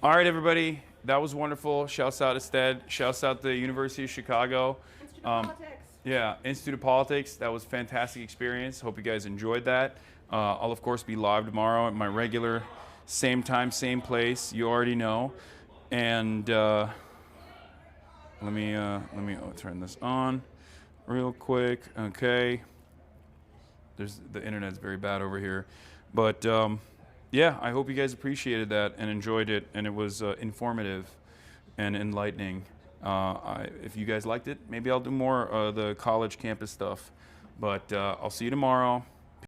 All right, everybody. That was wonderful. Shouts out ASTEAD. Shouts out the University of Chicago. Institute of Politics. Yeah, Institute of Politics. That was a fantastic experience. Hope you guys enjoyed that. I'll of course be live tomorrow at my regular same time, same place. You already know. And let me turn this on real quick. Okay. The internet's very bad over here, but yeah, I hope you guys appreciated that and enjoyed it, and it was informative and enlightening. If you guys liked it, maybe I'll do more the college campus stuff. But I'll see you tomorrow.